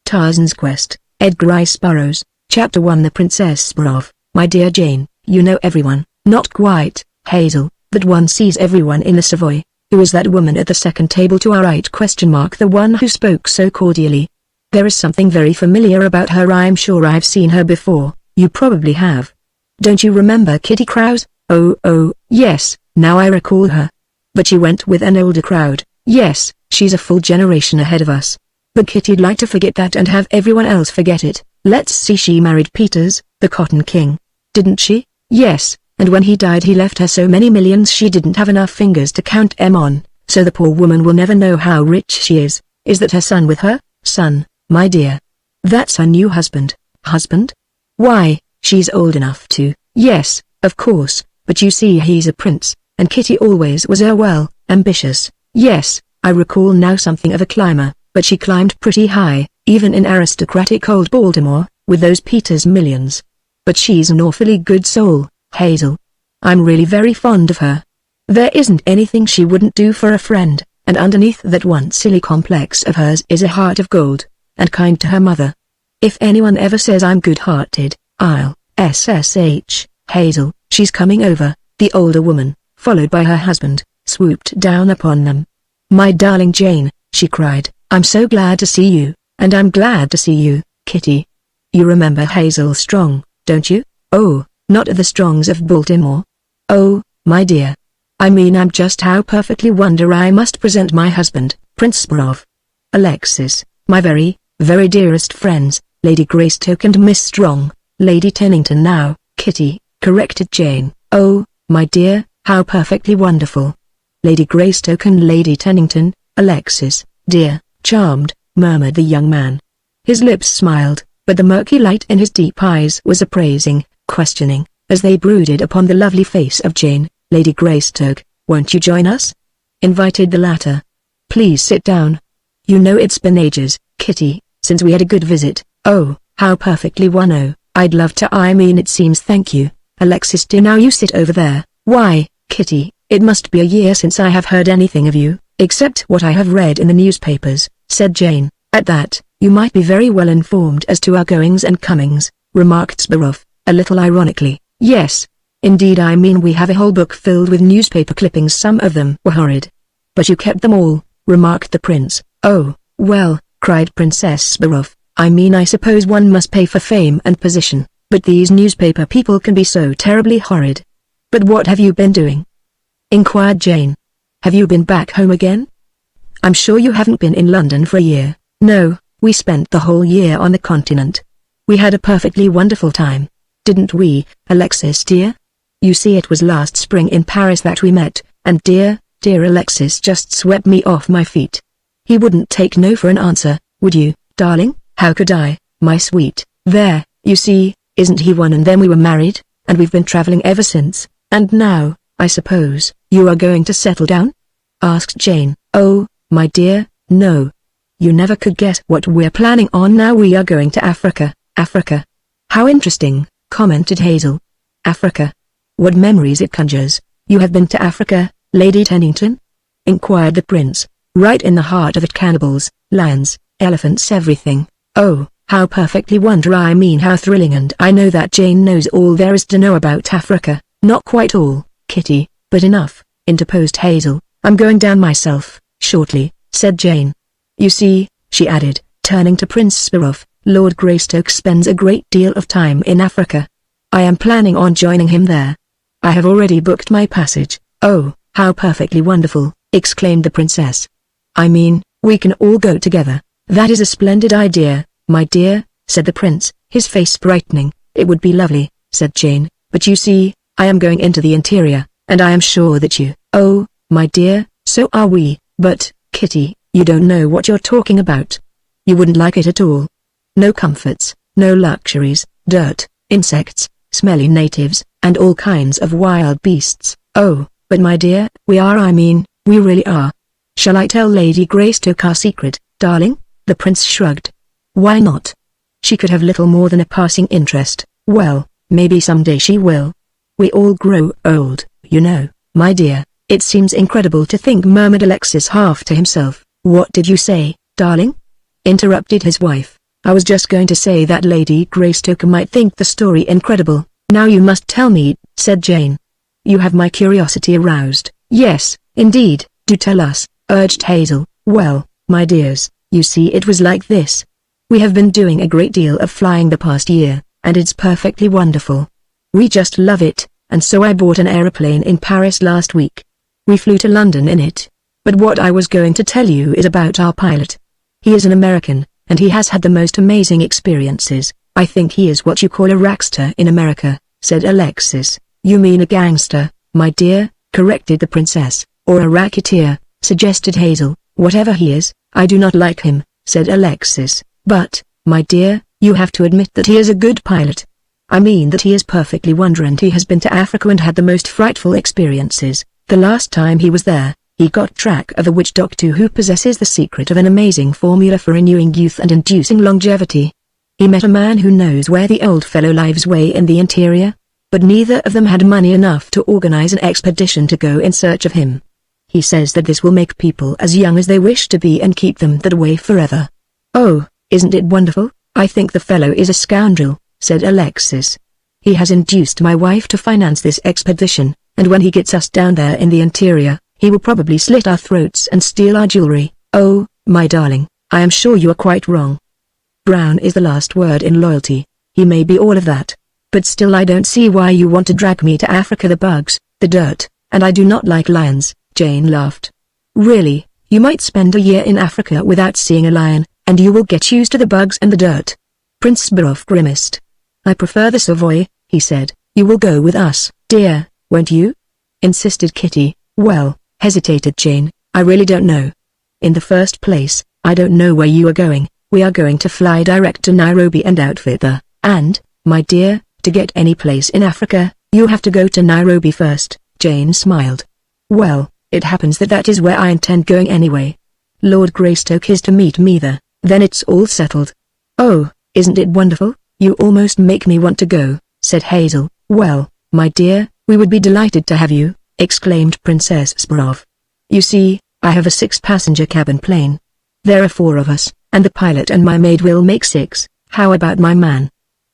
Tarzan's Quest, Edgar Rice Burroughs, Chapter 1. The Princess Burroughs. My dear Jane, you know everyone. Not quite, Hazel, but one sees everyone in the Savoy. Who is that woman at the second table to our right? The one who spoke so cordially. There is something very familiar about her. I'm sure I've seen her before. You probably have. Don't you remember Kitty Krause? Oh, yes, now I recall her. But she went with an older crowd. Yes, she's a full generation ahead of us. But Kitty'd like to forget that and have everyone else forget it. Let's see, she married Peters, the Cotton King. Didn't she? Yes, and when he died he left her so many millions she didn't have enough fingers to count 'em on, so the poor woman will never know how rich she is. Is that her son with her? Son, my dear. That's her new husband. Husband? Why, she's old enough to. Yes, of course, but you see he's a prince, and Kitty always was ambitious. Yes, I recall now, something of a climber, but she climbed pretty high, even in aristocratic old Baltimore, with those Peters millions. But she's an awfully good soul, Hazel. I'm really very fond of her. There isn't anything she wouldn't do for a friend, and underneath that one silly complex of hers is a heart of gold, and kind to her mother. If anyone ever says I'm good-hearted, I'll SSH, Hazel. She's coming over. The older woman, followed by her husband, swooped down upon them. My darling Jane, she cried, I'm so glad to see you, and I'm glad to see you, Kitty. You remember Hazel Strong, don't you? Oh, not the Strongs of Baltimore. Oh, my dear. I mean, I'm just how perfectly wonder I must present my husband, Prince Burroughs. Alexis, my very, very dearest friends, Lady Greystoke and Miss Strong. Lady Tennington now, Kitty, corrected Jane. Oh, my dear, how perfectly wonderful. Lady Greystoke and Lady Tennington, Alexis, dear, charmed, murmured the young man. His lips smiled, but the murky light in his deep eyes was appraising, questioning, as they brooded upon the lovely face of Jane. Lady Greystoke, won't you join us? Invited the latter. Please sit down. You know it's been ages, Kitty, since we had a good visit. Oh, how perfectly I'd love to. I mean, it seems. Thank you, Alexis dear. Now you sit over there. Why, Kitty, it must be a year since I have heard anything of you, except what I have read in the newspapers, said Jane. At that, you might be very well informed as to our goings and comings, remarked Burroughs, a little ironically. Yes, indeed. I mean, we have a whole book filled with newspaper clippings. Some of them were horrid. But you kept them all, remarked the prince. Oh, well, cried Princess Burroughs, I mean, I suppose one must pay for fame and position, but these newspaper people can be so terribly horrid. But what have you been doing? Inquired Jane. Have you been back home again? I'm sure you haven't been in London for a year. No, we spent the whole year on the continent. We had a perfectly wonderful time. Didn't we, Alexis dear? You see, it was last spring in Paris that we met, and dear Alexis just swept me off my feet. He wouldn't take no for an answer, would you, darling? How could I, my sweet? There, you see, isn't he one? And then we were married, and we've been traveling ever since, and now, I suppose, you are going to settle down? Asked Jane. Oh, my dear, no. You never could guess what we're planning on now. We are going to Africa. Africa. How interesting, commented Hazel. Africa. What memories it conjures. You have been to Africa, Lady Tennington? Inquired the prince. Right in the heart of it. Cannibals, lions, elephants, everything. Oh, how perfectly I mean, how thrilling. And I know that Jane knows all there is to know about Africa. Not quite all, Kitty, but enough, interposed Hazel. I'm going down myself, shortly, said Jane. You see, she added, turning to Prince Burroughs, Lord Greystoke spends a great deal of time in Africa. I am planning on joining him there. I have already booked my passage. Oh, how perfectly wonderful, exclaimed the princess. I mean, we can all go together. That is a splendid idea, my dear, said the prince, his face brightening. It would be lovely, said Jane, but you see, I am going into the interior, and I am sure that you— Oh, my dear, so are we, but, Kitty, you don't know what you're talking about. You wouldn't like it at all. No comforts, no luxuries, dirt, insects, smelly natives, and all kinds of wild beasts. Oh, but my dear, we are. I mean, we really are. Shall I tell Lady Greystoke our secret, darling? The prince shrugged. Why not? She could have little more than a passing interest. Well, maybe someday she will. We all grow old, you know, my dear. It seems incredible to think, murmured Alexis half to himself. What did you say, darling? Interrupted his wife. I was just going to say that Lady Greystoke might think the story incredible. Now you must tell me, said Jane. You have my curiosity aroused. Yes, indeed, do tell us, urged Hazel. Well, my dears, you see it was like this. We have been doing a great deal of flying the past year, and it's perfectly wonderful. We just love it, and so I bought an aeroplane in Paris last week. We flew to London in it. But what I was going to tell you is about our pilot. He is an American, and he has had the most amazing experiences. I think he is what you call a rackster in America, said Alexis. You mean a gangster, my dear, corrected the princess. Or a racketeer, suggested Hazel. Whatever he is, I do not like him, said Alexis. But, my dear, you have to admit that he is a good pilot. I mean that he is perfectly wonderful, and he has been to Africa and had the most frightful experiences. The last time he was there, he got track of a witch doctor who possesses the secret of an amazing formula for renewing youth and inducing longevity. He met a man who knows where the old fellow lives way in the interior, but neither of them had money enough to organize an expedition to go in search of him. He says that this will make people as young as they wish to be and keep them that way forever. Oh, isn't it wonderful? I think the fellow is a scoundrel, said Alexis. He has induced my wife to finance this expedition, and when he gets us down there in the interior, he will probably slit our throats and steal our jewelry. Oh, my darling, I am sure you are quite wrong. Brown is the last word in loyalty. He may be all of that, but still I don't see why you want to drag me to Africa. The bugs, the dirt, and I do not like lions. Jane laughed. Really, you might spend a year in Africa without seeing a lion, and you will get used to the bugs and the dirt. Prince Burroughs grimaced. I prefer the Savoy, he said. You will go with us, dear, won't you? Insisted Kitty. Well, hesitated Jane, I really don't know. In the first place, I don't know where you are going. We are going to fly direct to Nairobi and outfit there, and, my dear, to get any place in Africa, you have to go to Nairobi first. Jane smiled. Well, it happens that that is where I intend going anyway. Lord Greystoke is to meet me there, then it's all settled. Oh, isn't it wonderful? You almost make me want to go, said Hazel. Well, my dear, we would be delighted to have you, exclaimed Princess Sparov. You see, I have a 6-passenger cabin plane. There are 4 of us, and the pilot and my maid will make 6. How about my man?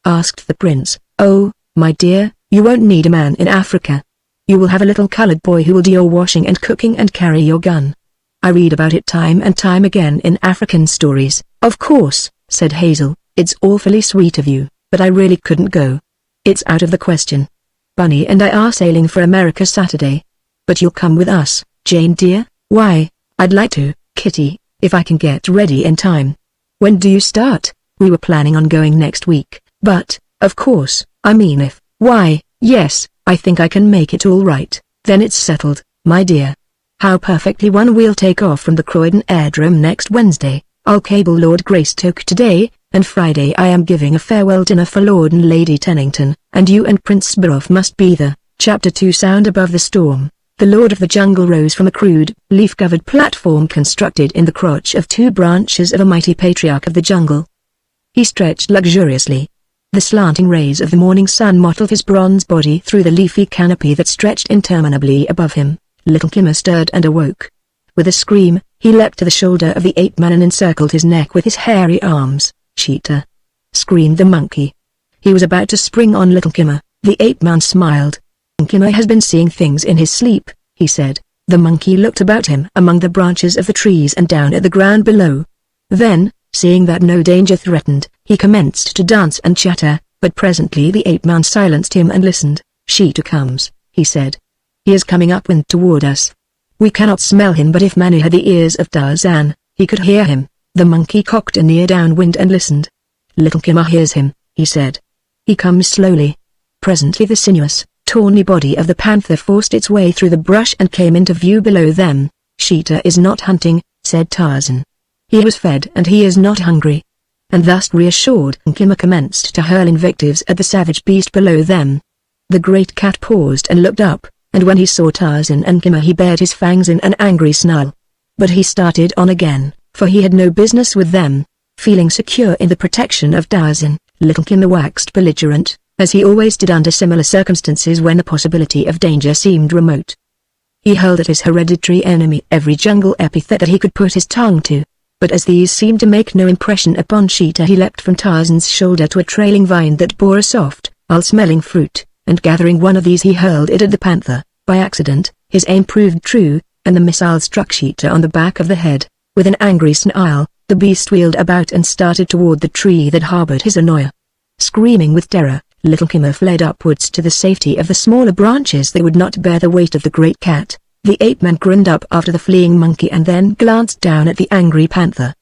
Asked the prince. Oh, my dear, you won't need a man in Africa. You will have a little colored boy who will do your washing and cooking and carry your gun. I read about it time and time again in African stories. Of course, said Hazel, it's awfully sweet of you, but I really couldn't go. It's out of the question. Bunny and I are sailing for America Saturday. But you'll come with us, Jane dear? Why, I'd like to, Kitty, if I can get ready in time. When do you start? We were planning on going next week, but, of course, I mean if. Why, yes, I think I can make it all right. Then it's settled, my dear. How perfectly. We'll take off from the Croydon Aerodrome next Wednesday. I'll cable Lord Greystoke today, and Friday I am giving a farewell dinner for Lord and Lady Tennington, and you and Prince Burroughs must be there. Chapter 2. Sound above the storm. The Lord of the Jungle rose from a crude, leaf-covered platform constructed in the crotch of 2 branches of a mighty patriarch of the jungle. He stretched luxuriously. The slanting rays of the morning sun mottled his bronze body through the leafy canopy that stretched interminably above him. Little Kimmer stirred and awoke. With a scream, he leapt to the shoulder of the ape-man and encircled his neck with his hairy arms. Cheetah! Screamed the monkey. He was about to spring on Little Kimmer. The ape-man smiled. Kimmer has been seeing things in his sleep, he said. The monkey looked about him among the branches of the trees and down at the ground below. Then, seeing that no danger threatened, he commenced to dance and chatter, but presently the ape-man silenced him and listened. Cheetah comes, he said. He is coming upwind toward us. We cannot smell him, but if Manu had the ears of Tarzan, he could hear him. The monkey cocked an ear downwind and listened. Little Kimmer hears him, he said. He comes slowly. Presently the sinuous, tawny body of the panther forced its way through the brush and came into view below them. Cheetah is not hunting, said Tarzan. He was fed and he is not hungry. And thus reassured, Kimmer commenced to hurl invectives at the savage beast below them. The great cat paused and looked up, and when he saw Tarzan and Kimmer he bared his fangs in an angry snarl. But he started on again, for he had no business with them. Feeling secure in the protection of Tarzan, Little Kimmer waxed belligerent, as he always did under similar circumstances when the possibility of danger seemed remote. He hurled at his hereditary enemy every jungle epithet that he could put his tongue to. but as these seemed to make no impression upon Sheeta, he leapt from Tarzan's shoulder to a trailing vine that bore a soft, smelling fruit, and gathering one of these he hurled it at the panther. By accident, his aim proved true, and the missile struck Sheeta on the back of the head. With an angry snarl, the beast wheeled about and started toward the tree that harbored his annoyer. Screaming with terror, little Kimmer fled upwards to the safety of the smaller branches that would not bear the weight of the great cat. The ape-man grinned up after the fleeing monkey and then glanced down at the angry panther.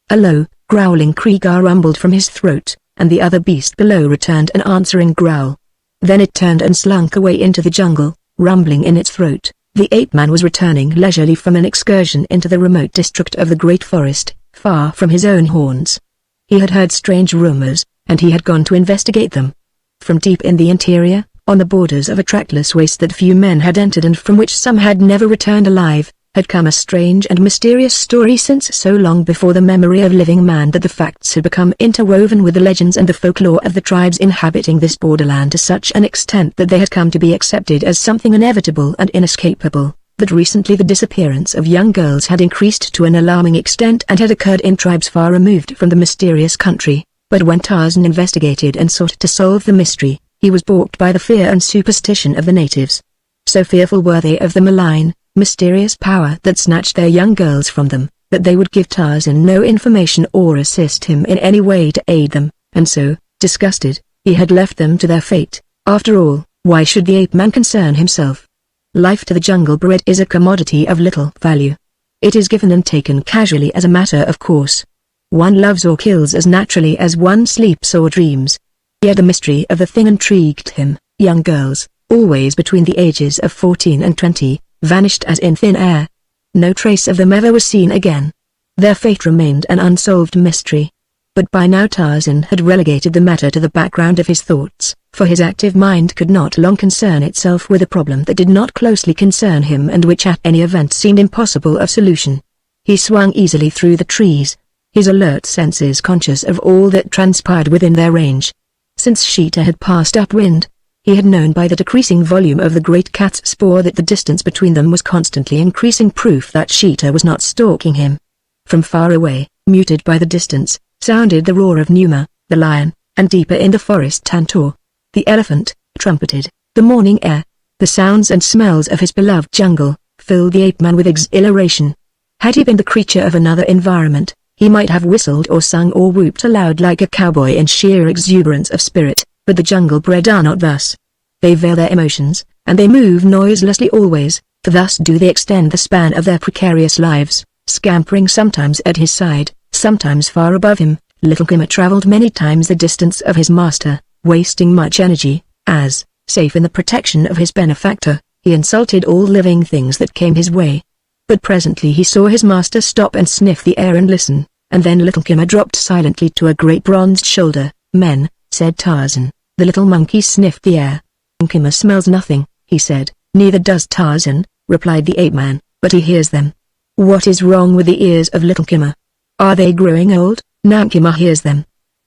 A low, growling Krieger rumbled from his throat, and the other beast below returned an answering growl. Then it turned and slunk away into the jungle, rumbling in its throat. The ape-man was returning leisurely from an excursion into the remote district of the great forest, far from his own haunts. He had heard strange rumors, and he had gone to investigate them. From deep in the interior, on the borders of a trackless waste that few men had entered and from which some had never returned alive, had come a strange and mysterious story since so long before the memory of living man that the facts had become interwoven with the legends and the folklore of the tribes inhabiting this borderland to such an extent that they had come to be accepted as something inevitable and inescapable. But recently the disappearance of young girls had increased to an alarming extent and had occurred in tribes far removed from the mysterious country. But when Tarzan investigated and sought to solve the mystery, he was balked by the fear and superstition of the natives. So fearful were they of the malign, mysterious power that snatched their young girls from them, that they would give Tarzan no information or assist him in any way to aid them, and so, disgusted, he had left them to their fate. After all, why should the ape-man concern himself? Life to the jungle bred is a commodity of little value. It is given and taken casually as a matter of course. One loves or kills as naturally as one sleeps or dreams. Yet the mystery of the thing intrigued him. Young girls, always between the ages of 14 and 20, vanished as in thin air. No trace of them ever was seen again. Their fate remained an unsolved mystery. But by now Tarzan had relegated the matter to the background of his thoughts, for his active mind could not long concern itself with a problem that did not closely concern him and which at any event seemed impossible of solution. He swung easily through the trees, his alert senses conscious of all that transpired within their range. Since Sheeta had passed upwind, he had known by the decreasing volume of the great cat's spoor that the distance between them was constantly increasing, proof that Sheeta was not stalking him. From far away, muted by the distance, sounded the roar of Numa, the lion, and deeper in the forest Tantor, the elephant, trumpeted. The morning air, the sounds and smells of his beloved jungle, filled the ape-man with exhilaration. Had he been the creature of another environment, he might have whistled or sung or whooped aloud like a cowboy in sheer exuberance of spirit, but the jungle-bred are not thus. They veil their emotions, and they move noiselessly always, for thus do they extend the span of their precarious lives, scampering sometimes at his side, sometimes far above him. Little Kimmer traveled many times the distance of his master, wasting much energy, as, safe in the protection of his benefactor, he insulted all living things that came his way. But presently he saw his master stop and sniff the air and listen, and then little Kimmer dropped silently to a great bronzed shoulder. "Men," said Tarzan. The little monkey sniffed the air. "Kimmer smells nothing," he said. "Neither does Tarzan," replied the ape-man, "but he hears them." "What is wrong with the ears of little Kimmer? Are they growing old?" "Kimmer hears them."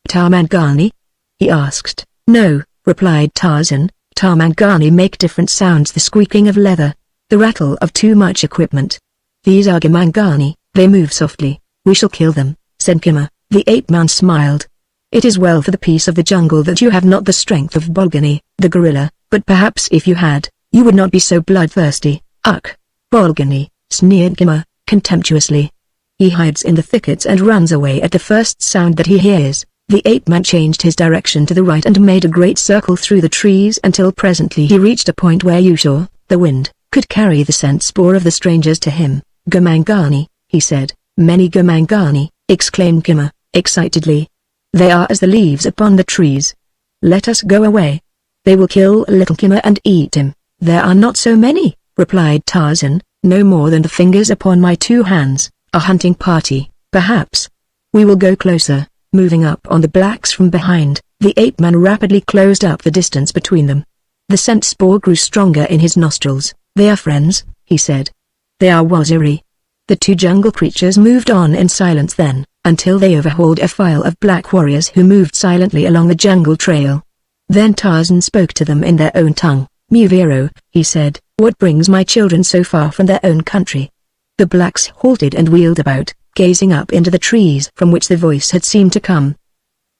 "Tarmangani?" he asked. "No," replied Tarzan. "Tarmangani make different sounds, the squeaking of leather, the rattle of too much equipment. These are Gamangani, they move softly." "We shall kill them," said Kimmer. The ape-man smiled. "It is well for the peace of the jungle that you have not the strength of Bolgani, the gorilla, but perhaps if you had, you would not be so bloodthirsty." "Ugh! Bolgani," sneered Kimmer, contemptuously. "He hides in the thickets and runs away at the first sound that he hears." The ape-man changed his direction to the right and made a great circle through the trees until presently he reached a point where Ushur, the wind, could carry the scent spoor of the strangers to him. "Gamangani," he said. "Many Gamangani," exclaimed Kimmer, excitedly. "They are as the leaves upon the trees. Let us go away. They will kill little Kimmer and eat him." "There are not so many," replied Tarzan, "no more than the fingers upon my two hands. A hunting party, perhaps. We will go closer." Moving up on the blacks from behind, the ape-man rapidly closed up the distance between them. The scent spoor grew stronger in his nostrils. "They are friends," he said. "They are Waziri." The two jungle creatures moved on in silence then, until they overhauled a file of black warriors who moved silently along the jungle trail. Then Tarzan spoke to them in their own tongue. "Muviro," he said, "what brings my children so far from their own country?" The blacks halted and wheeled about, gazing up into the trees from which the voice had seemed to come.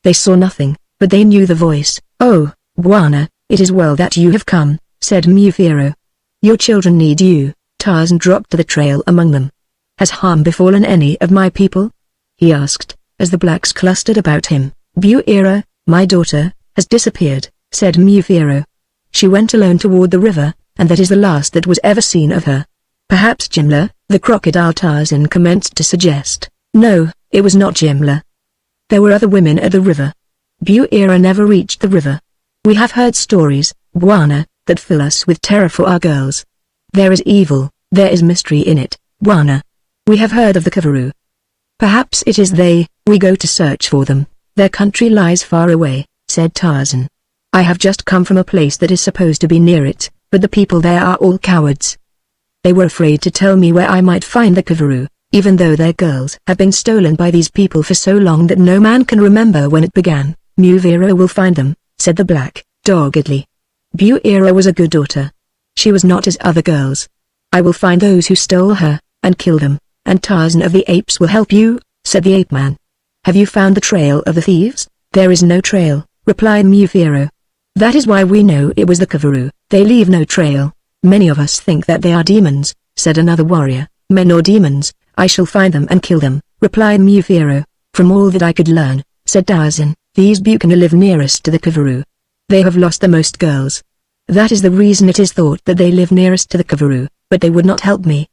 They saw nothing, but they knew the voice. "Oh, Bwana, it is well that you have come," said Mufiro. "Your children need you." Tarzan dropped to the trail among them. "Has harm befallen any of my people?" he asked, as the blacks clustered about him. "Buira, my daughter, has disappeared," said Mufiro. "She went alone toward the river, and that is the last that was ever seen of her." "Perhaps Jimla, the crocodile," Tarzan commenced to suggest. "No, it was not Jimla. There were other women at the river. Buira never reached the river. We have heard stories, Bwana, that fill us with terror for our girls. There is evil, there is mystery in it, Bwana. We have heard of the Kaviru. Perhaps it is they, we go to search for them. Their country lies far away," said Tarzan. "I have just come from a place that is supposed to be near it, but the people there are all cowards. They were afraid to tell me where I might find the Kaviru, even though their girls have been stolen by these people for so long that no man can remember when it began." "Muvira will find them," said the black, doggedly. "Buira was a good daughter. She was not as other girls. I will find those who stole her, and kill them, and Tarzan of the Apes will help you," said the ape man. "Have you found the trail of the thieves?" "There is no trail," replied Mufiro. "That is why we know it was the Kaviru. They leave no trail. Many of us think that they are demons," said another warrior. "Men or demons, I shall find them and kill them," replied Mufiro. "From all that I could learn," said Tarzan, "these Bukana live nearest to the Kaviru. They have lost the most girls. That is the reason it is thought that they live nearest to the Kaviru, but they would not help me.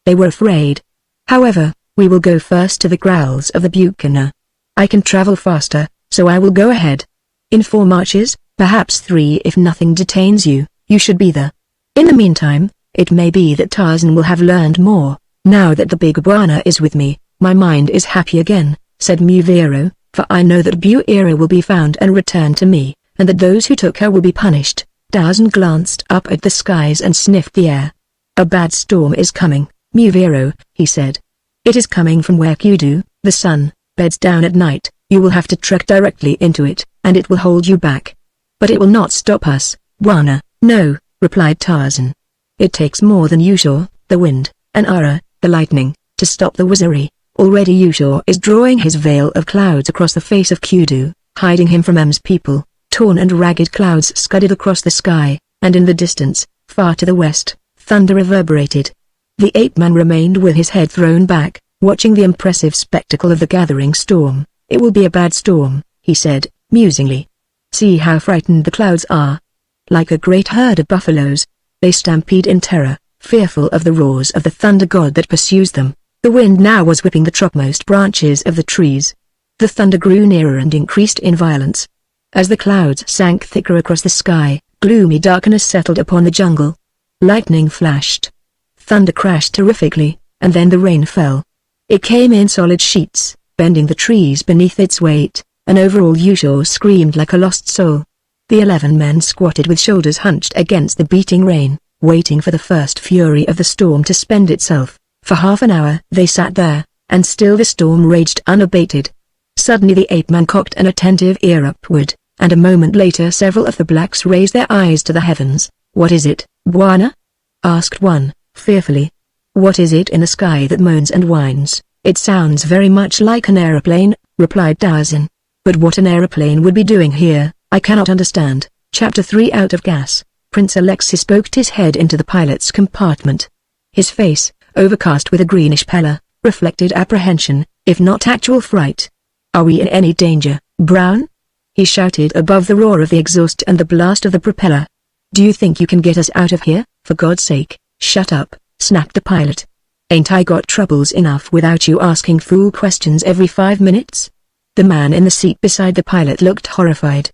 They were afraid. However, we will go first to the growls of the Bukana. I can travel faster, so I will go ahead. In 4 marches, perhaps 3 if nothing detains you, you should be there. In the meantime, it may be that Tarzan will have learned more. Now that the big Bwana is with me, my mind is happy again," said Muviro, "for I know that Buira will be found and returned to me, and that those who took her will be punished." Tarzan glanced up at the skies and sniffed the air. "A bad storm is coming, Muviro," he said. "It is coming from where Kudu, the sun, beds down at night. You will have to trek directly into it, and it will hold you back. But it will not stop us, Bwana." "No," replied Tarzan. "It takes more than usual, the wind, and Ara, the lightning, to stop the wizardry. Already Ushur is drawing his veil of clouds across the face of Kudu, hiding him from M's people." Torn and ragged clouds scudded across the sky, and in the distance, far to the west, thunder reverberated. The ape-man remained with his head thrown back, watching the impressive spectacle of the gathering storm. "It will be a bad storm," he said, musingly. "See how frightened the clouds are. Like a great herd of buffaloes, they stampede in terror, fearful of the roars of the thunder god that pursues them." The wind now was whipping the topmost branches of the trees. The thunder grew nearer and increased in violence. As the clouds sank thicker across the sky, gloomy darkness settled upon the jungle. Lightning flashed. Thunder crashed terrifically, and then the rain fell. It came in solid sheets, bending the trees beneath its weight, and overall Ushur screamed like a lost soul. The 11 men squatted with shoulders hunched against the beating rain, waiting for the first fury of the storm to spend itself. For half an hour they sat there, and still the storm raged unabated. Suddenly the ape-man cocked an attentive ear upward, and a moment later several of the blacks raised their eyes to the heavens. "What is it, Bwana?" asked one, fearfully. "What is it in the sky that moans and whines?" "It sounds very much like an aeroplane," replied Tarzan. "But what an aeroplane would be doing here, I cannot understand." Chapter 3 Out of gas. Prince Alexis poked his head into the pilot's compartment. His face, overcast with a greenish pallor, reflected apprehension, if not actual fright. "Are we in any danger, Brown?" he shouted above the roar of the exhaust and the blast of the propeller. "Do you think you can get us out of here? For God's sake, shut up," snapped the pilot. "Ain't I got troubles enough without you asking fool questions every 5 minutes?" The man in the seat beside the pilot looked horrified.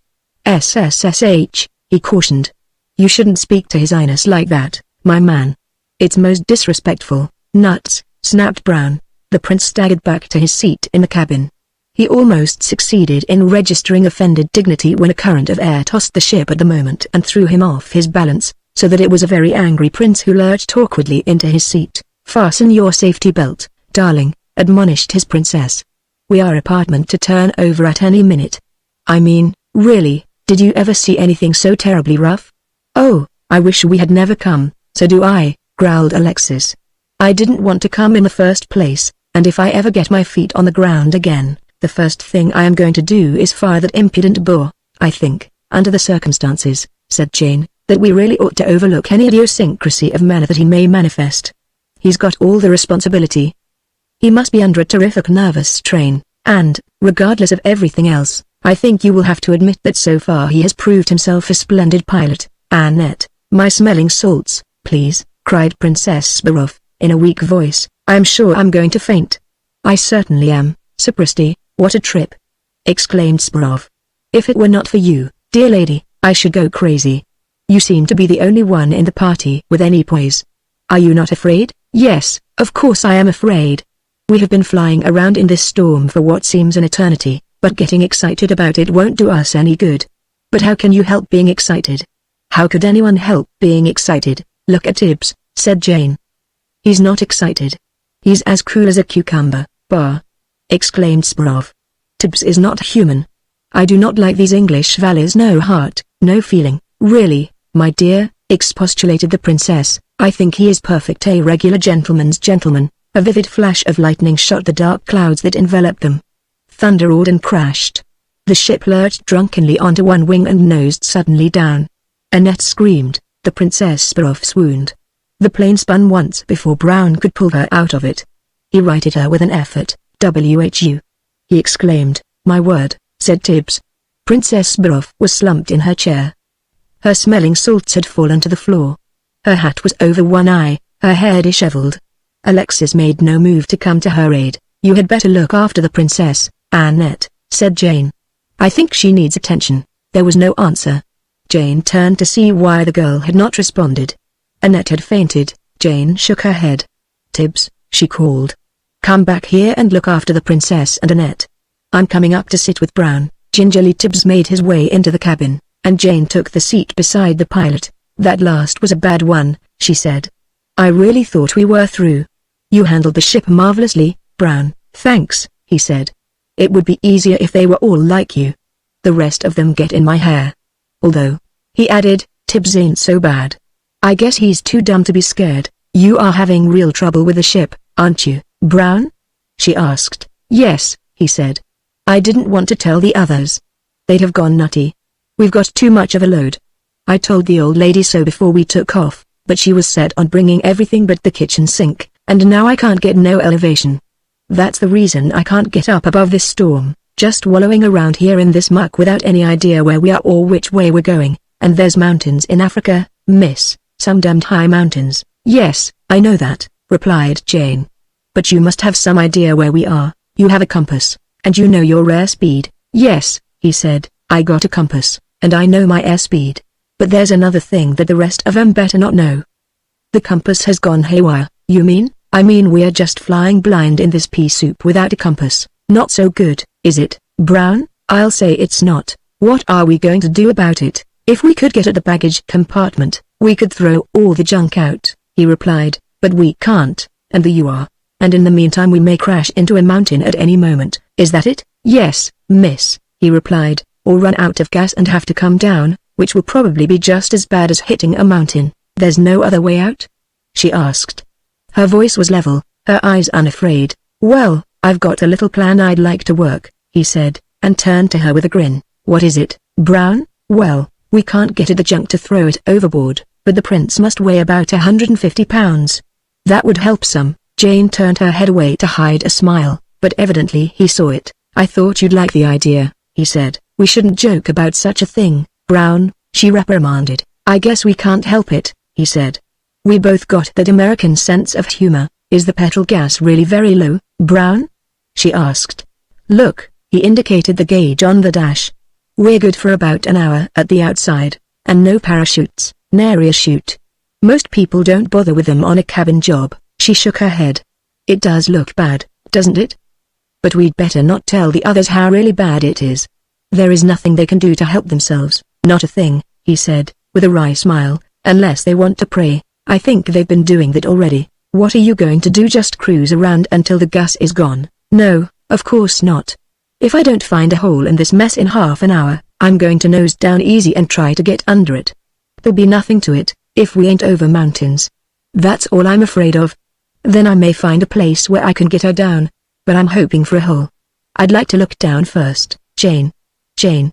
"SSSH," he cautioned. "You shouldn't speak to His Highness like that, my man. It's most disrespectful." "Nuts," snapped Brown. The prince staggered back to his seat in the cabin. He almost succeeded in registering offended dignity when a current of air tossed the ship at the moment and threw him off his balance, so that it was a very angry prince who lurched awkwardly into his seat. "Fasten your safety belt, darling," admonished his princess. "We are apartment to turn over at any minute. I mean, really, did you ever see anything so terribly rough?" "Oh, I wish we had never come." "So do I," growled Alexis. "I didn't want to come in the first place, and if I ever get my feet on the ground again, the first thing I am going to do is fire that impudent boor. I think, under the circumstances, said Jane, that we really ought to overlook any idiosyncrasy of manner that he may manifest. He's got all the responsibility. He must be under a terrific nervous strain, and, regardless of everything else, I think you will have to admit that so far he has proved himself a splendid pilot. Annette, my smelling salts, please, cried Princess Burroughs, in a weak voice. I'm sure I'm going to faint. I certainly am, sapristi, what a trip! Exclaimed Burroughs. If it were not for you, dear lady, I should go crazy. You seem to be the only one in the party with any poise. Are you not afraid? Yes, of course I am afraid. We have been flying around in this storm for what seems an eternity, but getting excited about it won't do us any good. But how can you help being excited? How could anyone help being excited? Look at Tibbs, said Jane. He's not excited. He's as cool as a cucumber, bah! Exclaimed Burroughs. Tibbs is not human. I do not like these English valleys. No heart, no feeling, really, my dear, expostulated the princess. I think he is perfect, a regular gentleman's gentleman. A vivid flash of lightning shot the dark clouds that enveloped them. Thunder roared and crashed. The ship lurched drunkenly onto one wing and nosed suddenly down. Annette screamed, the Princess Burroughs swooned. The plane spun once before Brown could pull her out of it. He righted her with an effort. "Whu," he exclaimed. "My word," said Tibbs. Princess Burroughs was slumped in her chair. Her smelling salts had fallen to the floor. Her hat was over one eye, her hair disheveled. Alexis made no move to come to her aid. "You had better look after the princess, Annette," said Jane. "I think she needs attention." There was no answer. Jane turned to see why the girl had not responded. Annette had fainted. Jane shook her head. "Tibbs," she called. "Come back here and look after the princess and Annette. I'm coming up to sit with Brown." Gingerly Tibbs made his way into the cabin, and Jane took the seat beside the pilot. "That last was a bad one," she said. "I really thought we were through. You handled the ship marvelously, Brown." "Thanks," he said. "It would be easier if they were all like you. The rest of them get in my hair. Although," he added, "Tibbs ain't so bad. I guess he's too dumb to be scared." "You are having real trouble with the ship, aren't you, Brown?" she asked. "Yes," he said. "I didn't want to tell the others. They'd have gone nutty. We've got too much of a load. I told the old lady so before we took off, but she was set on bringing everything but the kitchen sink, and now I can't get no elevation. That's the reason I can't get up above this storm, just wallowing around here in this muck without any idea where we are or which way we're going. And there's mountains in Africa, miss, some damned high mountains." "Yes, I know that," replied Jane. "But you must have some idea where we are. You have a compass, and you know your airspeed." "Yes," he said, "I got a compass, and I know my airspeed. But there's another thing that the rest of 'em better not know. The compass has gone haywire." "You mean?" "I mean we're just flying blind in this pea soup without a compass." "Not so good, is it, Brown?" "I'll say it's not." "What are we going to do about it?" "If we could get at the baggage compartment, we could throw all the junk out," he replied, "but we can't, and there you are. And in the meantime we may crash into a mountain at any moment." "Is that it?" "Yes, miss," he replied, "or run out of gas and have to come down, which will probably be just as bad as hitting a mountain." "There's no other way out?" she asked. Her voice was level, her eyes unafraid. "Well, I've got a little plan I'd like to work," he said, and turned to her with a grin. "What is it, Brown?" "Well, we can't get at the junk to throw it overboard, but the prince must weigh about 150 pounds. That would help some." Jane turned her head away to hide a smile, but evidently he saw it. "I thought you'd like the idea," he said. "We shouldn't joke about such a thing, Brown," she reprimanded. "I guess we can't help it," he said. "We both got that American sense of humor." "Is the petrol gas really very low, Brown?" she asked. "Look," he indicated the gauge on the dash. "We're good for about an hour at the outside, and no parachutes, nary a chute. Most people don't bother with them on a cabin job." She shook her head. "It does look bad, doesn't it? But we'd better not tell the others how really bad it is. There is nothing they can do to help themselves." "Not a thing," he said, with a wry smile, "unless they want to pray. I think they've been doing that already." "What are you going to do, just cruise around until the gas is gone?" "No, of course not. If I don't find a hole in this mess in half an hour, I'm going to nose down easy and try to get under it. There'll be nothing to it, if we ain't over mountains. That's all I'm afraid of." Then I may find a place where I can get her down. But I'm hoping for a hole. I'd like to look down first, Jane. Jane.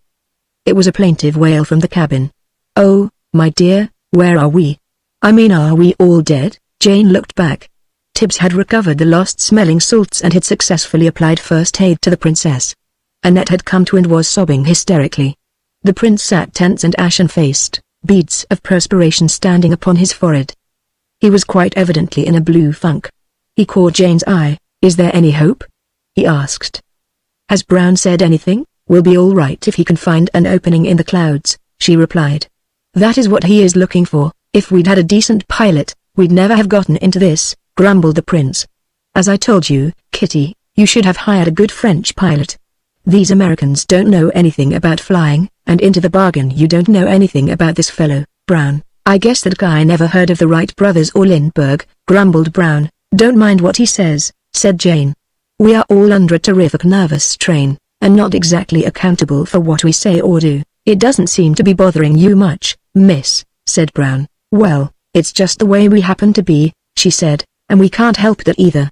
It was a plaintive wail from the cabin. Oh, my dear, where are we? I mean, are we all dead? Jane looked back. Tibbs had recovered the lost smelling salts and had successfully applied first aid to the princess. Annette had come to and was sobbing hysterically. The prince sat tense and ashen-faced, beads of perspiration standing upon his forehead. He was quite evidently in a blue funk. He caught Jane's eye. Is there any hope? He asked. Has Brown said anything? We'll be all right if he can find an opening in the clouds, she replied. That is what he is looking for. If we'd had a decent pilot, we'd never have gotten into this, grumbled the prince. As I told you, Kitty, you should have hired a good French pilot. These Americans don't know anything about flying, and into the bargain you don't know anything about this fellow, Brown. I guess that guy never heard of the Wright brothers or Lindbergh, grumbled Brown. Don't mind what he says, said Jane. We are all under a terrific nervous strain, and not exactly accountable for what we say or do. It doesn't seem to be bothering you much, miss, said Brown. Well, it's just the way we happen to be, she said, and we can't help that either.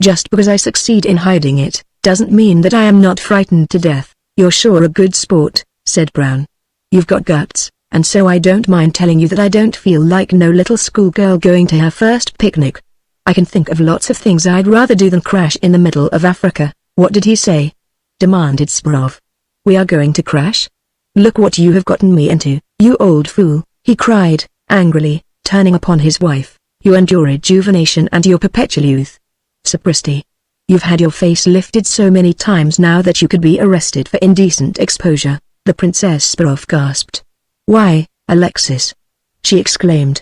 Just because I succeed in hiding it, doesn't mean that I am not frightened to death. You're sure a good sport, said Brown. You've got guts, and so I don't mind telling you that I don't feel like no little schoolgirl going to her first picnic. I can think of lots of things I'd rather do than crash in the middle of Africa. What did he say? Demanded Sparrow. We are going to crash? Look what you have gotten me into, you old fool, he cried, angrily, turning upon his wife. You and your rejuvenation and your perpetual youth. Sapristi. You've had your face lifted so many times now that you could be arrested for indecent exposure, the Princess Sparrow gasped. Why, Alexis! She exclaimed.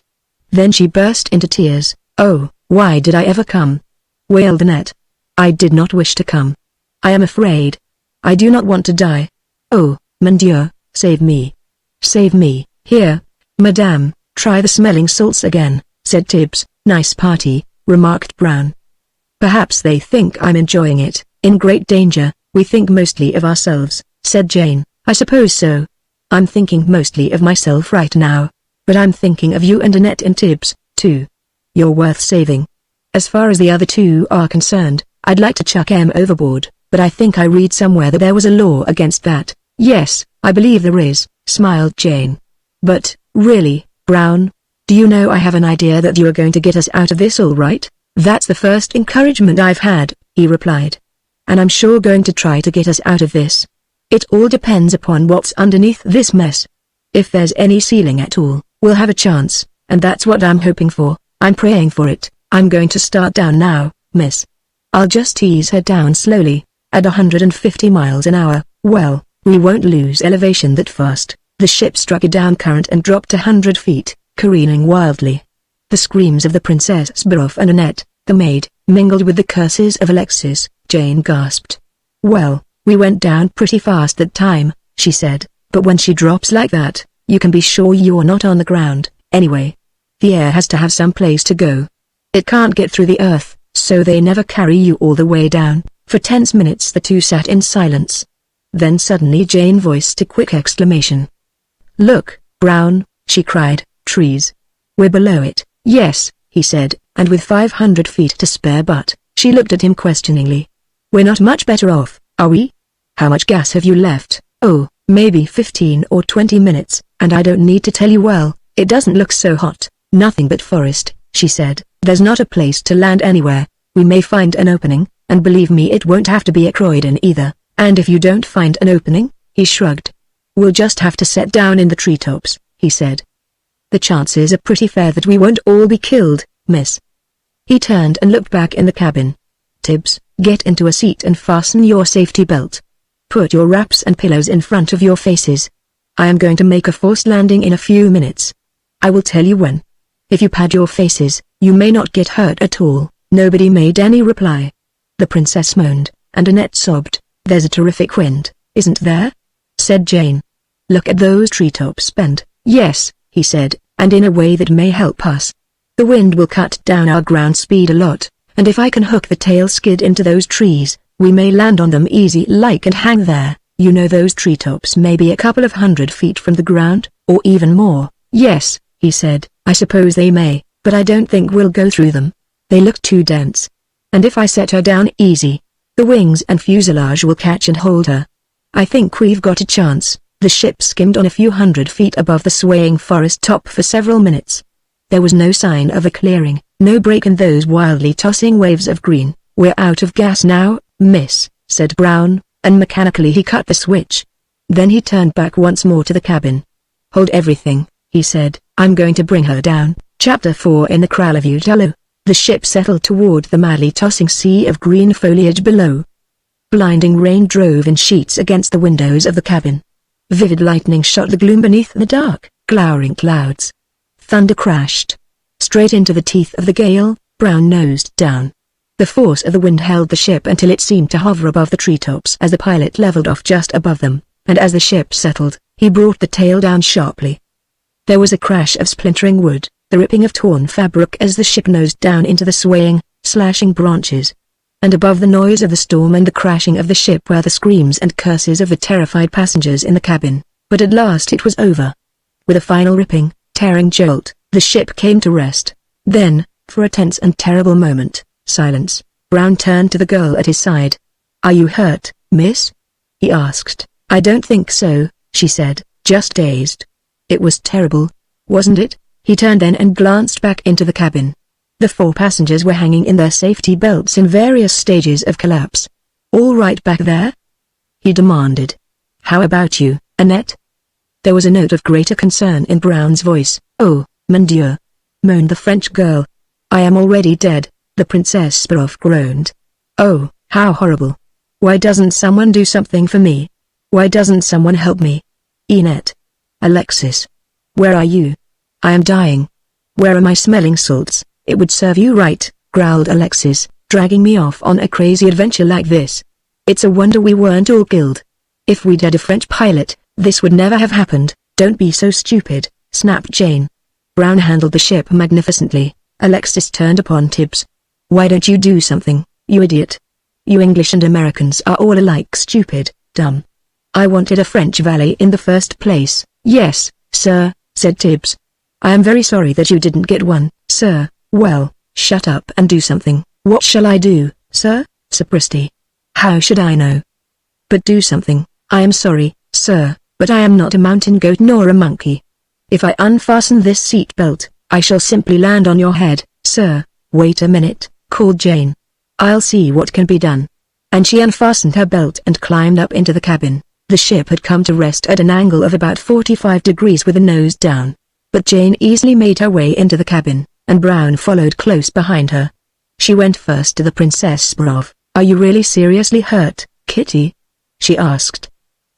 Then she burst into tears. Oh, why did I ever come? Wailed Annette. I did not wish to come. I am afraid. I do not want to die. Oh, mon Dieu, save me. Save me. Here, madame, try the smelling salts again, said Tibbs. Nice party, remarked Brown. Perhaps they think I'm enjoying it. In great danger, we think mostly of ourselves, said Jane. I suppose so. I'm thinking mostly of myself right now. But I'm thinking of you and Annette and Tibbs, too. You're worth saving. As far as the other two are concerned, I'd like to chuck em overboard, but I think I read somewhere that there was a law against that. Yes, I believe there is, smiled Jane. But, really, Brown, do you know I have an idea that you are going to get us out of this all right? That's the first encouragement I've had, he replied. And I'm sure going to try to get us out of this. It all depends upon what's underneath this mess. If there's any ceiling at all, we'll have a chance, and that's what I'm hoping for. I'm praying for it. I'm going to start down now, miss. I'll just ease her down slowly, at 150 miles an hour. Well, we won't lose elevation that fast. The ship struck a down current and dropped 100 feet, careening wildly. The screams of the Princess Sparrow and Annette, the maid, mingled with the curses of Alexis. Jane gasped. Well, we went down pretty fast that time, she said, but when she drops like that, you can be sure you're not on the ground, anyway. The air has to have some place to go. It can't get through the earth, so they never carry you all the way down. For 10 minutes the two sat in silence. Then suddenly Jane voiced a quick exclamation. Look, Brown, she cried, trees. We're below it. Yes, he said, and with 500 feet to spare but, she looked at him questioningly. We're not much better off, are we? How much gas have you left? Oh, maybe 15 or 20 minutes, and I don't need to tell you well, it doesn't look so hot. Nothing but forest, she said. There's not a place to land anywhere. We may find an opening, and believe me it won't have to be a Croydon either, and if you don't find an opening, he shrugged. We'll just have to set down in the treetops, he said. The chances are pretty fair that we won't all be killed, miss. He turned and looked back in the cabin. Tibbs, get into a seat and fasten your safety belt. Put your wraps and pillows in front of your faces. I am going to make a forced landing in a few minutes. I will tell you when. If you pad your faces, you may not get hurt at all. Nobody made any reply. The princess moaned, and Annette sobbed. There's a terrific wind, isn't there? Said Jane. Look at those treetops bend. Yes, he said, and in a way that may help us. The wind will cut down our ground speed a lot, and if I can hook the tail skid into those trees, we may land on them easy like and hang there. You know those treetops may be a couple of 100 feet from the ground, or even more. Yes, he said, I suppose they may, but I don't think we'll go through them. They look too dense. And if I set her down easy, the wings and fuselage will catch and hold her. I think we've got a chance." The ship skimmed on a few hundred feet above the swaying forest top for several minutes. There was no sign of a clearing, no break in those wildly tossing waves of green. "We're out of gas now, miss," said Brown, and mechanically he cut the switch. Then he turned back once more to the cabin. "Hold everything," he said, "I'm going to bring her down." Chapter 4 In the Kralovutalo. The ship settled toward the madly tossing sea of green foliage below. Blinding rain drove in sheets against the windows of the cabin. Vivid lightning shot the gloom beneath the dark, glowering clouds. Thunder crashed. Straight into the teeth of the gale, Brown nosed down. The force of the wind held the ship until it seemed to hover above the treetops as the pilot leveled off just above them, and as the ship settled, he brought the tail down sharply. There was a crash of splintering wood, the ripping of torn fabric as the ship nosed down into the swaying, slashing branches. And above the noise of the storm and the crashing of the ship were the screams and curses of the terrified passengers in the cabin. But at last it was over. With a final ripping, tearing jolt, the ship came to rest. Then, for a tense and terrible moment, silence. Brown turned to the girl at his side. "Are you hurt, miss?" he asked. "I don't think so," she said, "just dazed." "It was terrible, wasn't it?" He turned then and glanced back into the cabin. The 4 passengers were hanging in their safety belts in various stages of collapse. "All right back there?" he demanded. "How about you, Annette?" There was a note of greater concern in Brown's voice. "Oh, mon Dieu," moaned the French girl. "I am already dead," the Princess Sparrow groaned. "Oh, how horrible. Why doesn't someone do something for me? Why doesn't someone help me? Annette. Alexis. Where are you? I am dying. Where are my smelling salts? It would serve you right," growled Alexis, "dragging me off on a crazy adventure like this. It's a wonder we weren't all killed. If we'd had a French pilot, this would never have happened." "Don't be so stupid," snapped Jane. Brown handled the ship magnificently. Alexis turned upon Tibbs. "Why don't you do something, you idiot? You English and Americans are all alike stupid, dumb. I wanted a French valet in the first place." "Yes, sir," said Tibbs. "I am very sorry that you didn't get one, sir." "Well, shut up and do something." "What shall I do, sir?" "Sapristi. How should I know?" "But do something." "I am sorry, sir, but I am not a mountain goat nor a monkey. If I unfasten this seat belt, I shall simply land on your head, sir." "Wait a minute," called Jane. "I'll see what can be done." And she unfastened her belt and climbed up into the cabin. The ship had come to rest at an angle of about 45 degrees with the nose down. But Jane easily made her way into the cabin, and Brown followed close behind her. She went first to the Princess Sparrow. "Are you really seriously hurt, Kitty?" she asked.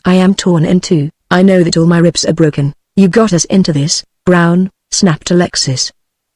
"I am torn in two. I know that all my ribs are broken." "You got us into this, Brown," snapped Alexis.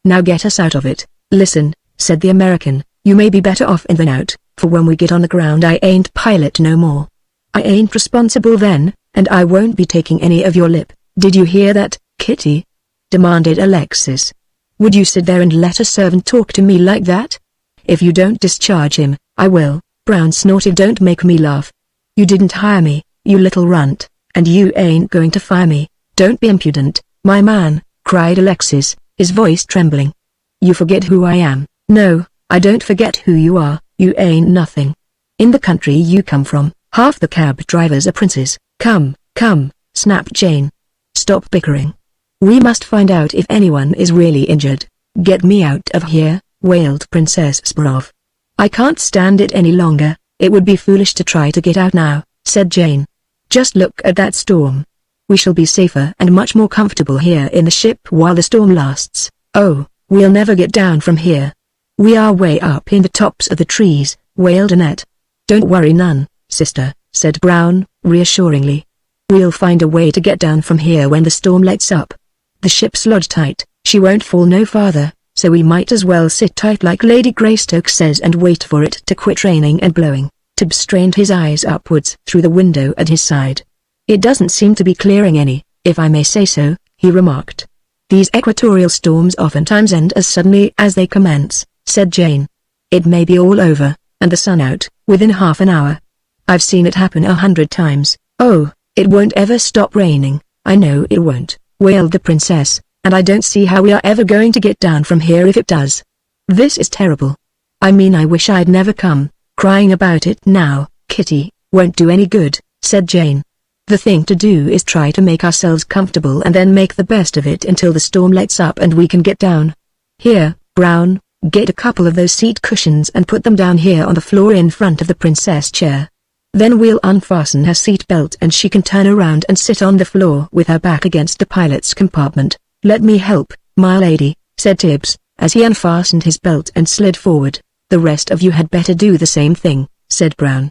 "Now get us out of it." "Listen," said the American, "you may be better off in than out, for when we get on the ground I ain't pilot no more. I ain't responsible then, and I won't be taking any of your lip." "Did you hear that, Kitty?" demanded Alexis. "Would you sit there and let a servant talk to me like that? If you don't discharge him, I will." Brown snorted. "Don't make me laugh. You didn't hire me, you little runt, and you ain't going to fire me." "Don't be impudent, my man," cried Alexis, his voice trembling. "You forget who I am." "No, I don't forget who you are. You ain't nothing. In the country you come from, half the cab drivers are princes." Come, snapped Jane. "Stop bickering. We must find out if anyone is really injured." "Get me out of here," wailed Princess Sparrow. "I can't stand it any longer." "It would be foolish to try to get out now," said Jane. "Just look at that storm. We shall be safer and much more comfortable here in the ship while the storm lasts." "Oh, we'll never get down from here. We are way up in the tops of the trees," wailed Annette. "Don't worry none, sister," said Brown, reassuringly. "We'll find a way to get down from here when the storm lets up. The ship's lodged tight, she won't fall no farther, so we might as well sit tight like Lady Greystoke says and wait for it to quit raining and blowing." Tibbs strained his eyes upwards through the window at his side. "It doesn't seem to be clearing any, if I may say so," he remarked. "These equatorial storms oftentimes end as suddenly as they commence," said Jane. "It may be all over, and the sun out, within half an hour. I've seen it happen 100 times." "Oh, it won't ever stop raining." "I know it won't," wailed the princess, "and I don't see how we are ever going to get down from here if it does." This is terrible. I mean, I wish I'd never come. Crying about it now, Kitty, won't do any good, said Jane. The thing to do is try to make ourselves comfortable and then make the best of it until the storm lets up and we can get down. Here, Brown, get a couple of those seat cushions and put them down here on the floor in front of the princess chair. Then we'll unfasten her seat belt and she can turn around and sit on the floor with her back against the pilot's compartment. Let me help, my lady, said Tibbs, as he unfastened his belt and slid forward. The rest of you had better do the same thing, said Brown.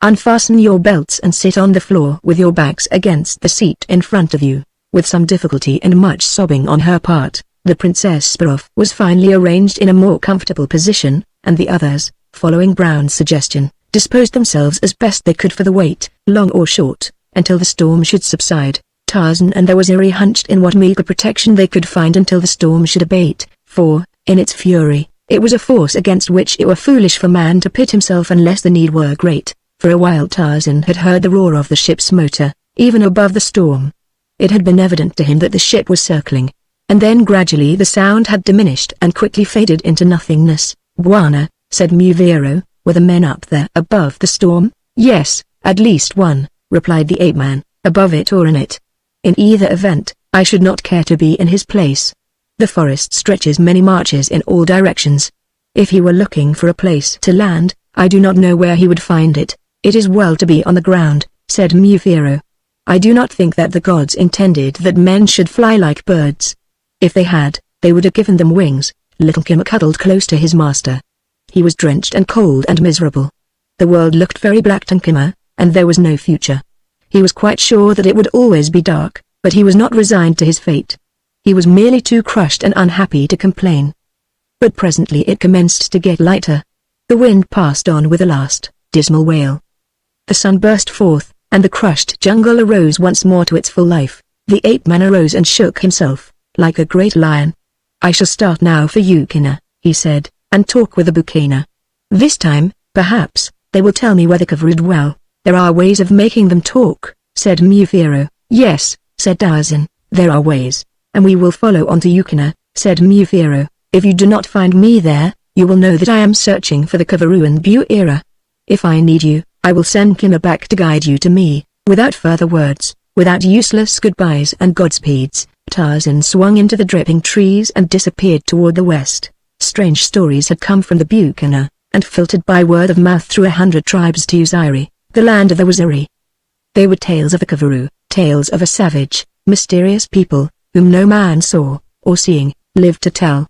Unfasten your belts and sit on the floor with your backs against the seat in front of you. With some difficulty and much sobbing on her part, the Princess Sparrow was finally arranged in a more comfortable position, and the others, following Brown's suggestion, disposed themselves as best they could for the wait, long or short, until the storm should subside. Tarzan and there was Eerie hunched in what meager protection they could find until the storm should abate, for, in its fury, it was a force against which it were foolish for man to pit himself unless the need were great. For a while Tarzan had heard the roar of the ship's motor, even above the storm. It had been evident to him that the ship was circling. And then gradually the sound had diminished and quickly faded into nothingness. Bwana, said Muvero, were the men up there above the storm? Yes, at least one, replied the ape-man, above it or in it. In either event, I should not care to be in his place. The forest stretches many marches in all directions. If he were looking for a place to land, I do not know where he would find it. It is well to be on the ground, said Mufiro. I do not think that the gods intended that men should fly like birds. If they had, they would have given them wings. Little Kimmer cuddled close to his master. He was drenched and cold and miserable. The world looked very black to Kimmer, and there was no future. He was quite sure that it would always be dark, but he was not resigned to his fate. He was merely too crushed and unhappy to complain. But presently it commenced to get lighter. The wind passed on with a last, dismal wail. The sun burst forth, and the crushed jungle arose once more to its full life. The ape-man arose and shook himself, like a great lion. I shall start now for Yukina, he said, and talk with the Bukana. This time, perhaps, they will tell me where the Kavaru dwell. There are ways of making them talk, said Mufiro. Yes, said Tarzan, there are ways, and we will follow on to Yukina, said Mufiro. If you do not find me there, you will know that I am searching for the Kavaru and Buera. If I need you, I will send Kimmer back to guide you to me. Without further words, without useless goodbyes and godspeeds, Tarzan swung into the dripping trees and disappeared toward the west. Strange stories had come from the Bukana, and filtered by word of mouth through 100 tribes to Uzairi, the land of the Waziri. They were tales of the Kavaru, tales of a savage, mysterious people, whom no man saw, or seeing, lived to tell.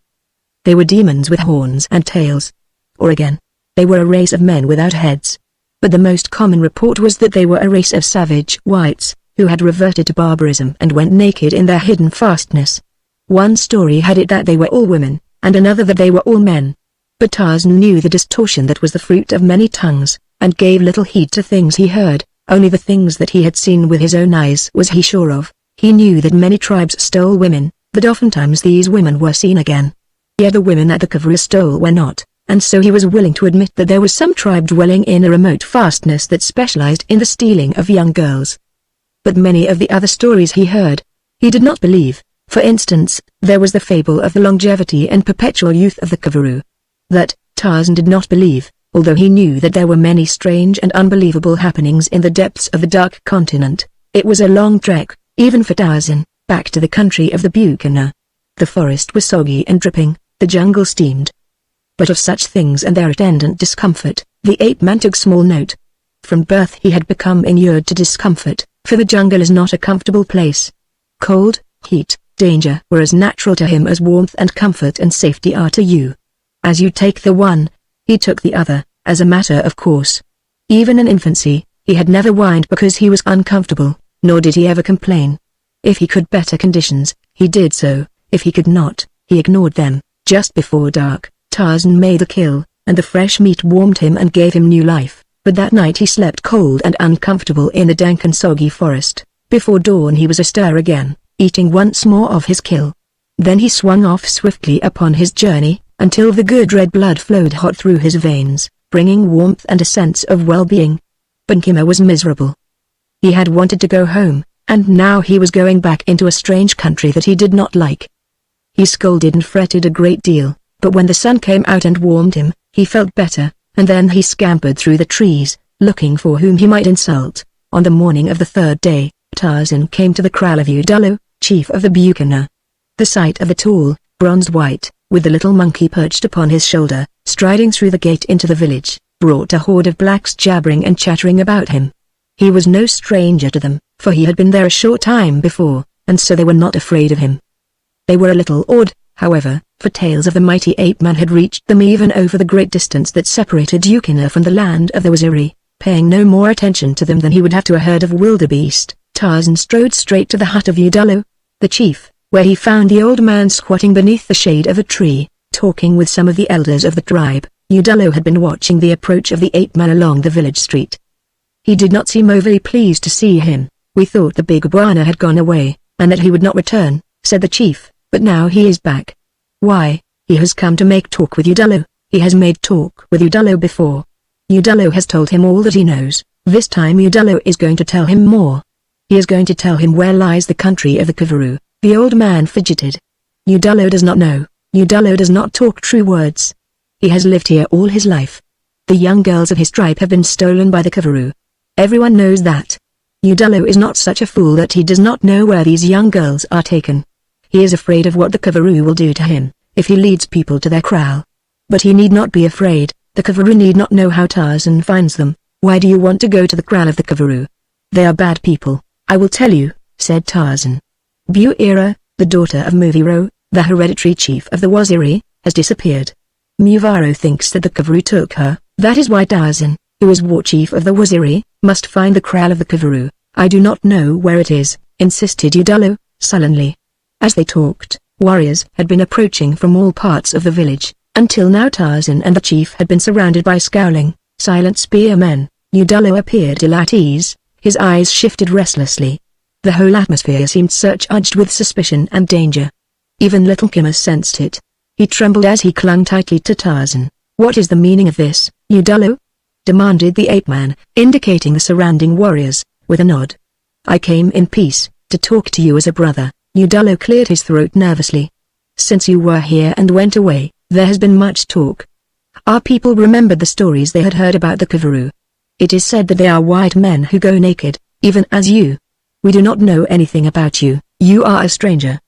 They were demons with horns and tails. Or again, they were a race of men without heads. But the most common report was that they were a race of savage whites, who had reverted to barbarism and went naked in their hidden fastness. One story had it that they were all women, and another that they were all men. But Tarzan knew the distortion that was the fruit of many tongues, and gave little heed to things he heard. Only the things that he had seen with his own eyes was he sure of. He knew that many tribes stole women, but oftentimes these women were seen again. Yet the women that the Kavaru stole were not. And so he was willing to admit that there was some tribe dwelling in a remote fastness that specialized in the stealing of young girls. But many of the other stories he heard, he did not believe. For instance, there was the fable of the longevity and perpetual youth of the Kavaru. That, Tarzan did not believe, although he knew that there were many strange and unbelievable happenings in the depths of the Dark Continent. It was a long trek, even for Tarzan, back to the country of the Bukana. The forest was soggy and dripping, the jungle steamed. But of such things and their attendant discomfort, the ape-man took small note. From birth he had become inured to discomfort, for the jungle is not a comfortable place. Cold, heat, danger were as natural to him as warmth and comfort and safety are to you. As you take the one, he took the other, as a matter of course. Even in infancy, he had never whined because he was uncomfortable, nor did he ever complain. If he could better conditions, he did so. If he could not, he ignored them. Just before dark, Tarzan made a kill, and the fresh meat warmed him and gave him new life. But that night he slept cold and uncomfortable in the dank and soggy forest. Before dawn he was astir again, eating once more of his kill. Then he swung off swiftly upon his journey, until the good red blood flowed hot through his veins, bringing warmth and a sense of well-being. But Kimmer was miserable. He had wanted to go home, and now he was going back into a strange country that he did not like. He scolded and fretted a great deal, But when the sun came out and warmed him, he felt better, and then he scampered through the trees, looking for whom he might insult. On the morning of the third day, Tarzan came to the kraal of Udalo, chief of the Bucana. The sight of the tall, bronzed white, with the little monkey perched upon his shoulder, striding through the gate into the village, brought a horde of blacks jabbering and chattering about him. He was no stranger to them, for he had been there a short time before, and so they were not afraid of him. They were a little awed, however, for tales of the mighty ape-man had reached them even over the great distance that separated Bucana from the land of the Waziri. Paying no more attention to them than he would have to a herd of wildebeest, Tarzan strode straight to the hut of Udalo, the chief, where he found the old man squatting beneath the shade of a tree, talking with some of the elders of the tribe. Udalo had been watching the approach of the ape-man along the village street. He did not seem overly pleased to see him. "We thought the big iguana had gone away, and that he would not return," said the chief, "but now he is back." "Why, he has come to make talk with Udalo." "He has made talk with Udalo before. Udalo has told him all that he knows. This time Udalo is going to tell him more. He is going to tell him where lies the country of the Kavaru." The old man fidgeted. "Udalo does not know. Udalo does not talk true words. He has lived here all his life. The young girls of his tribe have been stolen by the Kavaru. Everyone knows that. Udalo is not such a fool that he does not know where these young girls are taken. He is afraid of what the Kavaru will do to him, if he leads people to their kraal. But he need not be afraid. The Kavaru need not know how Tarzan finds them." "Why do you want to go to the kraal of the Kavaru?" "They are bad people, I will tell you," said Tarzan. "Buira, the daughter of Muviro, the hereditary chief of the Waziri, has disappeared. Muviro thinks that the Kavaru took her. That is why Tarzan, who is war chief of the Waziri, must find the kraal of the Kavaru." "I do not know where it is," insisted Udalo, sullenly. As they talked, warriors had been approaching from all parts of the village. Until now Tarzan and the chief had been surrounded by scowling, silent spearmen. Udalo appeared ill at ease, his eyes shifted restlessly. The whole atmosphere seemed surcharged with suspicion and danger. Even little Kimmer sensed it. He trembled as he clung tightly to Tarzan. "What is the meaning of this, Udalo?" demanded the ape-man, indicating the surrounding warriors, with a nod. "I came in peace, to talk to you as a brother." Udalo cleared his throat nervously. "Since you were here and went away, there has been much talk." Our people remembered the stories they had heard about the Kavaru. "It is said that they are white men who go naked, even as you. We do not know anything about you. You are a stranger.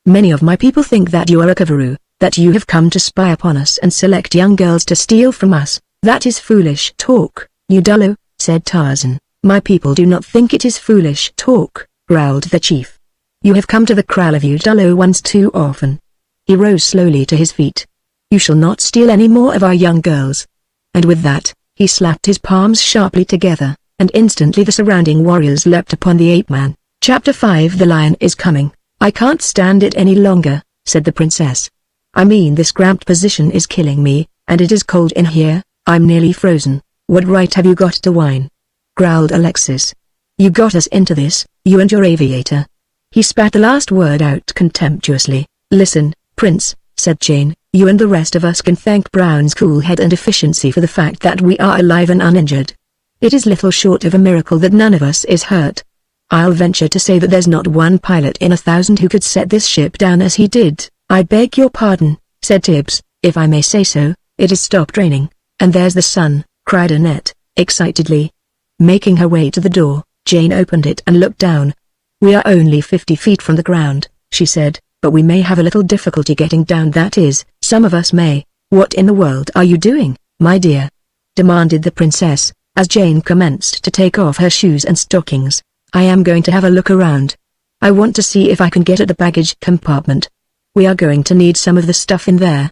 Many of my people think that you are a Kavaru, that you have come to spy upon us and select young girls to steal from us." "That is foolish talk, Udalo," said Tarzan. "My people do not think it is foolish talk," growled the chief. "You have come to the kraal of Udalo once too often." He rose slowly to his feet. "You shall not steal any more of our young girls." And with that, he slapped his palms sharply together, and instantly the surrounding warriors leapt upon the ape-man. Chapter 5 The lion is coming. "I can't stand it any longer," said the princess. "I mean, this cramped position is killing me, and it is cold in here. I'm nearly frozen. What right have you got to whine?" growled Alexis. "You got us into this, you and your aviator." He spat the last word out contemptuously. "Listen, Prince," said Jane, "you and the rest of us can thank Brown's cool head and efficiency for the fact that we are alive and uninjured. It is little short of a miracle that none of us is hurt. I'll venture to say that there's not one pilot in 1,000 who could set this ship down as he did." "I beg your pardon," said Tibbs, "if I may say so, it has stopped raining, and there's the sun," cried Annette, excitedly. Making her way to the door, Jane opened it and looked down. "We are only 50 feet from the ground," she said, "but we may have a little difficulty getting down, that is, some of us may." "What in the world are you doing, my dear?" demanded the princess, as Jane commenced to take off her shoes and stockings. "I am going to have a look around. I want to see if I can get at the baggage compartment. We are going to need some of the stuff in there.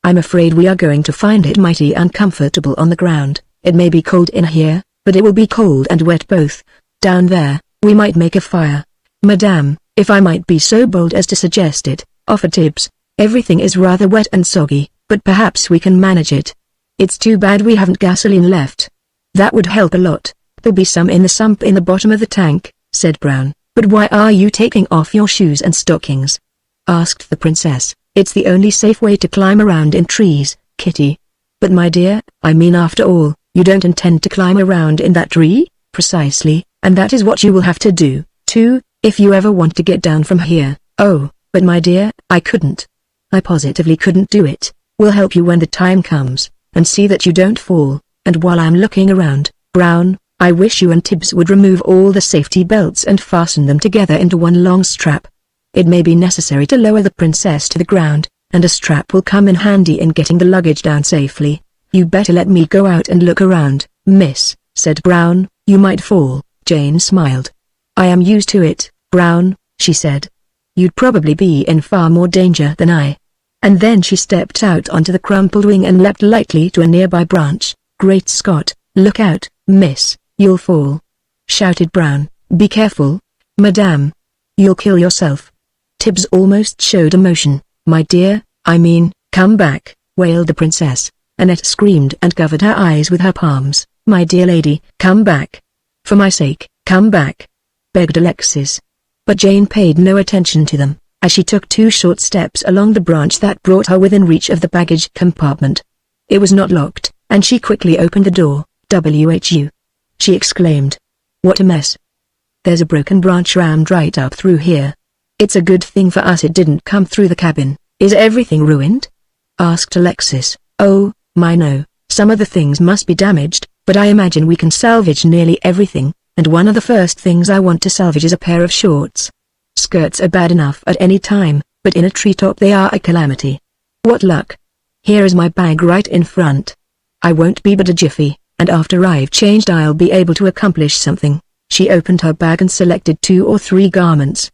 I'm afraid we are going to find it mighty uncomfortable on the ground. It may be cold in here, but it will be cold and wet both. Down there, we might make a fire." "Madame, if I might be so bold as to suggest it," offered Tibbs. "Everything is rather wet and soggy, but perhaps we can manage it. It's too bad we haven't gasoline left." "That would help a lot. There'll be some in the sump in the bottom of the tank," said Brown. "But why are you taking off your shoes and stockings?" asked the princess. "It's the only safe way to climb around in trees, Kitty." "But my dear, I mean, after all, you don't intend to climb around in that tree?" "Precisely, and that is what you will have to do, too, if you ever want to get down from here." "Oh, but my dear, I couldn't. I positively couldn't do it. We'll help you when the time comes, and see that you don't fall. And while I'm looking around, Brown, I wish you and Tibbs would remove all the safety belts and fasten them together into one long strap. It may be necessary to lower the princess to the ground, and a strap will come in handy in getting the luggage down safely. You better let me go out and look around, miss, said Brown. You might fall. Jane smiled. I am used to it, Brown, she said. You'd probably be in far more danger than I. And then she stepped out onto the crumpled wing and leapt lightly to a nearby branch. Great Scott, look out, miss, you'll fall, shouted Brown. Be careful, madame. You'll kill yourself. Tibbs almost showed emotion. My dear, I mean, come back, wailed the princess. Annette screamed and covered her eyes with her palms. My dear lady, come back. For my sake, come back, begged Alexis. But Jane paid no attention to them, as she took 2 short steps along the branch that brought her within reach of the baggage compartment. It was not locked, and she quickly opened the door. "Whu!" she exclaimed. What a mess. There's a broken branch rammed right up through here. It's a good thing for us it didn't come through the cabin. Is everything ruined? Asked Alexis. Oh, my no, some of the things must be damaged, but I imagine we can salvage nearly everything, and one of the first things I want to salvage is a pair of shorts. Skirts are bad enough at any time, but in a treetop they are a calamity. What luck. Here is my bag right in front. I won't be but a jiffy, and after I've changed I'll be able to accomplish something. She opened her bag and selected 2 or 3 garments.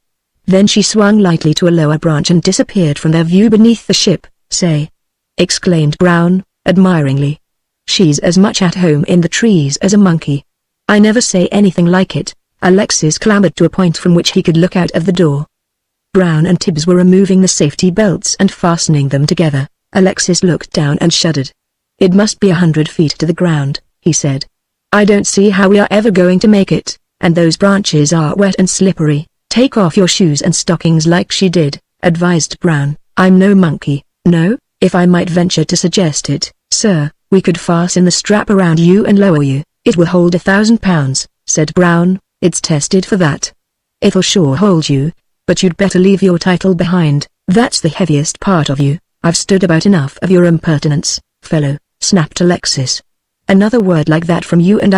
Then she swung lightly to a lower branch and disappeared from their view beneath the ship. Say, exclaimed Brown, admiringly. She's as much at home in the trees as a monkey. I never say anything like it. Alexis clambered to a point from which he could look out of the door. Brown and Tibbs were removing the safety belts and fastening them together. Alexis looked down and shuddered. It must be 100 feet to the ground, he said. I don't see how we are ever going to make it, and those branches are wet and slippery. Take off your shoes and stockings like she did, advised Brown. I'm no monkey. No, if I might venture to suggest it, sir, we could fasten the strap around you and lower you. It will hold 1,000 pounds, said Brown. It's tested for that. It'll sure hold you, but you'd better leave your title behind. That's the heaviest part of you. I've stood about enough of your impertinence, fellow, snapped Alexis. Another word like that from you and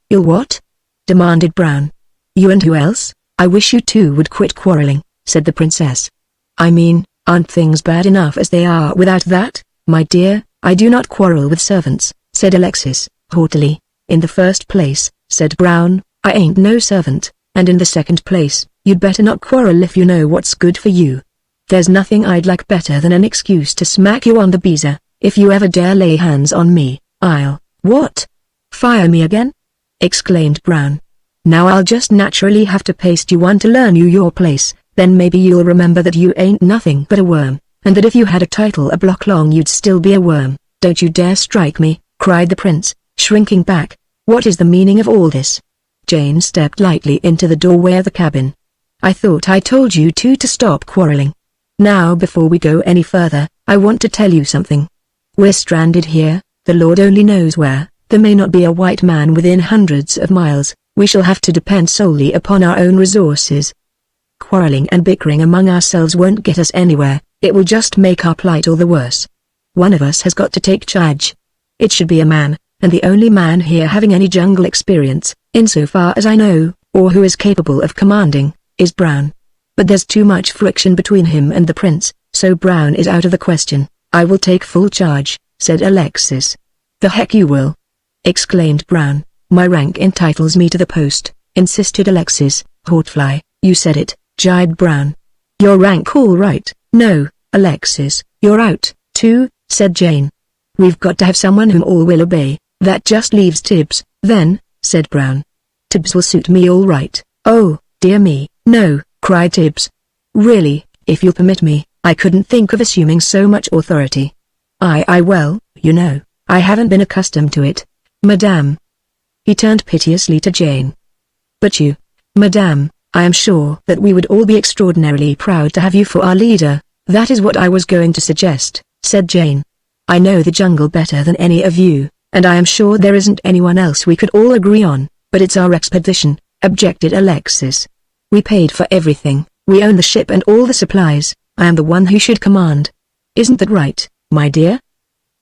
you'll what? Demanded Brown. You and who else? I wish you two would quit quarreling, said the princess. I mean, aren't things bad enough as they are without that? My dear, I do not quarrel with servants, said Alexis, haughtily. In the first place, said Brown, I ain't no servant, and in the second place, you'd better not quarrel if you know what's good for you. There's nothing I'd like better than an excuse to smack you on the beezer. If you ever dare lay hands on me, I'll— What? Fire me again? Exclaimed Brown. Now I'll just naturally have to paste you one to learn you your place, then maybe you'll remember that you ain't nothing but a worm, and that if you had a title a block long you'd still be a worm. Don't you dare strike me, cried the prince, shrinking back. What is the meaning of all this? Jane stepped lightly into the doorway of the cabin. I thought I told you two to stop quarreling. Now before we go any further, I want to tell you something. We're stranded here, the Lord only knows where. There may not be a white man within hundreds of miles. We shall have to depend solely upon our own resources. Quarreling and bickering among ourselves won't get us anywhere, it will just make our plight all the worse. One of us has got to take charge. It should be a man, and the only man here having any jungle experience, insofar as I know, or who is capable of commanding, is Brown. But there's too much friction between him and the prince, so Brown is out of the question. I will take full charge, said Alexis. The heck you will! Exclaimed Brown. My rank entitles me to the post, insisted Alexis. Horsefly, you said it, jibed Brown. Your rank all right. No, Alexis, you're out, too, said Jane. We've got to have someone whom all will obey. That just leaves Tibbs, then, said Brown. Tibbs will suit me all right. Oh, dear me, no, cried Tibbs. Really, if you'll permit me, I couldn't think of assuming so much authority. Well, you know, I haven't been accustomed to it, madame. He turned piteously to Jane. But you, madame, I am sure that we would all be extraordinarily proud to have you for our leader. That is what I was going to suggest, said Jane. I know the jungle better than any of you, and I am sure there isn't anyone else we could all agree on, but it's our expedition, objected Alexis. We paid for everything, we own the ship and all the supplies, I am the one who should command. Isn't that right? my dear?"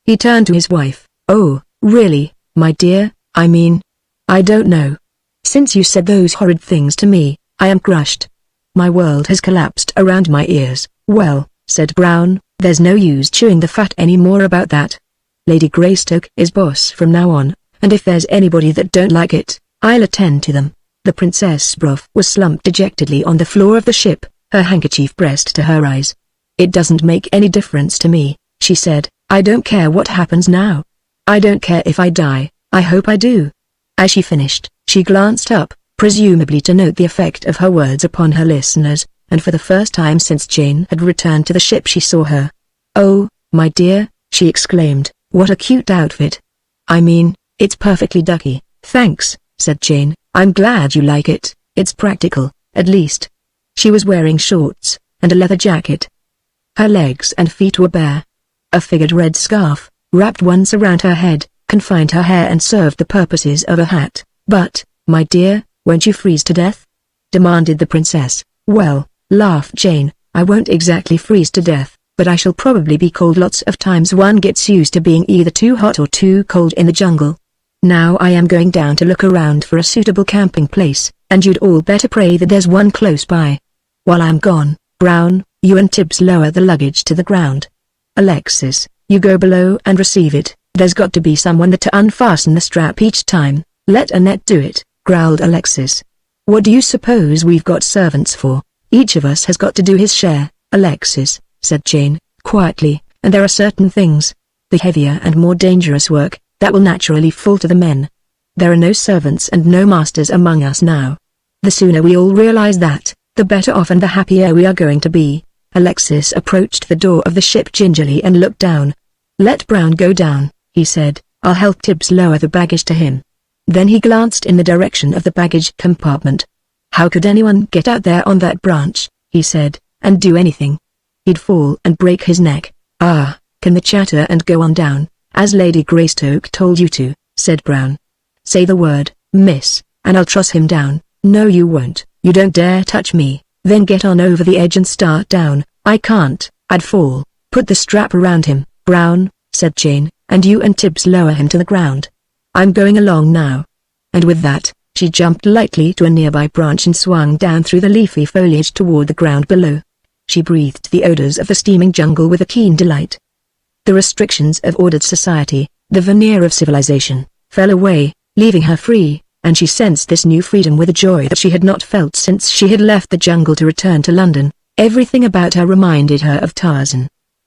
He turned to his wife. "Oh, really, my dear, I mean, I don't know. Since you said those horrid things to me, I am crushed. My world has collapsed around my ears." "Well," said Brown, "there's no use chewing the fat any more about that. Lady Greystoke is boss from now on, and if there's anybody that don't like it, I'll attend to them." The Princess Sproff was slumped dejectedly on the floor of the ship, her handkerchief pressed to her eyes. "It doesn't make any difference to me," she said. "I don't care what happens now. I don't care if I die, I hope I do." As she finished, she glanced up, presumably to note the effect of her words upon her listeners, and for the first time since Jane had returned to the ship she saw her. "Oh, my dear," she exclaimed, "what a cute outfit. I mean, it's perfectly ducky." "Thanks," said Jane, "I'm glad you like it, it's practical, at least." She was wearing shorts, and a leather jacket. Her legs and feet were bare. A figured red scarf, wrapped once around her head, confined her hair and served the purposes of a hat. "But, my dear, won't you freeze to death?" demanded the princess. "Well," laughed Jane, "I won't exactly freeze to death, but I shall probably be cold lots of times. One gets used to being either too hot or too cold in the jungle. Now I am going down to look around for a suitable camping place, and you'd all better pray that there's one close by. While I'm gone, Brown, you and Tibbs lower the luggage to the ground. Alexis, you go below and receive it. There's got to be someone there to unfasten the strap each time." "Let Annette do it," growled Alexis. "What do you suppose we've got servants for? Each of us has got to do his share." "Alexis," said Jane, quietly, "and there are certain things, the heavier and more dangerous work, that will naturally fall to the men. There are no servants and no masters among us now. The sooner we all realize that, the better off and the happier we are going to be." Alexis approached the door of the ship gingerly and looked down. "Let Brown go down," he said. "I'll help Tibbs lower the baggage to him." Then he glanced in the direction of the baggage compartment. "How could anyone get out there on that branch," he said, "and do anything? He'd fall and break his neck." "Ah, can the chatter and go on down, as Lady Greystoke told you to," said Brown. "Say the word, miss, and I'll truss him down." "No you won't, you don't dare touch me." "Then get on over the edge and start down." "I can't, I'd fall." "Put the strap around him, Brown," said Jane, "and you and Tibbs lower him to the ground. I'm going along now." And with that, she jumped lightly to a nearby branch and swung down through the leafy foliage toward the ground below. She breathed the odors of the steaming jungle with a keen delight. The restrictions of ordered society, the veneer of civilization, fell away, leaving her free, and she sensed this new freedom with a joy that she had not felt since she had left the jungle to return to London. Everything about her reminded her of Tarzan.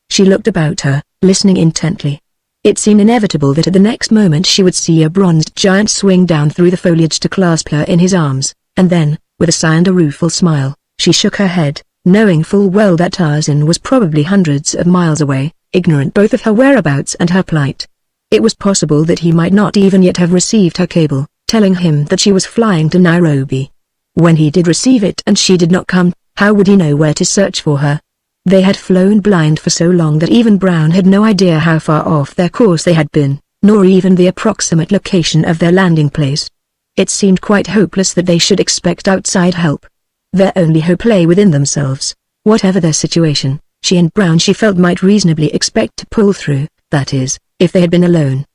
She looked about her, listening intently. It seemed inevitable that at the next moment she would see a bronzed giant swing down through the foliage to clasp her in his arms, and then, with a sigh and a rueful smile, she shook her head, knowing full well that Tarzan was probably hundreds of miles away, ignorant both of her whereabouts and her plight. It was possible that he might not even yet have received her cable, telling him that she was flying to Nairobi. When he did receive it and she did not come, how would he know where to search for her? They had flown blind for so long that even Brown had no idea how far off their course they had been, nor even the approximate location of their landing place. It seemed quite hopeless that they should expect outside help. Their only hope lay within themselves. Whatever their situation, she and Brown she felt might reasonably expect to pull through, that is, if they had been alone.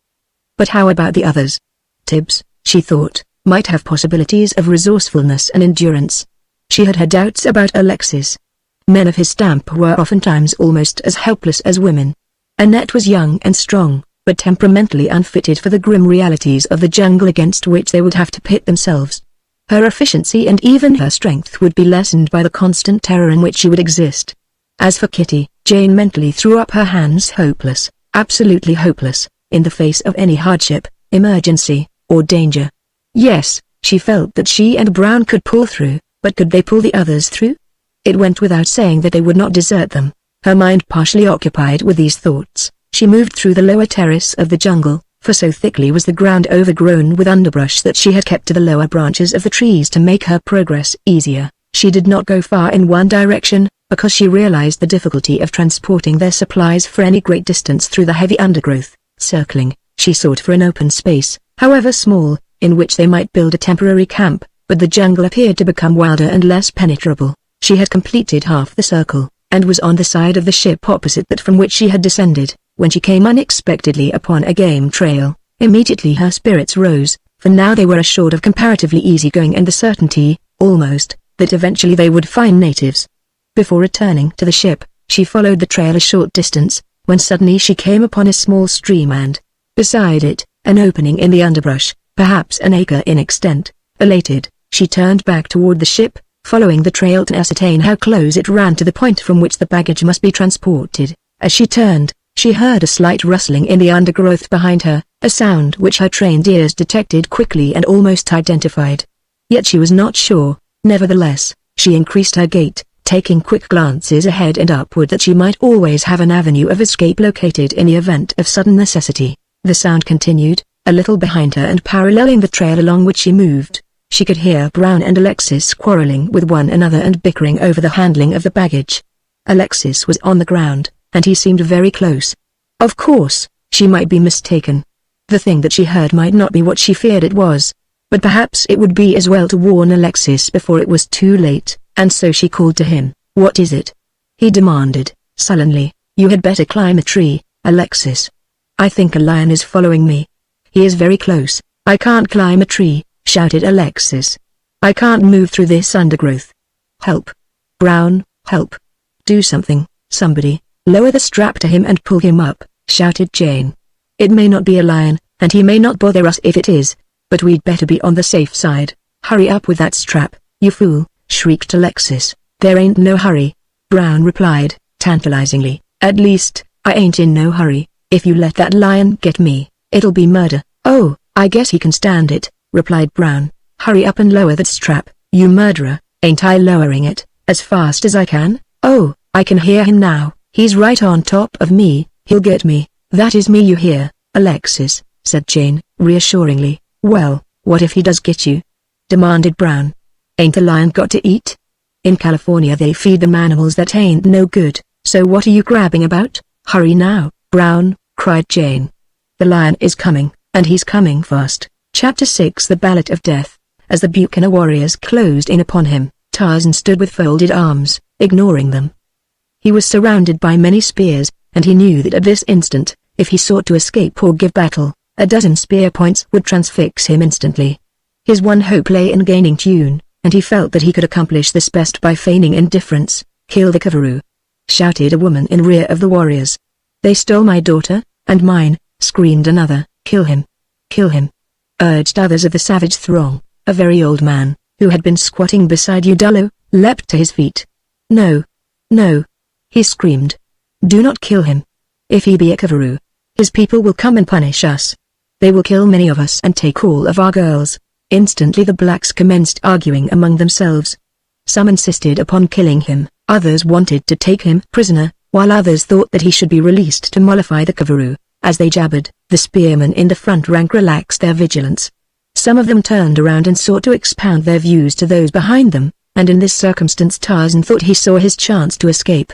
But how about the others? Tibbs, she thought, might have possibilities of resourcefulness and endurance. She had her doubts about Alexis. Men of his stamp were oftentimes almost as helpless as women. Annette was young and strong, but temperamentally unfitted for the grim realities of the jungle against which they would have to pit themselves. Her efficiency and even her strength would be lessened by the constant terror in which she would exist. As for Kitty, Jane mentally threw up her hands, hopeless, absolutely hopeless, in the face of any hardship, emergency, or danger. Yes, she felt that she and Brown could pull through, but could they pull the others through? It went without saying that they would not desert them. Her mind partially occupied with these thoughts, she moved through the lower terrace of the jungle, for so thickly was the ground overgrown with underbrush that she had kept to the lower branches of the trees to make her progress easier. She did not go far in one direction, because she realized the difficulty of transporting their supplies for any great distance through the heavy undergrowth. Circling, she sought for an open space, however small, in which they might build a temporary camp, but the jungle appeared to become wilder and less penetrable. She had completed half the circle, and was on the side of the ship opposite that from which she had descended. when she came unexpectedly upon a game trail, immediately her spirits rose, for now they were assured of comparatively easy going and the certainty, almost, that eventually they would find natives. Before returning to the ship, she followed the trail a short distance, when suddenly she came upon a small stream and, beside it, an opening in the underbrush, perhaps an acre in extent. Elated, she turned back toward the ship, following the trail to ascertain how close it ran to the point from which the baggage must be transported. As she turned, she heard a slight rustling in the undergrowth behind her, a sound which her trained ears detected quickly and almost identified. Yet she was not sure. Nevertheless, she increased her gait, taking quick glances ahead and upward that she might always have an avenue of escape located in the event of sudden necessity. The sound continued, a little behind her and paralleling the trail along which she moved. She could hear Brown and Alexis quarreling with one another and bickering over the handling of the baggage. Alexis was on the ground, and he seemed very close. Of course, she might be mistaken. The thing that she heard might not be what she feared it was. But perhaps it would be as well to warn Alexis before it was too late, and so she called to him. "What is it?" he demanded, sullenly. "You had better climb a tree, Alexis. I think a lion is following me. He is very close." "I can't climb a tree," shouted Alexis. "I can't move through this undergrowth. Help. Brown, help. Do something, somebody. Lower the strap to him and pull him up," shouted Jane. "It may not be a lion, and he may not bother us if it is, but we'd better be on the safe side. Hurry up with that strap, you fool," shrieked Alexis. "There ain't no hurry," Brown replied, tantalizingly. "At least, I ain't in no hurry. If you let that lion get me, it'll be murder." "Oh, I guess he can stand it," replied Brown. "Hurry up and lower that strap, you murderer." "Ain't I lowering it, as fast as I can?" "Oh, I can hear him now. He's right on top of me. He'll get me." "That is me you hear, Alexis," said Jane, reassuringly. "Well, what if he does get you?" demanded Brown. "Ain't the lion got to eat? In California they feed them animals that ain't no good, so what are you grabbing about?" "Hurry now, Brown," cried Jane. "The lion is coming, and he's coming fast." Chapter 6 The Ballot of Death. As the Buchanan warriors closed in upon him, Tarzan stood with folded arms, ignoring them. He was surrounded by many spears, and he knew that at this instant, if he sought to escape or give battle, a dozen spear points would transfix him instantly. His one hope lay in gaining tune, and he felt that he could accomplish this best by feigning indifference. "Kill the Kavaroo!" shouted a woman in rear of the warriors. "They stole my daughter, and mine," screamed another. "Kill him! Kill him!" urged others of the savage throng. A very old man, who had been squatting beside Udalo, leapt to his feet. "No! No!" he screamed. "Do not kill him. If he be a Kavaroo, his people will come and punish us. They will kill many of us and take all of our girls." Instantly the blacks commenced arguing among themselves. Some insisted upon killing him, others wanted to take him prisoner, while others thought that he should be released to mollify the Kavaroo. As they jabbered, the spearmen in the front rank relaxed their vigilance. Some of them turned around and sought to expound their views to those behind them, and in this circumstance Tarzan thought he saw his chance to escape.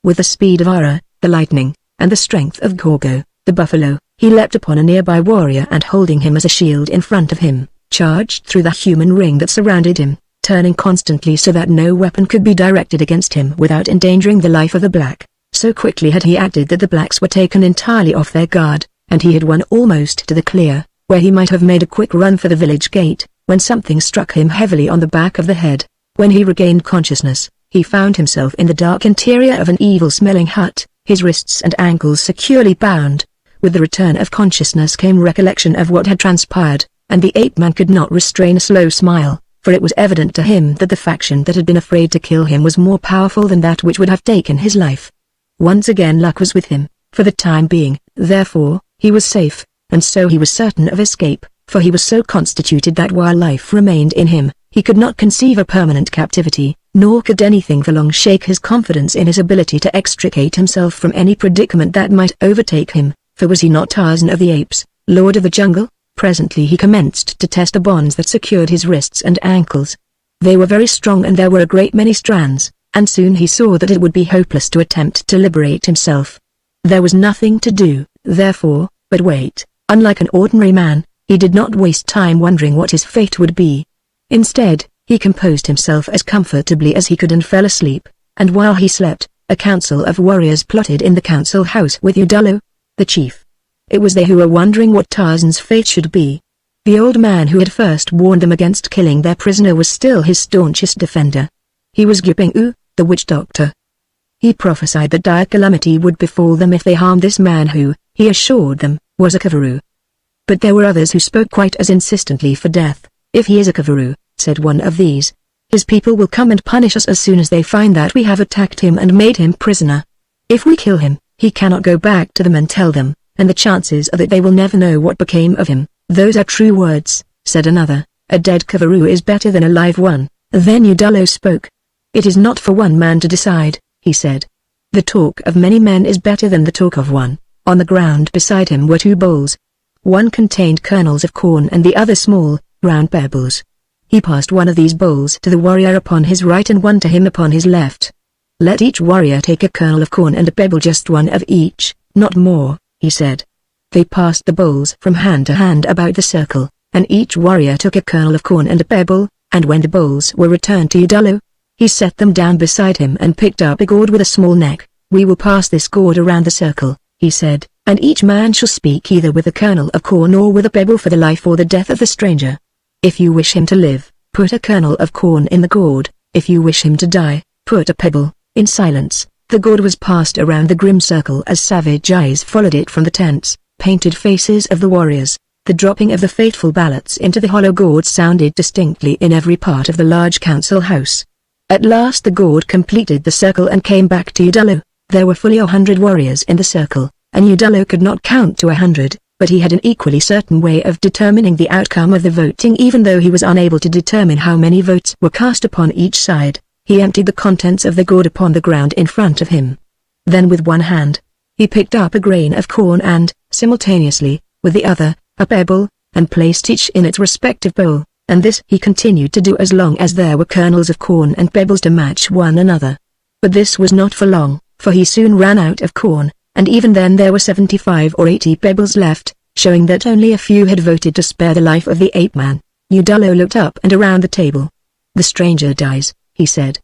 With the speed of Ara, the lightning, and the strength of Gorgo, the buffalo, he leapt upon a nearby warrior and holding him as a shield in front of him, charged through the human ring that surrounded him, turning constantly so that no weapon could be directed against him without endangering the life of the black. So quickly had he acted that the blacks were taken entirely off their guard, and he had won almost to the clear, where he might have made a quick run for the village gate, when something struck him heavily on the back of the head. When he regained consciousness, he found himself in the dark interior of an evil-smelling hut, his wrists and ankles securely bound. With the return of consciousness came recollection of what had transpired, and the ape-man could not restrain a slow smile, for it was evident to him that the faction that had been afraid to kill him was more powerful than that which would have taken his life. Once again luck was with him, for the time being, therefore, he was safe, and so he was certain of escape, for he was so constituted that while life remained in him, he could not conceive a permanent captivity, nor could anything for long shake his confidence in his ability to extricate himself from any predicament that might overtake him, for was he not Tarzan of the Apes, Lord of the Jungle? Presently he commenced to test the bonds that secured his wrists and ankles. They were very strong and there were a great many strands, and soon he saw that it would be hopeless to attempt to liberate himself. There was nothing to do, therefore, but wait. Unlike an ordinary man, he did not waste time wondering what his fate would be. Instead, he composed himself as comfortably as he could and fell asleep, and while he slept, a council of warriors plotted in the council house with Udalo. the chief. It was they who were wondering what Tarzan's fate should be. The old man who had first warned them against killing their prisoner was still his staunchest defender. He was Giping-u, the witch doctor. He prophesied that dire calamity would befall them if they harmed this man who, he assured them, was a Kafiru. But there were others who spoke quite as insistently for death. If he is a Kafiru, said one of these, his people will come and punish us as soon as they find that we have attacked him and made him prisoner. If we kill him, he cannot go back to them and tell them, and the chances are that they will never know what became of him. Those are true words, said another. A dead Kafiru is better than a live one. Then Udalo spoke. It is not for one man to decide, he said. The talk of many men is better than the talk of one. On the ground beside him were two bowls. One contained kernels of corn and the other small, round pebbles. He passed one of these bowls to the warrior upon his right and one to him upon his left. Let each warrior take a kernel of corn and a pebble, just one of each, not more, he said. They passed the bowls from hand to hand about the circle, and each warrior took a kernel of corn and a pebble, and when the bowls were returned to Udalo, he set them down beside him and picked up a gourd with a small neck. We will pass this gourd around the circle, he said, and each man shall speak either with a kernel of corn or with a pebble for the life or the death of the stranger. If you wish him to live, put a kernel of corn in the gourd. If you wish him to die, put a pebble. In silence, the gourd was passed around the grim circle as savage eyes followed it from the tents, painted faces of the warriors. The dropping of the fateful ballots into the hollow gourd sounded distinctly in every part of the large council house. At last the gourd completed the circle and came back to Udalo. There were fully 100 warriors in the circle, and Udalo could not count to 100, but he had an equally certain way of determining the outcome of the voting even though he was unable to determine how many votes were cast upon each side. He emptied the contents of the gourd upon the ground in front of him. Then with one hand, he picked up a grain of corn and, simultaneously, with the other, a pebble, and placed each in its respective bowl, and this he continued to do as long as there were kernels of corn and pebbles to match one another. But this was not for long, for he soon ran out of corn, and even then there were 75 or 80 pebbles left, showing that only a few had voted to spare the life of the ape-man. Udalo looked up and around the table. The stranger dies, he said.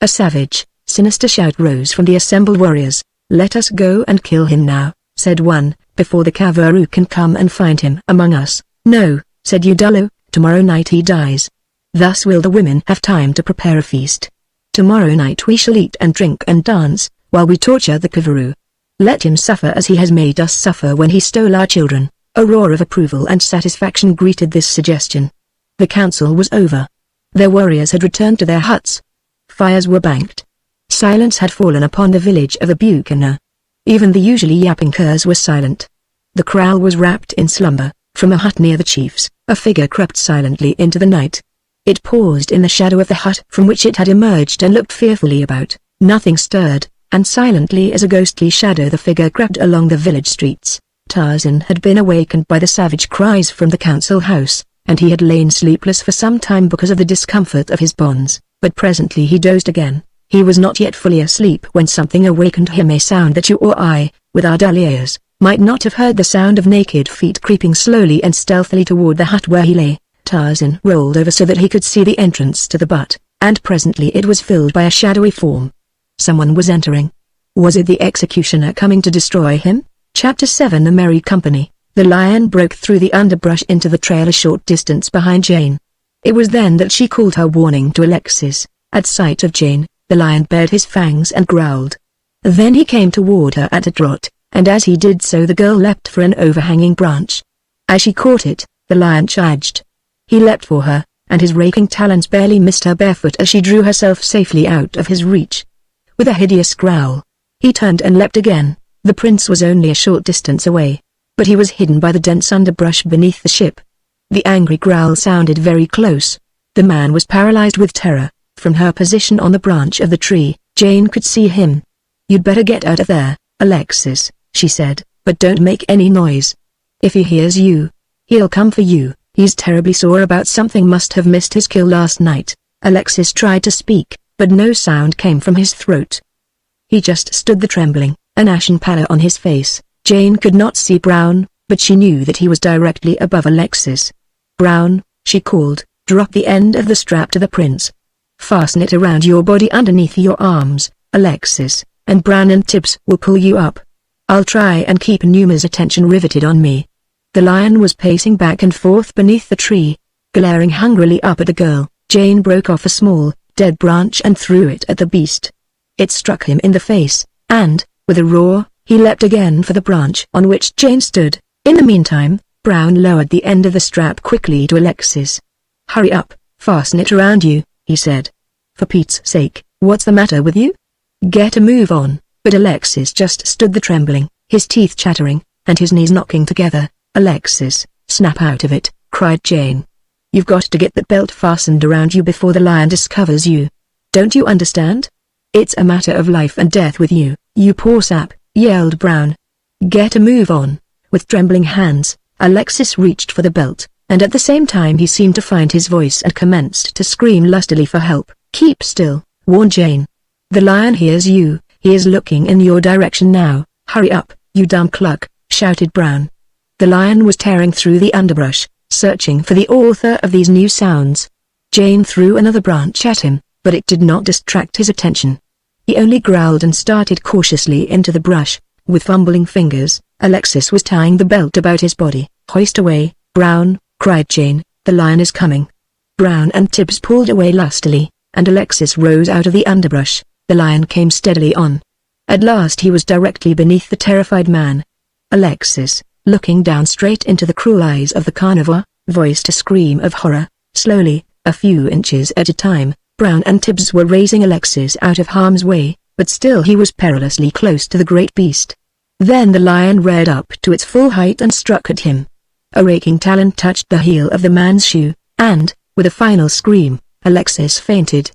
A savage, sinister shout rose from the assembled warriors. Let us go and kill him now, said one, before the Kafiru can come and find him among us. No, said Udalo, tomorrow night he dies. Thus will the women have time to prepare a feast. Tomorrow night we shall eat and drink and dance, while we torture the Kafiru. Let him suffer as he has made us suffer when he stole our children. A roar of approval and satisfaction greeted this suggestion. The council was over. Their warriors had returned to their huts. Fires were banked. Silence had fallen upon the village of Abukana. Even the usually yapping curs were silent. The kraal was wrapped in slumber. From a hut near the chief's, a figure crept silently into the night. It paused in the shadow of the hut from which it had emerged and looked fearfully about. Nothing stirred, and silently as a ghostly shadow the figure crept along the village streets. Tarzan had been awakened by the savage cries from the council house, and he had lain sleepless for some time because of the discomfort of his bonds, but presently he dozed again. He was not yet fully asleep when something awakened him, a sound that you or I, with our dull ears, might not have heard, the sound of naked feet creeping slowly and stealthily toward the hut where he lay. Tarzan rolled over so that he could see the entrance to the butt, and presently it was filled by a shadowy form. Someone was entering. Was it the executioner coming to destroy him? Chapter 7. The Merry Company. The lion broke through the underbrush into the trail a short distance behind Jane. It was then that she called her warning to Alexis. At sight of Jane, the lion bared his fangs and growled. Then he came toward her at a trot, and as he did so the girl leapt for an overhanging branch. As she caught it, the lion charged. He leapt for her, and his raking talons barely missed her barefoot as she drew herself safely out of his reach. With a hideous growl, he turned and leapt again. The prince was only a short distance away, but he was hidden by the dense underbrush beneath the ship. The angry growl sounded very close. The man was paralyzed with terror. From her position on the branch of the tree, Jane could see him. "You'd better get out of there, Alexis," she said, "but don't make any noise. If he hears you, he'll come for you. He's terribly sore about something, must have missed his kill last night." Alexis tried to speak, but no sound came from his throat. He just stood there trembling, an ashen pallor on his face. Jane could not see Brown, but she knew that he was directly above Alexis. "Brown," she called, "drop the end of the strap to the prince. Fasten it around your body underneath your arms, Alexis, and Brown and Tibbs will pull you up." I'll try and keep Numa's attention riveted on me. The lion was pacing back and forth beneath the tree. Glaring hungrily up at the girl, Jane broke off a small, dead branch and threw it at the beast. It struck him in the face, and, with a roar, he leapt again for the branch on which Jane stood. In the meantime, Brown lowered the end of the strap quickly to Alexis. "Hurry up, fasten it around you," he said. "For Pete's sake, what's the matter with you? Get a move on." But Alexis just stood there trembling, his teeth chattering, and his knees knocking together. "Alexis, snap out of it," cried Jane. "You've got to get that belt fastened around you before the lion discovers you. Don't you understand? It's a matter of life and death with you, you poor sap," yelled Brown. "Get a move on." With trembling hands, Alexis reached for the belt, and at the same time he seemed to find his voice and commenced to scream lustily for help. "Keep still," warned Jane. "The lion hears you, he is looking in your direction now. Hurry up, you dumb cluck," shouted Brown. The lion was tearing through the underbrush, searching for the author of these new sounds. Jane threw another branch at him, but it did not distract his attention. He only growled and started cautiously into the brush. With fumbling fingers, Alexis was tying the belt about his body. "Hoist away, Brown," cried Jane, "the lion is coming." Brown and Tibbs pulled away lustily, and Alexis rose out of the underbrush. The lion came steadily on. At last he was directly beneath the terrified man. Alexis, looking down straight into the cruel eyes of the carnivore, voiced a scream of horror. Slowly, a few inches at a time, Brown and Tibbs were raising Alexis out of harm's way, but still he was perilously close to the great beast. Then the lion reared up to its full height and struck at him. A raking talon touched the heel of the man's shoe, and, with a final scream, Alexis fainted.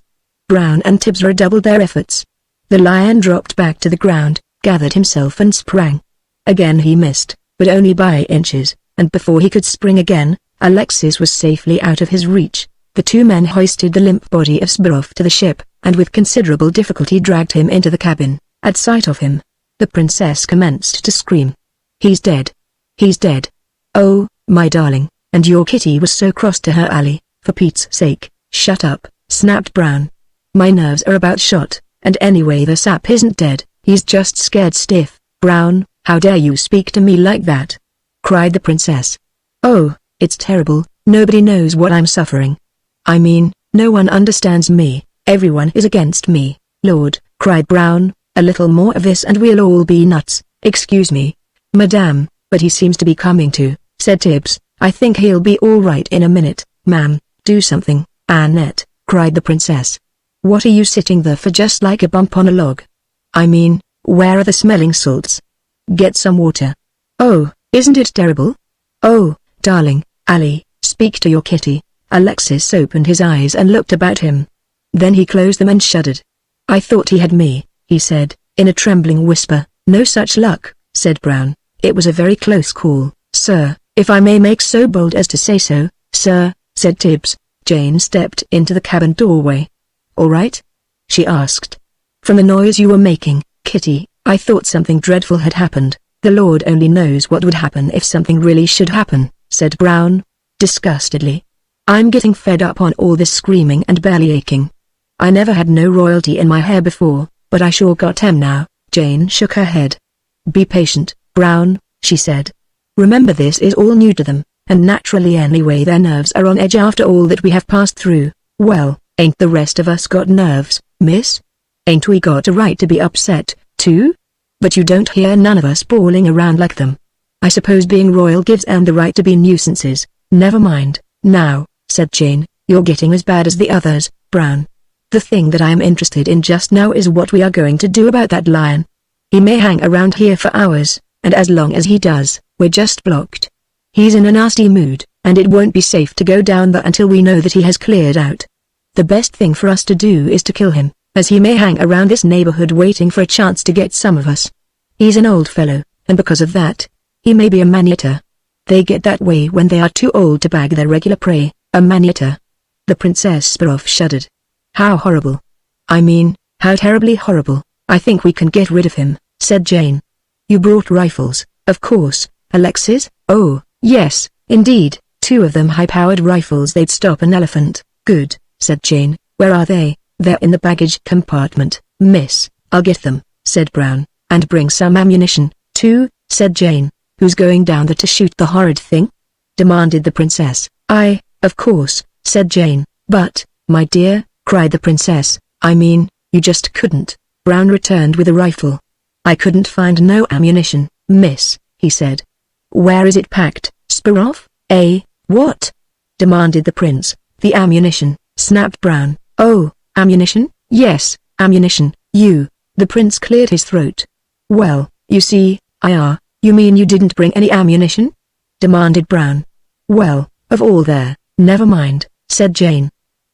Brown and Tibbs redoubled their efforts. The lion dropped back to the ground, gathered himself and sprang. Again he missed, but only by inches, and before he could spring again, Alexis was safely out of his reach. The two men hoisted the limp body of Sbrov to the ship, and with considerable difficulty dragged him into the cabin. At sight of him, the princess commenced to scream. "He's dead. He's dead. Oh, my darling, and your kitty was so cross to her ally, for Pete's sake." "Shut up," snapped Brown. "My nerves are about shot, and anyway the sap isn't dead, he's just scared stiff." "Brown, how dare you speak to me like that?" cried the princess. "Oh, it's terrible, nobody knows what I'm suffering. I mean, no one understands me, everyone is against me, Lord," cried Brown, "a little more of this and we'll all be nuts." "Excuse me, madame, but he seems to be coming to," said Tibbs. "I think he'll be all right in a minute." "Ma'am, do something, Annette," cried the princess. "What are you sitting there for just like a bump on a log? I mean, where are the smelling salts? Get some water." "Oh, isn't it terrible? Oh, darling, Allie, speak to your kitty." Alexis opened his eyes and looked about him. Then he closed them and shuddered. "I thought he had me," he said, in a trembling whisper. "No such luck," said Brown. "It was a very close call, sir, if I may make so bold as to say so." "Sir," said Tibbs. Jane stepped into the cabin doorway. "All right?" she asked. "From the noise you were making, Kitty, I thought something dreadful had happened." "The Lord only knows what would happen if something really should happen," said Brown, disgustedly. "I'm getting fed up on all this screaming and belly aching. I never had no royalty in my hair before, but I sure got 'em now." Jane shook her head. "Be patient, Brown," she said. "Remember this is all new to them, and naturally anyway their nerves are on edge after all that we have passed through." "Well, ain't the rest of us got nerves, miss? Ain't we got a right to be upset, too? But you don't hear none of us bawling around like them. I suppose being royal gives 'em the right to be nuisances." "Never mind, now," said Jane, "you're getting as bad as the others, Brown. The thing that I am interested in just now is what we are going to do about that lion. He may hang around here for hours, and as long as he does, we're just blocked. He's in a nasty mood, and it won't be safe to go down there until we know that he has cleared out. The best thing for us to do is to kill him, as he may hang around this neighborhood waiting for a chance to get some of us. He's an old fellow, and because of that, he may be a man-eater. They get that way when they are too old to bag their regular prey." "A man-eater?" The Princess Sbrov shuddered. "How horrible. I mean, how terribly horrible." "I think we can get rid of him," said Jane. "You brought rifles, of course, Alexis?" "Oh, yes, indeed, 2 of them high-powered rifles. They'd stop an elephant." "Good," said Jane. "Where are they?" "They're in the baggage compartment, miss." "I'll get them," said Brown, "and bring some ammunition, too," said Jane. "Who's going down there to shoot the horrid thing?" demanded the princess. "I, of course," said Jane. "But, my dear," cried the princess, "I mean, you just couldn't." Brown returned with a rifle. "I couldn't find no ammunition, miss," he said. "Where is it packed, Sparrow? Eh, what?" demanded the prince. "The ammunition," snapped Brown. "Oh, ammunition? Yes, ammunition, you." The prince cleared his throat. "Well, you see, you mean you didn't bring any ammunition?" demanded Brown. "Well, of all there, never mind," said Jane.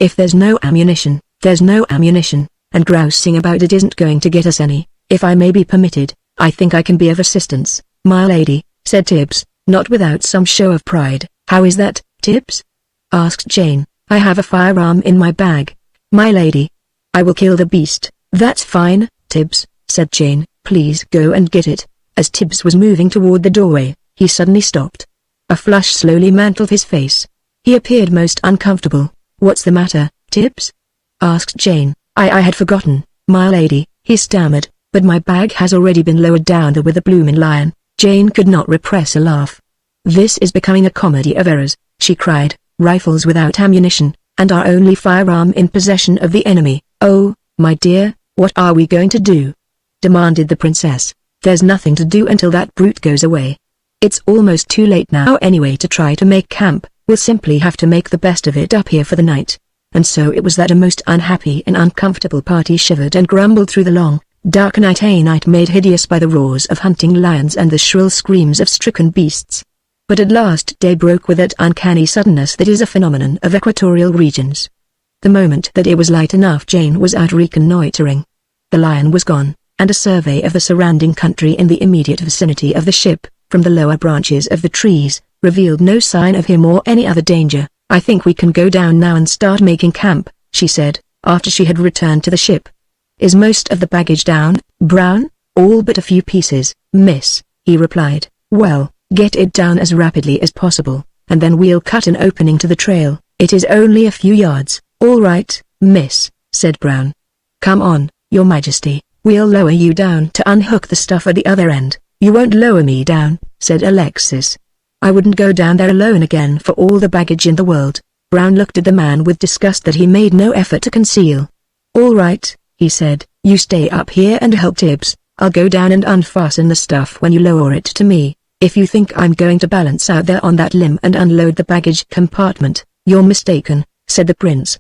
"If there's no ammunition, there's no ammunition, and grousing about it isn't going to get us any. If I may be permitted, I think I can be of assistance, my lady," said Tibbs, not without some show of pride. "How is that, Tibbs?" asked Jane. "I have a firearm in my bag, my lady. I will kill the beast." "That's fine, Tibbs," said Jane. "Please go and get it." As Tibbs was moving toward the doorway, he suddenly stopped. A flush slowly mantled his face. He appeared most uncomfortable. "What's the matter, Tibbs?" asked Jane. I had forgotten, my lady," he stammered, "but my bag has already been lowered down there with a bloomin' lion." Jane could not repress a laugh. "This is becoming a comedy of errors," she cried. "Rifles without ammunition, and our only firearm in possession of the enemy." "Oh, my dear, what are we going to do?" demanded the princess. "There's nothing to do until that brute goes away. It's almost too late now anyway to try to make camp. We'll simply have to make the best of it up here for the night." And so it was that a most unhappy and uncomfortable party shivered and grumbled through the long, dark night, a night made hideous by the roars of hunting lions and the shrill screams of stricken beasts. But at last day broke with that uncanny suddenness that is a phenomenon of equatorial regions. The moment that it was light enough, Jane was out reconnoitering. The lion was gone, and a survey of the surrounding country in the immediate vicinity of the ship, from the lower branches of the trees, revealed no sign of him or any other danger. "I think we can go down now and start making camp," she said, after she had returned to the ship. "Is most of the baggage down, Brown?" "All but a few pieces, miss," he replied. "Well, get it down as rapidly as possible, and then we'll cut an opening to the trail. It is only a few yards." "All right, miss," said Brown. "Come on, Your Majesty, we'll lower you down to unhook the stuff at the other end." "You won't lower me down," said Alexis. "I wouldn't go down there alone again for all the baggage in the world." Brown looked at the man with disgust that he made no effort to conceal. "All right," he said, "you stay up here and help Tibbs. I'll go down and unfasten the stuff when you lower it to me. If you think I'm going to balance out there on that limb and unload the baggage compartment, you're mistaken," said the prince.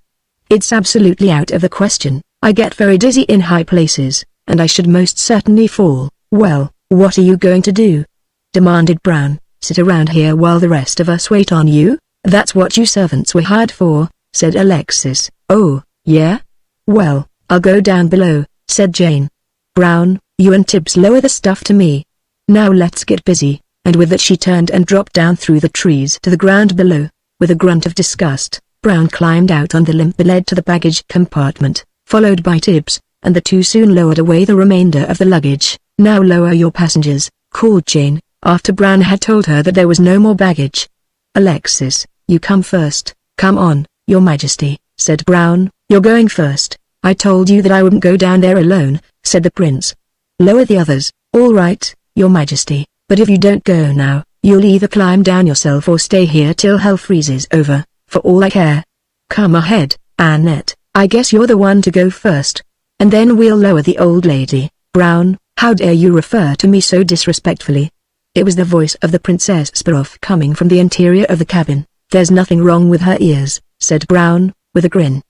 "It's absolutely out of the question. I get very dizzy in high places, and I should most certainly fall." "Well, what are you going to do?" demanded Brown. "Sit around here while the rest of us wait on you? That's what you servants were hired for," said Alexis. "Oh, yeah? Well, I'll go down below," said Jane. "Brown, you and Tibbs lower the stuff to me. Now let's get busy," and with that she turned and dropped down through the trees to the ground below. With a grunt of disgust, Brown climbed out on the limb that led to the baggage compartment, followed by Tibbs, and the two soon lowered away the remainder of the luggage. "Now lower your passengers," called Jane, after Brown had told her that there was no more baggage. "Alexis, you come first." "Come on, Your Majesty," said Brown. "You're going first." "I told you that I wouldn't go down there alone," said the prince. "Lower the others." "All right, Your Majesty, but if you don't go now, you'll either climb down yourself or stay here till hell freezes over, for all I care." "Come ahead, Annette, I guess you're the one to go first. And then we'll lower the old lady." "Brown, how dare you refer to me so disrespectfully?" It was the voice of the Princess Sparrow coming from the interior of the cabin. "There's nothing wrong with her ears," said Brown, with a grin.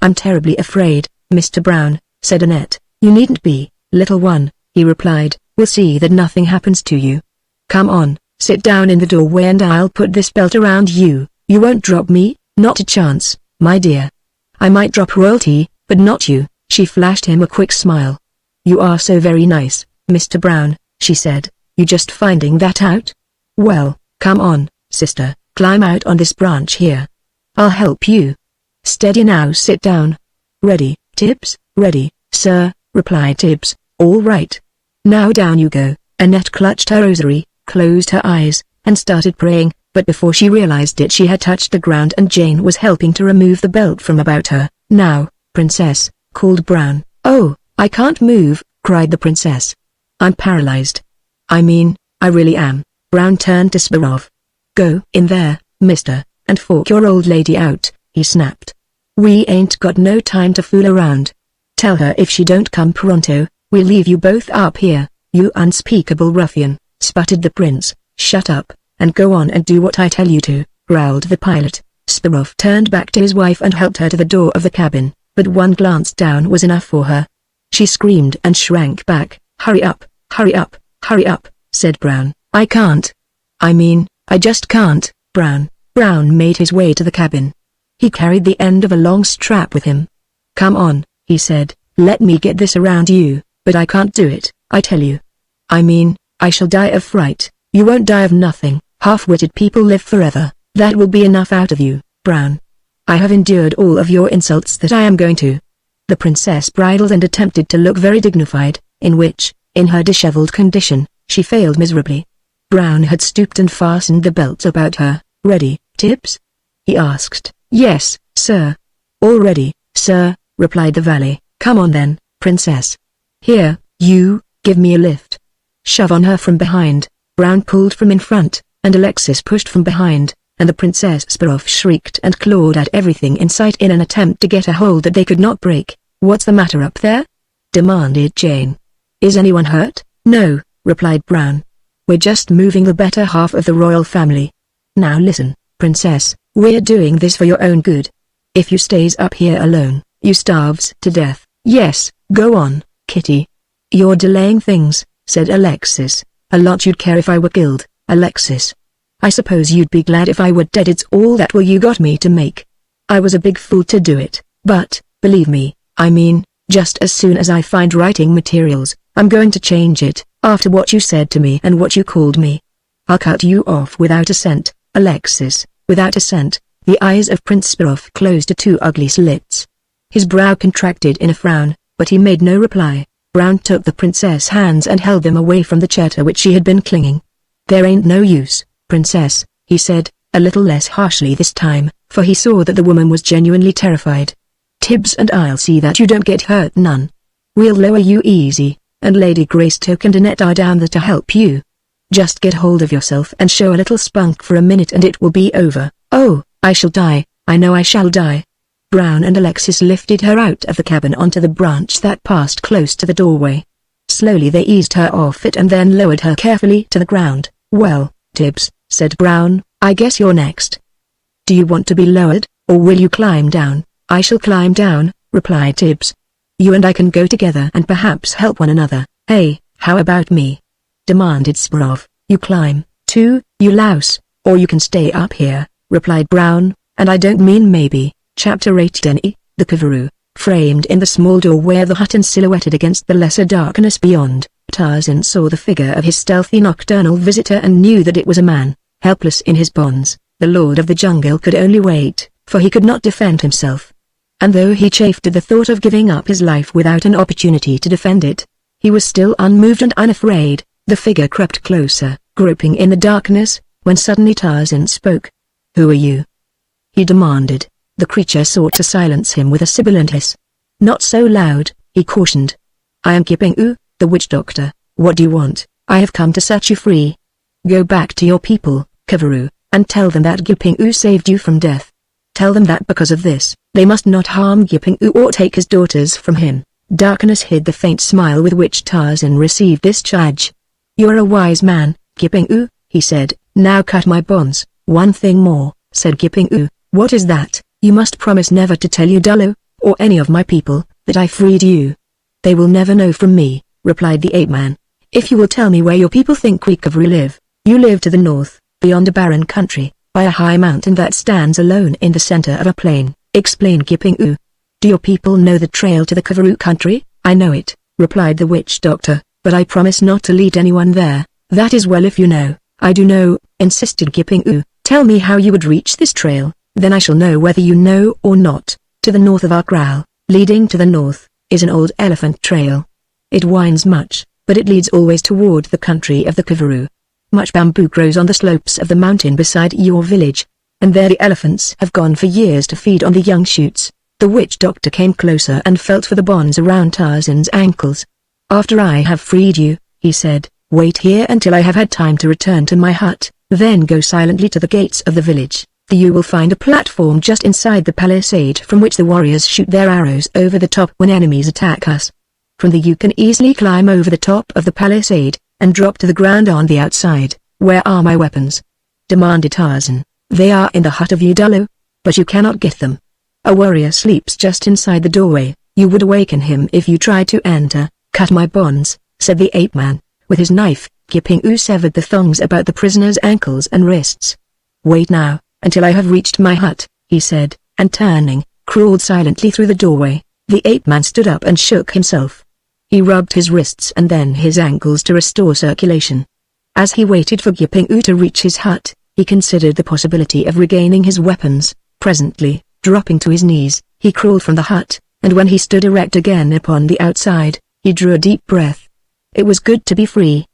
"I'm terribly afraid, Mr. Brown," said Annette. "You needn't be, little one," he replied. "We'll see that nothing happens to you. Come on, sit down in the doorway and I'll put this belt around you. You won't drop me?" "Not a chance, my dear. I might drop royalty, but not you." She flashed him a quick smile. "You are so very nice, Mr. Brown," she said. "You just finding that out? Well, come on, sister, climb out on this branch here. I'll help you. Steady now, sit down." "Ready, Tibbs?" "Ready, sir," replied Tibbs. "All right. Now down you go." Annette clutched her rosary, closed her eyes, and started praying, but before she realized it she had touched the ground and Jane was helping to remove the belt from about her. "Now, princess," called Brown. "Oh, I can't move," cried the princess. "I'm paralyzed." I mean, I really am. Brown turned to Sparrow. Go in there, mister, and fork your old lady out, he snapped. We ain't got no time to fool around. Tell her if she don't come pronto, we'll leave you both up here, you unspeakable ruffian, sputtered the prince. Shut up, and go on and do what I tell you to, growled the pilot. Sparrow turned back to his wife and helped her to the door of the cabin, but one glance down was enough for her. She screamed and shrank back. Hurry up, hurry up, hurry up, said Brown. I can't. I mean, I just can't. Brown made his way to the cabin. He carried the end of a long strap with him. Come on, he said, let me get this around you, but I can't do it, I tell you. I mean, I shall die of fright. You won't die of nothing. Half-witted people live forever. That will be enough out of you, Brown. I have endured all of your insults that I am going to. The princess bridled and attempted to look very dignified, in which, in her disheveled condition, she failed miserably. Brown had stooped and fastened the belt about her. Ready, Tibbs? He asked. Yes, sir. All ready, sir, replied the valet. Come on then, princess. Here, you, give me a lift. Shove on her from behind. Brown pulled from in front, and Alexis pushed from behind, and the Princess Sparrow shrieked and clawed at everything in sight in an attempt to get a hold that they could not break. What's the matter up there? Demanded Jane. Is anyone hurt? No, replied Brown. We're just moving the better half of the royal family. Now listen, princess, we're doing this for your own good. If you stays up here alone, you starves to death. Yes, go on, Kitty. You're delaying things, said Alexis. A lot you'd care if I were killed, Alexis. I suppose you'd be glad if I were dead. It's all that will you got me to make. I was a big fool to do it, but, believe me, I mean, just as soon as I find writing materials, I'm going to change it, after what you said to me and what you called me. I'll cut you off without a cent, Alexis, without a cent. The eyes of Prince Sparrow closed to two ugly slits. His brow contracted in a frown, but he made no reply. Brown took the princess' hands and held them away from the chair to which she had been clinging. There ain't no use, princess, he said, a little less harshly this time, for he saw that the woman was genuinely terrified. Tibbs and I'll see that you don't get hurt none. We'll lower you easy, and Lady Greystoke and Annette are down there to help you. Just get hold of yourself and show a little spunk for a minute and it will be over. Oh, I shall die, I know I shall die. Brown and Alexis lifted her out of the cabin onto the branch that passed close to the doorway. Slowly they eased her off it and then lowered her carefully to the ground. Well, Tibbs, said Brown, I guess you're next. Do you want to be lowered, or will you climb down? I shall climb down, replied Tibbs. You and I can go together and perhaps help one another. Hey, how about me? Demanded Sparrow. You climb, too, you louse, or you can stay up here, replied Brown, and I don't mean maybe. Chapter 8 Denny, the Koovaroo, framed in the small doorway of the hut and silhouetted against the lesser darkness beyond, Tarzan saw the figure of his stealthy nocturnal visitor and knew that it was a man, helpless in his bonds. The Lord of the Jungle could only wait, for he could not defend himself. And though he chafed at the thought of giving up his life without an opportunity to defend it, he was still unmoved and unafraid. The figure crept closer, groping in the darkness, when suddenly Tarzan spoke. Who are you? He demanded. The creature sought to silence him with a sibilant hiss. Not so loud, he cautioned. I am Kiping-oo, the witch doctor. What do you want? I have come to set you free. Go back to your people, Koovaroo, and tell them that Kiping-oo saved you from death. Tell them that because of this, they must not harm Kiping-oo or take his daughters from him. Darkness hid the faint smile with which Tarzan received this charge. You're a wise man, Kiping-oo, he said. Now cut my bonds. One thing more, said Kiping-oo. What is that? You must promise never to tell Udalo, or any of my people, that I freed you. They will never know from me, replied the ape-man. If you will tell me where your people think we Koovaroo live. You live to the north, beyond a barren country, by a high mountain that stands alone in the center of a plain, explained Kiping-oo. Do your people know the trail to the Koovaroo country? I know it, replied the witch doctor, but I promise not to lead anyone there. That is well if you know. I do know, insisted Kiping-oo. Tell me how you would reach this trail. Then I shall know whether you know or not. To the north of our kraal, leading to the north, is an old elephant trail. It winds much, but it leads always toward the country of the Koovaroo. Much bamboo grows on the slopes of the mountain beside your village, and there the elephants have gone for years to feed on the young shoots. The witch doctor came closer and felt for the bonds around Tarzan's ankles. After I have freed you, he said, Wait here until I have had time to return to my hut, then go silently to the gates of the village. You will find a platform just inside the palisade from which the warriors shoot their arrows over the top when enemies attack us. From there you can easily climb over the top of the palisade, and drop to the ground on the outside. Where are my weapons?" demanded Tarzan. "They are in the hut of Udalo. But you cannot get them. A warrior sleeps just inside the doorway. You would awaken him if you tried to enter." "Cut my bonds," said the ape-man. With his knife, Kiping-u severed the thongs about the prisoner's ankles and wrists. "Wait now, until I have reached my hut," he said, and turning, crawled silently through the doorway. The ape-man stood up and shook himself. He rubbed his wrists and then his ankles to restore circulation. As he waited for Kiping-u to reach his hut, he considered the possibility of regaining his weapons. Presently, dropping to his knees, he crawled from the hut, and when he stood erect again upon the outside, he drew a deep breath. It was good to be free.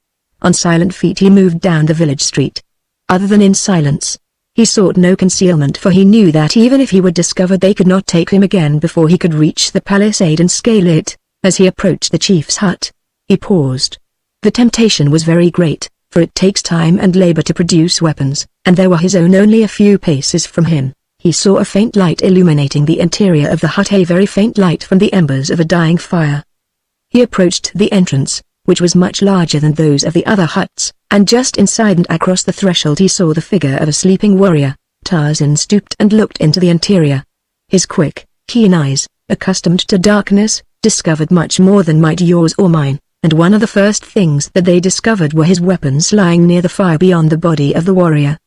On silent feet he moved down the village street. Other than in silence, he sought no concealment, for he knew that even if he were discovered they could not take him again before he could reach the palisade and scale it. As he approached the chief's hut, he paused. The temptation was very great, for it takes time and labor to produce weapons, and there were his own only a few paces from him. He saw a faint light illuminating the interior of the hut, a very faint light from the embers of a dying fire. He approached the entrance, which was much larger than those of the other huts, and just inside and across the threshold he saw the figure of a sleeping warrior. Tarzan stooped and looked into the interior. His quick, keen eyes, accustomed to darkness, discovered much more than might yours or mine, and one of the first things that they discovered were his weapons lying near the fire beyond the body of the warrior.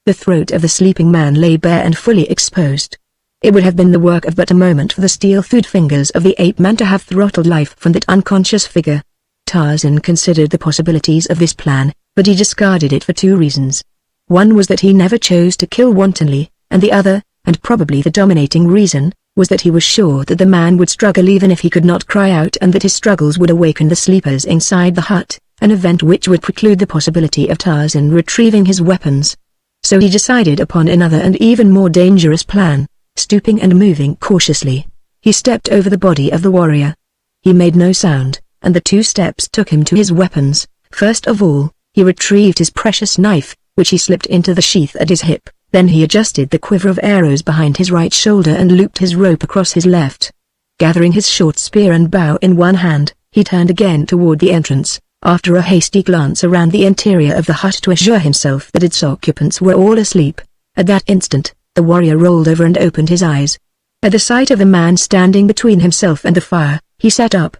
The throat of the sleeping man lay bare and fully exposed. It would have been the work of but a moment for the steel-thewed fingers of the ape-man to have throttled life from that unconscious figure. Tarzan considered the possibilities of this plan, but he discarded it for two reasons. One was that he never chose to kill wantonly, and the other, and probably the dominating reason, was that he was sure that the man would struggle even if he could not cry out, and that his struggles would awaken the sleepers inside the hut, an event which would preclude the possibility of Tarzan retrieving his weapons. So he decided upon another and even more dangerous plan. Stooping and moving cautiously, he stepped over the body of the warrior. He made no sound, and the 2 steps took him to his weapons. First of all, he retrieved his precious knife, which he slipped into the sheath at his hip. Then he adjusted the quiver of arrows behind his right shoulder and looped his rope across his left. Gathering his short spear and bow in one hand, he turned again toward the entrance, after a hasty glance around the interior of the hut to assure himself that its occupants were all asleep. At that instant, the warrior rolled over and opened his eyes. At the sight of the man standing between himself and the fire, he sat up.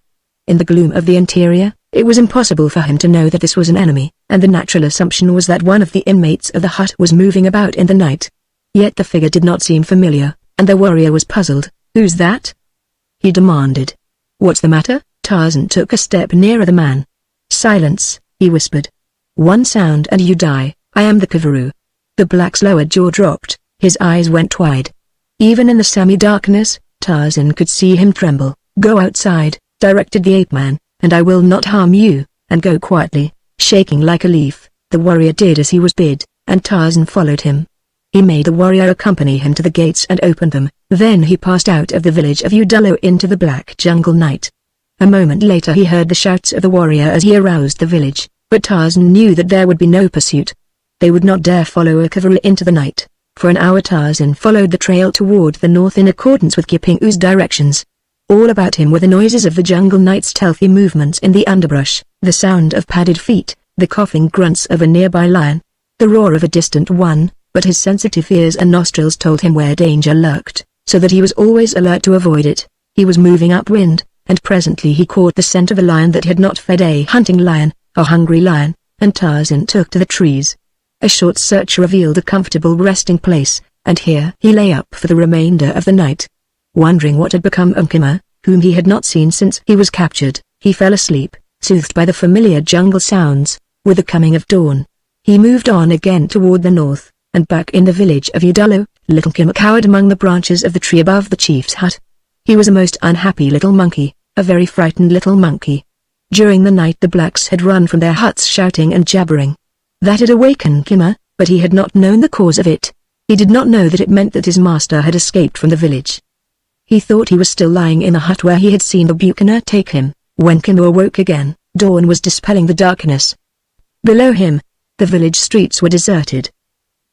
In the gloom of the interior, it was impossible for him to know that this was an enemy, and the natural assumption was that one of the inmates of the hut was moving about in the night. Yet the figure did not seem familiar, and the warrior was puzzled. "Who's that?" he demanded. "What's the matter?" Tarzan took a step nearer the man. "Silence," he whispered. "One sound and you die. I am the Kaviru." The black's lower jaw dropped, his eyes went wide. Even in the semi-darkness, Tarzan could see him tremble. "Go outside," directed the ape-man, "and I will not harm you, and go quietly." Shaking like a leaf, the warrior did as he was bid, and Tarzan followed him. He made the warrior accompany him to the gates and opened them, then he passed out of the village of Udalo into the black jungle night. A moment later he heard the shouts of the warrior as he aroused the village, but Tarzan knew that there would be no pursuit. They would not dare follow a cavalry into the night. For an hour Tarzan followed the trail toward the north in accordance with Kiping-u's directions. All about him were the noises of the jungle night's stealthy movements in the underbrush, the sound of padded feet, the coughing grunts of a nearby lion, the roar of a distant one, but his sensitive ears and nostrils told him where danger lurked, so that he was always alert to avoid it. He was moving upwind, and presently he caught the scent of a lion that had not fed, a hunting lion, a hungry lion, and Tarzan took to the trees. A short search revealed a comfortable resting place, and here he lay up for the remainder of the night. Wondering what had become of Kima, whom he had not seen since he was captured, he fell asleep, soothed by the familiar jungle sounds. With the coming of dawn, he moved on again toward the north, and back in the village of Udalo, little Kima cowered among the branches of the tree above the chief's hut. He was a most unhappy little monkey, a very frightened little monkey. During the night the blacks had run from their huts shouting and jabbering. That had awakened Kima, but he had not known the cause of it. He did not know that it meant that his master had escaped from the village. He thought he was still lying in the hut where he had seen the buccaneer take him. When Kima awoke again, dawn was dispelling the darkness. Below him, the village streets were deserted.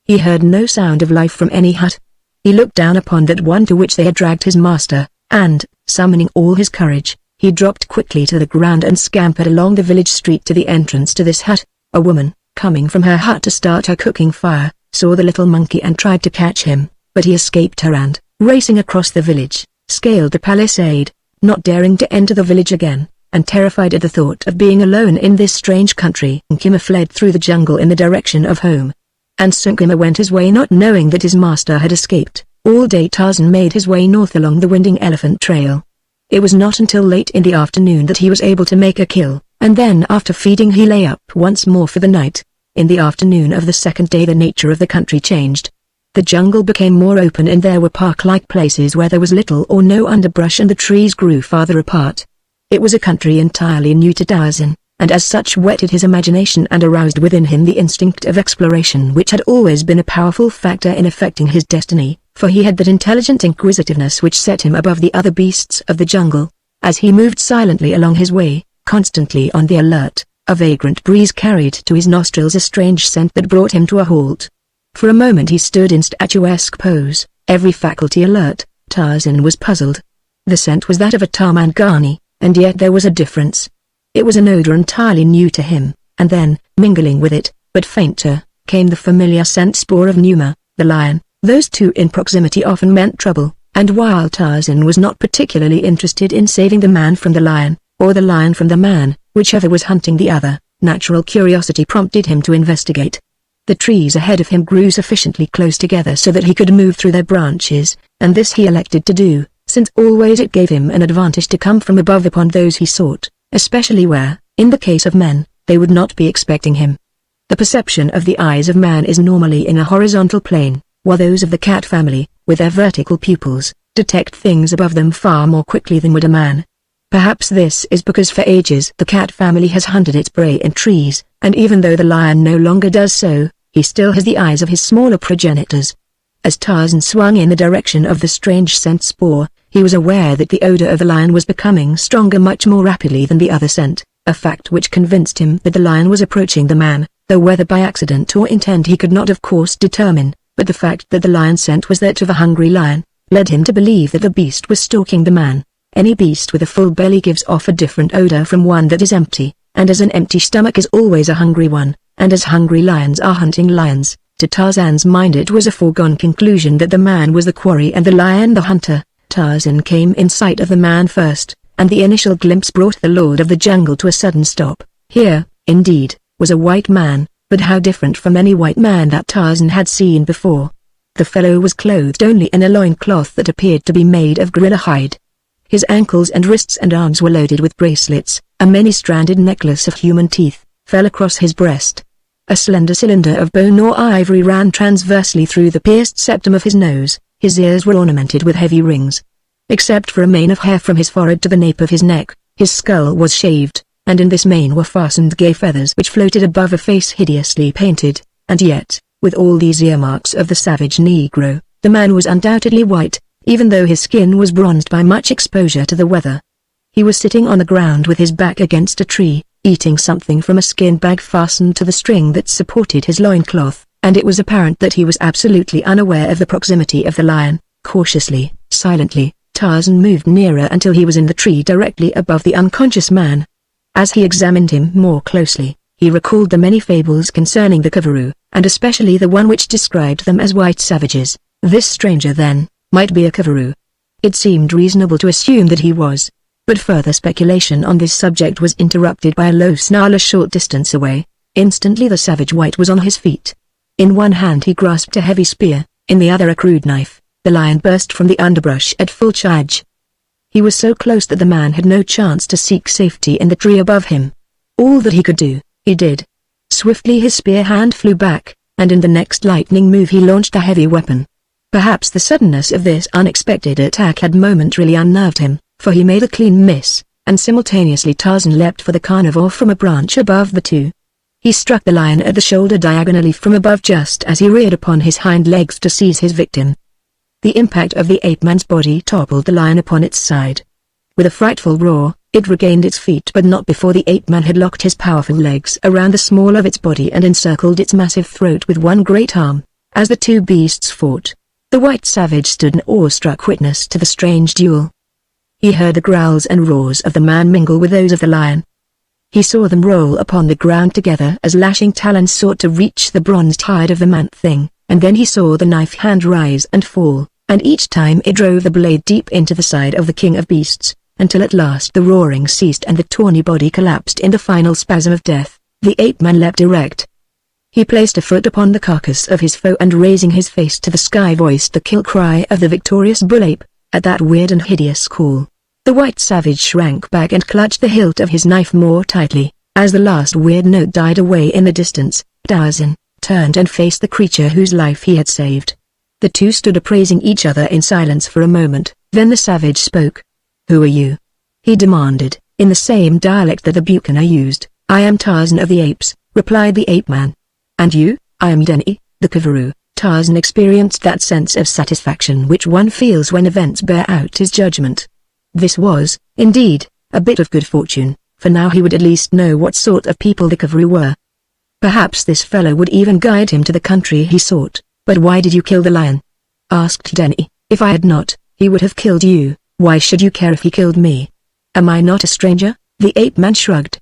He heard no sound of life from any hut. He looked down upon that one to which they had dragged his master, and, summoning all his courage, he dropped quickly to the ground and scampered along the village street to the entrance to this hut. A woman, coming from her hut to start her cooking fire, saw the little monkey and tried to catch him, but he escaped her and, racing across the village, scaled the palisade, not daring to enter the village again, and terrified at the thought of being alone in this strange country. Nkima fled through the jungle in the direction of home. And Sunkima went his way not knowing that his master had escaped. All day Tarzan made his way north along the winding elephant trail. It was not until late in the afternoon that he was able to make a kill, and then after feeding he lay up once more for the night. In the afternoon of the second day the nature of the country changed. The jungle became more open and there were park-like places where there was little or no underbrush and the trees grew farther apart. It was a country entirely new to Tarzan, and as such whetted his imagination and aroused within him the instinct of exploration which had always been a powerful factor in affecting his destiny, for he had that intelligent inquisitiveness which set him above the other beasts of the jungle. As he moved silently along his way, constantly on the alert, a vagrant breeze carried to his nostrils a strange scent that brought him to a halt. For a moment he stood in statuesque pose, every faculty alert. Tarzan was puzzled. The scent was that of a Tarmangani, and yet there was a difference. It was an odor entirely new to him, and then, mingling with it, but fainter, came the familiar scent spoor of Numa, the lion. Those two in proximity often meant trouble, and while Tarzan was not particularly interested in saving the man from the lion, or the lion from the man, whichever was hunting the other, natural curiosity prompted him to investigate. The trees ahead of him grew sufficiently close together so that he could move through their branches, and this he elected to do, since always it gave him an advantage to come from above upon those he sought, especially where, in the case of men, they would not be expecting him. The perception of the eyes of man is normally in a horizontal plane, while those of the cat family, with their vertical pupils, detect things above them far more quickly than would a man. Perhaps this is because for ages the cat family has hunted its prey in trees, and even though the lion no longer does so, he still has the eyes of his smaller progenitors. As Tarzan swung in the direction of the strange scent spoor, he was aware that the odor of the lion was becoming stronger much more rapidly than the other scent, a fact which convinced him that the lion was approaching the man, though whether by accident or intent he could not of course determine, but the fact that the lion's scent was that of a hungry lion, led him to believe that the beast was stalking the man. Any beast with a full belly gives off a different odor from one that is empty, and as an empty stomach is always a hungry one, and as hungry lions are hunting lions, to Tarzan's mind it was a foregone conclusion that the man was the quarry and the lion the hunter. Tarzan came in sight of the man first, and the initial glimpse brought the lord of the jungle to a sudden stop. Here, indeed, was a white man, but how different from any white man that Tarzan had seen before. The fellow was clothed only in a loincloth that appeared to be made of gorilla hide. His ankles and wrists and arms were loaded with bracelets. A many-stranded necklace of human teeth fell across his breast. A slender cylinder of bone or ivory ran transversely through the pierced septum of his nose. His ears were ornamented with heavy rings. Except for a mane of hair from his forehead to the nape of his neck, his skull was shaved, and in this mane were fastened gay feathers which floated above a face hideously painted. And yet, with all these earmarks of the savage Negro, the man was undoubtedly white, even though his skin was bronzed by much exposure to the weather. He was sitting on the ground with his back against a tree, eating something from a skin bag fastened to the string that supported his loincloth, and it was apparent that he was absolutely unaware of the proximity of the lion. Cautiously, silently, Tarzan moved nearer until he was in the tree directly above the unconscious man. As he examined him more closely, he recalled the many fables concerning the Kavaroo, and especially the one which described them as white savages. This stranger, then, might be a Kavaroo. It seemed reasonable to assume that he was. But further speculation on this subject was interrupted by a low snarl a short distance away. Instantly the savage white was on his feet. In one hand he grasped a heavy spear, in the other a crude knife. The lion burst from the underbrush at full charge. He was so close that the man had no chance to seek safety in the tree above him. All that he could do, he did. Swiftly his spear hand flew back, and in the next lightning move he launched a heavy weapon. Perhaps the suddenness of this unexpected attack had momentarily unnerved him, for he made a clean miss, and simultaneously Tarzan leapt for the carnivore from a branch above the two. He struck the lion at the shoulder diagonally from above just as he reared upon his hind legs to seize his victim. The impact of the ape-man's body toppled the lion upon its side. With a frightful roar, it regained its feet, but not before the ape-man had locked his powerful legs around the small of its body and encircled its massive throat with one great arm. As the two beasts fought, the white savage stood an awestruck witness to the strange duel. He heard the growls and roars of the man mingle with those of the lion. He saw them roll upon the ground together as lashing talons sought to reach the bronzed hide of the man-thing, and then he saw the knife hand rise and fall, and each time it drove the blade deep into the side of the king of beasts, until at last the roaring ceased and the tawny body collapsed in the final spasm of death. The ape-man leapt erect. He placed a foot upon the carcass of his foe and raising his face to the sky voiced the kill cry of the victorious bull-ape. At that weird and hideous call, the white savage shrank back and clutched the hilt of his knife more tightly. As the last weird note died away in the distance, Tarzan turned and faced the creature whose life he had saved. The two stood appraising each other in silence for a moment, then the savage spoke. "Who are you?" he demanded, in the same dialect that the buccaneer used. "I am Tarzan of the Apes," replied the ape-man. "And you?" "I am Denny, the Kavaru." Tarzan experienced that sense of satisfaction which one feels when events bear out his judgment. This was, indeed, a bit of good fortune, for now he would at least know what sort of people the Kavaru were. Perhaps this fellow would even guide him to the country he sought. "But why did you kill the lion?" asked Denny. "If I had not, he would have killed you. Why should you care if he killed me? Am I not a stranger?" The ape-man shrugged.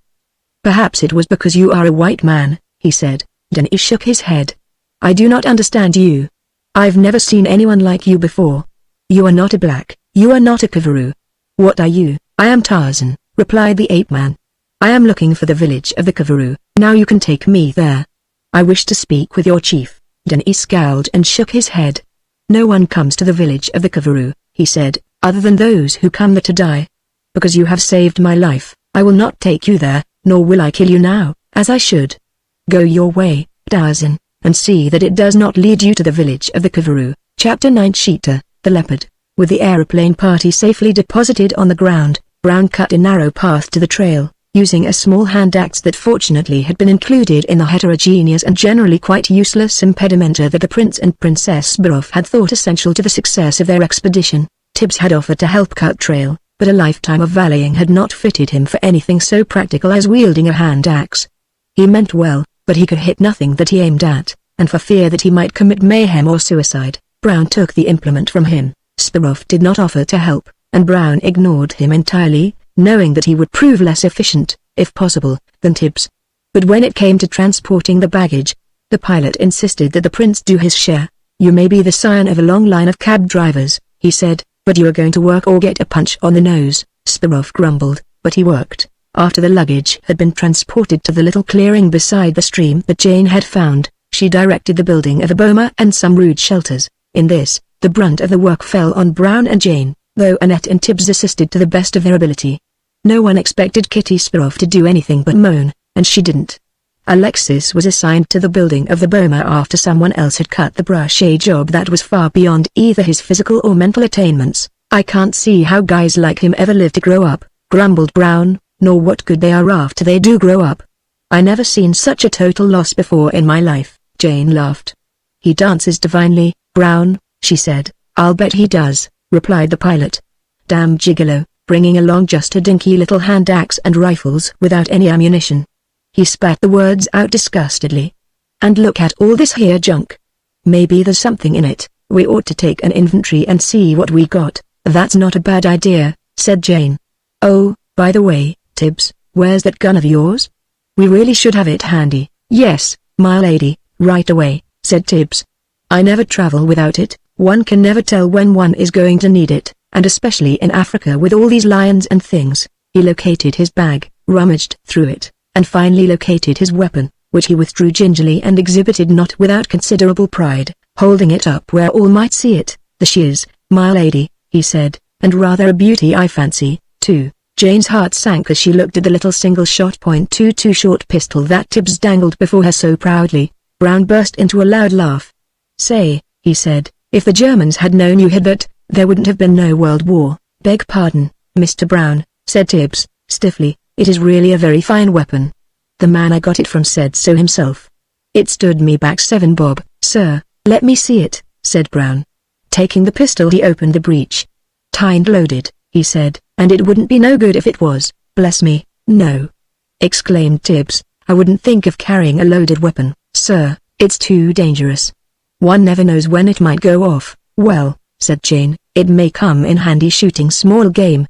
"Perhaps it was because you are a white man," he said. Denny shook his head. "I do not understand you. I've never seen anyone like you before. You are not a black, you are not a Kavaru. What are you?" "I am Tarzan," replied the ape-man. "I am looking for the village of the Kavaru. Now you can take me there. I wish to speak with your chief." Denny scowled and shook his head. "No one comes to the village of the Kavaru," he said, "other than those who come there to die. Because you have saved my life, I will not take you there, nor will I kill you now, as I should. Go your way, Tarzan, and see that it does not lead you to the village of the Kavaru." Chapter 9 Cheetah, the Leopard. With the aeroplane party safely deposited on the ground, Brown cut a narrow path to the trail, using a small hand axe that fortunately had been included in the heterogeneous and generally quite useless impedimenta that the Prince and Princess Burroughs had thought essential to the success of their expedition. Tibbs had offered to help cut trail, but a lifetime of valleying had not fitted him for anything so practical as wielding a hand axe. He meant well, but he could hit nothing that he aimed at, and for fear that he might commit mayhem or suicide, Brown took the implement from him. Burroughs did not offer to help, and Brown ignored him entirely, knowing that he would prove less efficient, if possible, than Tibbs. But when it came to transporting the baggage, the pilot insisted that the prince do his share. "You may be the scion of a long line of cab drivers," he said, "but you are going to work or get a punch on the nose." Burroughs grumbled, but he worked. After the luggage had been transported to the little clearing beside the stream that Jane had found, she directed the building of a boma and some rude shelters. In this, the brunt of the work fell on Brown and Jane, though Annette and Tibbs assisted to the best of their ability. No one expected Kitty Burroughs to do anything but moan, and she didn't. Alexis was assigned to the building of the boma after someone else had cut the brush, a job that was far beyond either his physical or mental attainments. "I can't see how guys like him ever live to grow up," grumbled Brown, "nor what good they are after they do grow up. I never seen such a total loss before in my life." Jane laughed. "He dances divinely, Brown," she said. "I'll bet he does," replied the pilot. "Damn gigolo, bringing along just a dinky little hand axe and rifles without any ammunition." He spat the words out disgustedly. "And look at all this here junk. Maybe there's something in it. We ought to take an inventory and see what we got." "That's not a bad idea," said Jane. "Oh, by the way, Tibbs, where's that gun of yours? We really should have it handy." "Yes, my lady, right away," said Tibbs. "I never travel without it. One can never tell when one is going to need it, and especially in Africa with all these lions and things." He located his bag, rummaged through it, and finally located his weapon, which he withdrew gingerly and exhibited not without considerable pride, holding it up where all might see it. "The shears, my lady," he said, "and rather a beauty I fancy, too." Jane's heart sank as she looked at the little single-shot .22 short pistol that Tibbs dangled before her so proudly. Brown burst into a loud laugh. "Say," he said, "if the Germans had known you had that, there wouldn't have been no World War." "Beg pardon, Mr. Brown," said Tibbs, stiffly, "it is really a very fine weapon. The man I got it from said so himself. It stood me back 7 bob." "Sir, let me see it," said Brown. Taking the pistol he opened the breech. "Timed loaded," he said, and it wouldn't be no good if it was, bless me, no. Exclaimed Tibbs, I wouldn't think of carrying a loaded weapon, sir, it's too dangerous. One never knows when it might go off. Well, said Jane, it may come in handy shooting small game.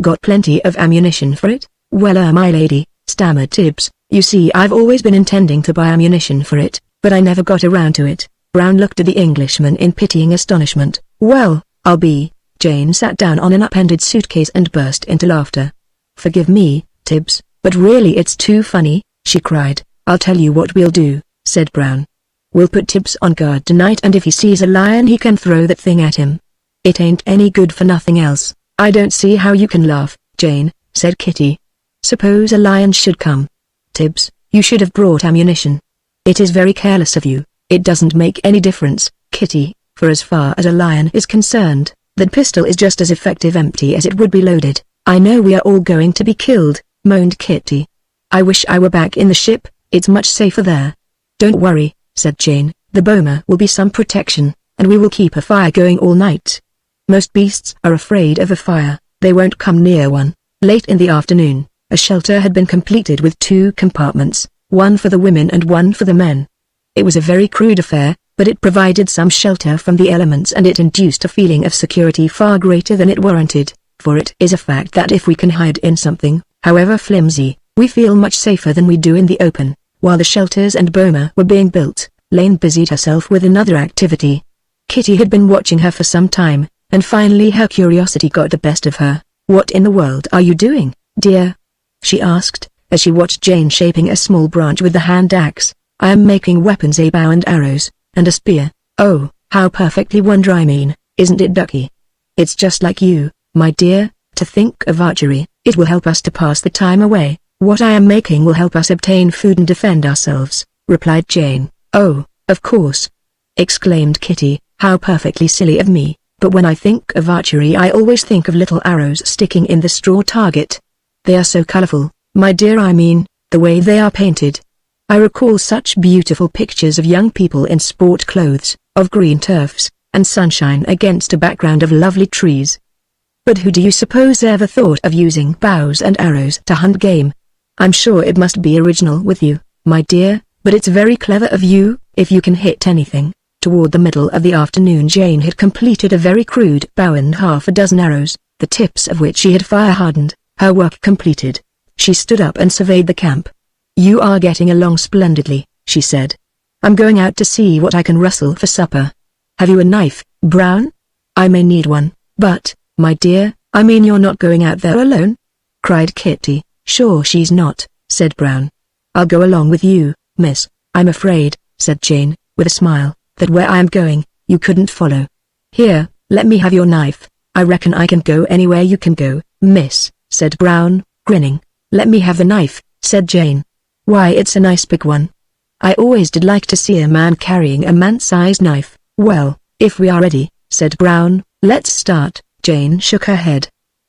Got plenty of ammunition for it? Well, my lady, stammered Tibbs, you see I've always been intending to buy ammunition for it, but I never got around to it. Brown looked at the Englishman in pitying astonishment. Well, I'll be. Jane sat down on an upended suitcase and burst into laughter. Forgive me, Tibbs, but really it's too funny, she cried. I'll tell you what we'll do, said Brown. We'll put Tibbs on guard tonight, and if he sees a lion he can throw that thing at him. It ain't any good for nothing else. I don't see how you can laugh, Jane, said Kitty. Suppose a lion should come. Tibbs, you should have brought ammunition. It is very careless of you. It doesn't make any difference, Kitty, for as far as a lion is concerned, that pistol is just as effective empty as it would be loaded. I know we are all going to be killed, moaned Kitty. I wish I were back in the ship, it's much safer there. Don't worry, said Jane, the boma will be some protection, and we will keep a fire going all night. Most beasts are afraid of a fire, they won't come near one. Late in the afternoon, a shelter had been completed with 2 compartments, one for the women and one for the men. It was a very crude affair, but it provided some shelter from the elements, and it induced a feeling of security far greater than it warranted, for it is a fact that if we can hide in something, however flimsy, we feel much safer than we do in the open. While the shelters and boma were being built, Lane busied herself with another activity. Kitty had been watching her for some time, and finally her curiosity got the best of her. What in the world are you doing, dear? She asked, as she watched Jane shaping a small branch with the hand axe. I am making weapons, a bow and arrows, and a spear. Oh, how perfectly I mean, isn't it ducky? It's just like you, my dear, to think of archery. It will help us to pass the time away. What I am making will help us obtain food and defend ourselves, replied Jane. Oh, of course, exclaimed Kitty, how perfectly silly of me, but when I think of archery I always think of little arrows sticking in the straw target. They are so colorful, my dear, I mean, the way they are painted. I recall such beautiful pictures of young people in sport clothes, of green turfs, and sunshine against a background of lovely trees. But who do you suppose ever thought of using bows and arrows to hunt game? I'm sure it must be original with you, my dear, but it's very clever of you, if you can hit anything. Toward the middle of the afternoon Jane had completed a very crude bow and half a dozen arrows, the tips of which she had fire-hardened. Her work completed, she stood up and surveyed the camp. You are getting along splendidly, she said. I'm going out to see what I can rustle for supper. Have you a knife, Brown? I may need one, but, my dear, I mean you're not going out there alone? Cried Kitty. Sure she's not, said Brown. I'll go along with you, miss. I'm afraid, said Jane, with a smile, that where I am going, you couldn't follow. Here, let me have your knife. I reckon I can go anywhere you can go, miss, said Brown, grinning. Let me have the knife, said Jane. Why, it's a nice big one. I always did like to see a man carrying a man-sized knife. Well, if we are ready, said Brown, let's start. Jane shook her head.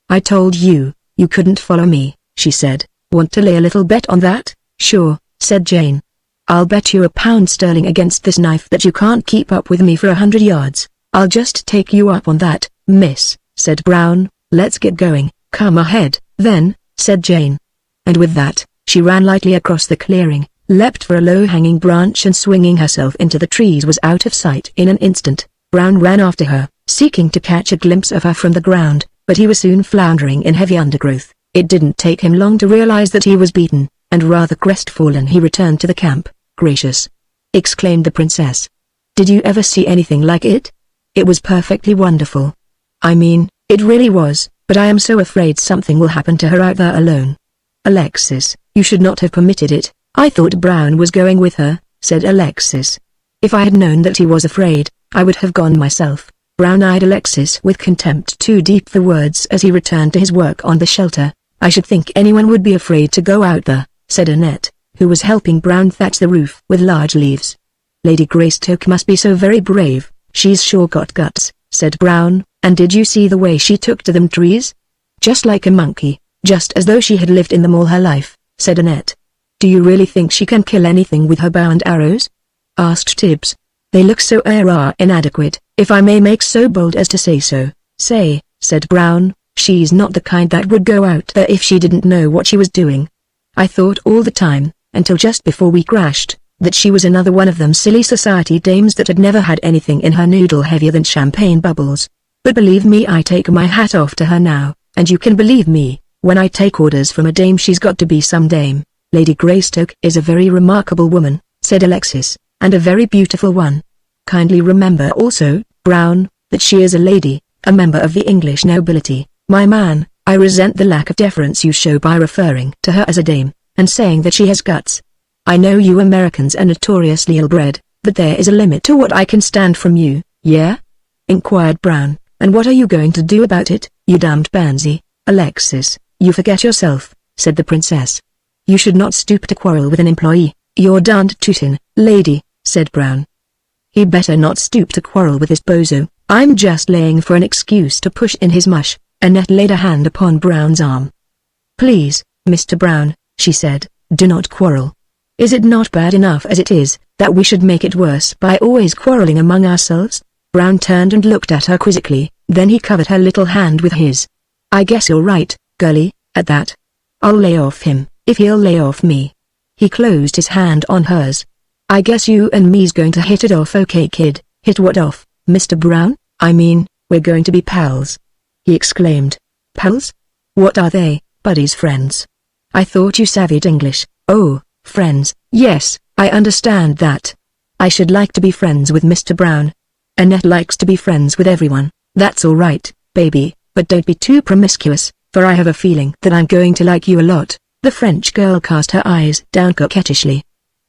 I told you, you couldn't follow me, she said. Want to lay a little bet on that? Sure, said Jane. I'll bet you £1 against this knife that you can't keep up with me for 100 yards. I'll just take you up on that, miss, said Brown. Let's get going. Come ahead, then, said Jane. And with that, she ran lightly across the clearing, leapt for a low-hanging branch, and swinging herself into the trees was out of sight in an instant. Brown ran after her, seeking to catch a glimpse of her from the ground, but he was soon floundering in heavy undergrowth. It didn't take him long to realize that he was beaten, and rather crestfallen he returned to the camp. Gracious! Exclaimed the princess. Did you ever see anything like it? It was perfectly wonderful. I mean, it really was, but I am so afraid something will happen to her out there alone. Alexis, you should not have permitted it. I thought Brown was going with her, said Alexis. If I had known that he was afraid, I would have gone myself. Brown eyed Alexis with contempt too deep for words as he returned to his work on the shelter. I should think anyone would be afraid to go out there, said Annette, who was helping Brown thatch the roof with large leaves. Lady Greystoke must be so very brave, she's sure got guts, said Brown, and did you see the way she took to them trees? Just like a monkey, just as though she had lived in them all her life, said Annette. Do you really think she can kill anything with her bow and arrows? Asked Tibbs. They look so inadequate, if I may make so bold as to say so. Say, said Brown, She's not the kind that would go out there if she didn't know what she was doing. I thought all the time, until just before we crashed, that she was another one of them silly society dames that had never had anything in her noodle heavier than champagne bubbles. But believe me, I take my hat off to her now, and you can believe me, when I take orders from a dame she's got to be some dame. Lady Greystoke is a very remarkable woman, said Alexis, and a very beautiful one. Kindly remember also, Brown, that she is a lady, a member of the English nobility. My man, I resent the lack of deference you show by referring to her as a dame, and saying that she has guts. I know you Americans are notoriously ill-bred, but there is a limit to what I can stand from you, yeah? Inquired Brown, and what are you going to do about it, you damned pansy? Alexis, you forget yourself, said the princess. You should not stoop to quarrel with an employee. You're darned tootin', lady, said Brown. He better not stoop to quarrel with this bozo. I'm just laying for an excuse to push in his mush. Annette laid a hand upon Brown's arm. Please, Mr. Brown, she said, do not quarrel. Is it not bad enough as it is, that we should make it worse by always quarreling among ourselves? Brown turned and looked at her quizzically, then he covered her little hand with his. I guess you're right, girlie, at that. I'll lay off him, if he'll lay off me. He closed his hand on hers. I guess you and me's going to hit it off, okay kid. Hit what off, Mr. Brown? I mean, we're going to be pals. He exclaimed. Pals? What are they, buddies, friends? I thought you savvied English. Oh, friends, yes, I understand that. I should like to be friends with Mr. Brown. Annette likes to be friends with everyone. That's all right, baby, but don't be too promiscuous, for I have a feeling that I'm going to like you a lot. The French girl cast her eyes down coquettishly.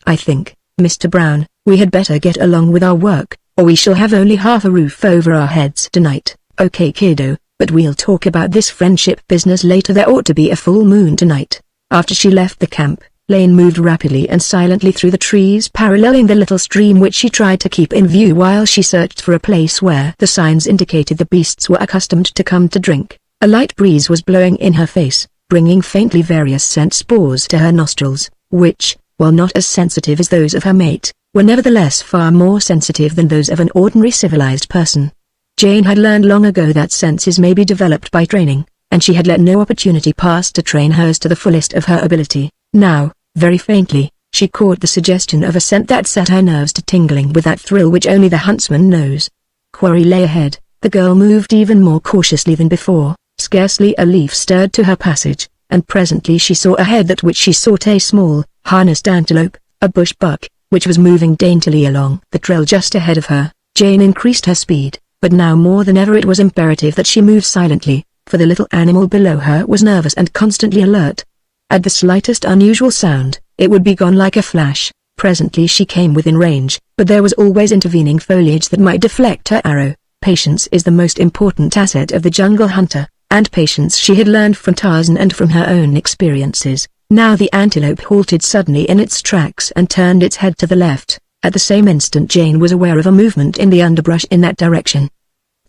I think, Mr. Brown, we had better get along with our work, or we shall have only half a roof over our heads tonight. Okay kiddo, but we'll talk about this friendship business later. There ought to be a full moon tonight. After she left the camp, Lane moved rapidly and silently through the trees paralleling the little stream which she tried to keep in view while she searched for a place where the signs indicated the beasts were accustomed to come to drink. A light breeze was blowing in her face, bringing faintly various scent spores to her nostrils, which, while not as sensitive as those of her mate, were nevertheless far more sensitive than those of an ordinary civilized person. Jane had learned long ago that senses may be developed by training, and she had let no opportunity pass to train hers to the fullest of her ability. Now, very faintly, she caught the suggestion of a scent that set her nerves to tingling with that thrill which only the huntsman knows. Quarry lay ahead. The girl moved even more cautiously than before. Scarcely a leaf stirred to her passage, and presently she saw ahead that which she sought, a small, harnessed antelope, a bush buck, which was moving daintily along the trail just ahead of her. Jane increased her speed, but now more than ever it was imperative that she move silently, for the little animal below her was nervous and constantly alert. At the slightest unusual sound, it would be gone like a flash. Presently she came within range, but there was always intervening foliage that might deflect her arrow. Patience is the most important asset of the jungle hunter, and patience she had learned from Tarzan and from her own experiences. Now the antelope halted suddenly in its tracks and turned its head to the left. At the same instant Jane was aware of a movement in the underbrush in that direction.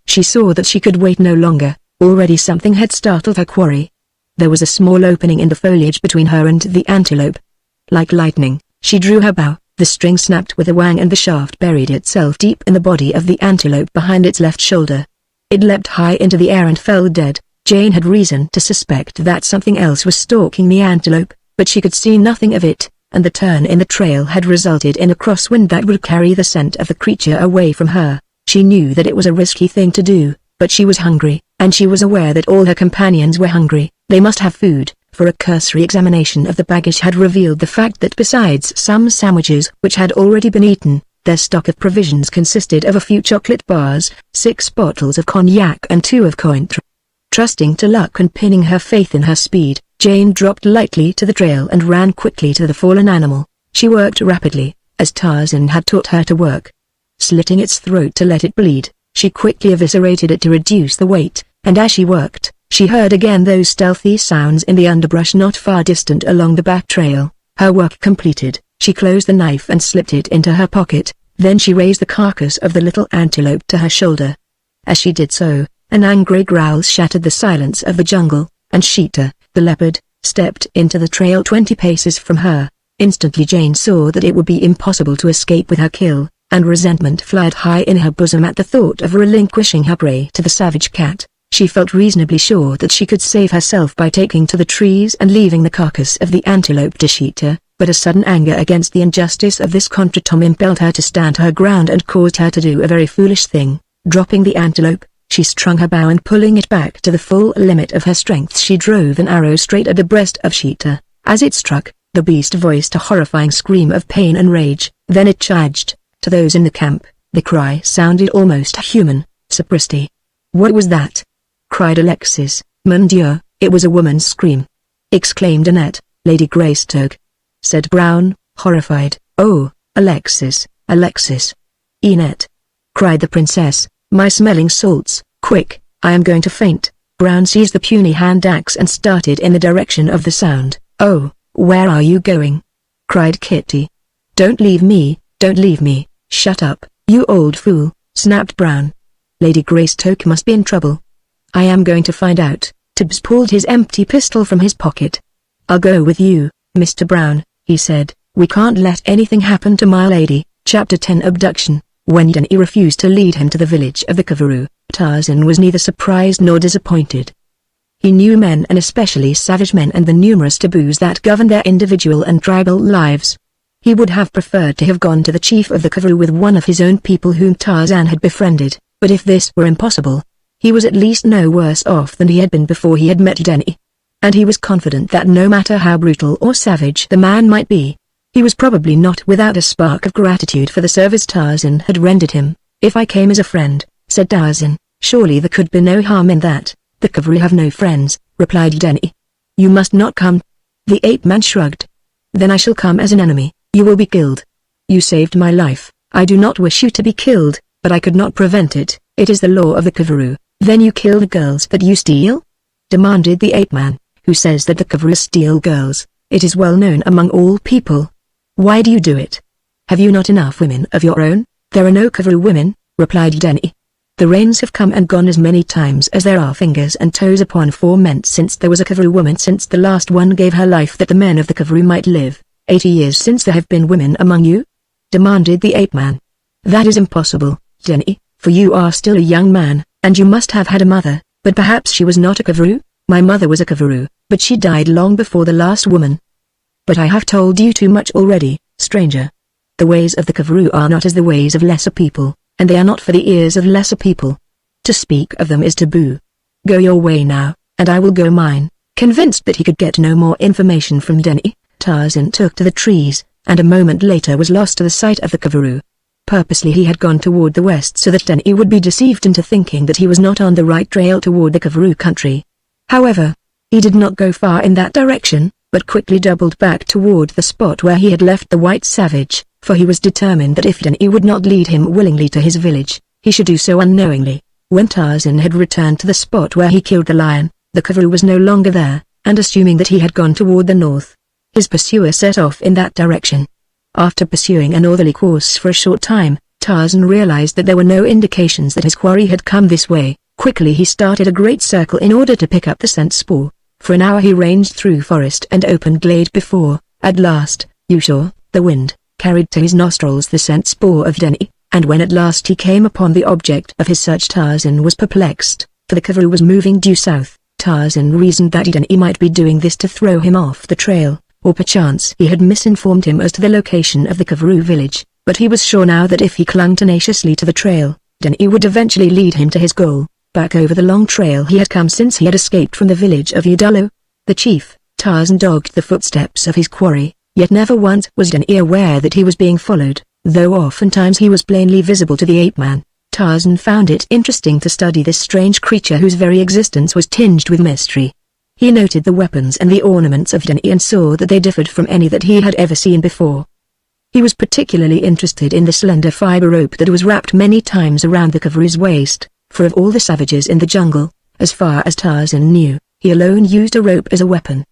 She saw that she could wait no longer. Already something had startled her quarry. There was a small opening in the foliage between her and the antelope. Like lightning, she drew her bow. The string snapped with a whang and the shaft buried itself deep in the body of the antelope behind its left shoulder. It leapt high into the air and fell dead. Jane had reason to suspect that something else was stalking the antelope, but she could see nothing of it, and the turn in the trail had resulted in a crosswind that would carry the scent of the creature away from her. She knew that it was a risky thing to do, but she was hungry, and she was aware that all her companions were hungry. They must have food, for a cursory examination of the baggage had revealed the fact that besides some sandwiches which had already been eaten, their stock of provisions consisted of a few chocolate bars, 6 bottles of cognac and 2 of Cointreau. Trusting to luck and pinning her faith in her speed, Jane dropped lightly to the trail and ran quickly to the fallen animal. She worked rapidly, as Tarzan had taught her to work. Slitting its throat to let it bleed, she quickly eviscerated it to reduce the weight, and as she worked, she heard again those stealthy sounds in the underbrush not far distant along the back trail. Her work completed, she closed the knife and slipped it into her pocket, then she raised the carcass of the little antelope to her shoulder. As she did so, an angry growl shattered the silence of the jungle, and Sheeta, the leopard, stepped into the trail 20 paces from her. Instantly Jane saw that it would be impossible to escape with her kill, and resentment flared high in her bosom at the thought of relinquishing her prey to the savage cat. She felt reasonably sure that she could save herself by taking to the trees and leaving the carcass of the antelope dish-eater, but a sudden anger against the injustice of this contretemps impelled her to stand her ground and caused her to do a very foolish thing. Dropping the antelope, she strung her bow and pulling it back to the full limit of her strength she drove an arrow straight at the breast of Sheeta. As it struck, the beast voiced a horrifying scream of pain and rage, then it charged. To those in the camp, the cry sounded almost human. Sapristi! What was that? Cried Alexis. Mon Dieu, it was a woman's scream! Exclaimed Annette. Lady Greystoke! Said Brown, horrified. Oh, Alexis, Alexis! Enette! Cried the princess. My smelling salts, quick, I am going to faint. Brown seized the puny hand axe and started in the direction of the sound. Oh, where are you going? Cried Kitty. Don't leave me, don't leave me. Shut up, you old fool, snapped Brown. Lady Greystoke must be in trouble. I am going to find out. Tibbs pulled his empty pistol from his pocket. I'll go with you, Mr. Brown, he said. We can't let anything happen to my lady. Chapter 10 Abduction. When Denny refused to lead him to the village of the Kavaroo, Tarzan was neither surprised nor disappointed. He knew men and especially savage men and the numerous taboos that govern their individual and tribal lives. He would have preferred to have gone to the chief of the Kavaroo with one of his own people whom Tarzan had befriended, but if this were impossible, he was at least no worse off than he had been before he had met Denny. And he was confident that no matter how brutal or savage the man might be, he was probably not without a spark of gratitude for the service Tarzan had rendered him. If I came as a friend, said Tarzan, surely there could be no harm in that. The Kavaroo have no friends, replied Denny. You must not come. The ape-man shrugged. Then I shall come as an enemy. You will be killed. You saved my life. I do not wish you to be killed, but I could not prevent it. It is the law of the Kavaroo. Then you kill the girls that you steal? Demanded the ape-man. Who says that the Kavaroo steal girls? It is well known among all people. Why do you do it? Have you not enough women of your own? There are no Kavaroo women, replied Denny. The rains have come and gone as many times as there are fingers and toes upon 4 men since there was a Kavaroo woman since the last one gave her life that the men of the Kavaroo might live. 80 years since there have been women among you? Demanded the ape-man. That is impossible, Denny, for you are still a young man, and you must have had a mother, but perhaps she was not a Kavaroo? My mother was a Kavaroo, but she died long before the last woman. But I have told you too much already, stranger. The ways of the Kavaroo are not as the ways of lesser people, and they are not for the ears of lesser people. To speak of them is taboo. Go your way now, and I will go mine. Convinced that he could get no more information from Denny, Tarzan took to the trees, and a moment later was lost to the sight of the Kavaroo. Purposely he had gone toward the west so that Denny would be deceived into thinking that he was not on the right trail toward the Kavaroo country. However, he did not go far in that direction, but quickly doubled back toward the spot where he had left the white savage, for he was determined that if Denny would not lead him willingly to his village, he should do so unknowingly. When Tarzan had returned to the spot where he killed the lion, the Kavaroo was no longer there, and assuming that he had gone toward the north, his pursuer set off in that direction. After pursuing a northerly course for a short time, Tarzan realized that there were no indications that his quarry had come this way. Quickly he started a great circle in order to pick up the scent spoor. For an hour he ranged through forest and open glade before, at last, the wind carried to his nostrils the scent spoor of Denny, and when at last he came upon the object of his search Tarzan was perplexed, for the Kavaroo was moving due south. Tarzan reasoned that Denny might be doing this to throw him off the trail, or perchance he had misinformed him as to the location of the Kavaroo village, but he was sure now that if he clung tenaciously to the trail, Denny would eventually lead him to his goal, back over the long trail he had come since he had escaped from the village of Udalo. The chief, Tarzan dogged the footsteps of his quarry, yet never once was Denny aware that he was being followed, though oftentimes he was plainly visible to the ape-man. Tarzan found it interesting to study this strange creature whose very existence was tinged with mystery. He noted the weapons and the ornaments of Denny and saw that they differed from any that he had ever seen before. He was particularly interested in the slender fiber rope that was wrapped many times around the Kavaroo's waist, for of all the savages in the jungle, as far as Tarzan knew, he alone used a rope as a weapon.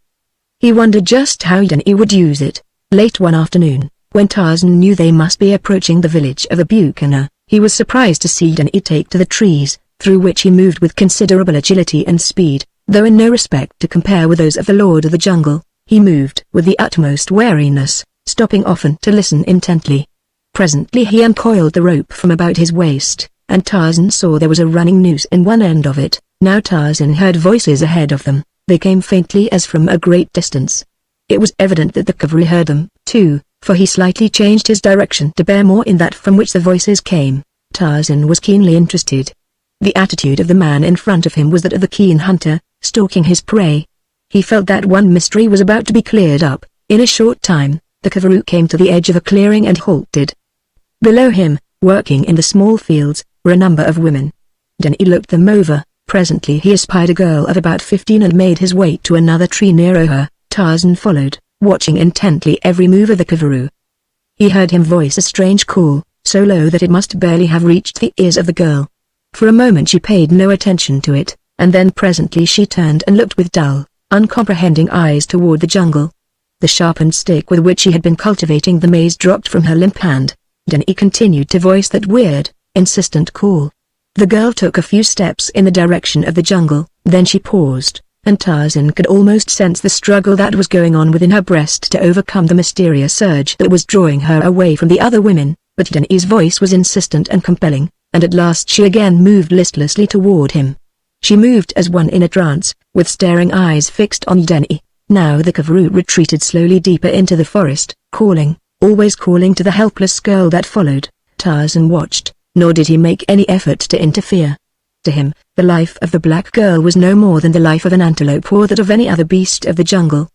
He wondered just how Denny would use it. Late one afternoon, when Tarzan knew they must be approaching the village of Abucana, he was surprised to see Denny take to the trees, through which he moved with considerable agility and speed, though in no respect to compare with those of the Lord of the Jungle. He moved with the utmost wariness, stopping often to listen intently. Presently he uncoiled the rope from about his waist, and Tarzan saw there was a running noose in one end of it, Now Tarzan heard voices ahead of them. They came faintly as from a great distance. It was evident that the cavalry heard them, too, for he slightly changed his direction to bear more in that from which the voices came. Tarzan was keenly interested. The attitude of the man in front of him was that of the keen hunter, stalking his prey. He felt that one mystery was about to be cleared up. In a short time, the cavalry came to the edge of a clearing and halted. Below him, working in the small fields, were a number of women. Denny looked them over. Presently he espied a girl of about 15 and made his way to another tree nearer her. Tarzan followed, watching intently every move of the cavalry. He heard him voice a strange call, so low that it must barely have reached the ears of the girl. For a moment she paid no attention to it, and then presently she turned and looked with dull, uncomprehending eyes toward the jungle. The sharpened stick with which she had been cultivating the maize dropped from her limp hand. Denny continued to voice that weird, insistent call. The girl took a few steps in the direction of the jungle, then she paused, and Tarzan could almost sense the struggle that was going on within her breast to overcome the mysterious urge that was drawing her away from the other women. But Denny's voice was insistent and compelling, and at last she again moved listlessly toward him. She moved as one in a trance, with staring eyes fixed on Denny. Now the cavalry retreated slowly deeper into the forest, calling, always calling to the helpless girl that followed. Tarzan watched, nor did he make any effort to interfere. To him, the life of the black girl was no more than the life of an antelope or that of any other beast of the jungle.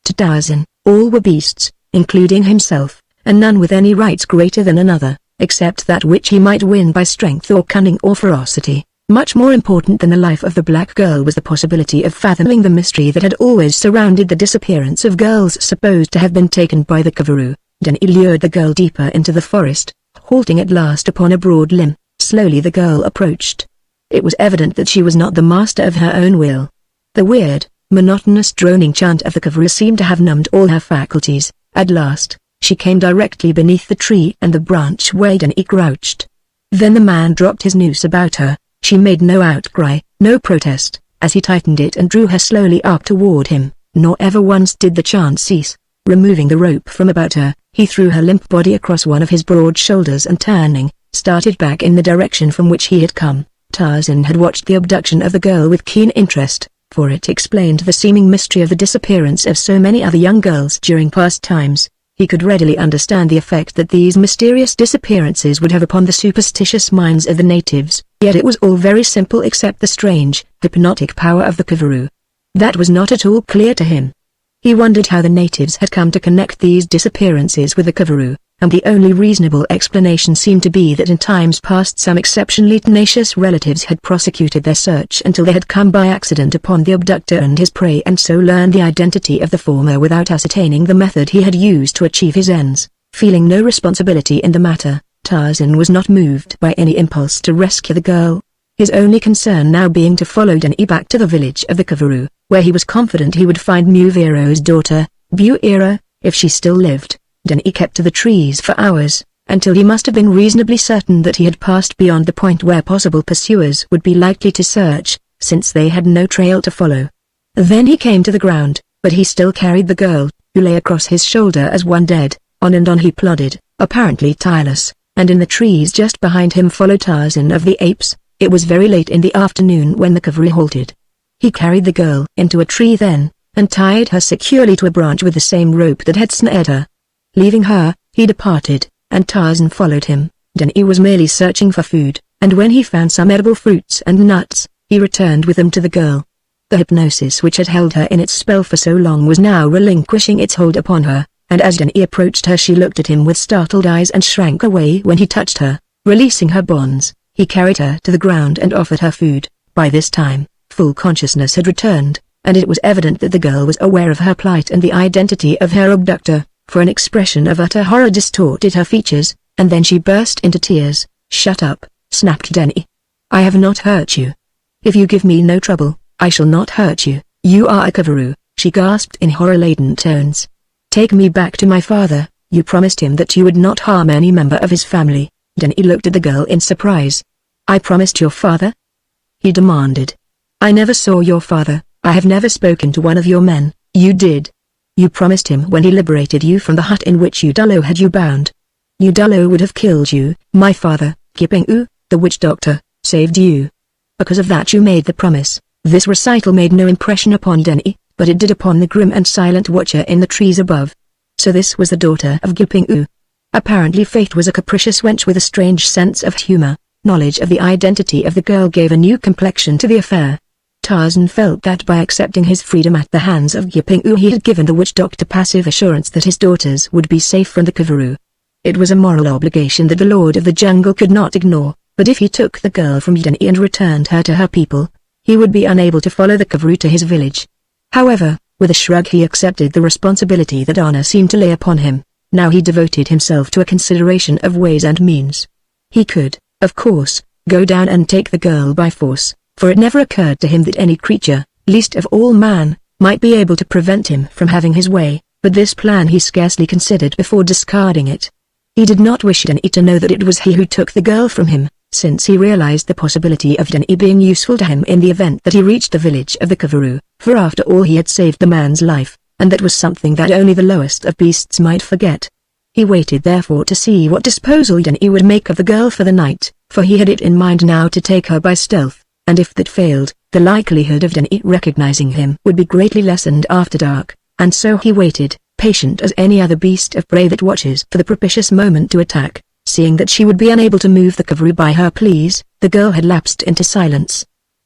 To Tarzan, all were beasts, including himself, and none with any rights greater than another, except that which he might win by strength or cunning or ferocity. Much more important than the life of the black girl was the possibility of fathoming the mystery that had always surrounded the disappearance of girls supposed to have been taken by the cavalry. Denny lured the girl deeper into the forest, halting at last upon a broad limb. Slowly the girl approached. It was evident that she was not the master of her own will. The weird, monotonous droning chant of the cavalry seemed to have numbed all her faculties. At last, she came directly beneath the tree and the branch where Denny crouched. Then the man dropped his noose about her. She made no outcry, no protest, as he tightened it and drew her slowly up toward him, nor ever once did the chant cease. Removing the rope from about her, he threw her limp body across one of his broad shoulders and turning, started back in the direction from which he had come. Tarzan had watched the abduction of the girl with keen interest, for it explained the seeming mystery of the disappearance of so many other young girls during past times. He could readily understand the effect that these mysterious disappearances would have upon the superstitious minds of the natives, yet it was all very simple except the strange, hypnotic power of the cavalry. That was not at all clear to him. He wondered how the natives had come to connect these disappearances with the cavalry, and the only reasonable explanation seemed to be that in times past some exceptionally tenacious relatives had prosecuted their search until they had come by accident upon the abductor and his prey and so learned the identity of the former without ascertaining the method he had used to achieve his ends. Feeling no responsibility in the matter, Tarzan was not moved by any impulse to rescue the girl. His only concern now being to follow Denny back to the village of the cavalry, where he was confident he would find Muviro's daughter, Buera, if she still lived. Denny kept to the trees for hours, until he must have been reasonably certain that he had passed beyond the point where possible pursuers would be likely to search, since they had no trail to follow. Then he came to the ground, but he still carried the girl, who lay across his shoulder as one dead. On and on he plodded, apparently tireless, and in the trees just behind him followed Tarzan of the apes. It was very late in the afternoon when the cavalry halted. He carried the girl into a tree then, and tied her securely to a branch with the same rope that had snared her. Leaving her, he departed, and Tarzan followed him. Denny was merely searching for food, and when he found some edible fruits and nuts, he returned with them to the girl. The hypnosis which had held her in its spell for so long was now relinquishing its hold upon her, and as Denny approached her she looked at him with startled eyes and shrank away when he touched her. Releasing her bonds, he carried her to the ground and offered her food. By this time, full consciousness had returned, and it was evident that the girl was aware of her plight and the identity of her abductor, for an expression of utter horror distorted her features, and then she burst into tears. "Shut up," snapped Denny. "I have not hurt you. If you give me no trouble, I shall not hurt you." "You are a Kavaru," she gasped in horror-laden tones. "Take me back to my father. You promised him that you would not harm any member of his family." Denny looked at the girl in surprise. "I promised your father?" he demanded. "I never saw your father. I have never spoken to one of your men." "You did. You promised him when he liberated you from the hut in which Udullo had you bound. Udullo would have killed you. My father, Kipingu, the witch doctor, saved you." because of that you made the promise." This recital made no impression upon Denny, but it did upon the grim and silent watcher in the trees above. So this was the daughter of Giping-u. Apparently Fate was a capricious wench with a strange sense of humor. Knowledge of the identity of the girl gave a new complexion to the affair. Tarzan felt that by accepting his freedom at the hands of Giping-u he had given the witch doctor passive assurance that his daughters would be safe from the Kavaru. It was a moral obligation that the Lord of the Jungle could not ignore, but if he took the girl from Denny and returned her to her people, he would be unable to follow the Kavaru to his village. However, with a shrug he accepted the responsibility that honor seemed to lay upon him. Now he devoted himself to a consideration of ways and means. He could, of course, go down and take the girl by force, for it never occurred to him that any creature, least of all man, might be able to prevent him from having his way, but this plan he scarcely considered before discarding it. He did not wish Denny to know that it was he who took the girl from him, since he realized the possibility of Denny being useful to him in the event that he reached the village of the Kavaru, for after all he had saved the man's life, and that was something that only the lowest of beasts might forget. He waited therefore to see what disposal Denny would make of the girl for the night, for he had it in mind now to take her by stealth, and if that failed, the likelihood of Denny recognizing him would be greatly lessened after dark, and so he waited, patient as any other beast of prey that watches for the propitious moment to attack. Seeing that she would be unable to move the Kavaru by her pleas, the girl had lapsed into silence.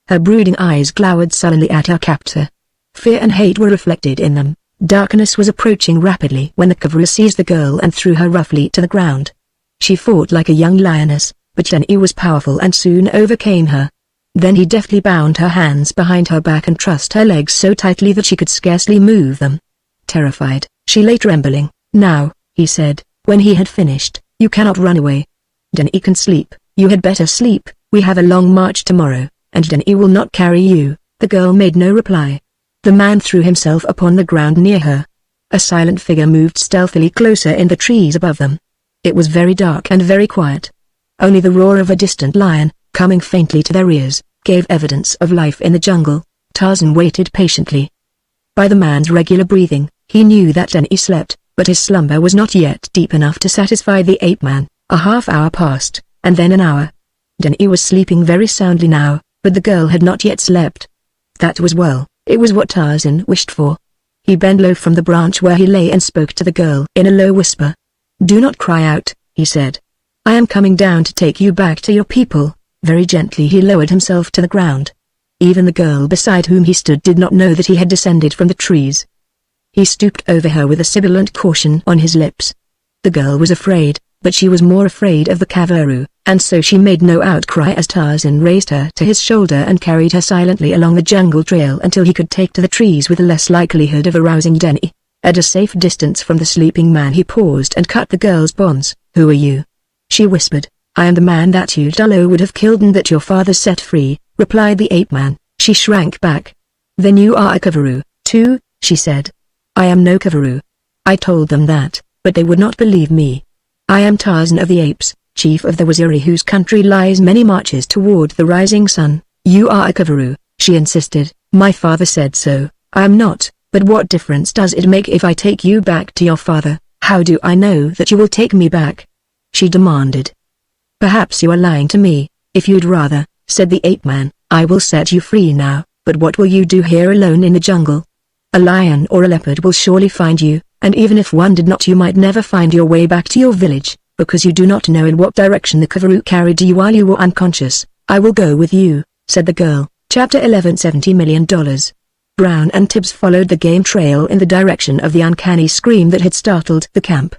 Her brooding eyes glowered sullenly at her captor. Fear and hate were reflected in them. Darkness was approaching rapidly when the Kavaru seized the girl and threw her roughly to the ground. She fought like a young lioness, but Denny was powerful and soon overcame her. Then he deftly bound her hands behind her back and trussed her legs so tightly that she could scarcely move them. Terrified, she lay trembling. "Now," he said, when he had finished, "you cannot run away. Denny can sleep, you had better sleep, we have a long march tomorrow, and Denny will not carry you." The girl made no reply. The man threw himself upon the ground near her. A silent figure moved stealthily closer in the trees above them. It was very dark and very quiet. Only the roar of a distant lion, coming faintly to their ears, gave evidence of life in the jungle. Tarzan waited patiently. By the man's regular breathing, he knew that Denny slept, but his slumber was not yet deep enough to satisfy the ape-man. A half-hour passed, and then an hour. Denny was sleeping very soundly now, but the girl had not yet slept. That was well. It was what Tarzan wished for. He bent low from the branch where he lay and spoke to the girl in a low whisper. "Do not cry out," he said. "I am coming down to take you back to your people." Very gently he lowered himself to the ground. Even the girl beside whom he stood did not know that he had descended from the trees. He stooped over her with a sibilant caution on his lips. The girl was afraid, but she was more afraid of the Kavaru, and so she made no outcry as Tarzan raised her to his shoulder and carried her silently along the jungle trail until he could take to the trees with less likelihood of arousing Denny. At a safe distance from the sleeping man he paused and cut the girl's bonds. "Who are you?" she whispered. "I am the man that you would have killed and that your father set free," replied the ape-man. She shrank back. "Then you are a Kavaru, too," she said. "I am no Kavaru. I told them that, but they would not believe me. I am Tarzan of the Apes, chief of the Waziri whose country lies many marches toward the rising sun." "You are a Kavaru," she insisted. "My father said so." "I am not, but what difference does it make if I take you back to your father?" "How do I know that you will take me back?" she demanded. "Perhaps you are lying to me. If you'd rather," said the ape-man, "I will set you free now, but what will you do here alone in the jungle? A lion or a leopard will surely find you, and even if one did not you might never find your way back to your village, because you do not know in what direction the Kavaru carried you while you were unconscious." "I will go with you," said the girl. Chapter 11 $70 million. Brown and Tibbs followed the game trail in the direction of the uncanny scream that had startled the camp.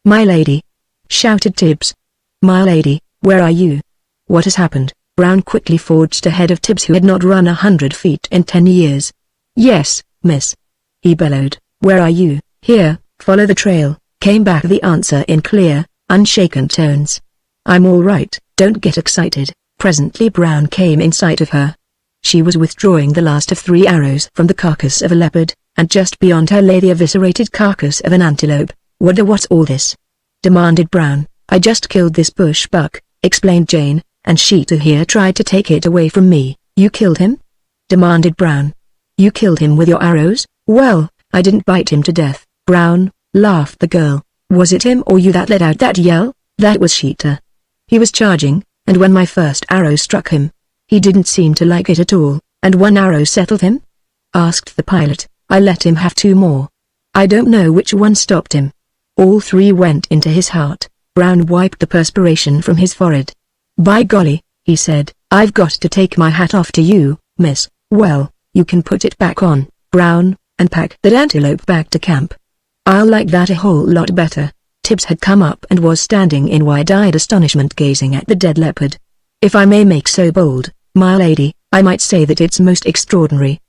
"My lady!" shouted Tibbs. "My lady, where are you? What has happened?" Brown quickly forged ahead of Tibbs who had not run 100 feet in 10 years. "Yes, miss," he bellowed. "Where are you?" "Here, follow the trail," came back the answer in clear, unshaken tones. "I'm all right, don't get excited." Presently Brown came in sight of her. She was withdrawing the last of 3 arrows from the carcass of a leopard, and just beyond her lay the eviscerated carcass of an antelope. What's all this?" demanded Brown. "I just killed this bush buck," explained Jane, "and Sheeta here tried to take it away from me." "You killed him?" demanded Brown. "You killed him with your arrows?" "Well, I didn't bite him to death." "Brown," laughed the girl. "Was it him or you that let out that yell?" "That was Sheeta. He was charging, and when my first arrow struck him, He didn't seem to like it at all, and one arrow settled him? Asked the pilot. I let him have 2 more. I don't know which one stopped him. All 3 went into his heart. Brown wiped the perspiration from his forehead. By golly, he said, I've got to take my hat off to you, miss. Well, you can put it back on, Brown, and pack that antelope back to camp. I'll like that a whole lot better. Tibbs had come up and was standing in wide-eyed astonishment gazing at the dead leopard. If I may make so bold, my lady, I might say that it's most extraordinary.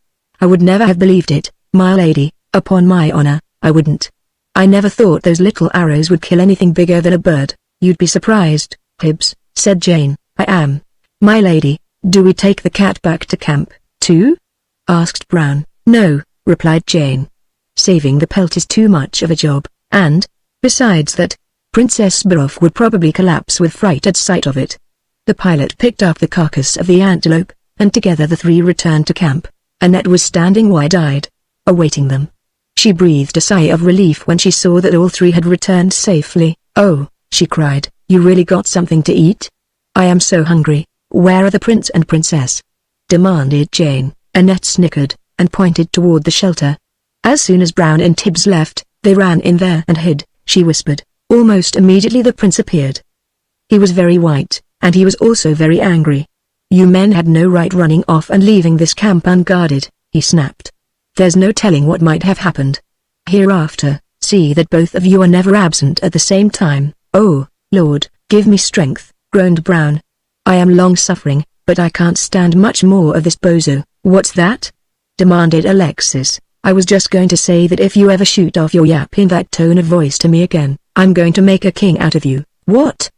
I would never have believed it, my lady, upon my honor, I wouldn't. I never thought those little arrows would kill anything bigger than a bird. You'd be surprised, Tibbs, said Jane. I am. My lady, do we take the cat back to camp, too? Asked Brown. No, replied Jane. Saving the pelt is too much of a job, and, besides that, Princess Burroughs would probably collapse with fright at sight of it. The pilot picked up the carcass of the antelope, and together the 3 returned to camp. Annette was standing wide-eyed, awaiting them. She breathed a sigh of relief when she saw that all 3 had returned safely. Oh, she cried, you really got something to eat? I am so hungry. Where are the prince and princess? Demanded Jane. Annette snickered, and pointed toward the shelter. As soon as Brown and Tibbs left, they ran in there and hid, she whispered. Almost immediately the prince appeared. He was very white, and he was also very angry. You men had no right running off and leaving this camp unguarded, he snapped. There's no telling what might have happened. Hereafter, see that both of you are never absent at the same time. Oh, Lord, give me strength, groaned Brown. I am long-suffering, but I can't stand much more of this bozo. What's that? Demanded Alexis. I was just going to say that if you ever shoot off your yap in that tone of voice to me again, I'm going to make a king out of you. What?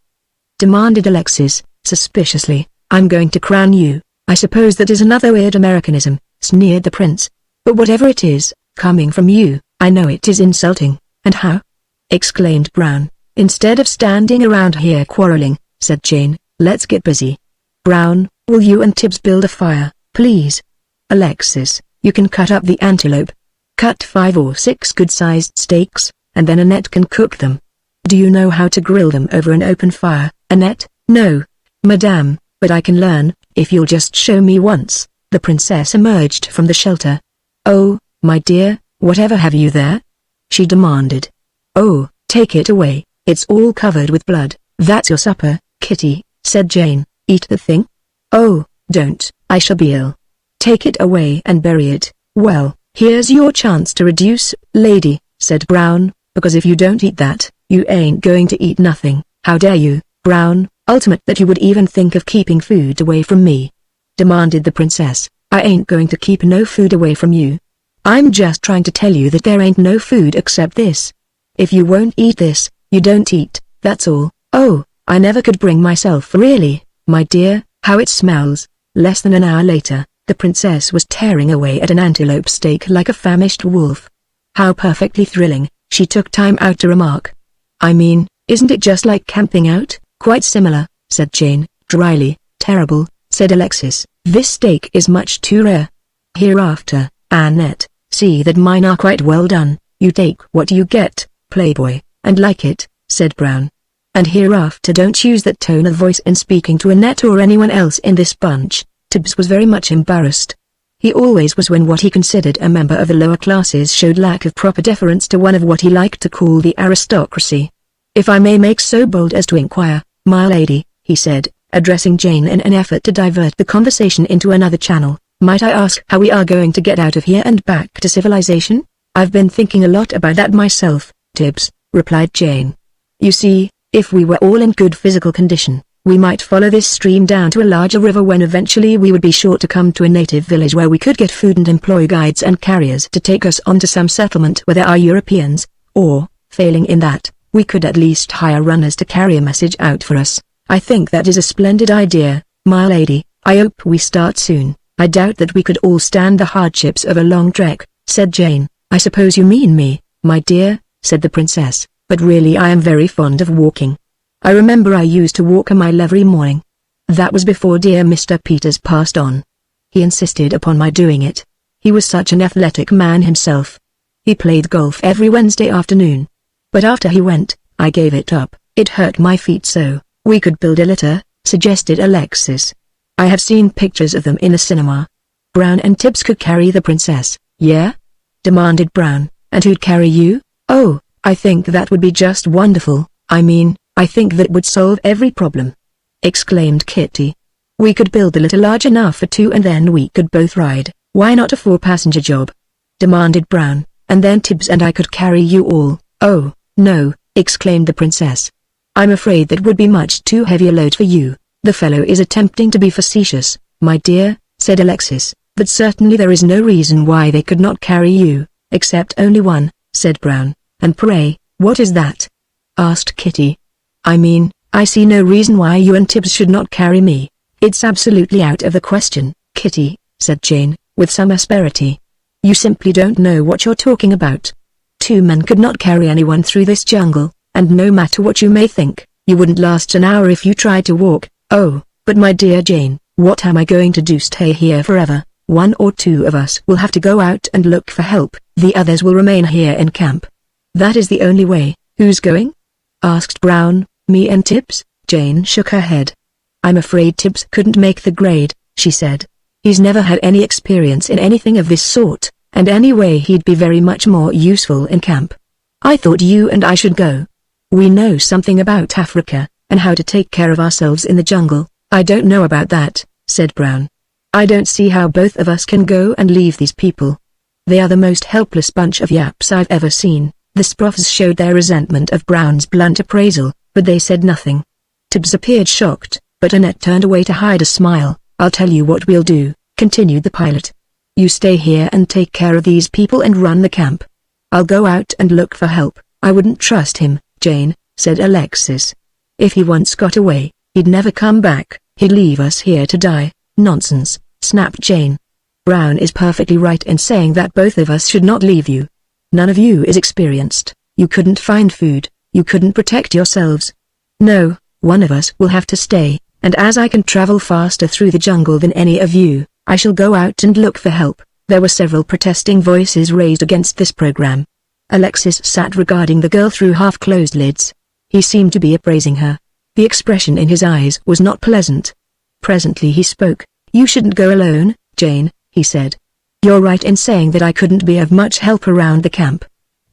Demanded Alexis, suspiciously. I'm going to crown you. I suppose that is another weird Americanism, sneered the prince. But whatever it is, coming from you, I know it is insulting. And how? Exclaimed Brown. Instead of standing around here quarreling, said Jane, let's get busy. Brown, will you and Tibbs build a fire, please? Alexis, you can cut up the antelope. Cut 5 or 6 good-sized steaks, and then Annette can cook them. Do you know how to grill them over an open fire, Annette? No, madame, but I can learn, if you'll just show me once. The princess emerged from the shelter. Oh, my dear, whatever have you there? She demanded. Oh, take it away, it's all covered with blood. That's your supper, Kitty, said Jane. Eat the thing? Oh, don't, I shall be ill. Take it away and bury it. Well, here's your chance to reduce, lady, said Brown, because if you don't eat that, you ain't going to eat nothing. How dare you, Brown, ultimate that you would even think of keeping food away from me? Demanded the princess. I ain't going to keep no food away from you. I'm just trying to tell you that there ain't no food except this. If you won't eat this, you don't eat, that's all. Oh, I never could bring myself. Really, my dear, how it smells. Less than an hour later, the princess was tearing away at an antelope steak like a famished wolf. How perfectly thrilling, she took time out to remark. I mean, isn't it just like camping out? Quite similar, said Jane, dryly. Terrible, said Alexis. This steak is much too rare. Hereafter, Annette, see that mine are quite well done. You take what you get, playboy, and like it, said Brown. And hereafter don't use that tone of voice in speaking to Annette or anyone else in this bunch. Tibbs was very much embarrassed. He always was when what he considered a member of the lower classes showed lack of proper deference to one of what he liked to call the aristocracy. If I may make so bold as to inquire, my lady, he said, addressing Jane in an effort to divert the conversation into another channel, might I ask how we are going to get out of here and back to civilization? I've been thinking a lot about that myself, Tibbs, replied Jane. You see, if we were all in good physical condition, we might follow this stream down to a larger river when eventually we would be sure to come to a native village where we could get food and employ guides and carriers to take us on to some settlement where there are Europeans, or, failing in that, we could at least hire runners to carry a message out for us. I think that is a splendid idea, my lady. I hope we start soon. I doubt that we could all stand the hardships of a long trek, said Jane. I suppose you mean me, my dear, said the princess, but really I am very fond of walking. I remember I used to walk a mile every morning. That was before dear Mr. Peters passed on. He insisted upon my doing it. He was such an athletic man himself. He played golf every Wednesday afternoon. But after he went, I gave it up. It hurt my feet so. We could build a litter, suggested Alexis. I have seen pictures of them in the cinema. Brown and Tibbs could carry the princess, yeah? Demanded Brown. And who'd carry you? Oh, I think that would be just wonderful. I mean, I think that would solve every problem, exclaimed Kitty. We could build the litter large enough for two and then we could both ride. Why not a 4-passenger job? Demanded Brown. And then Tibbs and I could carry you all. Oh, no, exclaimed the princess. I'm afraid that would be much too heavy a load for you. The fellow is attempting to be facetious, my dear, said Alexis, but certainly there is no reason why they could not carry you, except only one, said Brown. And pray, what is that? Asked Kitty. I mean, I see no reason why you and Tibbs should not carry me. It's absolutely out of the question, Kitty, said Jane, with some asperity. You simply don't know what you're talking about. 2 men could not carry anyone through this jungle, and no matter what you may think, you wouldn't last an hour if you tried to walk. Oh, but my dear Jane, what am I going to do? Stay here forever? 1 or 2 of us will have to go out and look for help, the others will remain here in camp. That is the only way. Who's going? Asked Brown. Me and Tibbs. Jane shook her head. I'm afraid Tibbs couldn't make the grade, she said. He's never had any experience in anything of this sort, and anyway he'd be very much more useful in camp. I thought you and I should go. We know something about Africa, and how to take care of ourselves in the jungle. I don't know about that, said Brown. I don't see how both of us can go and leave these people. They are the most helpless bunch of yaps I've ever seen. The Sproffs showed their resentment of Brown's blunt appraisal, but they said nothing. Tibbs appeared shocked, but Annette turned away to hide a smile. I'll tell you what we'll do, continued the pilot. You stay here and take care of these people and run the camp. I'll go out and look for help. I wouldn't trust him, Jane, said Alexis. If he once got away, he'd never come back. He'd leave us here to die. Nonsense, snapped Jane. Brown is perfectly right in saying that both of us should not leave you. None of you is experienced. You couldn't find food. You couldn't protect yourselves. No, one of us will have to stay, and as I can travel faster through the jungle than any of you, I shall go out and look for help. There were several protesting voices raised against this program. Alexis sat regarding the girl through half-closed lids. He seemed to be appraising her. The expression in his eyes was not pleasant. Presently he spoke. You shouldn't go alone, Jane, he said. You're right in saying that I couldn't be of much help around the camp.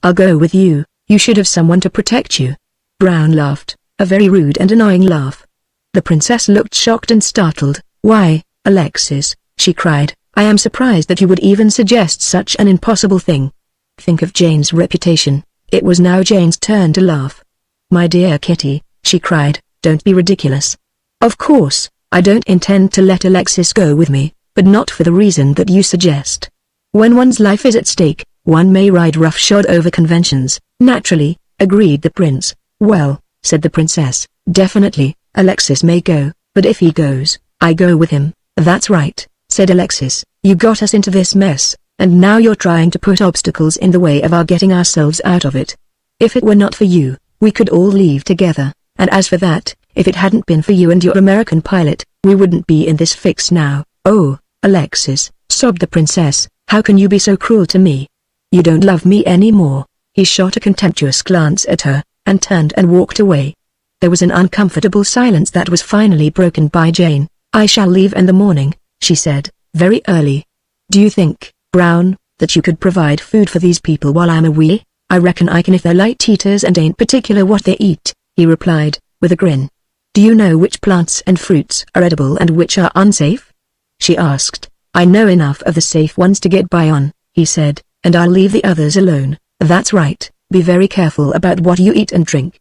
I'll go with you. You should have someone to protect you. Brown laughed, a very rude and annoying laugh. The princess looked shocked and startled. Why, Alexis, she cried, I am surprised that you would even suggest such an impossible thing. Think of Jane's reputation. It was now Jane's turn to laugh. My dear Kitty, she cried, don't be ridiculous. Of course, I don't intend to let Alexis go with me, but not for the reason that you suggest. When one's life is at stake, one may ride roughshod over conventions. Naturally, agreed the prince. Well, said the princess, definitely, Alexis may go, but if he goes, I go with him. That's right, said Alexis, you got us into this mess, and now you're trying to put obstacles in the way of our getting ourselves out of it. If it were not for you, we could all leave together, and as for that, if it hadn't been for you and your American pilot, we wouldn't be in this fix now. Oh, Alexis, sobbed the princess, how can you be so cruel to me? You don't love me anymore. He shot a contemptuous glance at her, and turned and walked away. There was an uncomfortable silence that was finally broken by Jane. I shall leave in the morning, she said, very early. Do you think, Brown, that you could provide food for these people while I'm away? I reckon I can if they're light eaters and ain't particular what they eat, he replied, with a grin. Do you know which plants and fruits are edible and which are unsafe? She asked. I know enough of the safe ones to get by on, he said, and I'll leave the others alone. That's right, be very careful about what you eat and drink.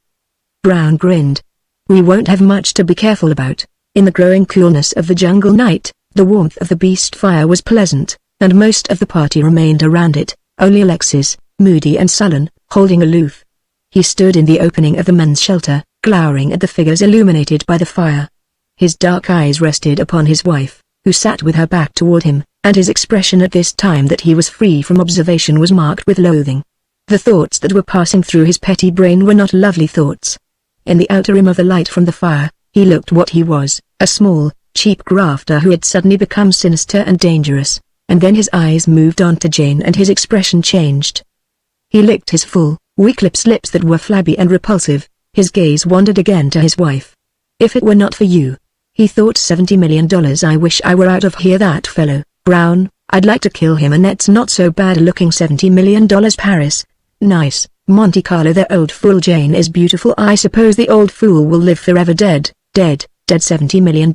Brown grinned. We won't have much to be careful about. In the growing coolness of the jungle night, the warmth of the beast fire was pleasant, and most of the party remained around it, only Alexis, moody and sullen, holding aloof. He stood in the opening of the men's shelter, glowering at the figures illuminated by the fire. His dark eyes rested upon his wife, who sat with her back toward him, and his expression at this time that he was free from observation was marked with loathing. The thoughts that were passing through his petty brain were not lovely thoughts. In the outer rim of the light from the fire, he looked what he was, a small, cheap grafter who had suddenly become sinister and dangerous, and then his eyes moved on to Jane and his expression changed. He licked his full, weak-lips that were flabby and repulsive, his gaze wandered again to his wife. If it were not for you, He thought $70 million. I wish I were out of here. That fellow, Brown, I'd like to kill him. Annette's not so bad looking. $70 million. Paris. Nice. Monte Carlo. The old fool. Jane is beautiful. I suppose the old fool will live forever. Dead. $70 million.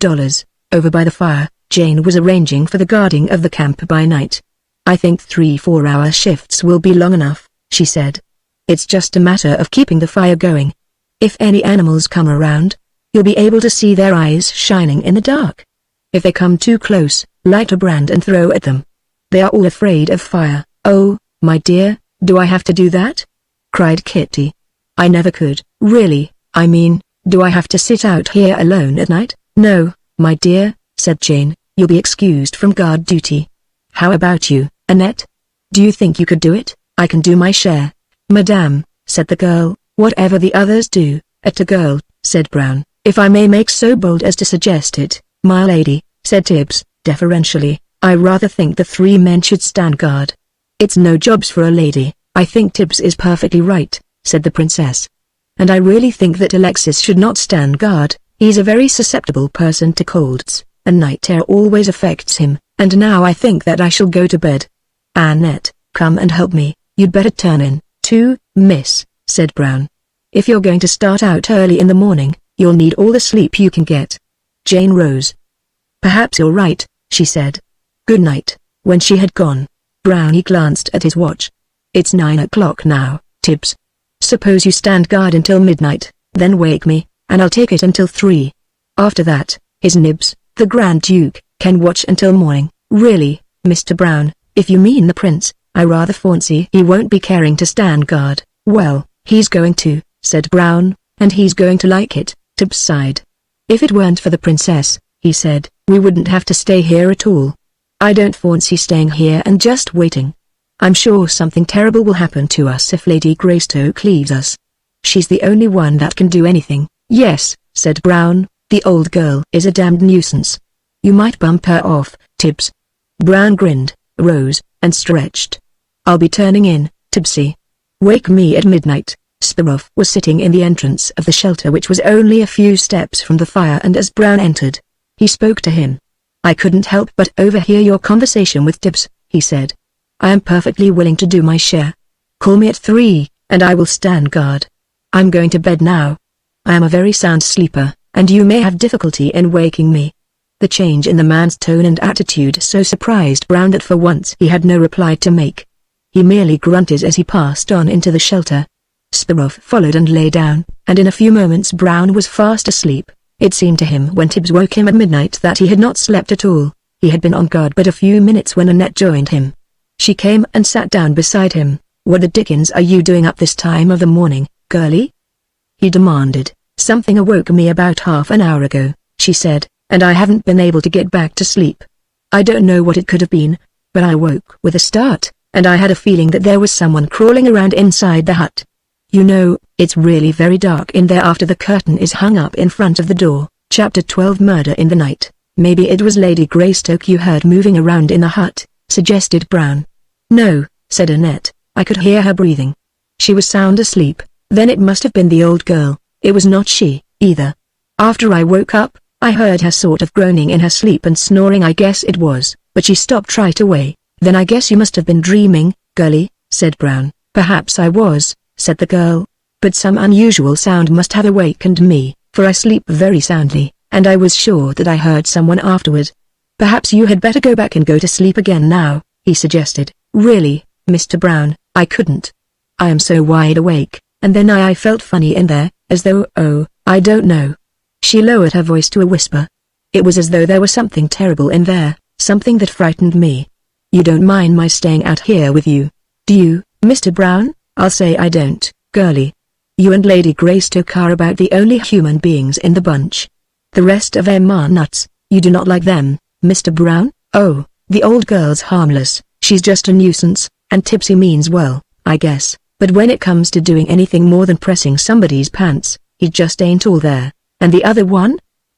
Over by the fire, Jane was arranging for the guarding of the camp by night. I think 3-4 hour shifts will be long enough, she said. It's just a matter of keeping the fire going. If any animals come around, you'll be able to see their eyes shining in the dark. If they come too close, light a brand and throw at them. They are all afraid of fire. Oh, my dear, do I have to do that? Cried Kitty. I never could. Really, I mean, do I have to sit out here alone at night? No, my dear, said Jane, you'll be excused from guard duty. How about you, Annette? Do you think you could do it? I can do my share. Madame, said the girl, whatever the others do. A girl, said Brown, if I may make so bold as to suggest it. My lady, said Tibbs, deferentially, I rather think the 3 men should stand guard. It's no jobs for a lady. I think Tibbs is perfectly right, said the princess. And I really think that Alexis should not stand guard. He's a very susceptible person to colds, and night air always affects him, and now I think that I shall go to bed. Annette, come and help me. You'd better turn in, too, miss, said Brown. If you're going to start out early in the morning, you'll need all the sleep you can get. Jane rose. Perhaps you're right, she said. Good night. When she had gone, Brownie glanced at his watch. It's 9 o'clock now, Tibbs. Suppose you stand guard until midnight, then wake me, and I'll take it until 3. After that, his nibs, the Grand Duke, can watch until morning. Really, Mr. Brown, if you mean the prince, I rather fancy he won't be caring to stand guard. Well, he's going to, said Brown, and he's going to like it. Tibbs sighed. If it weren't for the princess, he said, we wouldn't have to stay here at all. I don't fancy staying here and just waiting. I'm sure something terrible will happen to us if Lady Greystoke leaves us. She's the only one that can do anything. Yes, said Brown, the old girl is a damned nuisance. You might bump her off, Tibbs. Brown grinned, rose, and stretched. I'll be turning in, Tibbsy. Wake me at midnight. Sparrow was sitting in the entrance of the shelter, which was only a few steps from the fire, and as Brown entered, he spoke to him. I couldn't help but overhear your conversation with Tibbs, he said. I am perfectly willing to do my share. Call me at 3, and I will stand guard. I'm going to bed now. I am a very sound sleeper, and you may have difficulty in waking me. The change in the man's tone and attitude so surprised Brown that for once he had no reply to make. He merely grunted as he passed on into the shelter. Sparrow followed and lay down, and in a few moments Brown was fast asleep. It seemed to him when Tibbs woke him at midnight that he had not slept at all. He had been on guard but a few minutes when Annette joined him. She came and sat down beside him. What the dickens are you doing up this time of the morning, girlie? He demanded. Something awoke me about half an hour ago, she said, and I haven't been able to get back to sleep. I don't know what it could have been, but I woke with a start, and I had a feeling that there was someone crawling around inside the hut. You know, it's really very dark in there after the curtain is hung up in front of the door. Chapter 12 Murder in the Night. Maybe it was Lady Greystoke you heard moving around in the hut, suggested Brown. No, said Annette, I could hear her breathing. She was sound asleep. Then it must have been the old girl. It was not she, either. After I woke up, I heard her sort of groaning in her sleep and snoring. I guess it was, but she stopped right away. Then I guess you must have been dreaming, girlie, said Brown. Perhaps I was, said the girl, but some unusual sound must have awakened me, for I sleep very soundly, and I was sure that I heard someone afterward. Perhaps you had better go back and go to sleep again now, he suggested. Really, Mr. Brown, I couldn't. I am so wide awake, and then I felt funny in there, as though, oh, I don't know. She lowered her voice to a whisper. It was as though there was something terrible in there, something that frightened me. You don't mind my staying out here with you, do you, Mr. Brown? I'll say I don't, girlie. You and Lady Greystoke are about the only human beings in the bunch. The rest of them are nuts. You do not like them, Mr. Brown? Oh, the old girl's harmless. She's just a nuisance, and Tipsy means well, I guess, but when it comes to doing anything more than pressing somebody's pants, he just ain't all there. And the other one?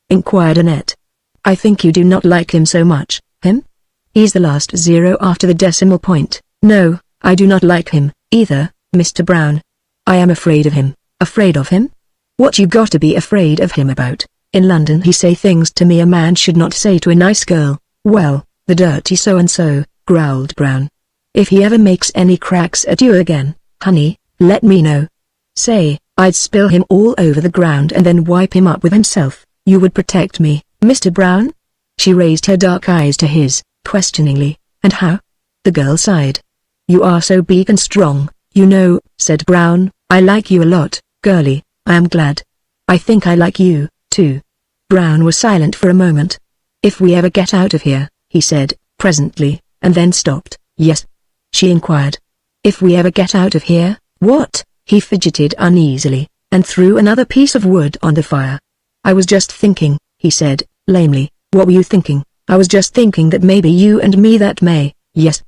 Inquired Annette. I think you do not like him so much, him? He's the last 0 after the decimal point. No, I do not like him, either, Mr. Brown. I am afraid of him. Afraid of him? What you got to be afraid of him about? In London he say things to me a man should not say to a nice girl. Well, the dirty so-and-so, growled Brown. If he ever makes any cracks at you again, honey, let me know. Say, I'd spill him all over the ground and then wipe him up with himself. You would protect me, Mr. Brown? She raised her dark eyes to his, questioningly. And how? The girl sighed. You are so big and strong, you know, said Brown. I like you a lot, girlie. I am glad. I think I like you, too. Brown was silent for a moment. If we ever get out of here, he said, presently, and then stopped. Yes? She inquired. If we ever get out of here, what? He fidgeted uneasily, and threw another piece of wood on the fire. I was just thinking, he said, lamely. What were you thinking? I was just thinking that maybe you and me that may. Yes.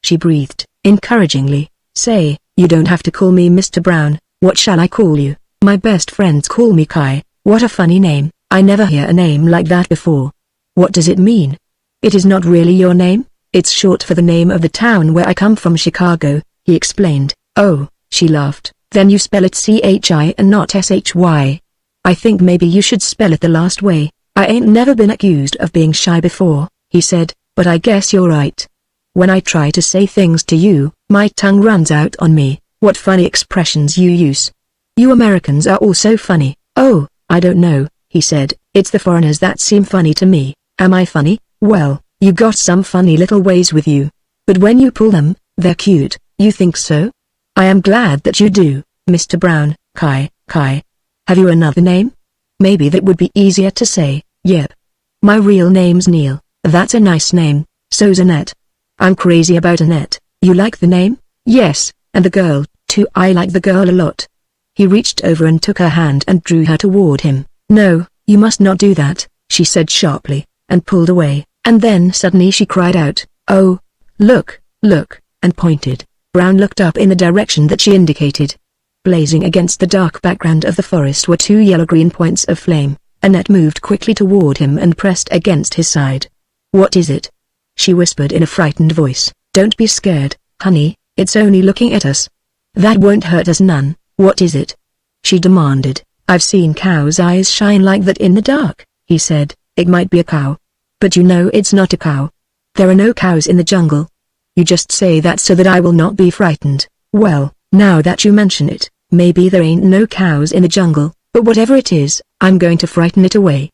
She breathed, encouragingly. Say, you don't have to call me Mr. Brown. What shall I call you? My best friends call me Kai. What a funny name. I never hear a name like that before. What does it mean? It is not really your name. It's short for the name of the town where I come from, Chicago, he explained. Oh, she laughed. Then you spell it C-H-I and not S-H-Y. I think maybe you should spell it the last way. I ain't never been accused of being shy before, he said, but I guess you're right. When I try to say things to you, my tongue runs out on me. What funny expressions you use. You Americans are all so funny. Oh, I don't know, he said. It's the foreigners that seem funny to me. Am I funny? Well, you got some funny little ways with you. But when you pull them, they're cute. You think so? I am glad that you do, Mr. Brown. Kai. Have you another name? Maybe that would be easier to say. Yep. My real name's Neil. That's a nice name. So's Annette. I'm crazy about Annette. You like the name? Yes, and the girl, too. I like the girl a lot. He reached over and took her hand and drew her toward him. No, you must not do that, she said sharply, and pulled away, and then suddenly she cried out, oh, look, and pointed. Brown looked up in the direction that she indicated. Blazing against the dark background of the forest were two yellow-green points of flame. Annette moved quickly toward him and pressed against his side. What is it? She whispered in a frightened voice. Don't be scared, honey, it's only looking at us. That won't hurt us none. What is it? She demanded. I've seen cows' eyes shine like that in the dark, he said. It might be a cow. But you know it's not a cow. There are no cows in the jungle. You just say that so that I will not be frightened. Well, now that you mention it, maybe there ain't no cows in the jungle, but whatever it is, I'm going to frighten it away.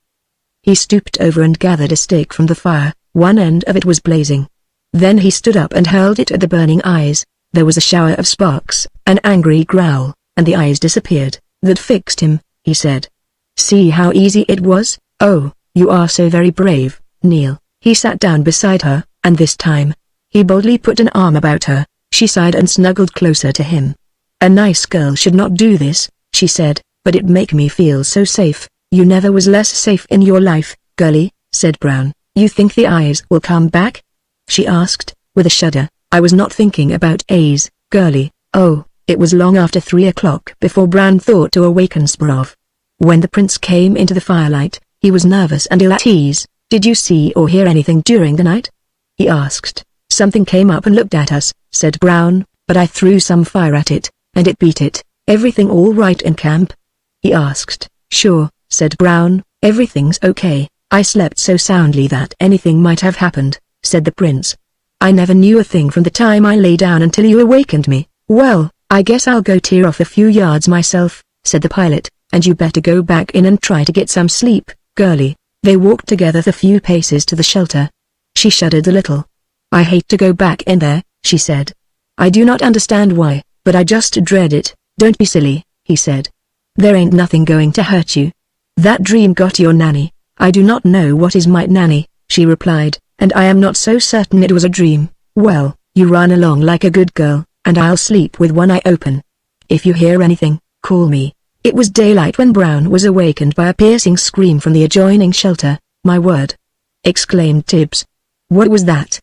He stooped over and gathered a stake from the fire. One end of it was blazing. Then he stood up and hurled it at the burning eyes. There was a shower of sparks, an angry growl, and the eyes disappeared. That fixed him, he said. See how easy it was? Oh, you are so very brave, Neil. He sat down beside her, and this time, he boldly put an arm about her. She sighed and snuggled closer to him. A nice girl should not do this, she said, but it make me feel so safe. You never was less safe in your life, girlie, said Brown. You think the eyes will come back? She asked, with a shudder. I was not thinking about eyes, girlie. Oh, it was long after 3 o'clock before Brown thought to awaken Burroughs. When the prince came into the firelight, he was nervous and ill at ease. Did you see or hear anything during the night? He asked. Something came up and looked at us, said Brown, but I threw some fire at it, and it beat it. Everything all right in camp? He asked. Sure, said Brown, everything's okay. I slept so soundly that anything might have happened, said the prince. I never knew a thing from the time I lay down until you awakened me. Well, I guess I'll go tear off a few yards myself, said the pilot, and you better go back in and try to get some sleep, girlie. They walked together the few paces to the shelter. She shuddered a little. I hate to go back in there, she said. I do not understand why, but I just dread it. Don't be silly, he said. There ain't nothing going to hurt you. That dream got your nanny. I do not know what is my nanny, she replied, and I am not so certain it was a dream. Well, you run along like a good girl, and I'll sleep with one eye open. If you hear anything, call me. It was daylight when Brown was awakened by a piercing scream from the adjoining shelter. My word! Exclaimed Tibbs. What was that?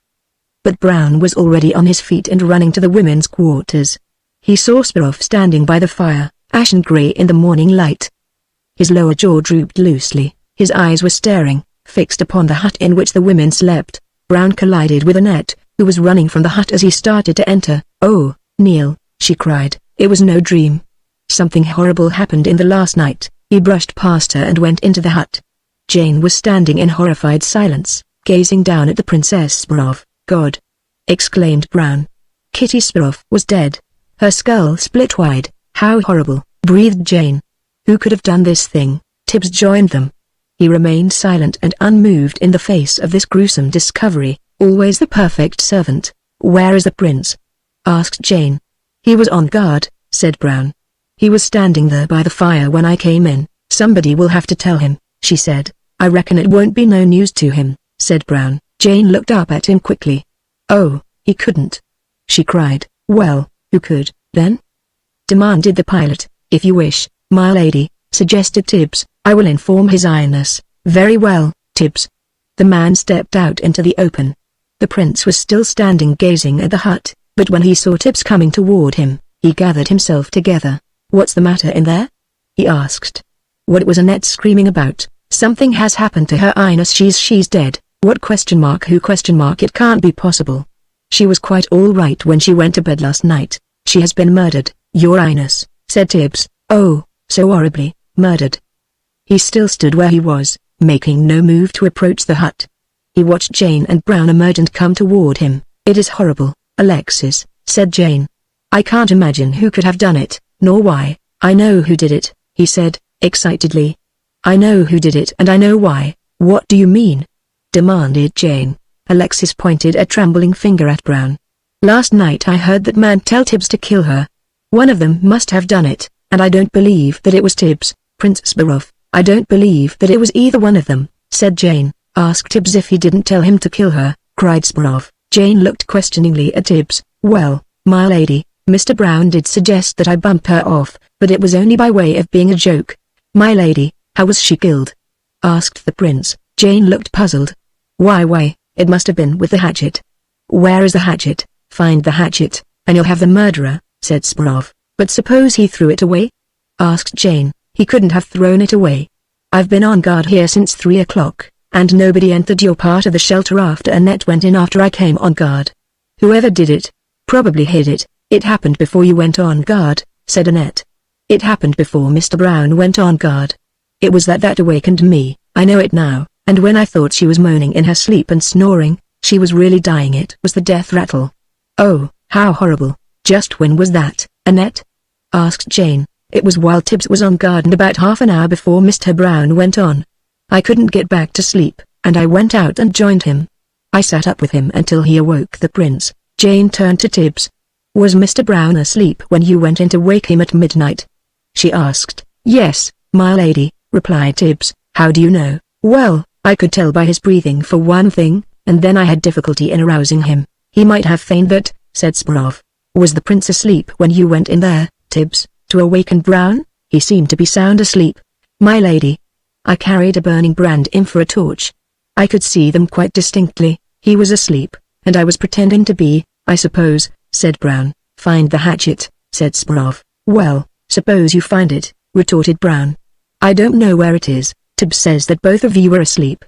But Brown was already on his feet and running to the women's quarters. He saw Burroughs standing by the fire, ashen grey in the morning light. His lower jaw drooped loosely, his eyes were staring, fixed upon the hut in which the women slept. Brown collided with Annette, who was running from the hut as he started to enter. Oh, Neil, she cried, it was no dream. Something horrible happened in the last night. He brushed past her and went into the hut. Jane was standing in horrified silence, gazing down at the Princess Burroughs. "God!" exclaimed Brown. Kitty Burroughs was dead. Her skull split wide. "How horrible," breathed Jane. "Who could have done this thing?" Tibbs joined them. He remained silent and unmoved in the face of this gruesome discovery, always the perfect servant. "Where is the prince?" asked Jane. "He was on guard," said Brown. "He was standing there by the fire when I came in." "Somebody will have to tell him," she said. "I reckon it won't be no news to him," said Brown. Jane looked up at him quickly. "Oh, he couldn't," she cried. "Well, who could, then?" demanded the pilot. "If you wish, my lady," suggested Tibbs. "I will inform His Highness." "Very well, Tibbs." The man stepped out into the open. The prince was still standing gazing at the hut, but when he saw Tibbs coming toward him, he gathered himself together. "What's the matter in there?" he asked. "What was Annette screaming about?" "Something has happened to Her Highness. She's dead." "What? Who? It can't be possible. She was quite all right when she went to bed last night." "She has been murdered, Your Highness," said Tibbs. "Oh, so horribly, murdered." He still stood where he was, making no move to approach the hut. He watched Jane and Brown emerge and come toward him. "It is horrible, Alexis," said Jane. "I can't imagine who could have done it, nor why." "I know who did it," he said, excitedly. "I know who did it and I know why." "What do you mean?" demanded Jane. Alexis pointed a trembling finger at Brown. "Last night I heard that man tell Tibbs to kill her. One of them must have done it, and I don't believe that it was Tibbs, Princess Burroughs. I don't believe that it was either one of them," said Jane. "Ask Tibbs if he didn't tell him to kill her," cried Burroughs. Jane looked questioningly at Tibbs. "Well, my lady, Mr. Brown did suggest that I bump her off, but it was only by way of being a joke." "My lady, how was she killed?" asked the prince. Jane looked puzzled. Why, it must have been with the hatchet." "Where is the hatchet?" "Find the hatchet, and you'll have the murderer," said Burroughs. "But suppose he threw it away?" asked Jane. "He couldn't have thrown it away. I've been on guard here since 3 o'clock, and nobody entered your part of the shelter after Annette went in after I came on guard. Whoever did it, probably hid it." "It happened before you went on guard," said Annette. "It happened before Mr. Brown went on guard. It was that awakened me. I know it now, and when I thought she was moaning in her sleep and snoring, she was really dying. It was the death rattle." "Oh, how horrible. Just when was that, Annette?" asked Jane. "It was while Tibbs was on guard and about half an hour before Mr. Brown went on. I couldn't get back to sleep, and I went out and joined him. I sat up with him until he awoke the prince." Jane turned to Tibbs. "Was Mr. Brown asleep when you went in to wake him at midnight?" she asked. "Yes, my lady," replied Tibbs. "How do you know?" "Well, I could tell by his breathing for one thing, and then I had difficulty in arousing him. He might have feigned that," said Burroughs. "Was the prince asleep when you went in there, Tibbs, to awaken Brown?" "He seemed to be sound asleep, my lady. I carried a burning brand in for a torch. I could see them quite distinctly. He was asleep, and I was pretending to be, I suppose," said Brown. "Find the hatchet," said Burroughs. "Well, suppose you find it," retorted Brown. "I don't know where it is. Tibbs says that both of you were asleep."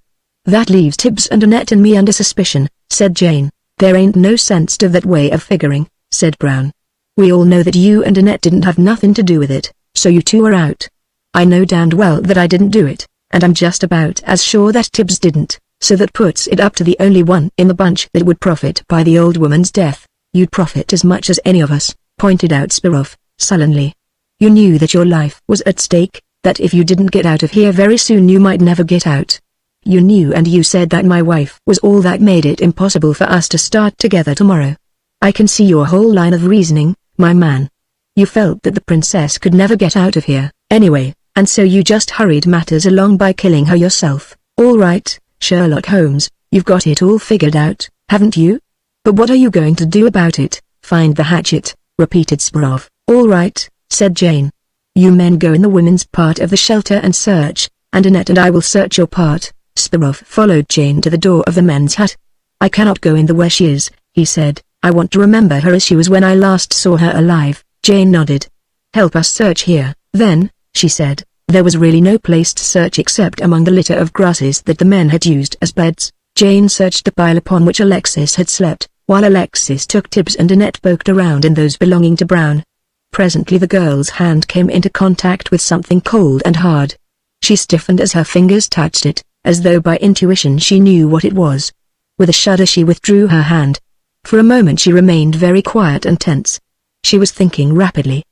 "That leaves Tibbs and Annette and me under suspicion," said Jane. "There ain't no sense to that way of figuring," said Brown. "We all know that you and Annette didn't have nothing to do with it, so you two are out. I know damned well that I didn't do it, and I'm just about as sure that Tibbs didn't, so that puts it up to the only one in the bunch that would profit by the old woman's death." "You'd profit as much as any of us," pointed out Burroughs, sullenly. "You knew that your life was at stake, that if you didn't get out of here very soon you might never get out. You knew, and you said that my wife was all that made it impossible for us to start together tomorrow. I can see your whole line of reasoning, my man. You felt that the princess could never get out of here, anyway, and so you just hurried matters along by killing her yourself. All right, Sherlock Holmes, you've got it all figured out, haven't you? But what are you going to do about it?" "Find the hatchet," repeated Burroughs. "All right," said Jane. "You men go in the women's part of the shelter and search, and Annette and I will search your part." Burroughs followed Jane to the door of the men's hut. "I cannot go in the where she is," he said. "I want to remember her as she was when I last saw her alive." Jane nodded. "Help us search here, then," she said. There was really no place to search except among the litter of grasses that the men had used as beds. Jane searched the pile upon which Alexis had slept, while Alexis took Tibbs and Annette poked around in those belonging to Brown. Presently the girl's hand came into contact with something cold and hard. She stiffened as her fingers touched it, as though by intuition she knew what it was. With a shudder she withdrew her hand. For a moment she remained very quiet and tense. She was thinking rapidly.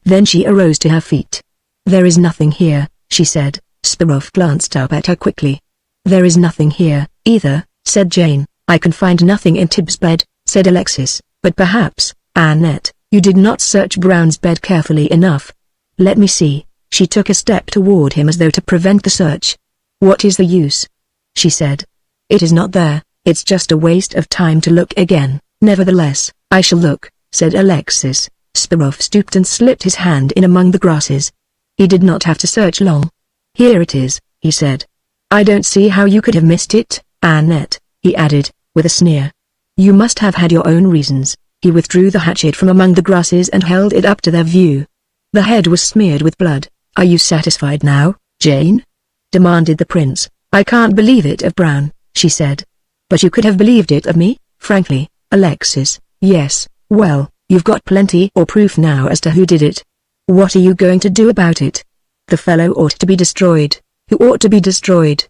Then she arose to her feet. "There is nothing here," she said. Sparrow glanced up at her quickly. "There is nothing here, either," said Jane. "I can find nothing in Tib's bed," said Alexis, "but perhaps, Annette, you did not search Brown's bed carefully enough. Let me see." She took a step toward him as though to prevent the search. "What is the use?" she said. "It is not there, it's just a waste of time to look again." "Nevertheless, I shall look," said Alexis. Sparrow stooped and slipped his hand in among the grasses. He did not have to search long. "Here it is," he said. "I don't see how you could have missed it, Annette," he added, with a sneer. "You must have had your own reasons." He withdrew the hatchet from among the grasses and held it up to their view. The head was smeared with blood. "Are you satisfied now, Jane?" demanded the prince. "I can't believe it of Brown," she said. "But you could have believed it of me, frankly, Alexis." "Yes, well, you've got plenty or proof now as to who did it. What are you going to do about it?" "The fellow ought to be destroyed." "Who ought to be destroyed?"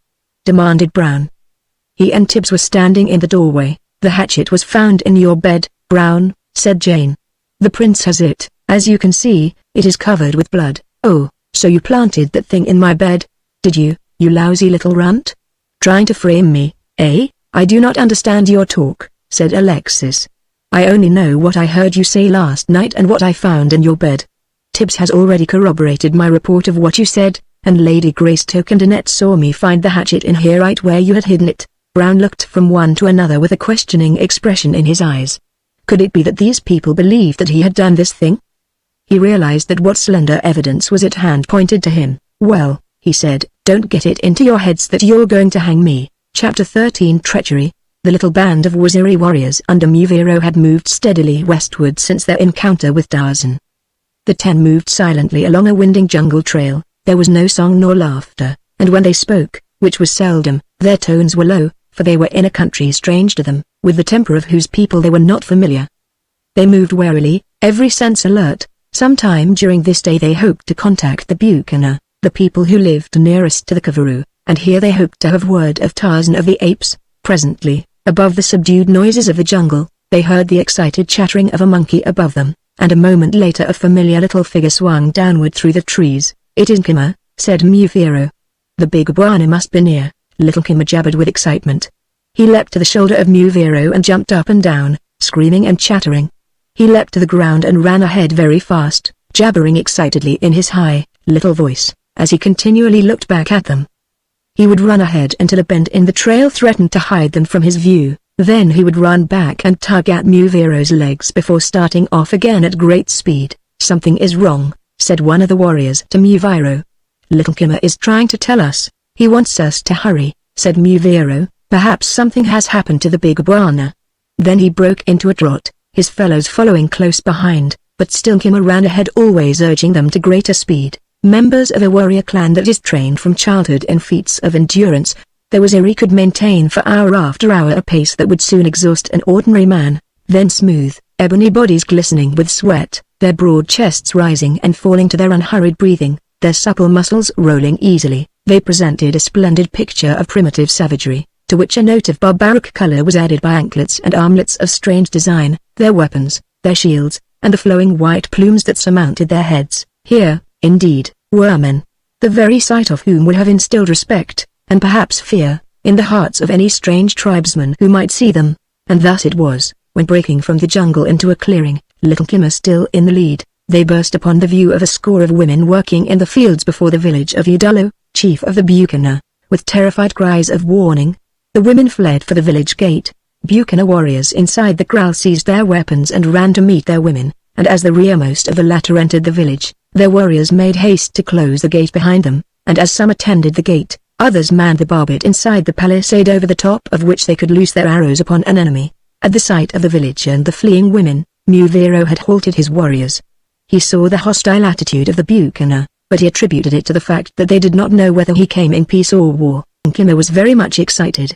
demanded Brown. "He and Tibbs were standing in the doorway." "The hatchet was found in your bed, Brown," said Jane. "The prince has it. As you can see, it is covered with blood." "Oh, so you planted that thing in my bed, did you, you lousy little runt? Trying to frame me, eh?" "I do not understand your talk," said Alexis. "I only know what I heard you say last night and what I found in your bed. Tibbs has already corroborated my report of what you said, and Lady Greystoke and Annette saw me find the hatchet in here right where you had hidden it." Brown looked from one to another with a questioning expression in his eyes. Could it be that these people believed that he had done this thing? He realized that what slender evidence was at hand pointed to him. "Well," he said, "don't get it into your heads that you're going to hang me." Chapter 13 Treachery. The little band of Waziri warriors under Muvero had moved steadily westward since their encounter with Tarzan. The 10 moved silently along a winding jungle trail. There was no song nor laughter, and when they spoke, which was seldom, their tones were low, for they were in a country strange to them, with the temper of whose people they were not familiar. They moved warily, every sense alert. Sometime during this day they hoped to contact the Buchanan, the people who lived nearest to the Kavaroo, and here they hoped to have word of Tarzan of the apes. Presently, above the subdued noises of the jungle, they heard the excited chattering of a monkey above them, and a moment later a familiar little figure swung downward through the trees. "It is Kima," said Mufiro. "The big iguana must be near," little Kima jabbered with excitement. He leapt to the shoulder of Mufiro and jumped up and down, screaming and chattering. He leapt to the ground and ran ahead very fast, jabbering excitedly in his high, little voice, as he continually looked back at them. He would run ahead until a bend in the trail threatened to hide them from his view, then he would run back and tug at Muviro's legs before starting off again at great speed. "Something is wrong," said one of the warriors to Muviro. "Little Kima is trying to tell us. He wants us to hurry," said Muviro. "Perhaps something has happened to the big iguana." Then he broke into a trot, his fellows following close behind, but still Kima ran ahead, always urging them to greater speed. Members of a warrior clan that is trained from childhood in feats of endurance, the Waziri could maintain for hour after hour a pace that would soon exhaust an ordinary man. Then smooth, ebony bodies glistening with sweat, their broad chests rising and falling to their unhurried breathing, their supple muscles rolling easily, they presented a splendid picture of primitive savagery, to which a note of barbaric color was added by anklets and armlets of strange design, their weapons, their shields, and the flowing white plumes that surmounted their heads. Here, indeed, were men, the very sight of whom would have instilled respect, and perhaps fear, in the hearts of any strange tribesman who might see them. And thus it was, when breaking from the jungle into a clearing, little Kima still in the lead, they burst upon the view of a score of women working in the fields before the village of Udalo, chief of the Buchanan. With terrified cries of warning, the women fled for the village gate. Buchanan warriors inside the kraal seized their weapons and ran to meet their women, and as the rearmost of the latter entered the village, their warriors made haste to close the gate behind them, and as some attended the gate, others manned the barbette inside the palisade over the top of which they could loose their arrows upon an enemy. At the sight of the village and the fleeing women, Muvero had halted his warriors. He saw the hostile attitude of the Buchanan, but he attributed it to the fact that they did not know whether he came in peace or war. Kima was very much excited.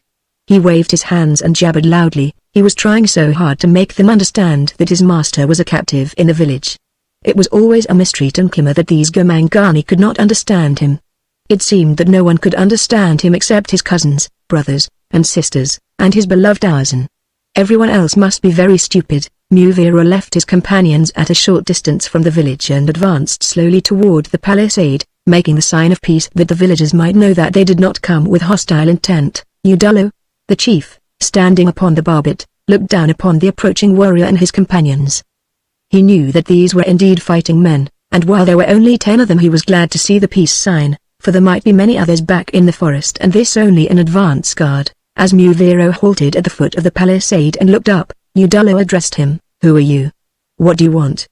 He waved his hands and jabbered loudly. He was trying so hard to make them understand that his master was a captive in the village. It was always a mystery to Nkima that these Gomangani could not understand him. It seemed that no one could understand him except his cousins, brothers, and sisters, and his beloved Tarzan. Everyone else must be very stupid. Muvira left his companions at a short distance from the village and advanced slowly toward the palisade, making the sign of peace that the villagers might know that they did not come with hostile intent. Udalo, the chief, standing upon the barbet, looked down upon the approaching warrior and his companions. He knew that these were indeed fighting men, and while there were only 10 of them he was glad to see the peace sign, for there might be many others back in the forest and this only an advance guard. As Muviro halted at the foot of the palisade and looked up, Udalo addressed him. "Who are you? What do you want?"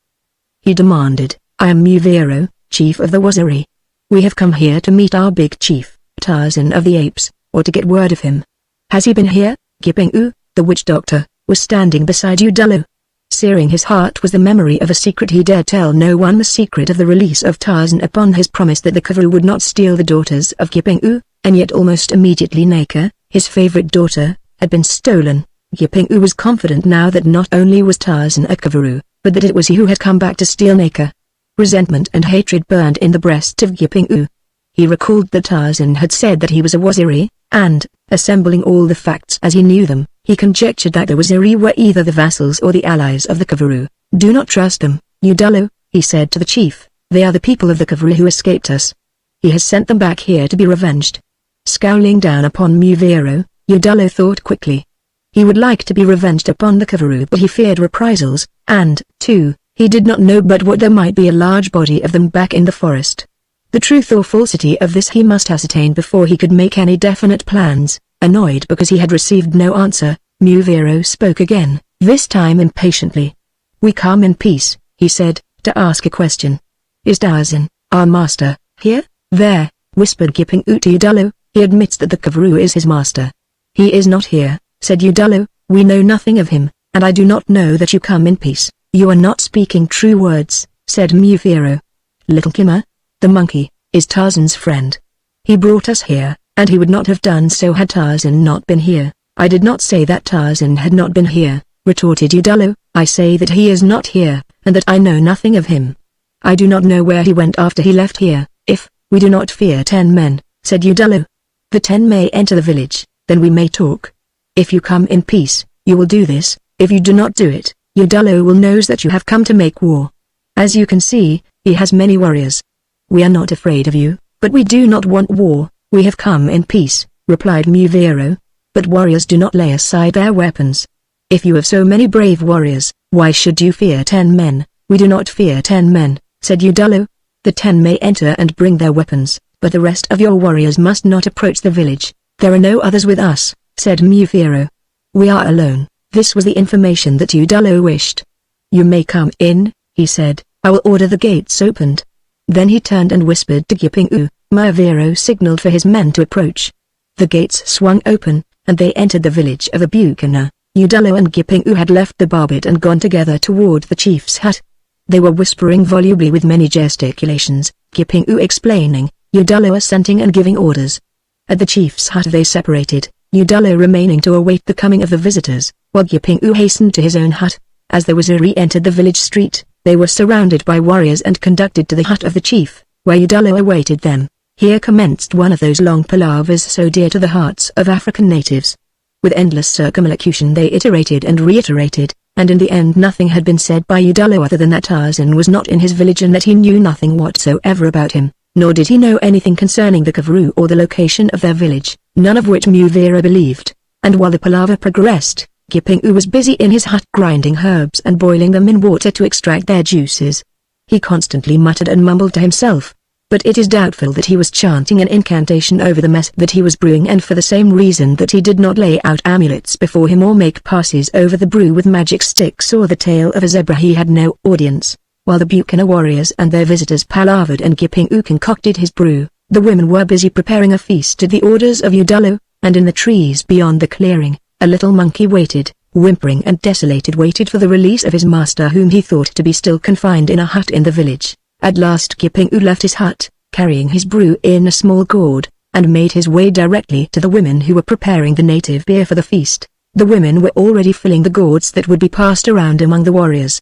He demanded. "I am Muviro, chief of the Waziri. We have come here to meet our big chief, Tarzan of the Apes, or to get word of him." "Has he been here?" Giping-u, the witch doctor, was standing beside Udalo. Searing his heart was the memory of a secret he dared tell no one, the secret of the release of Tarzan upon his promise that the Kavaru would not steal the daughters of Giping-u, and yet almost immediately Naka, his favorite daughter, had been stolen. Giping-u was confident now that not only was Tarzan a Kavaru, but that it was he who had come back to steal Naka. Resentment and hatred burned in the breast of Giping-u. He recalled that Tarzan had said that he was a Waziri, and, assembling all the facts as he knew them, he conjectured that the Waziri were either the vassals or the allies of the Kavaru. "Do not trust them, Udalo," he said to the chief. "They are the people of the Kavaru who escaped us. He has sent them back here to be revenged." Scowling down upon Muviro, Udalo thought quickly. He would like to be revenged upon the Kavaru, but he feared reprisals, and, too, he did not know but what there might be a large body of them back in the forest. The truth or falsity of this he must ascertain before he could make any definite plans. Annoyed because he had received no answer, Muviro spoke again, this time impatiently. "We come in peace," he said, "to ask a question. Is Tarzan, our master, here?" "There," whispered Giping-u to Udalo. "He admits that the Kavaru is his master." "He is not here," said Udalo. "We know nothing of him, and I do not know that you come in peace." "You are not speaking true words," said Muviro. "Little Kima, the monkey, is Tarzan's friend. He brought us here, and he would not have done so had Tarzan not been here." "I did not say that Tarzan had not been here," retorted Udalo. "I say that he is not here, and that I know nothing of him. I do not know where he went after he left here." "If we do not fear 10 men," said Udalo, "the 10 may enter the village, then we may talk. If you come in peace, you will do this. If you do not do it, Udalo will know that you have come to make war. As you can see, he has many warriors. We are not afraid of you, but we do not want war. We have come in peace," replied Muviro. "But warriors do not lay aside their weapons. If you have so many brave warriors, why should you fear 10 men?" "We do not fear 10 men," said Udalo. "The 10 may enter and bring their weapons, but the rest of your warriors must not approach the village." "There are no others with us," said Muviro. "We are alone." This was the information that Udalo wished. "You may come in," he said. "I will order the gates opened." Then he turned and whispered to Giping-u. Muviro signaled for his men to approach. The gates swung open, and they entered the village of Abukana. Udalo and Giping-u had left the barbet and gone together toward the chief's hut. They were whispering volubly with many gesticulations, Giping-u explaining, Udalo assenting and giving orders. At the chief's hut they separated, Udalo remaining to await the coming of the visitors, while Giping-u hastened to his own hut. As the Waziri entered the village street, they were surrounded by warriors and conducted to the hut of the chief, where Udalo awaited them. Here commenced one of those long palavers so dear to the hearts of African natives. With endless circumlocution they iterated and reiterated, and in the end nothing had been said by Udalo other than that Tarzan was not in his village and that he knew nothing whatsoever about him, nor did he know anything concerning the Kavaru or the location of their village, none of which Muvira believed. And while the palaver progressed, Giping-u was busy in his hut grinding herbs and boiling them in water to extract their juices. He constantly muttered and mumbled to himself, but it is doubtful that he was chanting an incantation over the mess that he was brewing, and for the same reason that he did not lay out amulets before him or make passes over the brew with magic sticks or the tail of a zebra, he had no audience. While the Bukana warriors and their visitors palavered and Giping-u concocted his brew, the women were busy preparing a feast at the orders of Udalo, and in the trees beyond the clearing, a little monkey waited, whimpering and desolated, waited for the release of his master, whom he thought to be still confined in a hut in the village. At last Giping-u left his hut, carrying his brew in a small gourd, and made his way directly to the women who were preparing the native beer for the feast. The women were already filling the gourds that would be passed around among the warriors.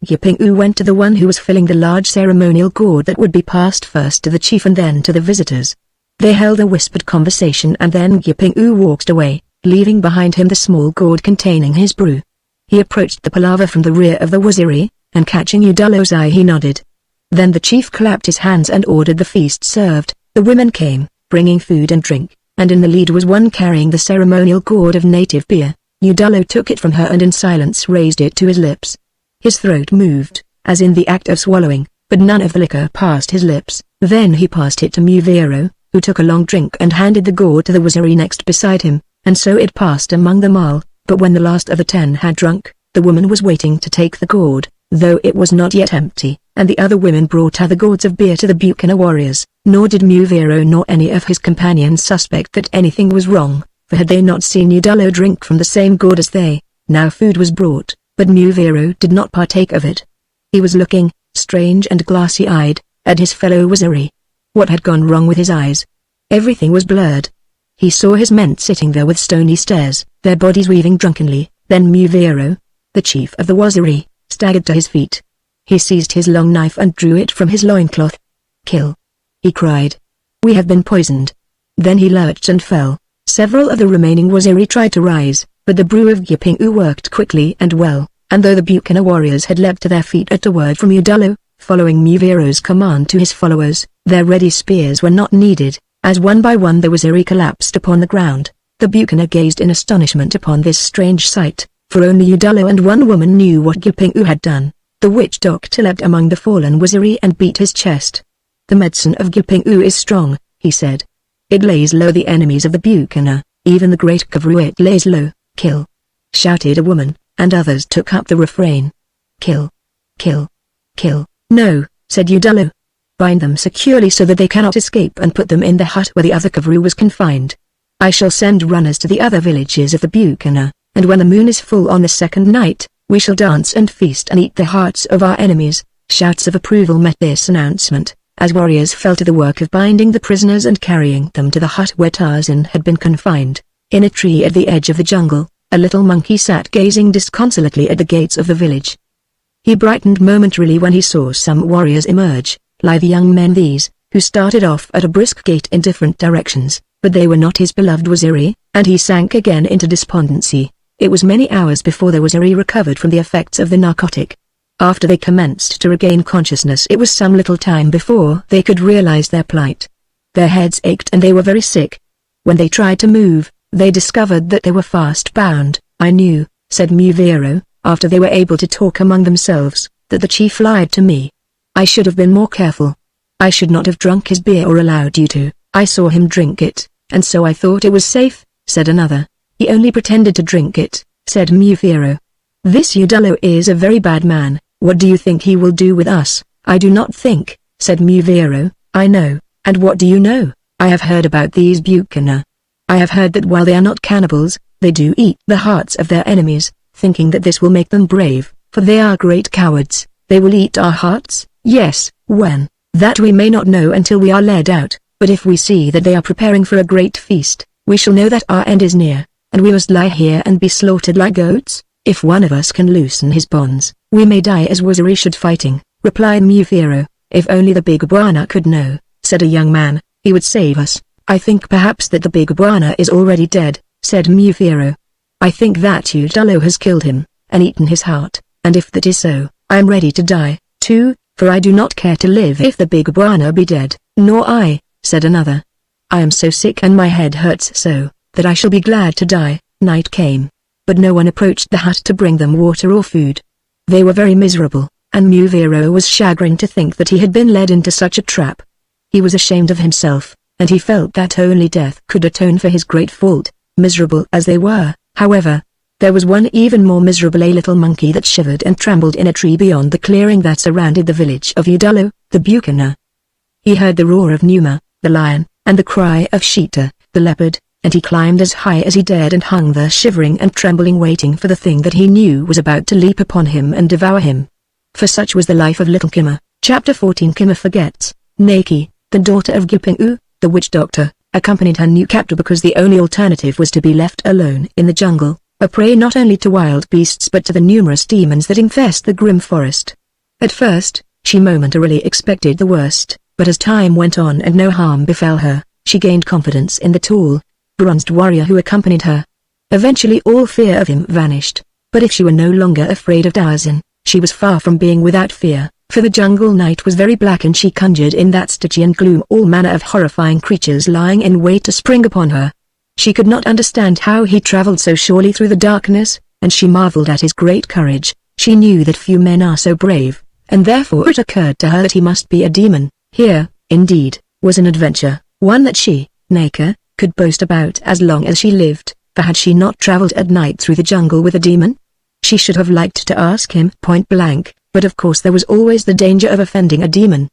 Yiping-u went to the one who was filling the large ceremonial gourd that would be passed first to the chief and then to the visitors. They held a whispered conversation and then Yiping-u walked away, leaving behind him the small gourd containing his brew. He approached the palaver from the rear of the waziri, and catching Udalo's eye he nodded. Then the chief clapped his hands and ordered the feast served. The women came, bringing food and drink, and in the lead was one carrying the ceremonial gourd of native beer. Udalo took it from her and in silence raised it to his lips. His throat moved, as in the act of swallowing, but none of the liquor passed his lips. Then he passed it to Muvero, who took a long drink and handed the gourd to the waziri next beside him, and so it passed among them all. But when the last of the 10 had drunk, the woman was waiting to take the gourd, though it was not yet empty, and the other women brought other gourds of beer to the Buchanan warriors. Nor did Muvero nor any of his companions suspect that anything was wrong, for had they not seen Udalo drink from the same gourd as they? Now food was brought, but Muvero did not partake of it. He was looking, strange and glassy-eyed, at his fellow waziri. What had gone wrong with his eyes? Everything was blurred. He saw his men sitting there with stony stares, their bodies weaving drunkenly. Then Muvero, the chief of the waziri, staggered to his feet. He seized his long knife and drew it from his loincloth. "Kill!" he cried. "We have been poisoned." Then he lurched and fell. Several of the remaining waziri tried to rise, but the brew of Yiping-u worked quickly and well, and though the Buchanan warriors had leapt to their feet at a word from Udalo, following Muvero's command to his followers, their ready spears were not needed, as one by one the waziri collapsed upon the ground. The Buchanan gazed in astonishment upon this strange sight, for only Udalo and one woman knew what Yiping-u had done. The witch doctor leapt among the fallen waziri and beat his chest. "The medicine of Yiping-u is strong," he said. "It lays low the enemies of the Buchanan, even the great Kavru it lays low." "Kill!" shouted a woman, and others took up the refrain. "Kill! Kill! Kill!" "No," said Udalo. "Bind them securely so that they cannot escape and put them in the hut where the other Kavru was confined. I shall send runners to the other villages of the Buchanan, and when the moon is full on the second night, we shall dance and feast and eat the hearts of our enemies." Shouts of approval met this announcement, as warriors fell to the work of binding the prisoners and carrying them to the hut where Tarzan had been confined. In a tree at the edge of the jungle, a little monkey sat gazing disconsolately at the gates of the village. He brightened momentarily when he saw some warriors emerge, lithe young men these, who started off at a brisk gait in different directions, but they were not his beloved waziri, and he sank again into despondency. It was many hours before the waziri recovered from the effects of the narcotic. After they commenced to regain consciousness it was some little time before they could realize their plight. Their heads ached and they were very sick. When they tried to move, they discovered that they were fast bound. "I knew," said Muvero, after they were able to talk among themselves, "that the chief lied to me. I should have been more careful. I should not have drunk his beer or allowed you to. I saw him drink it, and so I thought it was safe," said another. "He only pretended to drink it," said Muvero. "This Udalo is a very bad man. What do you think he will do with us?" "I do not think," said Muvero. "I know." "And what do you know?" "I have heard about these Buchanan. I have heard that while they are not cannibals, they do eat the hearts of their enemies, thinking that this will make them brave, for they are great cowards." "They will eat our hearts?" "Yes." "When?" "That we may not know until we are led out, but if we see that they are preparing for a great feast, we shall know that our end is near, and we must lie here and be slaughtered like goats. If one of us can loosen his bonds, we may die as waziri should fighting," replied Muvero. "If only the big Bwana could know," said a young man, "he would save us." "I think perhaps that the big Bwana is already dead," said Muvero. "I think that Udalo has killed him, and eaten his heart, and if that is so, I am ready to die, too, for I do not care to live if the big Bwana be dead." "Nor I," said another. "I am so sick and my head hurts so, that I shall be glad to die." Night came, but no one approached the hut to bring them water or food. They were very miserable, and Muvero was chagrined to think that he had been led into such a trap. He was ashamed of himself, and he felt that only death could atone for his great fault. Miserable as they were, however, there was one even more miserable, a little monkey that shivered and trembled in a tree beyond the clearing that surrounded the village of Udalo, the Buchanan. He heard the roar of Numa, the lion, and the cry of Sheeta, the leopard, and he climbed as high as he dared and hung there shivering and trembling, waiting for the thing that he knew was about to leap upon him and devour him. For such was the life of little Kimma. Chapter 14. Kimma forgets. Naki, the daughter of Yiping-u, the witch doctor, accompanied her new captor because the only alternative was to be left alone in the jungle. a prey not only to wild beasts but to the numerous demons that infest the grim forest. At first, she momentarily expected the worst, but as time went on and no harm befell her, she gained confidence in the tall, bronzed warrior who accompanied her. Eventually all fear of him vanished, but if she were no longer afraid of Tarzan, she was far from being without fear, for the jungle night was very black and she conjured in that Stygian gloom all manner of horrifying creatures lying in wait to spring upon her. She could not understand how he traveled so surely through the darkness, and she marveled at his great courage. She knew that few men are so brave, and therefore it occurred to her that he must be a demon. Here, indeed, was an adventure, one that she, Naka, could boast about as long as she lived, for had she not traveled at night through the jungle with a demon? She should have liked to ask him point blank, but of course there was always the danger of offending a demon.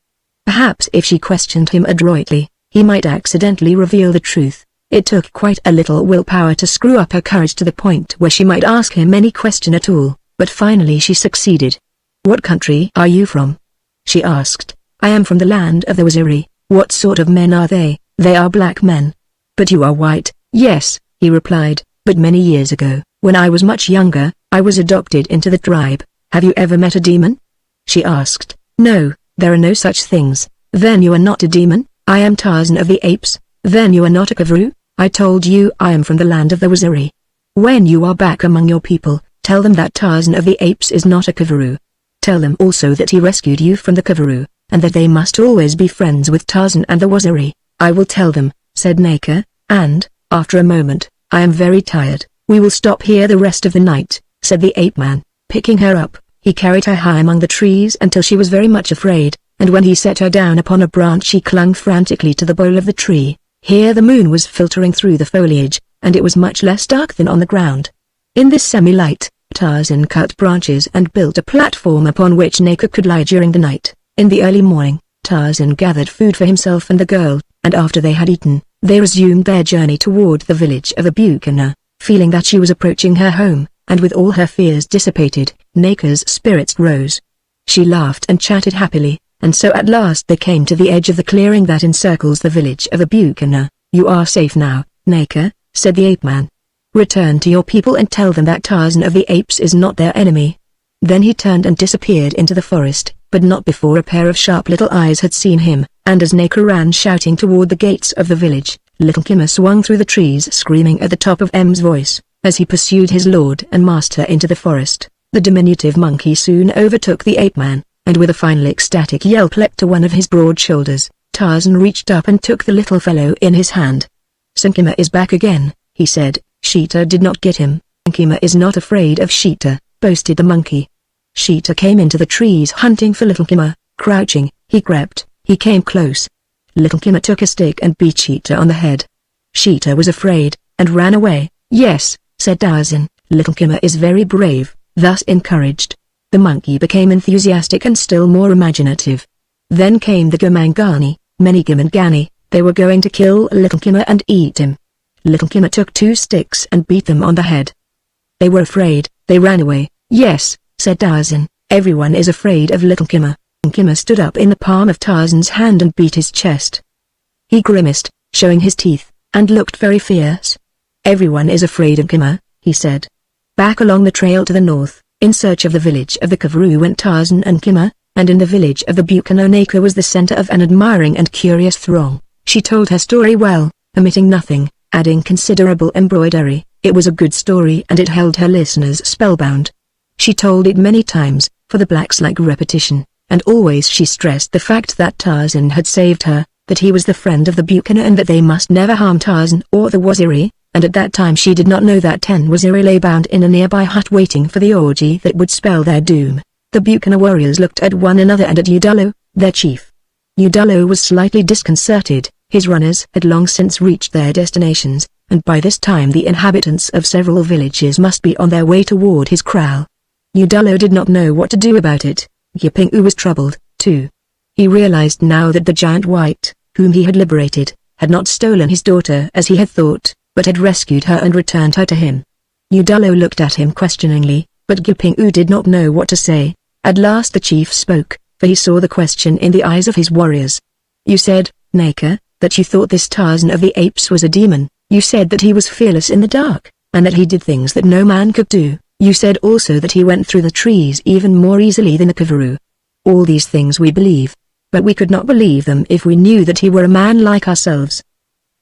Perhaps if she questioned him adroitly, he might accidentally reveal the truth. It took quite a little willpower to screw up her courage to the point where she might ask him any question at all, but finally she succeeded. "What country are you from?" she asked. "I am from the land of the Waziri." "What sort of men are they?" "They are black men." "But you are white." "Yes," he replied, "but many years ago, when I was much younger, I was adopted into the tribe." "Have you ever met a demon?" she asked. "No, there are no such things." "Then you are not a demon?" "I am Tarzan of the Apes." "Then you are not a Kavru?" "I told you I am from the land of the Waziri." "When you are back among your people, tell them that Tarzan of the Apes is not a Kavru. Tell them also that he rescued you from the Kavru, and that they must always be friends with Tarzan and the Waziri." "I will tell them," said Naka, and, after a moment, "I am very tired. We will stop here the rest of the night," said the ape man. Picking her up, he carried her high among the trees until she was very much afraid, and when he set her down upon a branch she clung frantically to the bole of the tree. Here the moon was filtering through the foliage, and it was much less dark than on the ground. In this semi-light, Tarzan cut branches and built a platform upon which Naka could lie during the night. In the early morning, Tarzan gathered food for himself and the girl, and after they had eaten, they resumed their journey toward the village of Abukana. Feeling that she was approaching her home, and with all her fears dissipated, Naka's spirits rose. She laughed and chatted happily, and so at last they came to the edge of the clearing that encircles the village of Abukana. "You are safe now, Naka," said the ape-man. "Return to your people and tell them that Tarzan of the Apes is not their enemy." Then he turned and disappeared into the forest, but not before a pair of sharp little eyes had seen him, and as Naka ran shouting toward the gates of the village, Little Kimmer swung through the trees screaming at the top of M's voice. As he pursued his lord and master into the forest, the diminutive monkey soon overtook the ape-man, and with a final ecstatic yelp leapt to one of his broad shoulders. Tarzan reached up and took the little fellow in his hand. "Sinkima is back again," he said. "Sheeta did not get him." "Sinkima is not afraid of Sheeta," boasted the monkey. Sheeta came into the trees hunting for Little Kimmer. Crouching, he crept. He came close. Little Kimmer took a stick and beat Sheeta on the head. Sheeta was afraid, and ran away. "Yes," said Tarzan, "Little Kimmer is very brave." Thus encouraged, the monkey became enthusiastic and still more imaginative. Then came the Gomangani, Menigimangani. They were going to kill Little Kimmer and eat him. Little Kimmer took 2 sticks and beat them on the head. They were afraid, they ran away. "Yes," said Tarzan, "everyone is afraid of Little Kimmer." Kimmer stood up in the palm of Tarzan's hand and beat his chest. He grimaced, showing his teeth, and looked very fierce. "Everyone is afraid of Kimmer," he said. Back along the trail to the north, in search of the village of the Kavru went Tarzan and Kimmer, and in the village of the Bukano Naka was the center of an admiring and curious throng. She told her story well, omitting nothing, adding considerable embroidery. It was a good story and it held her listeners spellbound. She told it many times, for the blacks like repetition, and always she stressed the fact that Tarzan had saved her, that he was the friend of the Bukana and that they must never harm Tarzan or the Waziri, and at that time she did not know that 10 Waziri lay bound in a nearby hut waiting for the orgy that would spell their doom. The Bukana warriors looked at one another and at Udalo, their chief. Udalo was slightly disconcerted. His runners had long since reached their destinations, and by this time the inhabitants of several villages must be on their way toward his kraal. Udalo did not know what to do about it. Yipingu was troubled, too. He realized now that the giant white, whom he had liberated, had not stolen his daughter as he had thought, but had rescued her and returned her to him. Udalo looked at him questioningly, but Yipingu did not know what to say. At last the chief spoke, for he saw the question in the eyes of his warriors. "You said, Naka, that you thought this Tarzan of the Apes was a demon. You said that he was fearless in the dark. and that he did things that no man could do. You said also that he went through the trees even more easily than a Kavaroo. All these things we believe. But we could not believe them if we knew that he were a man like ourselves.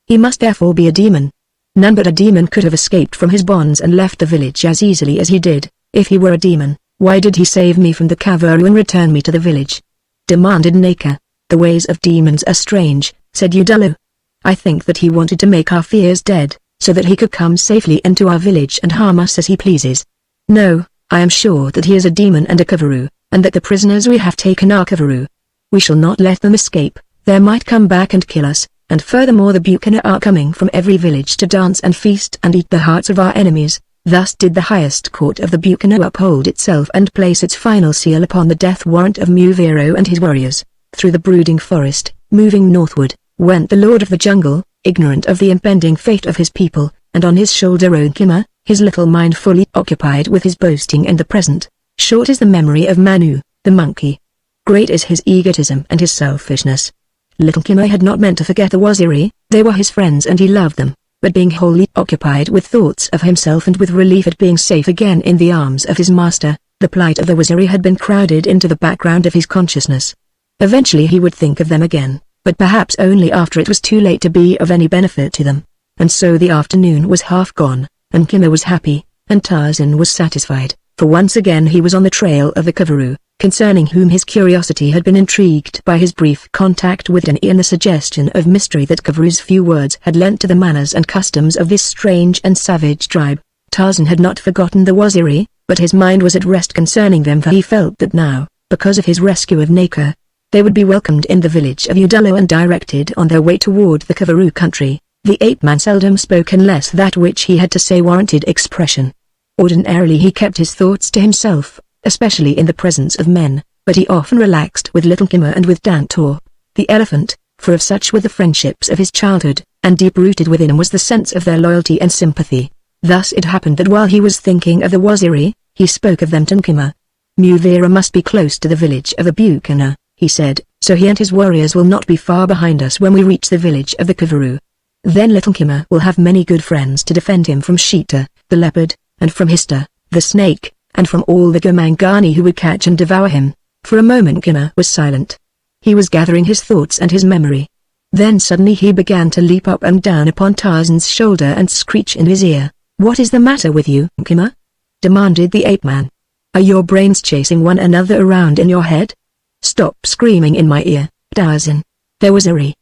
He must therefore be a demon. None but a demon could have escaped from his bonds and left the village as easily as he did. If he were a demon, why did he save me from the Kavaroo and return me to the village? Demanded Naka. The ways of demons are strange, said Udalo. I think that he wanted to make our fears dead, so that he could come safely into our village and harm us as he pleases. No, I am sure that he is a demon and a Kavaroo, and that the prisoners we have taken are Kavaroo. We shall not let them escape, they might come back and kill us, and furthermore the Bucana are coming from every village to dance and feast and eat the hearts of our enemies. Thus did the highest court of the Bucana uphold itself and place its final seal upon the death warrant of Muvero and his warriors. Through the brooding forest, moving northward, went the Lord of the Jungle, ignorant of the impending fate of his people, and on his shoulder rode Kima, his little mind fully occupied with his boasting and the present. Short is the memory of Manu, the monkey. Great is his egotism and his selfishness. Little Kima had not meant to forget the Waziri, they were his friends and he loved them, but being wholly occupied with thoughts of himself and with relief at being safe again in the arms of his master, the plight of the Waziri had been crowded into the background of his consciousness. Eventually he would think of them again, but perhaps only after it was too late to be of any benefit to them. And so the afternoon was half gone, and Kima was happy, and Tarzan was satisfied, for once again he was on the trail of the Kavaroo, concerning whom his curiosity had been intrigued by his brief contact with Dani and the suggestion of mystery that Kavaroo's few words had lent to the manners and customs of this strange and savage tribe. Tarzan had not forgotten the Waziri, but his mind was at rest concerning them, for he felt that now, because of his rescue of Naka, they would be welcomed in the village of Udalo and directed on their way toward the Kavaroo country. The ape-man seldom spoke unless that which he had to say warranted expression. Ordinarily he kept his thoughts to himself, especially in the presence of men, but he often relaxed with little Kima and with Dantor, the elephant, for of such were the friendships of his childhood, and deep-rooted within him was the sense of their loyalty and sympathy. Thus it happened that while he was thinking of the Waziri, he spoke of them to Kima. Muvera must be close to the village of the Bucana, he said, so he and his warriors will not be far behind us when we reach the village of the Kavaroo. Then little Kima will have many good friends to defend him from Sheeta, the leopard, and from Hista, the snake, and from all the Gomangani who would catch and devour him. For a moment Kima was silent. He was gathering his thoughts and his memory. Then suddenly he began to leap up and down upon Tarzan's shoulder and screech in his ear. What is the matter with you, Kima? Demanded the ape-man. Are your brains chasing one another around in your head? Stop screaming in my ear, Tarzan. There was a re,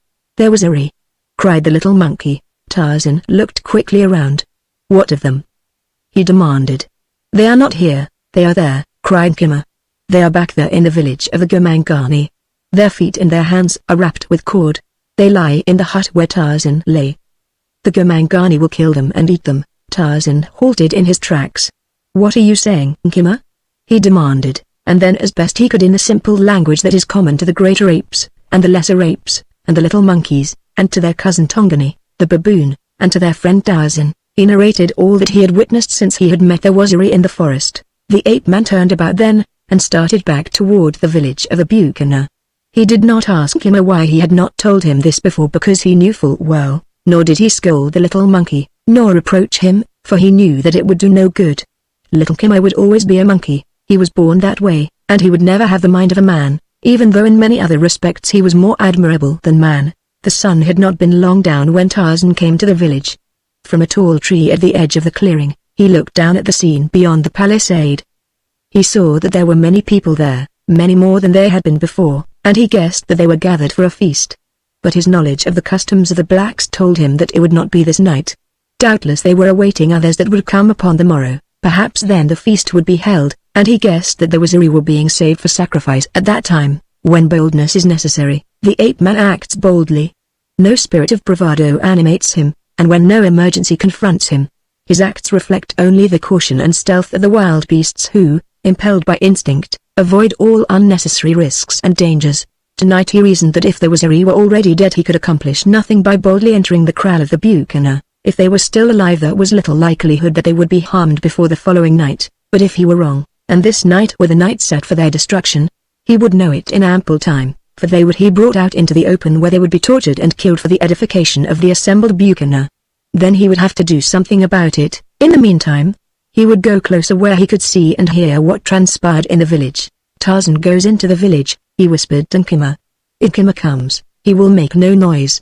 cried the little monkey. Tarzan looked quickly around. What of them? He demanded. They are not here, they are there, cried Kima. They are back there in the village of the Gomangani. Their feet and their hands are wrapped with cord. They lie in the hut where Tarzan lay. The Gomangani will kill them and eat them. Tarzan halted in his tracks. What are you saying, Kima? He demanded, and then as best he could in the simple language that is common to the greater apes, and the lesser apes, and the little monkeys, and to their cousin Tongani, the baboon, and to their friend Tarzan, he narrated all that he had witnessed since he had met the Waziri in the forest. The ape-man turned about then, and started back toward the village of the Bucana. He did not ask Kima why he had not told him this before, because he knew full well, nor did he scold the little monkey, nor reproach him, for he knew that it would do no good. Little Kima would always be a monkey, he was born that way, and he would never have the mind of a man, even though in many other respects he was more admirable than man. The sun had not been long down when Tarzan came to the village. From a tall tree at the edge of the clearing, he looked down at the scene beyond the palisade. He saw that there were many people there, many more than there had been before, and he guessed that they were gathered for a feast. But his knowledge of the customs of the blacks told him that it would not be this night. Doubtless they were awaiting others that would come upon the morrow, perhaps then the feast would be held, and he guessed that the Waziri were being saved for sacrifice at that time. When boldness is necessary, the ape-man acts boldly. No spirit of bravado animates him, and when no emergency confronts him, his acts reflect only the caution and stealth of the wild beasts who, impelled by instinct, avoid all unnecessary risks and dangers. Tonight he reasoned that if the Waziri were already dead he could accomplish nothing by boldly entering the kraal of the Bucana. If they were still alive there was little likelihood that they would be harmed before the following night, but if he were wrong, and this night were the night set for their destruction, he would know it in ample time, for they would be brought out into the open where they would be tortured and killed for the edification of the assembled Bucana. Then he would have to do something about it. In the meantime, he would go closer where he could see and hear what transpired in the village. Tarzan goes into the village, he whispered to Nkima. If Nkima comes, he will make no noise.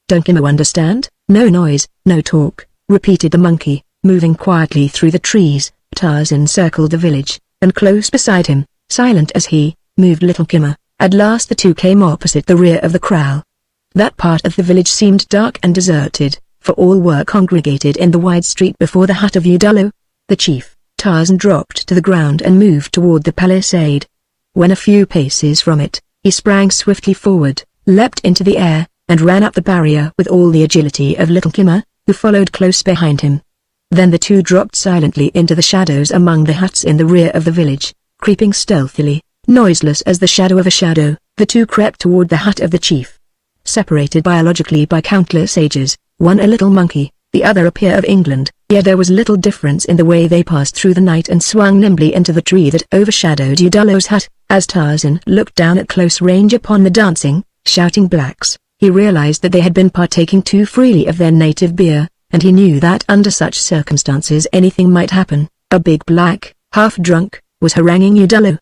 Don't Nkima understand? No noise, no talk, repeated the monkey, moving quietly through the trees. Tarzan circled the village, and close beside him, silent as he, moved little Nkima. At last the two came opposite the rear of the kraal. That part of the village seemed dark and deserted, for all were congregated in the wide street before the hut of Udalo. The chief, Tarzan dropped to the ground and moved toward the palisade. When a few paces from it, he sprang swiftly forward, leapt into the air, and ran up the barrier with all the agility of little Nkima, who followed close behind him. Then the two dropped silently into the shadows among the huts in the rear of the village, creeping stealthily, noiseless as the shadow of a shadow. The two crept toward the hut of the chief. Separated biologically by countless ages, one a little monkey, the other a peer of England, yet there was little difference in the way they passed through the night and swung nimbly into the tree that overshadowed Udalo's hut. As Tarzan looked down at close range upon the dancing, shouting blacks, he realized that they had been partaking too freely of their native beer, and he knew that under such circumstances anything might happen. A big black, half-drunk, was haranguing Udalo.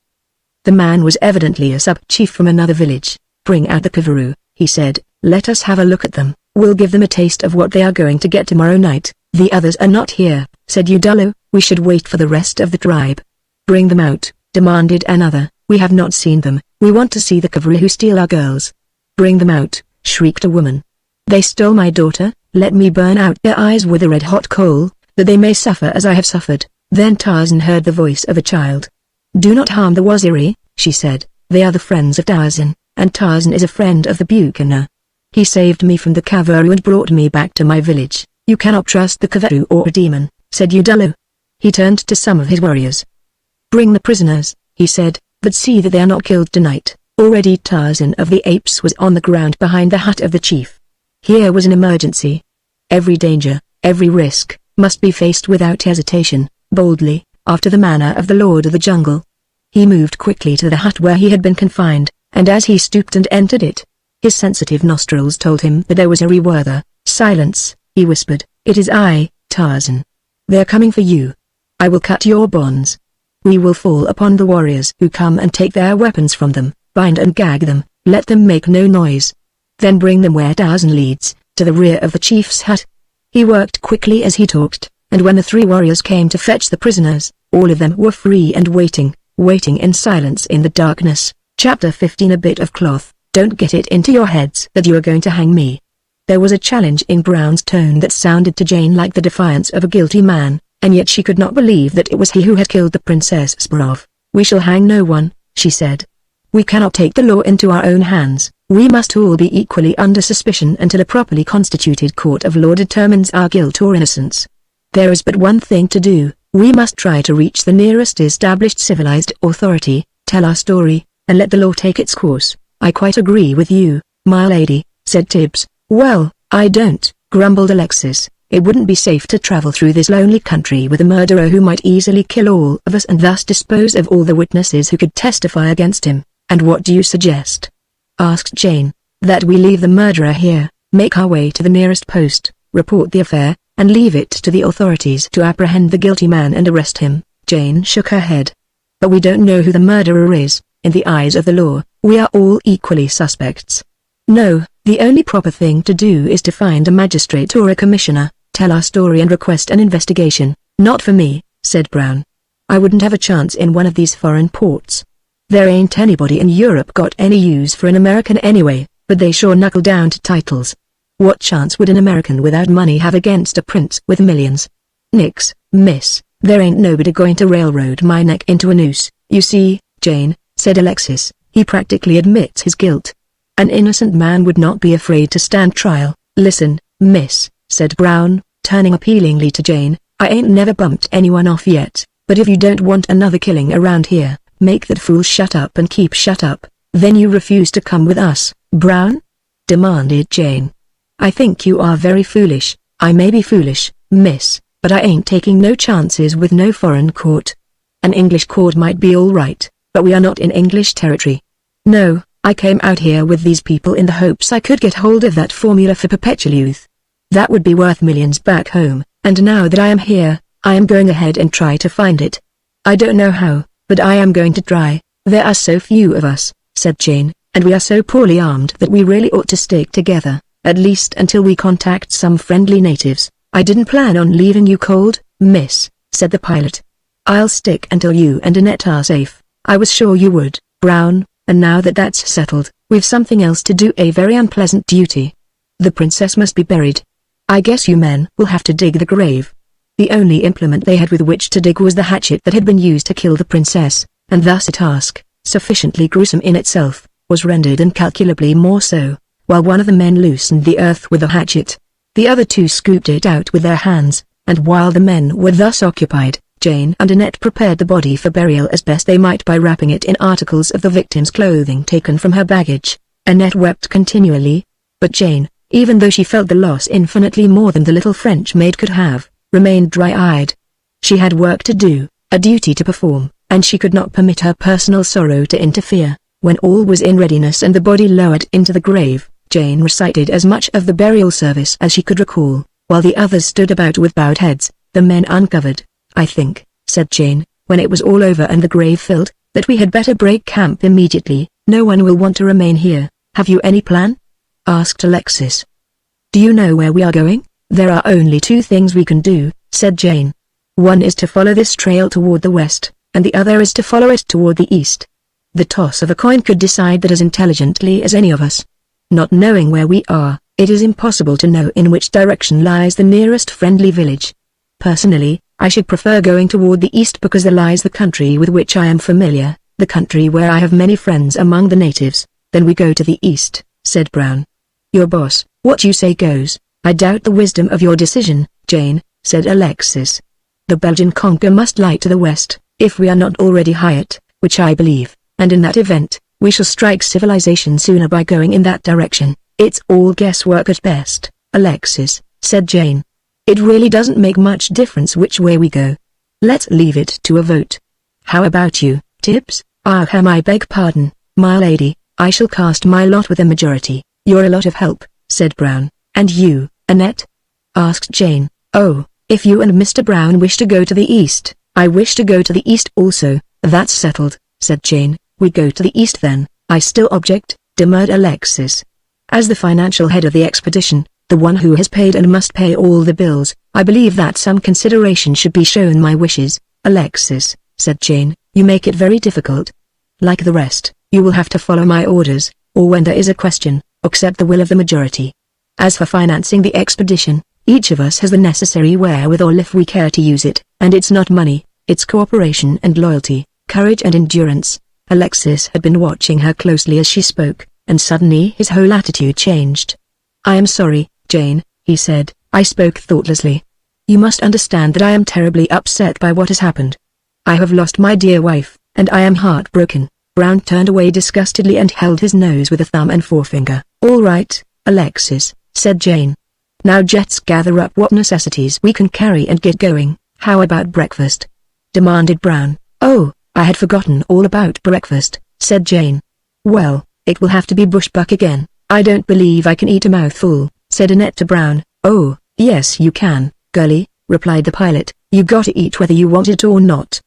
The man was evidently a sub-chief from another village. Bring out the kavaru, he said, let us have a look at them. We'll give them a taste of what they are going to get tomorrow night. The others are not here, said Udalo, we should wait for the rest of the tribe. Bring them out, demanded another, we have not seen them, we want to see the kavaru who steal our girls. Bring them out, shrieked a woman. They stole my daughter, let me burn out their eyes with a red-hot coal, that they may suffer as I have suffered. Then Tarzan heard the voice of a child. Do not harm the Waziri, she said, they are the friends of Tarzan, and Tarzan is a friend of the Buchanan. He saved me from the kavaru and brought me back to my village. You cannot trust the kavaru or a demon, said Udalo. He turned to some of his warriors. Bring the prisoners, he said, but see that they are not killed tonight. Already Tarzan of the Apes was on the ground behind the hut of the chief. Here was an emergency. Every danger, every risk, must be faced without hesitation, boldly, after the manner of the Lord of the Jungle. He moved quickly to the hut where he had been confined, and as he stooped and entered it, his sensitive nostrils told him that there was a reward. Silence, he whispered, it is I, Tarzan. They are coming for you. I will cut your bonds. We will fall upon the warriors who come and take their weapons from them, bind and gag them, let them make no noise. Then bring them where Tarzan leads, to the rear of the chief's hut. He worked quickly as he talked, and when the three warriors came to fetch the prisoners, all of them were free and waiting in silence in the darkness. Chapter 15 A bit of cloth, don't get it into your heads that you are going to hang me. There was a challenge in Brown's tone that sounded to Jane like the defiance of a guilty man, and yet she could not believe that it was he who had killed the Princess Sparov. We shall hang no one, she said. We cannot take the law into our own hands. We must all be equally under suspicion until a properly constituted court of law determines our guilt or innocence. There is but one thing to do. We must try to reach the nearest established civilized authority, tell our story, and let the law take its course. I quite agree with you, my lady, said Tibbs. Well, I don't, grumbled Alexis. It wouldn't be safe to travel through this lonely country with a murderer who might easily kill all of us and thus dispose of all the witnesses who could testify against him. And what do you suggest? Asked Jane. That we leave the murderer here, make our way to the nearest post, report the affair, and leave it to the authorities to apprehend the guilty man and arrest him. Jane shook her head. But we don't know who the murderer is. In the eyes of the law, we are all equally suspects. No, the only proper thing to do is to find a magistrate or a commissioner, tell our story and request an investigation. Not for me, said Brown. I wouldn't have a chance in one of these foreign ports. There ain't anybody in Europe got any use for an American anyway, but they sure knuckle down to titles. What chance would an American without money have against a prince with millions? Nix, miss, there ain't nobody going to railroad my neck into a noose. You see, Jane, said Alexis, he practically admits his guilt. An innocent man would not be afraid to stand trial. Listen, miss, said Brown, turning appealingly to Jane, I ain't never bumped anyone off yet, but if you don't want another killing around here, make that fool shut up and keep shut up. Then you refuse to come with us, Brown? Demanded Jane. I think you are very foolish. I may be foolish, miss, but I ain't taking no chances with no foreign court. An English court might be all right, but we are not in English territory. No, I came out here with these people in the hopes I could get hold of that formula for perpetual youth. That would be worth millions back home, and now that I am here, I am going ahead and try to find it. I don't know how, but I am going to try. There are so few of us, said Jane, and we are so poorly armed that we really ought to stick together, at least until we contact some friendly natives. I didn't plan on leaving you cold, miss, said the pilot. I'll stick until you and Annette are safe. I was sure you would, Brown, and now that that's settled, we've something else to do, a very unpleasant duty. The princess must be buried. I guess you men will have to dig the grave. The only implement they had with which to dig was the hatchet that had been used to kill the princess, and thus a task, sufficiently gruesome in itself, was rendered incalculably more so, while one of the men loosened the earth with the hatchet. The other two scooped it out with their hands, and while the men were thus occupied, Jane and Annette prepared the body for burial as best they might by wrapping it in articles of the victim's clothing taken from her baggage. Annette wept continually, but Jane, even though she felt the loss infinitely more than the little French maid could have, remained dry-eyed. She had work to do, a duty to perform, and she could not permit her personal sorrow to interfere. When all was in readiness and the body lowered into the grave, Jane recited as much of the burial service as she could recall, while the others stood about with bowed heads, the men uncovered. I think, said Jane, when it was all over and the grave filled, that we had better break camp immediately. No one will want to remain here. Have you any plan? Asked Alexis. Do you know where we are going? There are only two things we can do, said Jane. One is to follow this trail toward the west, and the other is to follow it toward the east. The toss of a coin could decide that as intelligently as any of us. Not knowing where we are, it is impossible to know in which direction lies the nearest friendly village. Personally, I should prefer going toward the east because there lies the country with which I am familiar, the country where I have many friends among the natives. Then we go to the east, said Brown. Your boss, what you say goes. I doubt the wisdom of your decision, Jane, said Alexis. The Belgian conquer must lie to the west, if we are not already hired, which I believe, and in that event, we shall strike civilization sooner by going in that direction. It's all guesswork at best, Alexis, said Jane. It really doesn't make much difference which way we go. Let's leave it to a vote. How about you, Tibbs? I beg pardon, my lady, I shall cast my lot with a majority. You're a lot of help, said Brown. And you, Annette? Asked Jane. Oh, if you and Mr. Brown wish to go to the east, I wish to go to the east also. That's settled, said Jane. We go to the east then. I still object, demurred Alexis. As the financial head of the expedition, the one who has paid and must pay all the bills, I believe that some consideration should be shown my wishes. Alexis, said Jane, you make it very difficult. Like the rest, you will have to follow my orders, or when there is a question, accept the will of the majority. As for financing the expedition, each of us has the necessary wherewithal if we care to use it, and it's not money, it's cooperation and loyalty, courage and endurance. Alexis had been watching her closely as she spoke, and suddenly his whole attitude changed. I am sorry, Jane, he said, I spoke thoughtlessly. You must understand that I am terribly upset by what has happened. I have lost my dear wife, and I am heartbroken. Brown turned away disgustedly and held his nose with a thumb and forefinger. All right, Alexis, said Jane. Now let's gather up what necessities we can carry and get going. How about breakfast? Demanded Brown. Oh, I had forgotten all about breakfast, said Jane. Well, it will have to be bushbuck again. I don't believe I can eat a mouthful, said Annette to Brown. Oh, yes you can, girlie, replied the pilot. You gotta eat whether you want it or not.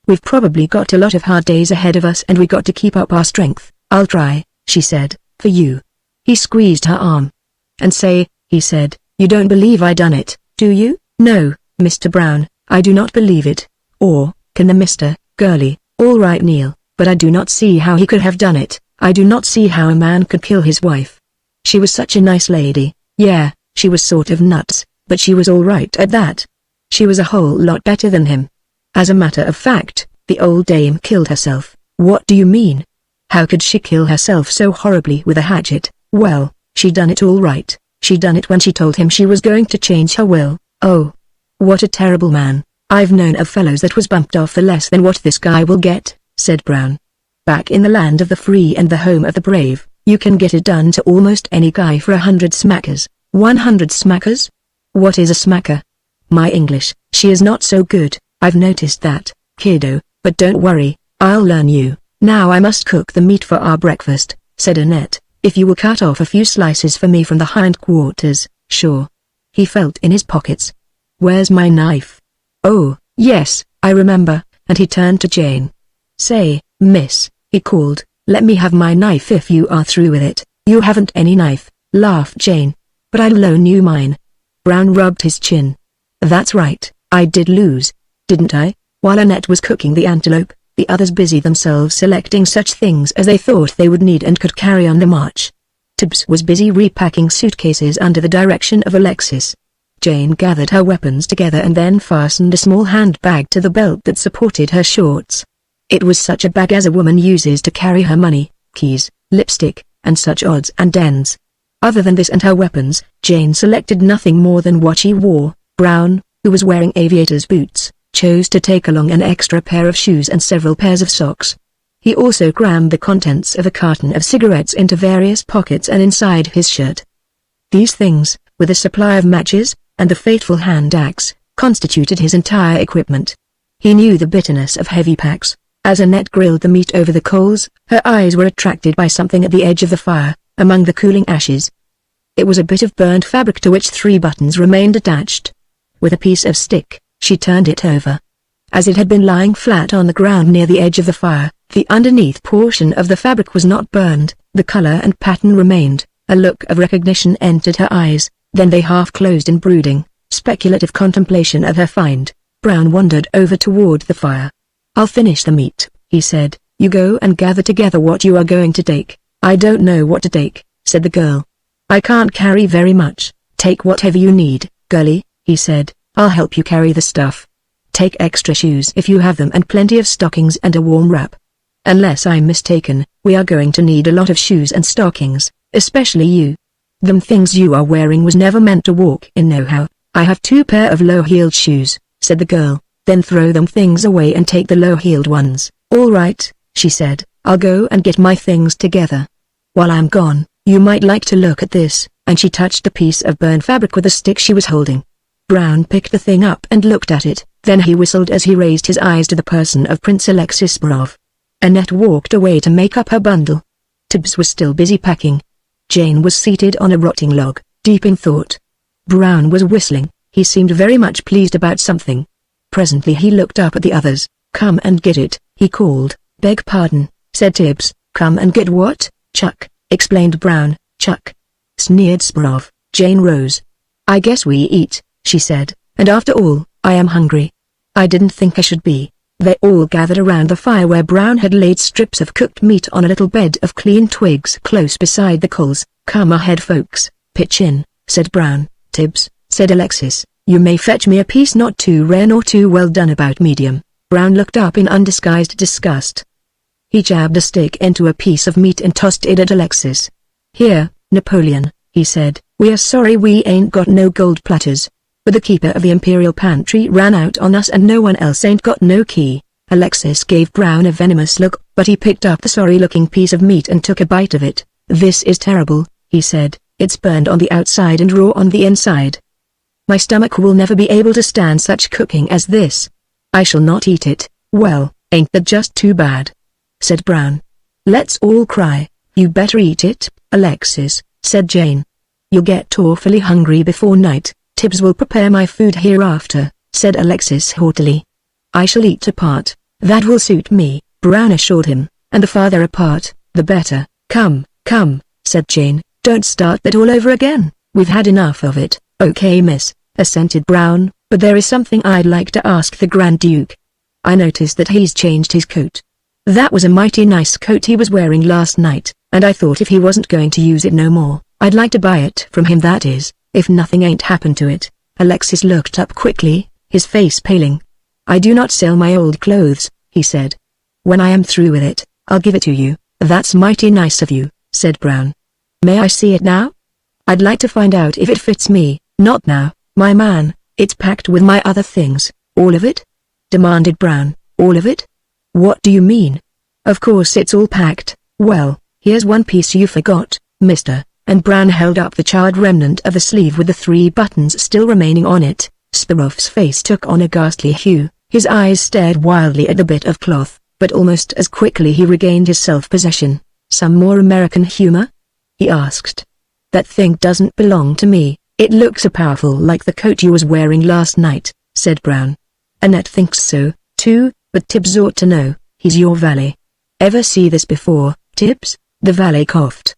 We've probably got a lot of hard days ahead of us and we got to keep up our strength. I'll try, she said, for you. He squeezed her arm. And say, he said, you don't believe I done it, do you? No, Mr. Brown, I do not believe it. Or, can the Mr. Girlie? All right Neil, but I do not see how he could have done it. I do not see how a man could kill his wife. She was such a nice lady. Yeah, she was sort of nuts, but she was all right at that. She was a whole lot better than him. As a matter of fact, the old dame killed herself. What do you mean? How could she kill herself so horribly with a hatchet? Well, she done it all right. She done it when she told him she was going to change her will. Oh, what a terrible man. I've known of fellows that was bumped off for less than what this guy will get, said Brown. Back in the land of the free and the home of the brave, you can get it done to almost any guy for 100 smackers. 100 smackers? What is a smacker? My English, she is not so good, I've noticed that, kiddo, but don't worry, I'll learn you. Now I must cook the meat for our breakfast, said Annette. If you will cut off a few slices for me from the hindquarters, sure. He felt in his pockets. "Where's my knife?" "Oh, yes, I remember," and he turned to Jane. "Say, miss," he called, "let me have my knife if you are through with it." "You haven't any knife," laughed Jane. "But I'll loan you mine." Brown rubbed his chin. "That's right, I did lose. Didn't I?" While Annette was cooking the antelope, the others busied themselves selecting such things as they thought they would need and could carry on the march. Tibbs was busy repacking suitcases under the direction of Alexis. Jane gathered her weapons together and then fastened a small handbag to the belt that supported her shorts. It was such a bag as a woman uses to carry her money, keys, lipstick, and such odds and ends. Other than this and her weapons, Jane selected nothing more than what she wore. Brown, who was wearing aviator's boots, chose to take along an extra pair of shoes and several pairs of socks. He also crammed the contents of a carton of cigarettes into various pockets and inside his shirt. These things, with a supply of matches, and the fateful hand axe, constituted his entire equipment. He knew the bitterness of heavy packs. As Annette grilled the meat over the coals, her eyes were attracted by something at the edge of the fire, among the cooling ashes. It was a bit of burnt fabric to which 3 buttons remained attached. With a piece of stick, she turned it over. As it had been lying flat on the ground near the edge of the fire, the underneath portion of the fabric was not burned, the color and pattern remained. A look of recognition entered her eyes, then they half closed in brooding, speculative contemplation of her find. Brown wandered over toward the fire. "I'll finish the meat," he said. "You go and gather together what you are going to take." "I don't know what to take," said the girl. "I can't carry very much." "Take whatever you need, girlie," he said. "I'll help you carry the stuff. Take extra shoes if you have them and plenty of stockings and a warm wrap. Unless I'm mistaken, we are going to need a lot of shoes and stockings, especially you. Them things you are wearing was never meant to walk in nohow." "I have 2 pair of low-heeled shoes," said the girl. "Then throw them things away and take the low-heeled ones." "All right," she said, "I'll go and get my things together. While I'm gone, you might like to look at this," and she touched a piece of burned fabric with a stick she was holding. Brown picked the thing up and looked at it, then he whistled as he raised his eyes to the person of Prince Alexis Burroughs. Annette walked away to make up her bundle. Tibbs was still busy packing. Jane was seated on a rotting log, deep in thought. Brown was whistling. He seemed very much pleased about something. Presently he looked up at the others. "Come and get it," he called. "Beg pardon," said Tibbs. "Come and get what?" "Chuck," explained Brown. "Chuck," sneered Burroughs. Jane rose. "I guess we eat," she said, "and after all, I am hungry." "I didn't think I should be." They all gathered around the fire where Brown had laid strips of cooked meat on a little bed of clean twigs close beside the coals. "Come ahead folks, pitch in," said Brown. "Tibbs," said Alexis, "you may fetch me a piece not too rare nor too well done, about medium." Brown looked up in undisguised disgust. He jabbed a stick into a piece of meat and tossed it at Alexis. "Here, Napoleon," he said, "we are sorry we ain't got no gold platters. But the keeper of the Imperial pantry ran out on us and no one else ain't got no key." Alexis gave Brown a venomous look, but he picked up the sorry-looking piece of meat and took a bite of it. "This is terrible," he said. "It's burned on the outside and raw on the inside. My stomach will never be able to stand such cooking as this. I shall not eat it." "Well, ain't that just too bad?" said Brown. "Let's all cry." "You better eat it, Alexis," said Jane. "You'll get awfully hungry before night." "Tibbs will prepare my food hereafter," said Alexis haughtily. "I shall eat a part." "That will suit me," Brown assured him, "and the farther apart, the better." "Come, come," said Jane, "don't start that all over again. We've had enough of it." "Okay miss," assented Brown, "but there is something I'd like to ask the Grand Duke. I noticed that he's changed his coat. That was a mighty nice coat he was wearing last night, and I thought if he wasn't going to use it no more, I'd like to buy it from him, that is, if nothing ain't happened to it." Alexis looked up quickly, his face paling. "I do not sell my old clothes," he said. "When I am through with it, I'll give it to you." "That's mighty nice of you," said Brown. "May I see it now? I'd like to find out if it fits me." "Not now, my man, it's packed with my other things." "All of it?" demanded Brown. "All of it? What do you mean?" "Of course it's all packed. Well, here's one piece you forgot, mister," and Brown held up the charred remnant of the sleeve with the 3 buttons still remaining on it. Burroughs' face took on a ghastly hue, his eyes stared wildly at the bit of cloth, but almost as quickly he regained his self-possession. "Some more American humor?" he asked. "That thing doesn't belong to me," "It looks so powerful like the coat you was wearing last night," said Brown. "Annette thinks so, too, but Tibbs ought to know, he's your valet." "Ever see this before, Tibbs?" the valet coughed.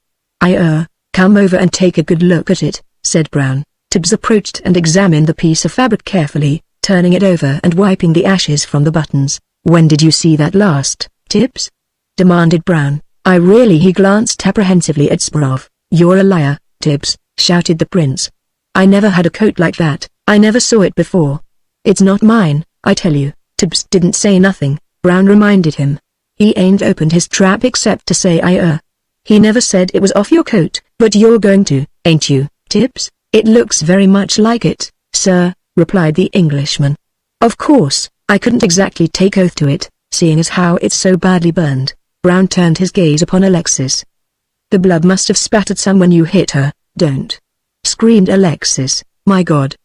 Come over and take a good look at it," said Brown. Tibbs approached and examined the piece of fabric carefully, turning it over and wiping the ashes from the buttons. "When did you see that last, Tibbs?" demanded Brown. He glanced apprehensively at Sprov. "You're a liar, Tibbs," shouted the prince. "I never had a coat like that. I never saw it before." "It's not mine, I tell you." Tibbs didn't say nothing, Brown reminded him. "He ain't opened his trap except to say He never said it was off your coat, but you're going to, ain't you, Tibbs?" "It looks very much like it, sir," replied the Englishman. "Of course, I couldn't exactly take oath to it, seeing as how it's so badly burned." Brown turned his gaze upon Alexis. "The blood must have spattered some when you hit her." "Don't!" screamed Alexis. "My God!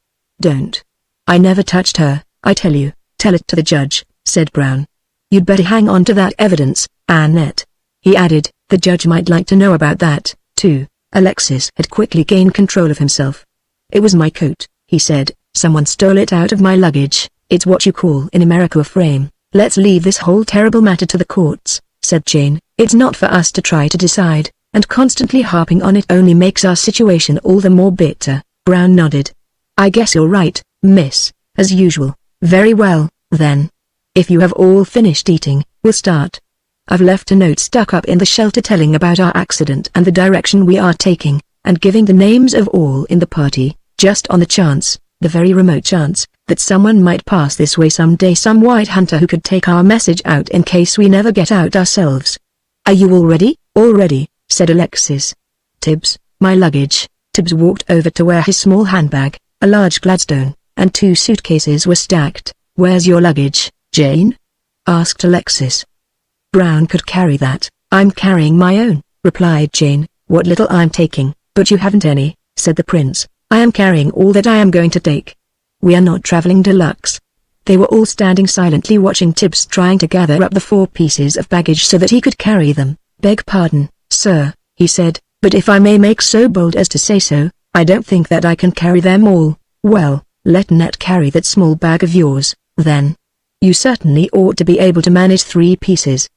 Don't! I never touched her, I tell you." "Tell it to the judge," said Brown. "You'd better hang on to that evidence, Annette," he added. "The judge might like to know about that, too." Alexis had quickly gained control of himself. "It was my coat," he said. "Someone stole it out of my luggage. It's what you call in America a frame." "Let's leave this whole terrible matter to the courts," said Jane. "It's not for us to try to decide, and constantly harping on it only makes our situation all the more bitter." Brown nodded. "I guess you're right, miss, as usual." "Very well, then. If you have all finished eating, we'll start. I've left a note stuck up in the shelter telling about our accident and the direction we are taking, and giving the names of all in the party, just on the chance, the very remote chance, that someone might pass this way someday, some white hunter who could take our message out in case we never get out ourselves." "Are you all ready?" "All ready," said Alexis. "Tibbs, my luggage." Tibbs walked over to where his small handbag, a large Gladstone, and 2 suitcases were stacked. "Where's your luggage, Jane?" asked Alexis. "Brown could carry that." "I'm carrying my own," replied Jane. "What little I'm taking." "But you haven't any," said the prince. "I am carrying all that I am going to take. We are not traveling deluxe." They were all standing silently watching Tibbs trying to gather up the 4 pieces of baggage so that he could carry them. "Beg pardon, sir," he said, "but if I may make so bold as to say so, I don't think that I can carry them all." "Well, let Annette carry that small bag of yours, then. You certainly ought to be able to manage 3 pieces."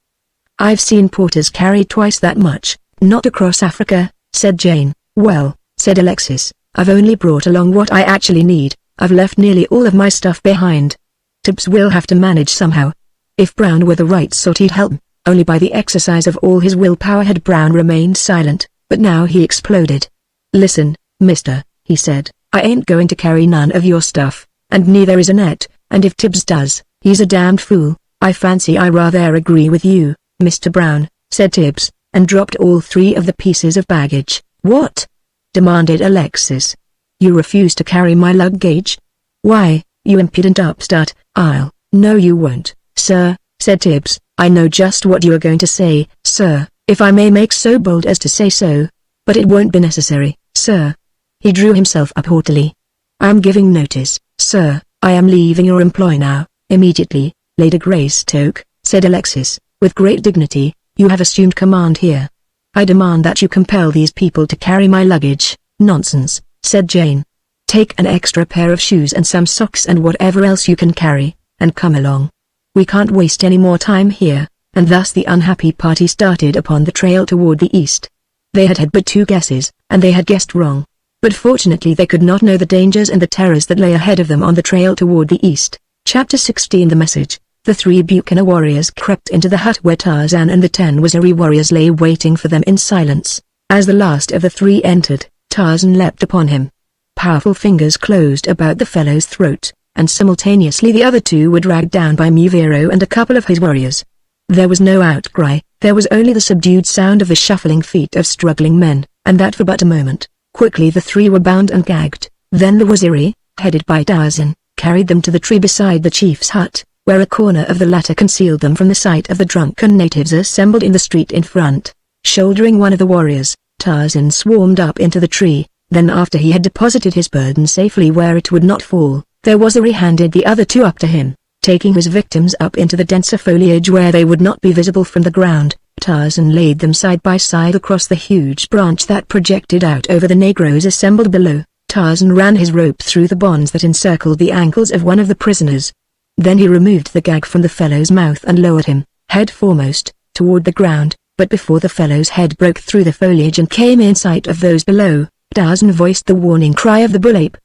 "I've seen porters carry twice that much." "Not across Africa," said Jane. "Well," said Alexis, "I've only brought along what I actually need. I've left nearly all of my stuff behind. Tibbs will have to manage somehow." If Brown were the right sort he'd help him. Only by the exercise of all his willpower had Brown remained silent, but now he exploded. "Listen, mister," he said, "I ain't going to carry none of your stuff, and neither is Annette, and if Tibbs does, he's a damned fool." "I fancy I rather agree with you, Mr. Brown," said Tibbs, and dropped all 3 of the pieces of baggage. "What?" demanded Alexis. "You refuse to carry my luggage? Why, you impudent upstart." "No you won't, sir," said Tibbs. "I know just what you are going to say, sir, if I may make so bold as to say so. But it won't be necessary, sir." He drew himself up haughtily. "I am giving notice, sir. I am leaving your employ now, immediately." "Lady Greystoke," said Alexis, with great dignity, "you have assumed command here. I demand that you compel these people to carry my luggage." "Nonsense," said Jane. "Take an extra pair of shoes and some socks and whatever else you can carry, and come along. We can't waste any more time here." And thus the unhappy party started upon the trail toward the east. They had had but 2 guesses, and they had guessed wrong. But fortunately they could not know the dangers and the terrors that lay ahead of them on the trail toward the east. Chapter 16 The Message. The 3 Bucana warriors crept into the hut where Tarzan and the 10 Waziri warriors lay waiting for them in silence. As the last of the 3 entered, Tarzan leapt upon him. Powerful fingers closed about the fellow's throat, and simultaneously the other 2 were dragged down by Muvero and a couple of his warriors. There was no outcry, there was only the subdued sound of the shuffling feet of struggling men, and that for but a moment. Quickly the 3 were bound and gagged. Then the Waziri, headed by Tarzan, carried them to the tree beside the chief's hut, where a corner of the latter concealed them from the sight of the drunken natives assembled in the street in front. Shouldering one of the warriors, Tarzan swarmed up into the tree. Then after he had deposited his burden safely where it would not fall, the Waziri handed the other 2 up to him. Taking his victims up into the denser foliage where they would not be visible from the ground, Tarzan laid them side by side across the huge branch that projected out over the Negroes assembled below. Tarzan ran his rope through the bonds that encircled the ankles of one of the prisoners. Then he removed the gag from the fellow's mouth and lowered him, head foremost, toward the ground, but before the fellow's head broke through the foliage and came in sight of those below, Tarzan voiced the warning cry of the bull ape.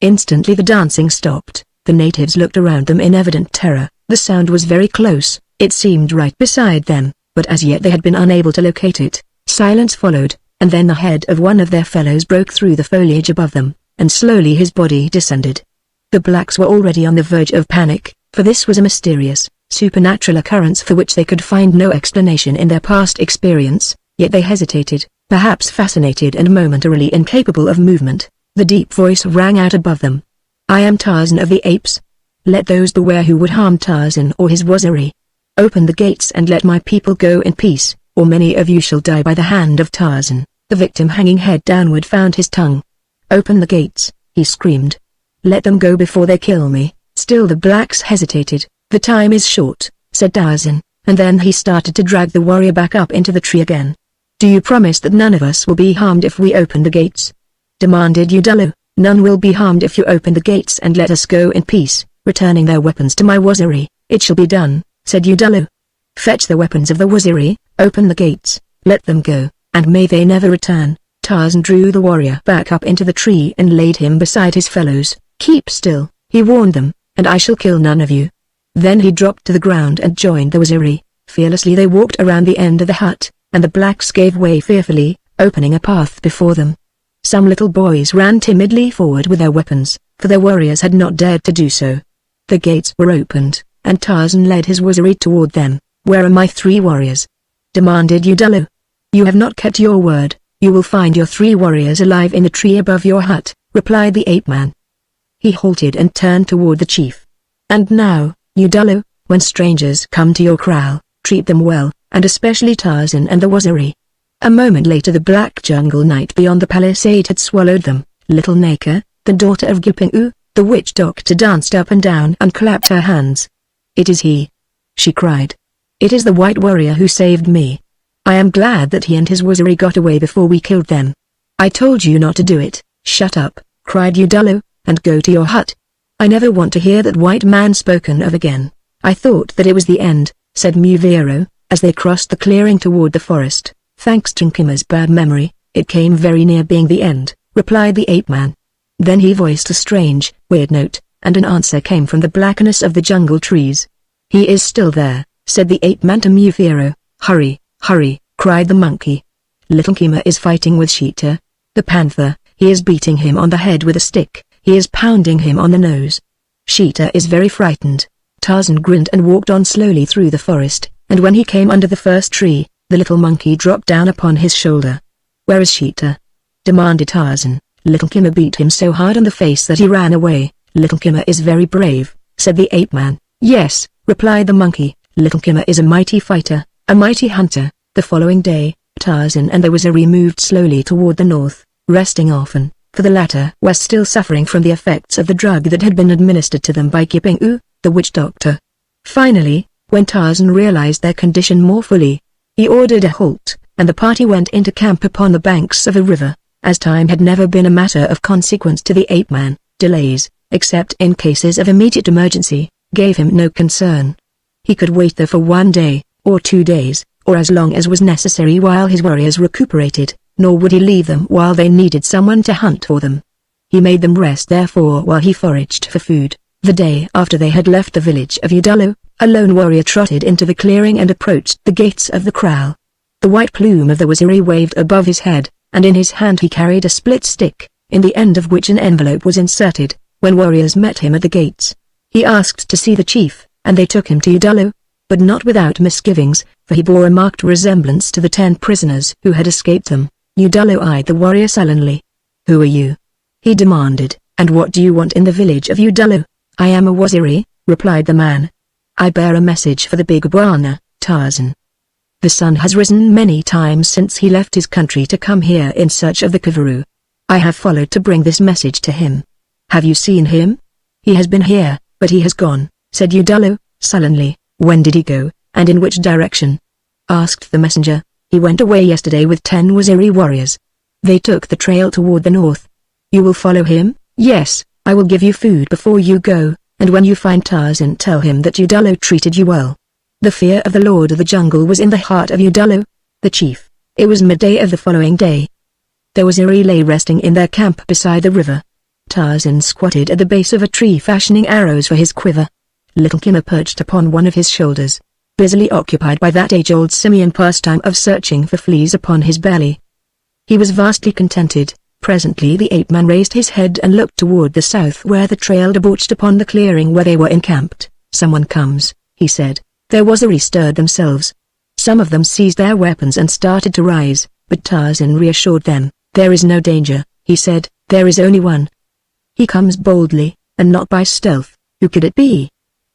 Instantly the dancing stopped. The natives looked around them in evident terror. The sound was very close, it seemed right beside them, but as yet they had been unable to locate it. Silence followed, and then the head of one of their fellows broke through the foliage above them, and slowly his body descended. The blacks were already on the verge of panic, for this was a mysterious, supernatural occurrence for which they could find no explanation in their past experience, yet they hesitated, perhaps fascinated and momentarily incapable of movement. The deep voice rang out above them. "I am Tarzan of the Apes. Let those beware who would harm Tarzan or his waziri. Open the gates and let my people go in peace, or many of you shall die by the hand of Tarzan." The victim, hanging head downward, found his tongue. "Open the gates," he screamed. "Let them go before they kill me." Still the blacks hesitated. "The time is short," said Tarzan, and then he started to drag the warrior back up into the tree again. "Do you promise that none of us will be harmed if we open the gates?" demanded Udalo. "None will be harmed if you open the gates and let us go in peace, returning their weapons to my waziri." "It shall be done," said Udalo. "Fetch the weapons of the waziri, open the gates, let them go, and may they never return." Tarzan drew the warrior back up into the tree and laid him beside his fellows. "Keep still," he warned them, "and I shall kill none of you." Then he dropped to the ground and joined the waziri. Fearlessly they walked around the end of the hut, and the blacks gave way fearfully, opening a path before them. Some little boys ran timidly forward with their weapons, for their warriors had not dared to do so. The gates were opened, and Tarzan led his waziri toward them. "Where are my 3 warriors?" demanded Udalo. "You have not kept your word. You will find your 3 warriors alive in the tree above your hut," replied the ape-man. He halted and turned toward the chief. "And now, Udalo, when strangers come to your kraal, treat them well, and especially Tarzan and the waziri." A moment later the black jungle night beyond the palisade had swallowed them. Little Naka, the daughter of Giping-u, the witch doctor, danced up and down and clapped her hands. "It is he!" she cried. "It is the white warrior who saved me. I am glad that he and his waziri got away before we killed them." "I told you not to do it." "Shut up," cried Udalo, "and go to your hut. I never want to hear that white man spoken of again." "I thought that it was the end," said Muvero, as they crossed the clearing toward the forest. "Thanks to Nkima's bad memory, it came very near being the end," replied the ape-man. Then he voiced a strange, weird note, and an answer came from the blackness of the jungle trees. "He is still there," said the ape-man to Muvero. "Hurry, hurry," cried the monkey. "Little Nkima is fighting with Sheeta, the panther. He is beating him on the head with a stick. He is pounding him on the nose. Sheeta is very frightened." Tarzan grinned and walked on slowly through the forest, and when he came under the first tree, the little monkey dropped down upon his shoulder. "Where is Sheeta?" demanded Tarzan. "Little Nkima beat him so hard on the face that he ran away." "Little Nkima is very brave," said the ape-man. "Yes," replied the monkey, "Little Nkima is a mighty fighter, a mighty hunter." The following day, Tarzan and the waziri moved slowly toward the north, resting often, for the latter were still suffering from the effects of the drug that had been administered to them by Giping-u, the witch doctor. Finally, when Tarzan realized their condition more fully, he ordered a halt, and the party went into camp upon the banks of a river. As time had never been a matter of consequence to the ape-man, delays, except in cases of immediate emergency, gave him no concern. He could wait there for 1 day, or 2 days, or as long as was necessary while his warriors recuperated, nor would he leave them while they needed someone to hunt for them. He made them rest therefore while he foraged for food. The day after they had left the village of Udalo, a lone warrior trotted into the clearing and approached the gates of the kraal. The white plume of the waziri waved above his head, and in his hand he carried a split stick, in the end of which an envelope was inserted. When warriors met him at the gates, he asked to see the chief, and they took him to Udalo, but not without misgivings, for he bore a marked resemblance to the 10 prisoners who had escaped them. Udalo eyed the warrior sullenly. "Who are you?" he demanded, "and what do you want in the village of Udalo?" "I am a waziri," replied the man. "I bear a message for the big bwana, Tarzan. The sun has risen many times since he left his country to come here in search of the Kavaru. I have followed to bring this message to him. Have you seen him?" "He has been here, but he has gone," said Udalo, sullenly. "When did he go, and in which direction?" asked the messenger. "He went away yesterday with 10 waziri warriors. They took the trail toward the north." You will follow him? Yes, I will give you food before you go, and when you find Tarzan tell him that Udalo treated you well. The fear of the Lord of the Jungle was in the heart of Udalo, the chief. It was midday of the following day. The Waziri lay resting in their camp beside the river. Tarzan squatted at the base of a tree fashioning arrows for his quiver. Little Kimmer perched upon one of his shoulders, busily occupied by that age-old simian pastime of searching for fleas upon his belly. He was vastly contented. Presently the ape-man raised his head and looked toward the south where the trail debouched upon the clearing where they were encamped. "Someone comes," he said. Their Waziri stirred themselves. Some of them seized their weapons and started to rise, but Tarzan reassured them. "There is no danger," he said, "there is only one. He comes boldly, and not by stealth." "Who could it be?"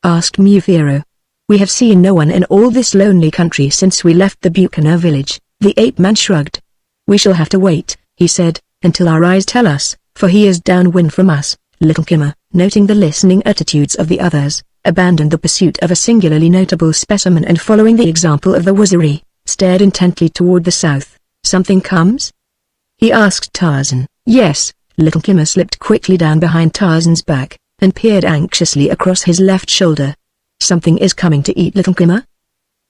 asked Mufiro. "We have seen no one in all this lonely country since we left the Buchanan village." The ape-man shrugged. "We shall have to wait," he said, "until our eyes tell us, for he is downwind from us." Little Kimmer, noting the listening attitudes of the others, abandoned the pursuit of a singularly notable specimen and following the example of the Waziri, stared intently toward the south. "Something comes?" he asked Tarzan. "Yes." Little Kimmer slipped quickly down behind Tarzan's back, and peered anxiously across his left shoulder. "Something is coming to eat Little Kimmer?"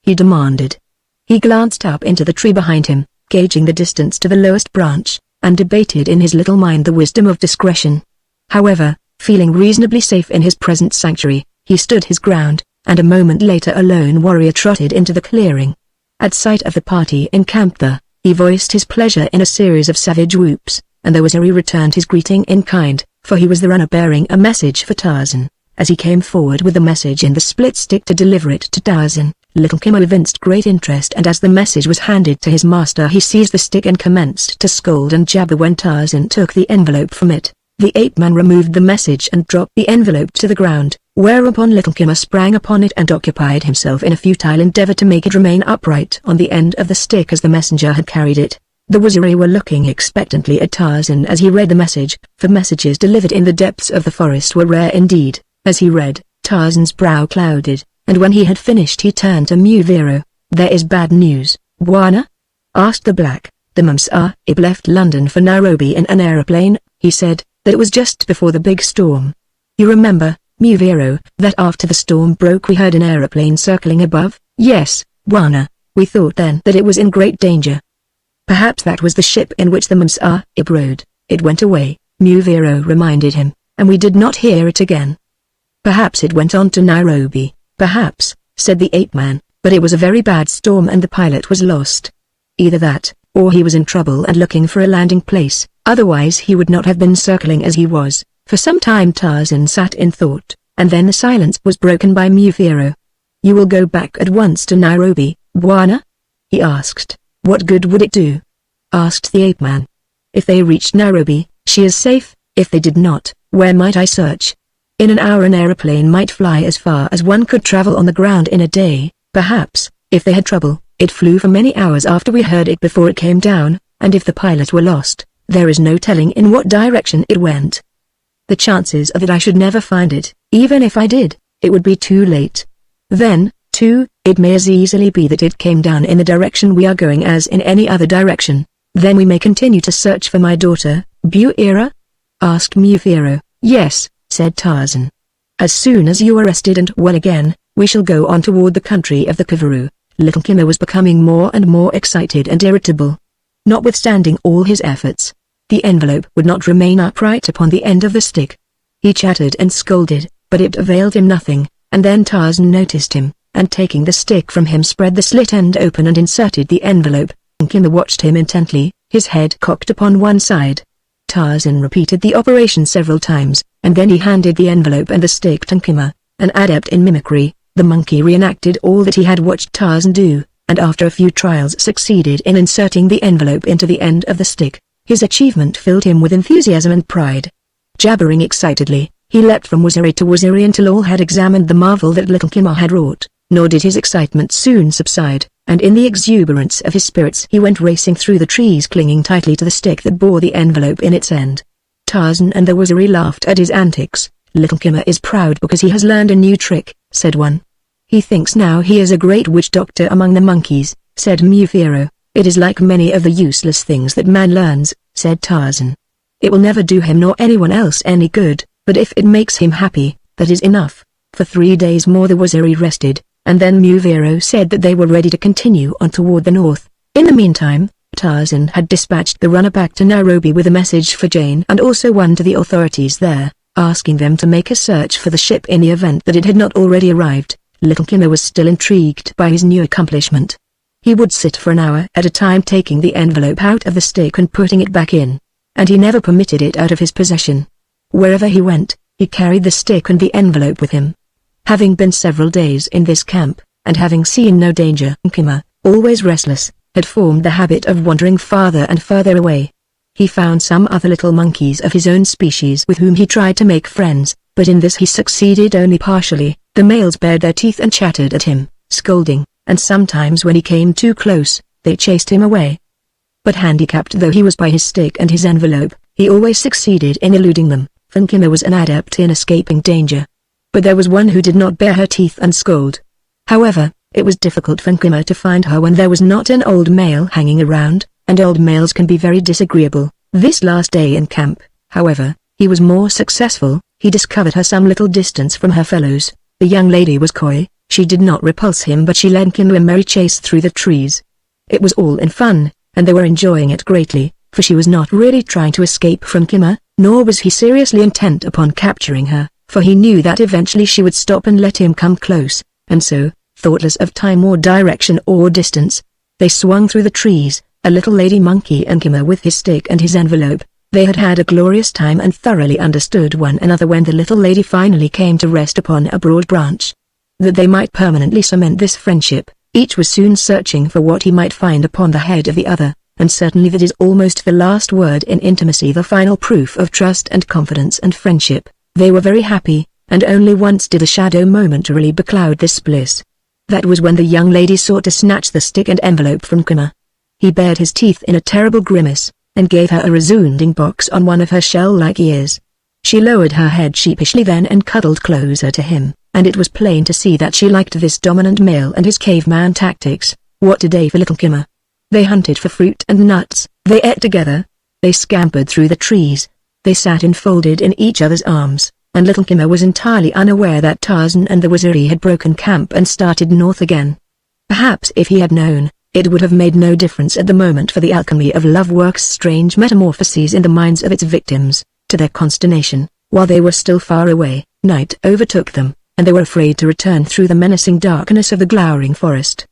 he demanded. He glanced up into the tree behind him, gauging the distance to the lowest branch, and debated in his little mind the wisdom of discretion. However, feeling reasonably safe in his present sanctuary, he stood his ground, and a moment later a lone warrior trotted into the clearing. At sight of the party encamped there, he voiced his pleasure in a series of savage whoops, and the Waziri returned his greeting in kind, for he was the runner bearing a message for Tarzan. As he came forward with the message in the split stick to deliver it to Tarzan, Little Kimmer evinced great interest, and as the message was handed to his master he seized the stick and commenced to scold and jabber when Tarzan took the envelope from it. The ape-man removed the message and dropped the envelope to the ground, whereupon Little Kimmer sprang upon it and occupied himself in a futile endeavor to make it remain upright on the end of the stick as the messenger had carried it. The Waziri were looking expectantly at Tarzan as he read the message, for messages delivered in the depths of the forest were rare indeed. As he read, Tarzan's brow clouded, and when he had finished he turned to Mufiro. "There is bad news, Bwana?" asked the black. "The Mumsahib left London for Nairobi in an aeroplane," he said, "that it was just before the big storm. You remember, Mufiro, that after the storm broke we heard an aeroplane circling above?" "Yes, Bwana. We thought then that it was in great danger." "Perhaps that was the ship in which the Mumsahib rode. It went away," Mufiro reminded him, "and we did not hear it again." "Perhaps it went on to Nairobi." "Perhaps," said the ape-man, "but it was a very bad storm and the pilot was lost. Either that, or he was in trouble and looking for a landing place, otherwise he would not have been circling as he was." For some time Tarzan sat in thought, and then the silence was broken by Mufiro. "You will go back at once to Nairobi, Bwana?" he asked. "What good would it do?" asked the ape-man. "If they reached Nairobi, she is safe. If they did not, where might I search? In an hour an aeroplane might fly as far as one could travel on the ground in a day. Perhaps, if they had trouble, it flew for many hours after we heard it before it came down, and if the pilot were lost, there is no telling in what direction it went. The chances are that I should never find it. Even if I did, it would be too late. Then, too, it may as easily be that it came down in the direction we are going as in any other direction. Then we may continue to search for my daughter, Buira?" asked Mufiro. "Yes," said Tarzan. "As soon as you are rested and well again, we shall go on toward the country of the Kivaru." Little Kimmer was becoming more and more excited and irritable. Notwithstanding all his efforts, the envelope would not remain upright upon the end of the stick. He chattered and scolded, but it availed him nothing, and then Tarzan noticed him, and taking the stick from him spread the slit end open and inserted the envelope. Kimmer watched him intently, his head cocked upon one side. Tarzan repeated the operation several times, and then he handed the envelope and the stick to Kimmer. An adept in mimicry, the monkey reenacted all that he had watched Tarzan do, and after a few trials succeeded in inserting the envelope into the end of the stick. His achievement filled him with enthusiasm and pride. Jabbering excitedly, he leapt from Waziri to Waziri until all had examined the marvel that little Kimmer had wrought, nor did his excitement soon subside, and in the exuberance of his spirits he went racing through the trees clinging tightly to the stick that bore the envelope in its end. Tarzan and the Waziri laughed at his antics. "Little Kimmer is proud because he has learned a new trick," said one. "He thinks now he is a great witch doctor among the monkeys," said Mufiro. "It is like many of the useless things that man learns," said Tarzan. It will never do him nor anyone else any good, but if it makes him happy, that is enough. For 3 days more the Waziri rested, and then Muvero said that they were ready to continue on toward the north. In the meantime, Tarzan had dispatched the runner back to Nairobi with a message for Jane and also one to the authorities there, asking them to make a search for the ship in the event that it had not already arrived. Little Kimmer was still intrigued by his new accomplishment. He would sit for an hour at a time taking the envelope out of the stick and putting it back in, and he never permitted it out of his possession. Wherever he went, he carried the stick and the envelope with him. Having been several days in this camp, and having seen no danger, Kimmer, always restless, had formed the habit of wandering farther and further away. He found some other little monkeys of his own species with whom he tried to make friends, but in this he succeeded only partially. The males bared their teeth and chattered at him, scolding, and sometimes when he came too close, they chased him away. But handicapped though he was by his stick and his envelope, he always succeeded in eluding them, for Kimmer was an adept in escaping danger. But there was one who did not bare her teeth and scold. However, it was difficult for Kimmer to find her when there was not an old male hanging around, and old males can be very disagreeable. This last day in camp, however, he was more successful. He discovered her some little distance from her fellows. The young lady was coy, she did not repulse him but she led Kimmer a merry chase through the trees. It was all in fun, and they were enjoying it greatly, for she was not really trying to escape from Kimmer, nor was he seriously intent upon capturing her, for he knew that eventually she would stop and let him come close, and so, thoughtless of time or direction or distance, they swung through the trees, a little lady monkey and Kimmer with his stick and his envelope. They had had a glorious time and thoroughly understood one another when the little lady finally came to rest upon a broad branch. That they might permanently cement this friendship, each was soon searching for what he might find upon the head of the other, and certainly that is almost the last word in intimacy, the final proof of trust and confidence and friendship. They were very happy, and only once did a shadow momentarily becloud this bliss. That was when the young lady sought to snatch the stick and envelope from Kimmer. He bared his teeth in a terrible grimace, and gave her a resounding box on one of her shell-like ears. She lowered her head sheepishly then and cuddled closer to him, and it was plain to see that she liked this dominant male and his caveman tactics. What a day for little Kimmer! They hunted for fruit and nuts, they ate together, they scampered through the trees, they sat enfolded in each other's arms, and little Kimmer was entirely unaware that Tarzan and the Waziri had broken camp and started north again. Perhaps if he had known, it would have made no difference at the moment, for the alchemy of love works strange metamorphoses in the minds of its victims. To their consternation, while they were still far away, night overtook them, and they were afraid to return through the menacing darkness of the glowering forest.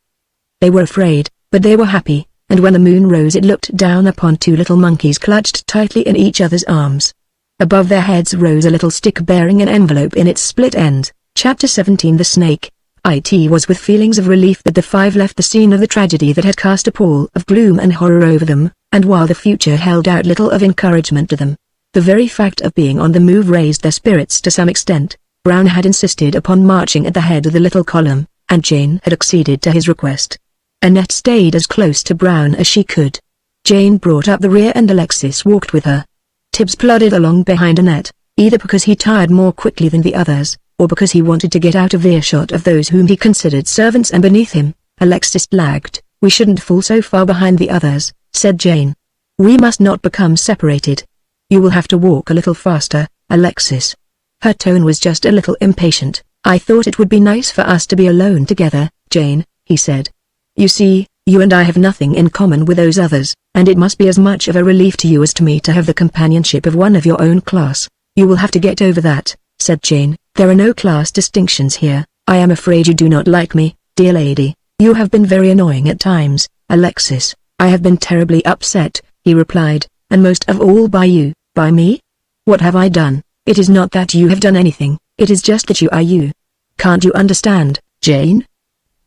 They were afraid, but they were happy, and when the moon rose it looked down upon two little monkeys clutched tightly in each other's arms. Above their heads rose a little stick bearing an envelope in its split end. Chapter 17. The Snake. It was with feelings of relief that the five left the scene of the tragedy that had cast a pall of gloom and horror over them, and while the future held out little of encouragement to them, the very fact of being on the move raised their spirits to some extent. Brown had insisted upon marching at the head of the little column, and Jane had acceded to his request. Annette stayed as close to Brown as she could. Jane brought up the rear and Alexis walked with her. Tibbs plodded along behind Annette, either because he tired more quickly than the others, or because he wanted to get out of earshot of those whom he considered servants and beneath him. Alexis lagged. "We shouldn't fall so far behind the others," said Jane. "We must not become separated. You will have to walk a little faster, Alexis." Her tone was just a little impatient. "I thought it would be nice for us to be alone together, Jane," he said. "You see, you and I have nothing in common with those others, and it must be as much of a relief to you as to me to have the companionship of one of your own class." "You will have to get over that," said Jane. "There are no class distinctions here. I am afraid you do not like me, dear lady. You have been very annoying at times, Alexis." "I have been terribly upset," he replied, "and most of all by you." "By me? What have I done?" "It is not that you have done anything, it is just that you are you. Can't you understand, Jane?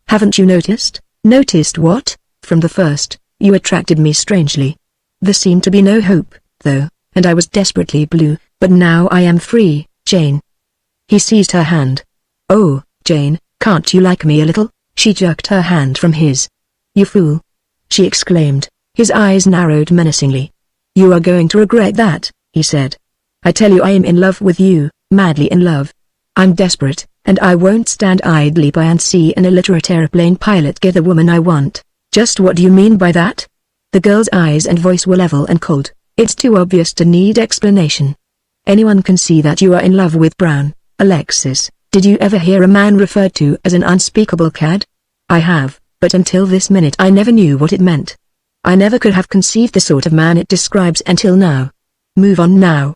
Haven't you noticed?" "Noticed what?" "From the first, you attracted me strangely. There seemed to be no hope, though, and I was desperately blue, but now I am free, Jane." He seized her hand. "Oh, Jane, can't you like me a little?" She jerked her hand from his. "You fool!" she exclaimed. His eyes narrowed menacingly. "You are going to regret that," he said. "I tell you I am in love with you, madly in love. I'm desperate, and I won't stand idly by and see an illiterate airplane pilot get the woman I want." "Just what do you mean by that?" The girl's eyes and voice were level and cold. It's too obvious to need explanation. Anyone can see that you are in love with Brown. Alexis, did you ever hear a man referred to as an unspeakable cad? I have, but until this minute I never knew what it meant. I never could have conceived the sort of man it describes until now. Move on now.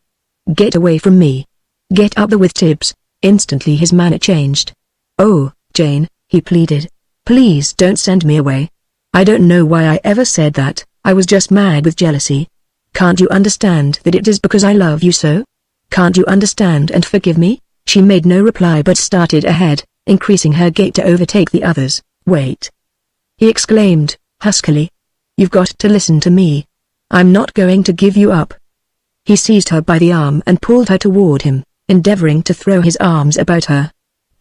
Get away from me. Get up there with Tibbs. Instantly his manner changed. Oh, Jane, he pleaded. Please don't send me away. I don't know why I ever said that, I was just mad with jealousy. Can't you understand that it is because I love you so? Can't you understand and forgive me? She made no reply but started ahead, increasing her gait to overtake the others. Wait! He exclaimed, huskily. You've got to listen to me. I'm not going to give you up. He seized her by the arm and pulled her toward him, endeavoring to throw his arms about her.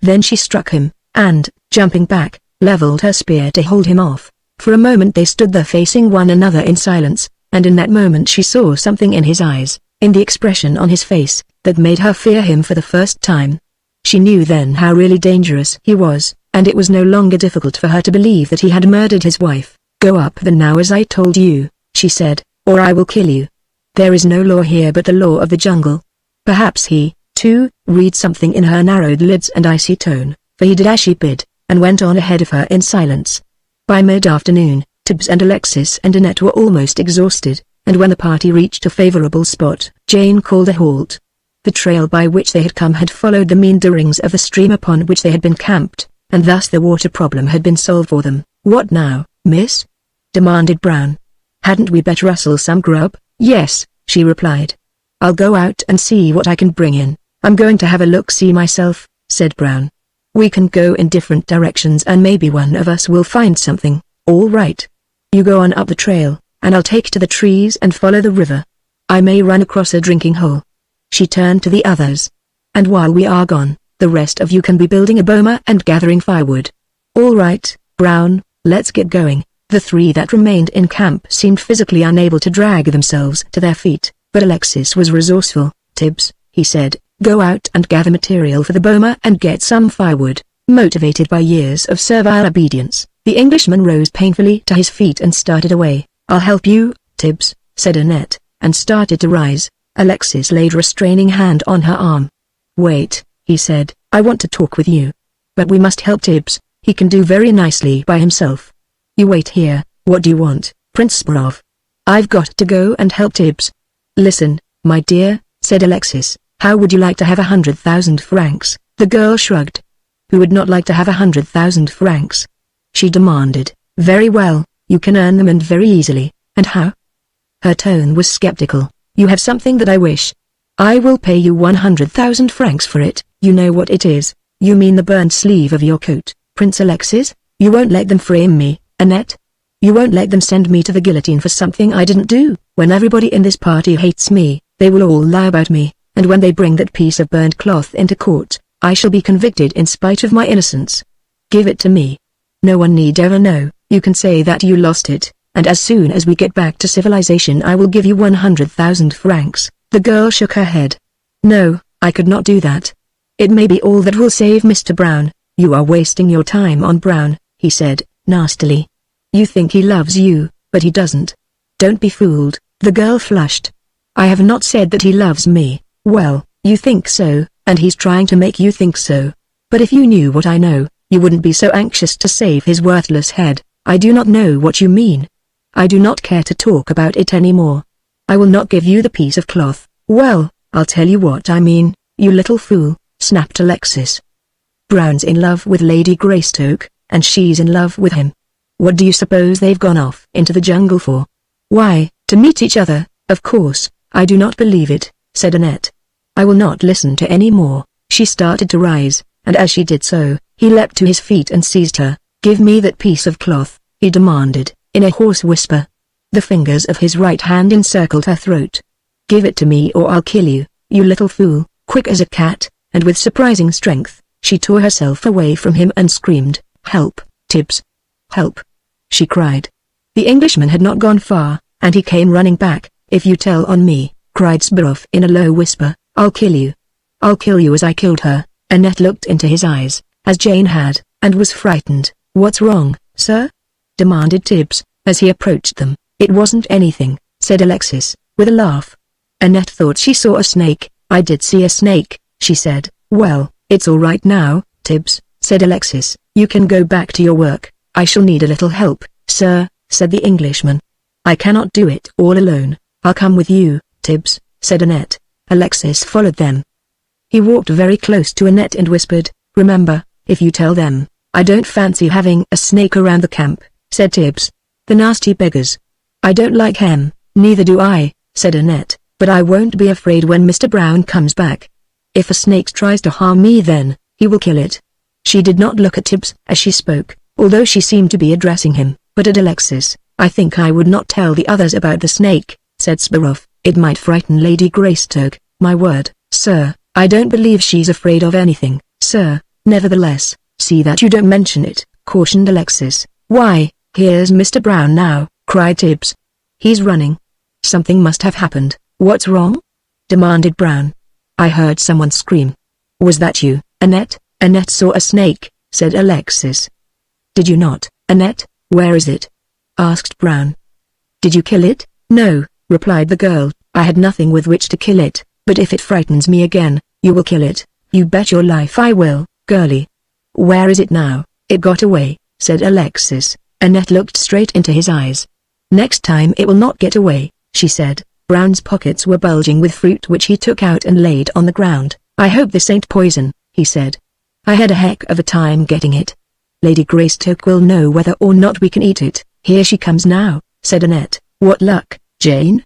Then she struck him, and, jumping back, leveled her spear to hold him off. For a moment they stood there facing one another in silence, and in that moment she saw something in his eyes, in the expression on his face, that made her fear him for the first time. She knew then how really dangerous he was, and it was no longer difficult for her to believe that he had murdered his wife. Go up there now as I told you, she said, or I will kill you. There is no law here but the law of the jungle. Perhaps he, too, read something in her narrowed lids and icy tone, for he did as she bid, and went on ahead of her in silence. By mid-afternoon, Tibbs and Alexis and Annette were almost exhausted, and when the party reached a favorable spot, Jane called a halt. The trail by which they had come had followed the meanderings of the stream upon which they had been camped, and thus the water problem had been solved for them. What now, miss? Demanded Brown. Hadn't we better rustle some grub? Yes, she replied. I'll go out and see what I can bring in. I'm going to have a look-see myself, said Brown. We can go in different directions and maybe one of us will find something. All right. You go on up the trail, and I'll take to the trees and follow the river. I may run across a drinking hole. She turned to the others. And while we are gone, the rest of you can be building a boma and gathering firewood. All right, Brown, let's get going. The three that remained in camp seemed physically unable to drag themselves to their feet, but Alexis was resourceful. Tibbs, he said, go out and gather material for the boma and get some firewood. Motivated by years of servile obedience, the Englishman rose painfully to his feet and started away. I'll help you, Tibbs, said Annette, and started to rise. Alexis laid a restraining hand on her arm. Wait, he said, I want to talk with you. But we must help Tibbs, he can do very nicely by himself. You wait here, what do you want, Prince Burroughs? I've got to go and help Tibbs. Listen, my dear, said Alexis, how would you like to have 100,000 francs? The girl shrugged. Who would not like to have 100,000 francs? She demanded. Very well, you can earn them and very easily, and how? Her tone was skeptical. You have something that I wish. I will pay you 100,000 francs for it. You know what it is. You mean the burned sleeve of your coat, Prince Alexis? You won't let them frame me, Annette? You won't let them send me to the guillotine for something I didn't do? When everybody in this party hates me, they will all lie about me, and when they bring that piece of burned cloth into court, I shall be convicted in spite of my innocence. Give it to me. No one need ever know. You can say that you lost it, and as soon as we get back to civilization I will give you 100,000 francs. The girl shook her head. No, I could not do that. It may be all that will save Mr. Brown. You are wasting your time on Brown, he said, nastily. You think he loves you, but he doesn't. Don't be fooled. The girl flushed. I have not said that he loves me. Well, you think so, and he's trying to make you think so. But if you knew what I know, you wouldn't be so anxious to save his worthless head. I do not know what you mean. I do not care to talk about it anymore. I will not give you the piece of cloth. Well, I'll tell you what I mean, you little fool, snapped Alexis. Brown's in love with Lady Greystoke, and she's in love with him. What do you suppose they've gone off into the jungle for? Why, to meet each other, of course. I do not believe it, said Annette. I will not listen to any more. She started to rise, and as she did so, he leapt to his feet and seized her. Give me that piece of cloth, he demanded, in a hoarse whisper. The fingers of his right hand encircled her throat. Give it to me or I'll kill you, you little fool. Quick as a cat, and with surprising strength, she tore herself away from him and screamed, Help, Tibbs. Help. She cried. The Englishman had not gone far, and he came running back. If you tell on me, cried Burroughs in a low whisper, I'll kill you. I'll kill you as I killed her. Annette looked into his eyes, as Jane had, and was frightened. What's wrong, sir? Demanded Tibbs, as he approached them. It wasn't anything, said Alexis, with a laugh. Annette thought she saw a snake. "I did see a snake," she said. "Well, it's all right now, Tibbs," said Alexis. "You can go back to your work. I shall need a little help, sir," said the Englishman. "I cannot do it all alone. I'll come with you, Tibbs," said Annette. Alexis followed them. He walked very close to Annette and whispered, "Remember, if you tell them, I don't fancy having a snake around the camp," said Tibbs. "The nasty beggars." "I don't like him." "Neither do I," said Annette, "but I won't be afraid when Mr. Brown comes back. If a snake tries to harm me then, he will kill it." She did not look at Tibbs as she spoke, although she seemed to be addressing him, but at Alexis. "I think I would not tell the others about the snake," said Sparrow. "It might frighten Lady Greystoke." "My word, sir, I don't believe she's afraid of anything, sir." "Nevertheless, see that you don't mention it," cautioned Alexis. "Why, here's Mr. Brown now," cried Tibbs. "He's running. Something must have happened." "What's wrong?" demanded Brown. "I heard someone scream." "Was that you, Annette?" "Annette saw a snake," said Alexis. "Did you not, Annette? Where is it?" asked Brown. "Did you kill it?" "No," replied the girl, "I had nothing with which to kill it, but if it frightens me again, you will kill it." "You bet your life I will, girlie." "Where is it now?" "It got away," said Alexis. Annette looked straight into his eyes. "Next time it will not get away," she said. Brown's pockets were bulging with fruit which he took out and laid on the ground. "I hope this ain't poison," he said. "I had a heck of a time getting it. Lady Greystoke will know whether or not we can eat it." "Here she comes now," said Annette. "What luck, Jane?"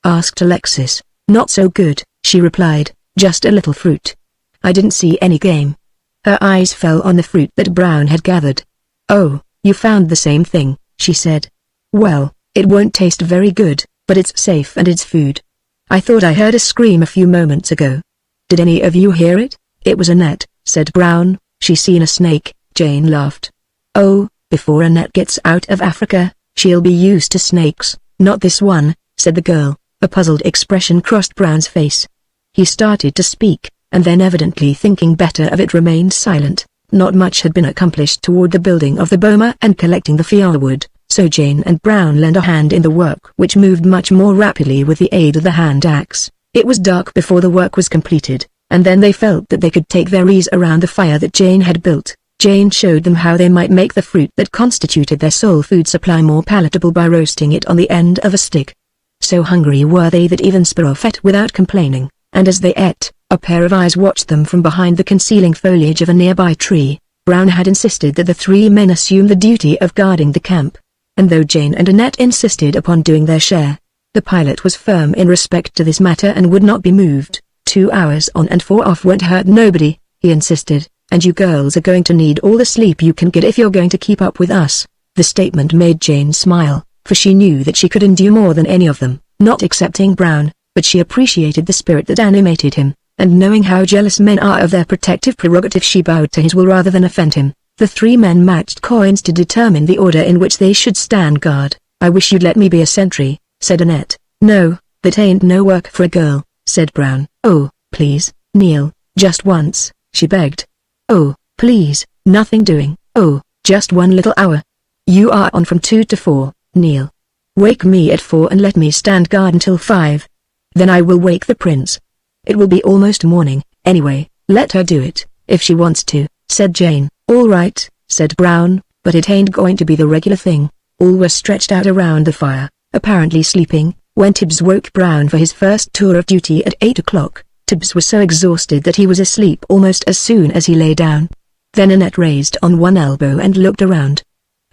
asked Alexis. "Not so good," she replied, "just a little fruit. I didn't see any game." Her eyes fell on the fruit that Brown had gathered. "Oh, you found the same thing," she said. "Well, it won't taste very good, but it's safe and it's food. I thought I heard a scream a few moments ago." "Did any of you hear it?" "It was Annette," said Brown. "She's seen a snake." Jane laughed. "Oh, before Annette gets out of Africa, she'll be used to snakes." "Not this one," said the girl. A puzzled expression crossed Brown's face. He started to speak, and then evidently thinking better of it remained silent. Not much had been accomplished toward the building of the boma and collecting the firewood, so Jane and Brown lent a hand in the work which moved much more rapidly with the aid of the hand axe. It was dark before the work was completed, and then they felt that they could take their ease around the fire that Jane had built. Jane showed them how they might make the fruit that constituted their sole food supply more palatable by roasting it on the end of a stick. So hungry were they that even Sparrow ate without complaining, and as they ate, a pair of eyes watched them from behind the concealing foliage of a nearby tree. Brown had insisted that the three men assume the duty of guarding the camp, and though Jane and Annette insisted upon doing their share, the pilot was firm in respect to this matter and would not be moved. 2 hours on and 4 off won't hurt nobody, he insisted, and you girls are going to need all the sleep you can get if you're going to keep up with us. The statement made Jane smile, for she knew that she could endure more than any of them, not excepting Brown, but she appreciated the spirit that animated him, and knowing how jealous men are of their protective prerogative she bowed to his will rather than offend him. The three men matched coins to determine the order in which they should stand guard. "I wish you'd let me be a sentry," said Annette. "No, that ain't no work for a girl," said Brown. "Oh, please, Neil, just once," she begged. "Oh, please, nothing doing. Oh, just 1 little hour. You are on from 2 to 4, Neil. Wake me at 4 and let me stand guard until 5. Then I will wake the prince. It will be almost morning, anyway. Let her do it, if she wants to," said Jane. "All right," said Brown, "but it ain't going to be the regular thing." All were stretched out around the fire, apparently sleeping, when Tibbs woke Brown for his first tour of duty at 8 o'clock. Tibbs was so exhausted that he was asleep almost as soon as he lay down. Then Annette raised on one elbow and looked around.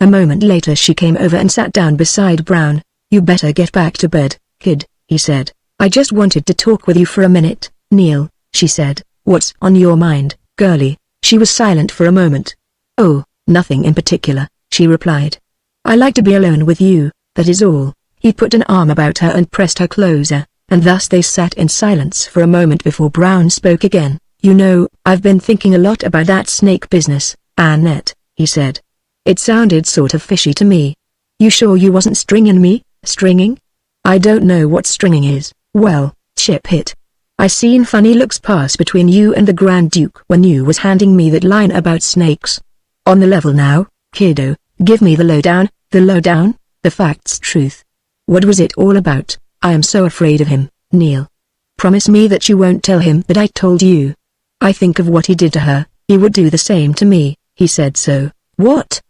A moment later she came over and sat down beside Brown. "You better get back to bed, kid," he said. "I just wanted to talk with you for a minute, Neil," she said. "What's on your mind, girlie?" She was silent for a moment. "Oh, nothing in particular," she replied. "I like to be alone with you, that is all." He put an arm about her and pressed her closer, and thus they sat in silence for a moment before Brown spoke again. "You know, I've been thinking a lot about that snake business, Annette," he said. "It sounded sort of fishy to me. You sure you wasn't stringing me?" "Stringing? I don't know what stringing is." "Well, ship it. I seen funny looks pass between you and the Grand Duke when you was handing me that line about snakes. On the level now, kiddo, give me the lowdown, the facts truth. What was it all about?" I am so afraid of him, Neil. Promise me that you won't tell him that I told you. I think of what he did to her, he would do the same to me, he said so. What?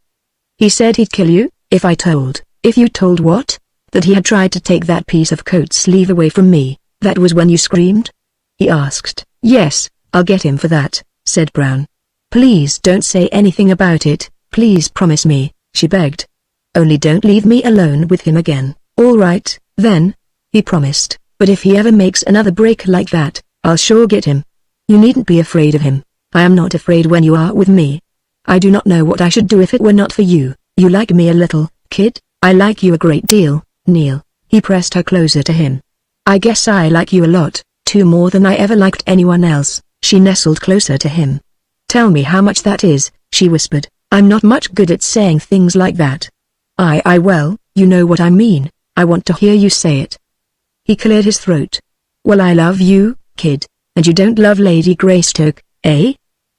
He said he'd kill you, if I told. If you told what? That he had tried to take that piece of coat sleeve away from me. That was when you screamed? He asked. Yes, I'll get him for that, said Brown. Please don't say anything about it, please promise me, she begged. Only don't leave me alone with him again. All right, then, he promised, but if he ever makes another break like that, I'll sure get him. You needn't be afraid of him. I am not afraid when you are with me. I do not know what I should do if it were not for you. You like me a little, kid? I like you a great deal, Neil. He pressed her closer to him. I guess I like you a lot, too, more than I ever liked anyone else. She nestled closer to him. Tell me how much that is, she whispered. I'm not much good at saying things like that. Well, you know what I mean. I want to hear you say it. He cleared his throat. Well, I love you, kid, and you don't love Lady Greystoke, eh?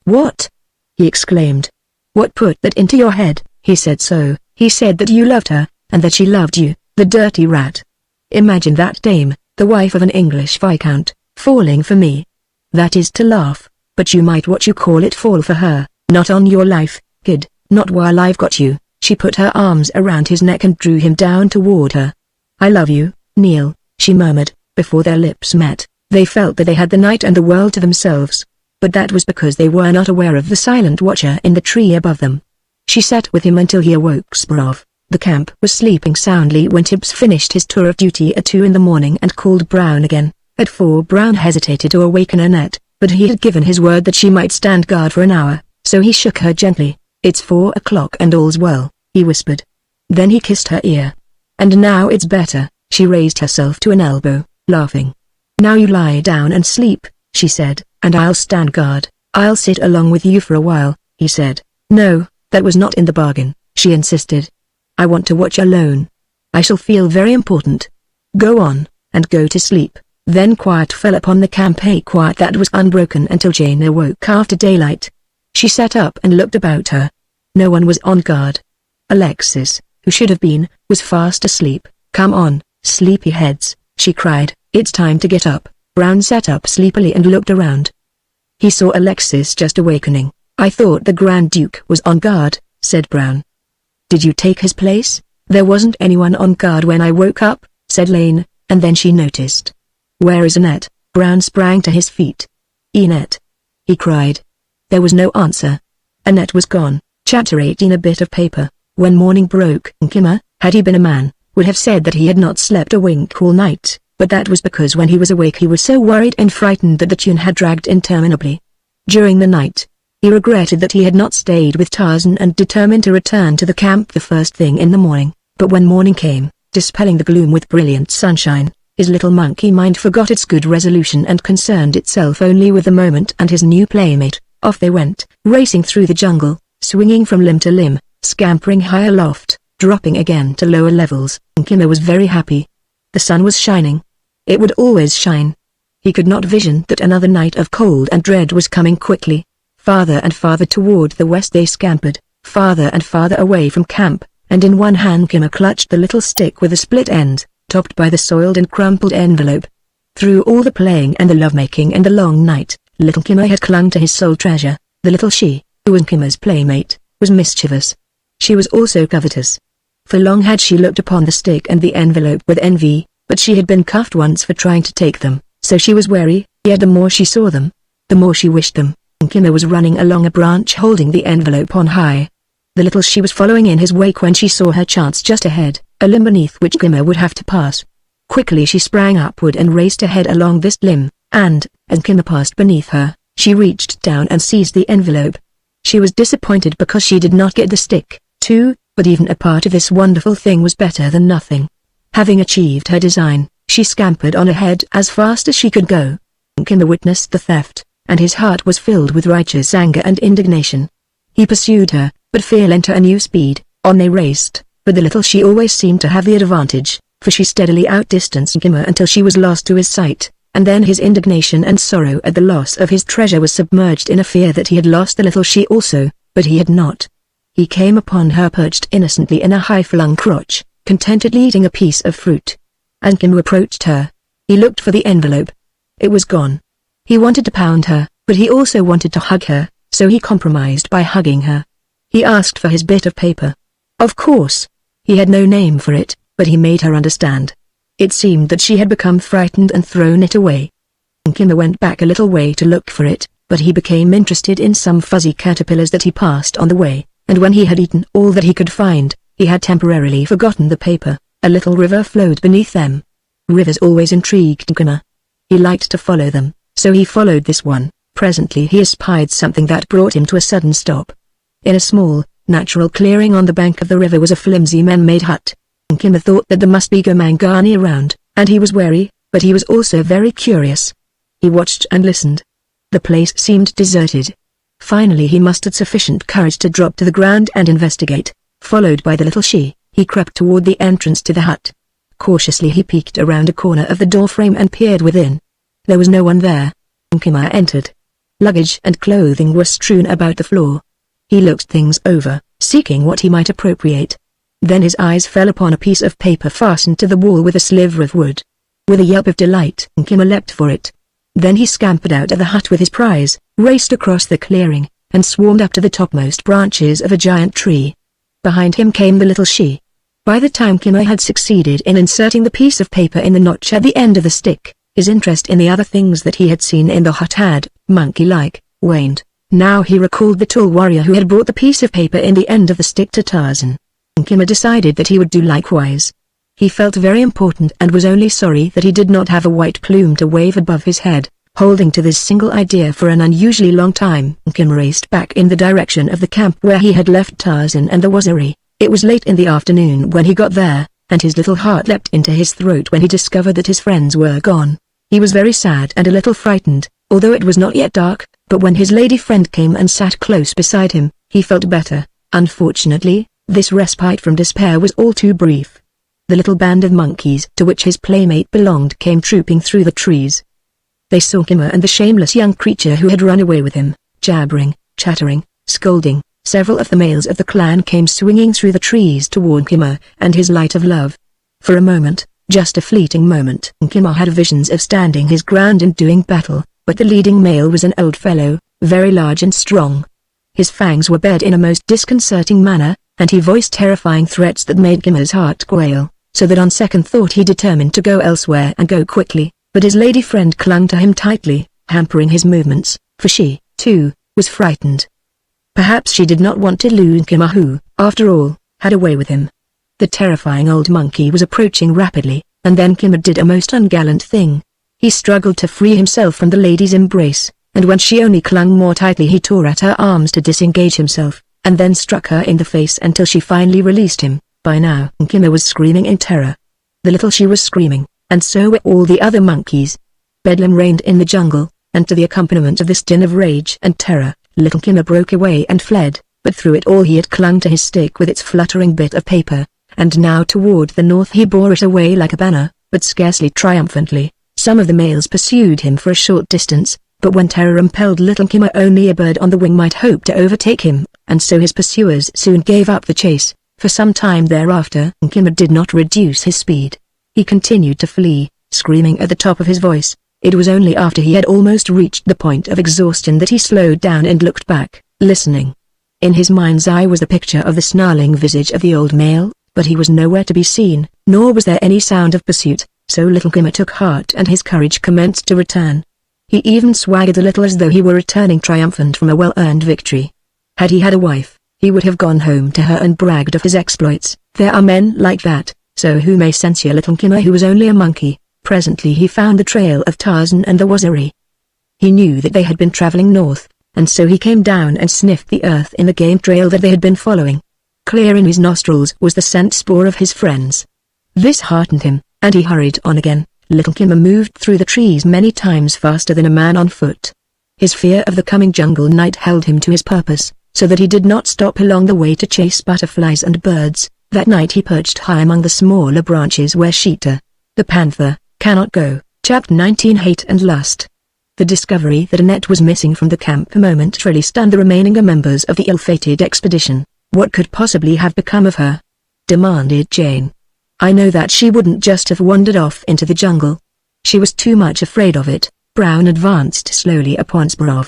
What? He exclaimed. What put that into your head? He said so. He said that you loved her, and that she loved you, the dirty rat. Imagine that dame, the wife of an English viscount, falling for me. That is to laugh, but you might what you call it fall for her, not on your life, kid, not while I've got you. She put her arms around his neck and drew him down toward her. I love you, Neil, she murmured. Before their lips met, they felt that they had the night and the world to themselves. But that was because they were not aware of the silent watcher in the tree above them. She sat with him until he awoke. Sprov. The camp was sleeping soundly when Tibbs finished his tour of duty at 2 in the morning and called Brown again. At 4 Brown hesitated to awaken Annette, but he had given his word that she might stand guard for an hour, so he shook her gently. It's 4 o'clock and all's well, he whispered. Then he kissed her ear. And now it's better. She raised herself to an elbow, laughing. Now you lie down and sleep, she said, and I'll stand guard. I'll sit along with you for a while, he said. No, that was not in the bargain, she insisted. I want to watch alone. I shall feel very important. Go on, and go to sleep. Then quiet fell upon the camp, a quiet that was unbroken until Jane awoke after daylight. She sat up and looked about her. No one was on guard. Alexis, who should have been, was fast asleep. Come on, sleepyheads, she cried. It's time to get up. Brown sat up sleepily and looked around. He saw Alexis just awakening. I thought the Grand Duke was on guard, said Brown. Did you take his place? There wasn't anyone on guard when I woke up, said Lane, and then she noticed. Where is Annette? Brown sprang to his feet. Annette, he cried. There was no answer. Annette was gone. Chapter 18. A bit of paper. When morning broke, Kimmer, had he been a man, would have said that he had not slept a wink all night, but that was because when he was awake he was so worried and frightened that the tune had dragged interminably. During the night, he regretted that he had not stayed with Tarzan and determined to return to the camp the first thing in the morning, but when morning came, dispelling the gloom with brilliant sunshine, his little monkey mind forgot its good resolution and concerned itself only with the moment and his new playmate. Off they went, racing through the jungle, swinging from limb to limb, scampering high aloft, dropping again to lower levels. Kimmer was very happy. The sun was shining. It would always shine. He could not vision that another night of cold and dread was coming quickly. Farther and farther toward the west they scampered, farther and farther away from camp, and in one hand Kimmer clutched the little stick with a split end, topped by the soiled and crumpled envelope. Through all the playing and the lovemaking and the long night, little Kimmer had clung to his sole treasure. The little she, who was Kimmer's playmate, was mischievous. She was also covetous. For long had she looked upon the stick and the envelope with envy, but she had been cuffed once for trying to take them, so she was wary, yet the more she saw them, the more she wished them. Kimmer was running along a branch holding the envelope on high. The little she was following in his wake when she saw her chance just ahead, a limb beneath which Kimmer would have to pass. Quickly she sprang upward and raced ahead along this limb, and, as Kimmer passed beneath her, she reached down and seized the envelope. She was disappointed because she did not get the stick, too, but even a part of this wonderful thing was better than nothing. Having achieved her design, she scampered on ahead as fast as she could go. Kimmer witnessed the theft, and his heart was filled with righteous anger and indignation. He pursued her, but fear lent her a new speed. On they raced, but the little she always seemed to have the advantage, for she steadily outdistanced Kimmer until she was lost to his sight, and then his indignation and sorrow at the loss of his treasure was submerged in a fear that he had lost the little she also, but he had not. He came upon her perched innocently in a high-flung crotch, contentedly eating a piece of fruit. and Kim approached her. He looked for the envelope. It was gone. He wanted to pound her, but he also wanted to hug her, so he compromised by hugging her. He asked for his bit of paper. Of course. He had no name for it, but he made her understand. It seemed that she had become frightened and thrown it away. Kim went back a little way to look for it, but he became interested in some fuzzy caterpillars that he passed on the way, and when he had eaten all that he could find, he had temporarily forgotten the paper. A little river flowed beneath them. Rivers always intrigued Kim. He liked to follow them, so he followed this one. Presently he espied something that brought him to a sudden stop. In a small, natural clearing on the bank of the river was a flimsy man-made hut. Kim thought that there must be Gomangani around, and he was wary, but he was also very curious. He watched and listened. The place seemed deserted. Finally he mustered sufficient courage to drop to the ground and investigate. Followed by the little she, he crept toward the entrance to the hut. Cautiously he peeked around a corner of the doorframe and peered within. There was no one there. Kim entered. Luggage and clothing were strewn about the floor. He looked things over, seeking what he might appropriate. Then his eyes fell upon a piece of paper fastened to the wall with a sliver of wood. With a yelp of delight, Kim leapt for it. Then he scampered out of the hut with his prize, raced across the clearing, and swarmed up to the topmost branches of a giant tree. Behind him came the little she. By the time Kim had succeeded in inserting the piece of paper in the notch at the end of the stick, his interest in the other things that he had seen in the hut had, monkey-like, waned. Now he recalled the tall warrior who had brought the piece of paper in the end of the stick to Tarzan. Kim decided that he would do likewise. He felt very important and was only sorry that he did not have a white plume to wave above his head. Holding to this single idea for an unusually long time, Kim raced back in the direction of the camp where he had left Tarzan and the Waziri. It was late in the afternoon when he got there, and his little heart leapt into his throat when he discovered that his friends were gone. He was very sad and a little frightened, although it was not yet dark, but when his lady friend came and sat close beside him, he felt better. Unfortunately, this respite from despair was all too brief. The little band of monkeys to which his playmate belonged came trooping through the trees. They saw Kim and the shameless young creature who had run away with him, jabbering, chattering, scolding. Several of the males of the clan came swinging through the trees toward Kim and his light of love. For a moment, just a fleeting moment, Kim had visions of standing his ground and doing battle, but the leading male was an old fellow, very large and strong. His fangs were bared in a most disconcerting manner, and he voiced terrifying threats that made Kim's heart quail, so that on second thought he determined to go elsewhere and go quickly, but his lady friend clung to him tightly, hampering his movements, for she, too, was frightened. Perhaps she did not want to lose Kim who, after all, had a way with him. The terrifying old monkey was approaching rapidly, and then Kim did a most ungallant thing. He struggled to free himself from the lady's embrace, and when she only clung more tightly he tore at her arms to disengage himself, and then struck her in the face until she finally released him. By now, Kim was screaming in terror. The little she was screaming, and so were all the other monkeys. Bedlam reigned in the jungle, and to the accompaniment of this din of rage and terror, little Kim broke away and fled, but through it all he had clung to his stick with its fluttering bit of paper, and now toward the north he bore it away like a banner, but scarcely triumphantly. Some of the males pursued him for a short distance, but when terror impelled little Kim only a bird on the wing might hope to overtake him, and so his pursuers soon gave up the chase. For some time thereafter, Kim did not reduce his speed. He continued to flee, screaming at the top of his voice. It was only after he had almost reached the point of exhaustion that he slowed down and looked back, listening. In his mind's eye was the picture of the snarling visage of the old male, but he was nowhere to be seen, nor was there any sound of pursuit, so little Kim took heart and his courage commenced to return. He even swaggered a little as though he were returning triumphant from a well-earned victory. Had he had a wife, he would have gone home to her and bragged of his exploits. There are men like that, so who may censure little Kim who was only a monkey. Presently he found the trail of Tarzan and the Waziri. He knew that they had been traveling north, and so he came down and sniffed the earth in the game trail that they had been following. Clear in his nostrils was the scent spoor of his friends. This heartened him, and he hurried on again. Little Kim moved through the trees many times faster than a man on foot. His fear of the coming jungle night held him to his purpose, so that he did not stop along the way to chase butterflies and birds. That night he perched high among the smaller branches where Sheeta, the panther, cannot go. Chapter 19 Hate and Lust. The discovery that Annette was missing from the camp momentarily stunned the remaining members of the ill-fated expedition. What could possibly have become of her? Demanded Jane. I know that she wouldn't just have wandered off into the jungle. She was too much afraid of it. Brown advanced slowly upon Sparrow.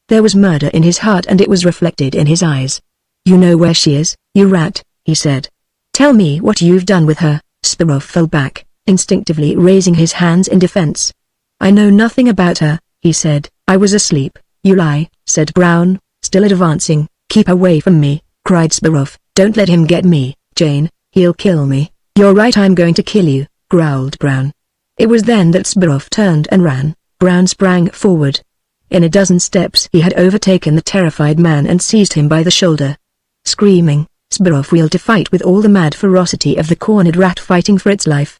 There was murder in his heart and it was reflected in his eyes. You know where she is, you rat, he said. Tell me what you've done with her. Sparrow fell back, instinctively raising his hands in defense. I know nothing about her, he said. I was asleep. You lie, said Brown, still advancing. Keep away from me, cried Sparrow. Don't let him get me, Jane, he'll kill me. You're right, I'm going to kill you, growled Brown. It was then that Sparrow turned and ran. Brown sprang forward. In a dozen steps he had overtaken the terrified man and seized him by the shoulder. Screaming, Sparrow wheeled to fight with all the mad ferocity of the cornered rat fighting for its life.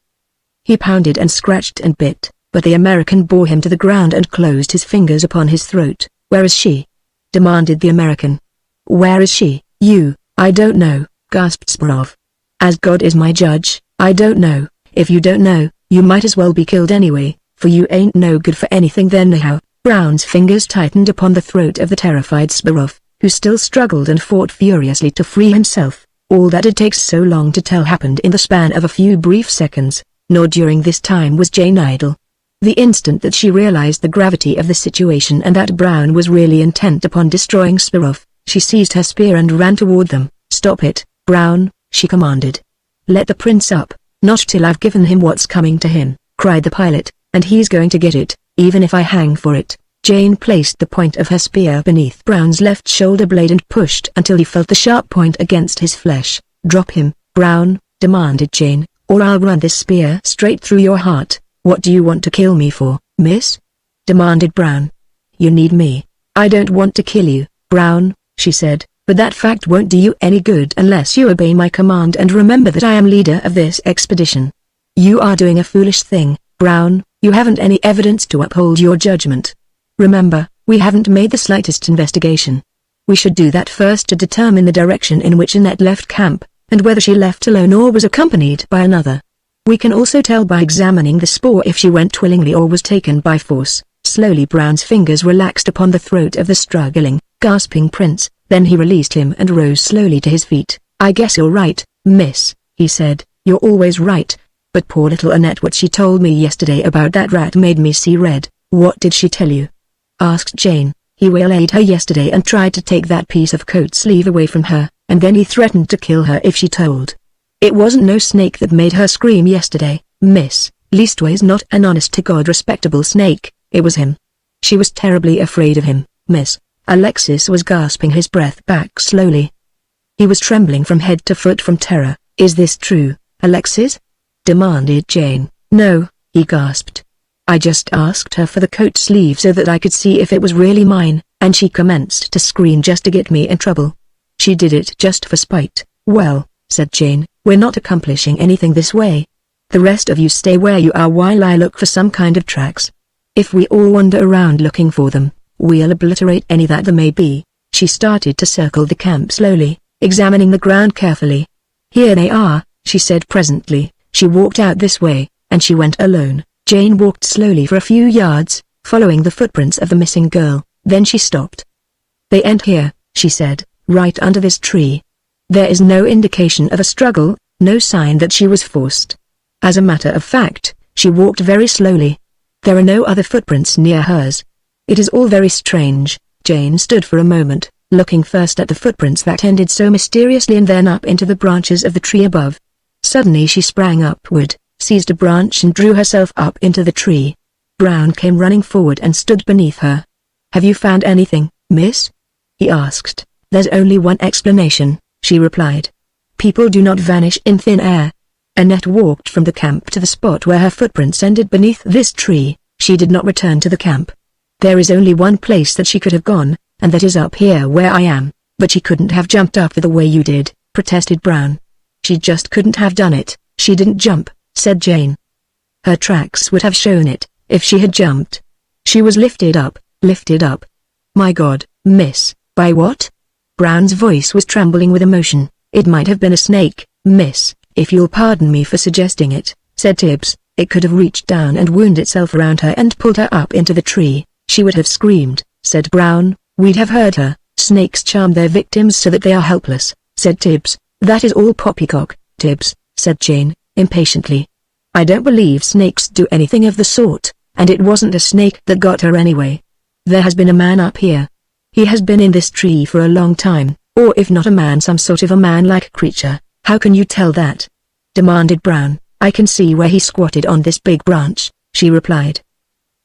He pounded and scratched and bit, but the American bore him to the ground and closed his fingers upon his throat. Where is she? Demanded the American. Where is she? I don't know, gasped Sparrow. As God is my judge, I don't know. If you don't know, you might as well be killed anyway, for you ain't no good for anything then anyhow. Brown's fingers tightened upon the throat of the terrified Sparrow, who still struggled and fought furiously to free himself. All that it takes so long to tell happened in the span of a few brief seconds, nor during this time was Jane idle. The instant that she realized the gravity of the situation and that Brown was really intent upon destroying Sparrow, she seized her spear and ran toward them. Stop it, Brown, she commanded. Let the prince up, not till I've given him what's coming to him, cried the pilot, and he's going to get it, even if I hang for it. Jane placed the point of her spear beneath Brown's left shoulder blade and pushed until he felt the sharp point against his flesh. Drop him, Brown, demanded Jane, or I'll run this spear straight through your heart. What do you want to kill me for, miss? Demanded Brown. You need me. I don't want to kill you, Brown, she said, but that fact won't do you any good unless you obey my command and remember that I am leader of this expedition. You are doing a foolish thing, Brown. You haven't any evidence to uphold your judgment. Remember, we haven't made the slightest investigation. We should do that first to determine the direction in which Annette left camp, and whether she left alone or was accompanied by another. We can also tell by examining the spoor if she went willingly or was taken by force. Slowly Brown's fingers relaxed upon the throat of the struggling, gasping prince, then he released him and rose slowly to his feet. I guess you're right, miss, he said. You're always right. But poor little Annette, what she told me yesterday about that rat made me see red. What did she tell you? Asked Jane. He waylaid her yesterday and tried to take that piece of coat sleeve away from her, and then he threatened to kill her if she told. It wasn't no snake that made her scream yesterday, miss, leastways not an honest-to-God respectable snake, it was him. She was terribly afraid of him, miss. Alexis was gasping his breath back slowly. He was trembling from head to foot from terror. Is this true, Alexis? Demanded Jane. No, he gasped. I just asked her for the coat sleeve so that I could see if it was really mine, and she commenced to scream just to get me in trouble. She did it just for spite. Well, said Jane, we're not accomplishing anything this way. The rest of you stay where you are while I look for some kind of tracks. If we all wander around looking for them, we'll obliterate any that there may be. She started to circle the camp slowly, examining the ground carefully. Here they are, she said presently. She walked out this way, and she went alone. Jane walked slowly for a few yards, following the footprints of the missing girl, then she stopped. They end here, she said, right under this tree. There is no indication of a struggle, no sign that she was forced. As a matter of fact, she walked very slowly. There are no other footprints near hers. It is all very strange. Jane stood for a moment, looking first at the footprints that ended so mysteriously and then up into the branches of the tree above. Suddenly she sprang upward, seized a branch and drew herself up into the tree. Brown came running forward and stood beneath her. Have you found anything, miss? He asked. There's only one explanation, she replied. People do not vanish in thin air. Annette walked from the camp to the spot where her footprints ended beneath this tree. She did not return to the camp. There is only one place that she could have gone, and that is up here where I am. But she couldn't have jumped up the way you did, protested Brown. She just couldn't have done it. She didn't jump, said Jane. Her tracks would have shown it, if she had jumped. She was lifted up, lifted up. My God, miss, by what? Brown's voice was trembling with emotion. It might have been a snake, miss, if you'll pardon me for suggesting it, said Tibbs. It could have reached down and wound itself around her and pulled her up into the tree. She would have screamed, said Brown. We'd have heard her. Snakes charm their victims so that they are helpless, said Tibbs. That is all poppycock, Tibbs, said Jane. impatiently. "I don't believe snakes do anything of the sort, and it wasn't a snake that got her anyway. There has been a man up here. He has been in this tree for a long time, or if not a man, some sort of a man-like creature." "How can you tell that?" demanded Brown. "I can see where he squatted on this big branch," she replied.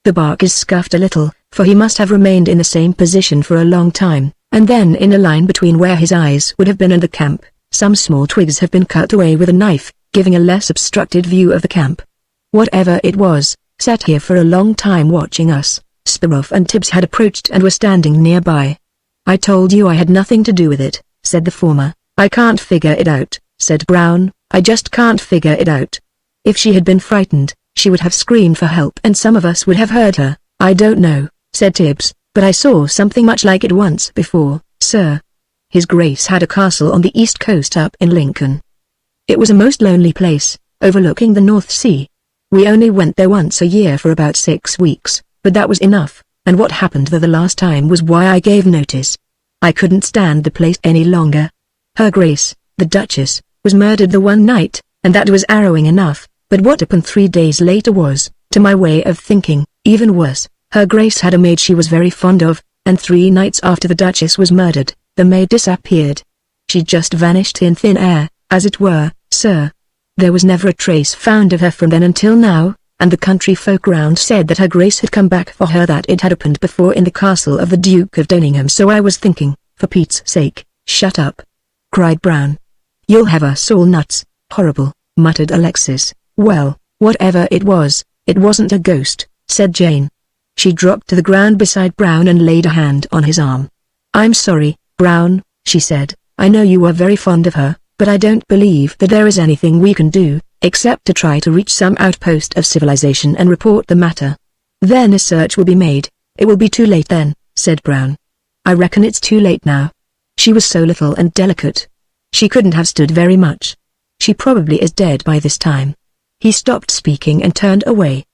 "The bark is scuffed a little, for he must have remained in the same position for a long time, and then in a line between where his eyes would have been and the camp, some small twigs have been cut away with a knife, giving a less obstructed view of the camp. Whatever it was, sat here for a long time watching us." Sparrow and Tibbs had approached and were standing nearby. "I told you I had nothing to do with it," said the former. "I can't figure it out," said Brown. "I just can't figure it out. If she had been frightened, she would have screamed for help and some of us would have heard her." "I don't know," said Tibbs, "but I saw something much like it once before, sir. His Grace had a castle on the east coast up in Lincoln. It was a most lonely place, overlooking the North Sea. We only went there once a year for about 6 weeks, but that was enough, and what happened there the last time was why I gave notice. I couldn't stand the place any longer. Her Grace, the Duchess, was murdered the one night, and that was harrowing enough, but what happened 3 days later was, to my way of thinking, even worse. Her Grace had a maid she was very fond of, and 3 nights after the Duchess was murdered, the maid disappeared. She just vanished in thin air, as it were, sir. There was never a trace found of her from then until now, and the country folk round said that her Grace had come back for her, that it had happened before in the castle of the Duke of Doningham. So I was thinking, for Pete's sake, shut up," cried Brown. "You'll have us all nuts." "Horrible," muttered Alexis. "Well, whatever it wasn't a ghost," said Jane. She dropped to the ground beside Brown and laid a hand on his arm. "I'm sorry, Brown," she said. "I know you are very fond of her, but I don't believe that there is anything we can do, except to try to reach some outpost of civilization and report the matter. Then a search will be made." "It will be too late then," said Brown. "I reckon it's too late now. She was so little and delicate. She couldn't have stood very much. She probably is dead by this time." He stopped speaking and turned away.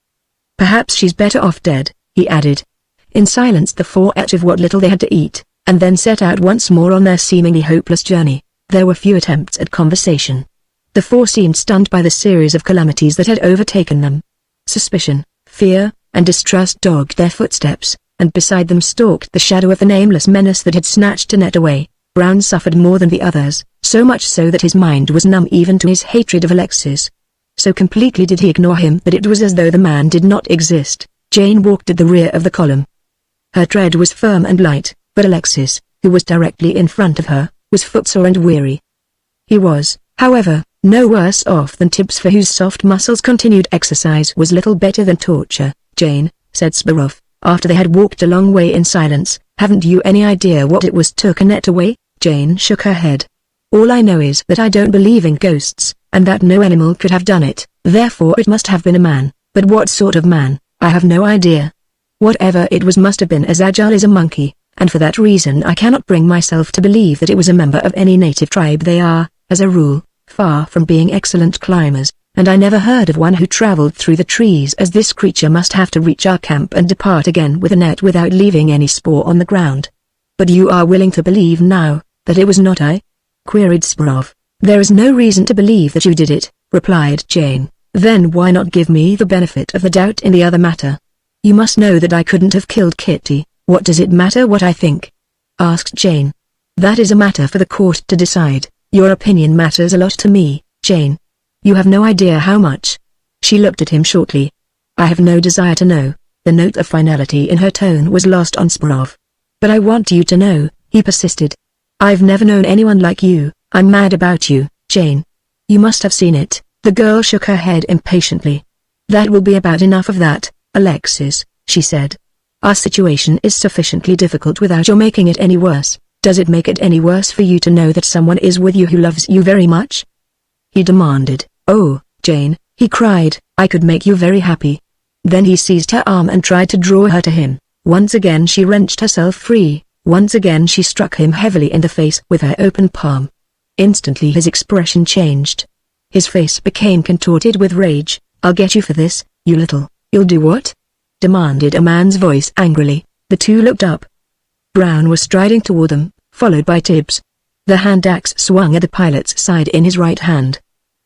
"Perhaps she's better off dead," he added. In silence the 4 ate of what little they had to eat, and then set out once more on their seemingly hopeless journey. There were few attempts at conversation. The 4 seemed stunned by the series of calamities that had overtaken them. Suspicion, fear, and distrust dogged their footsteps, and beside them stalked the shadow of the nameless menace that had snatched Annette away. Brown suffered more than the others, so much so that his mind was numb even to his hatred of Alexis. So completely did he ignore him that it was as though the man did not exist. Jane walked at the rear of the column. Her tread was firm and light, but Alexis, who was directly in front of her, was footsore and weary. He was, however, no worse off than Tibbs, for whose soft muscles continued exercise was little better than torture. "Jane," said Sparrow, after they had walked a long way in silence, "haven't you any idea what it was took Annette away?" Jane shook her head. "All I know is that I don't believe in ghosts, and that no animal could have done it, therefore it must have been a man, but what sort of man, I have no idea. Whatever it was must have been as agile as a monkey, and for that reason I cannot bring myself to believe that it was a member of any native tribe. They are, as a rule, far from being excellent climbers, and I never heard of one who traveled through the trees as this creature must have to reach our camp and depart again with a net without leaving any spoor on the ground." "But you are willing to believe now, that it was not I?" queried Sparrow. "There is no reason to believe that you did it," replied Jane. "Then why not give me the benefit of the doubt in the other matter? You must know that I couldn't have killed Kitty." "What does it matter what I think?" asked Jane. "That is a matter for the court to decide. Your opinion matters a lot to me, Jane. You have no idea how much." She looked at him shortly. "I have no desire to know." The note of finality in her tone was lost on Sparrow. "But I want you to know," he persisted. "I've never known anyone like you. I'm mad about you, Jane. You must have seen it." The girl shook her head impatiently. "That will be about enough of that, Alexis," she said. "Our situation is sufficiently difficult without your making it any worse. Does it make it any worse for you to know that someone is with you who loves you very much?" he demanded. "Oh, Jane," he cried, "I could make you very happy." Then he seized her arm and tried to draw her to him. Once again she wrenched herself free. Once again she struck him heavily in the face with her open palm. Instantly his expression changed. His face became contorted with rage. "I'll get you for this, you little..." "You'll do what?" demanded a man's voice angrily. The two looked up. Brown was striding toward them, followed by Tibbs. The hand axe swung at the pilot's side in his right hand.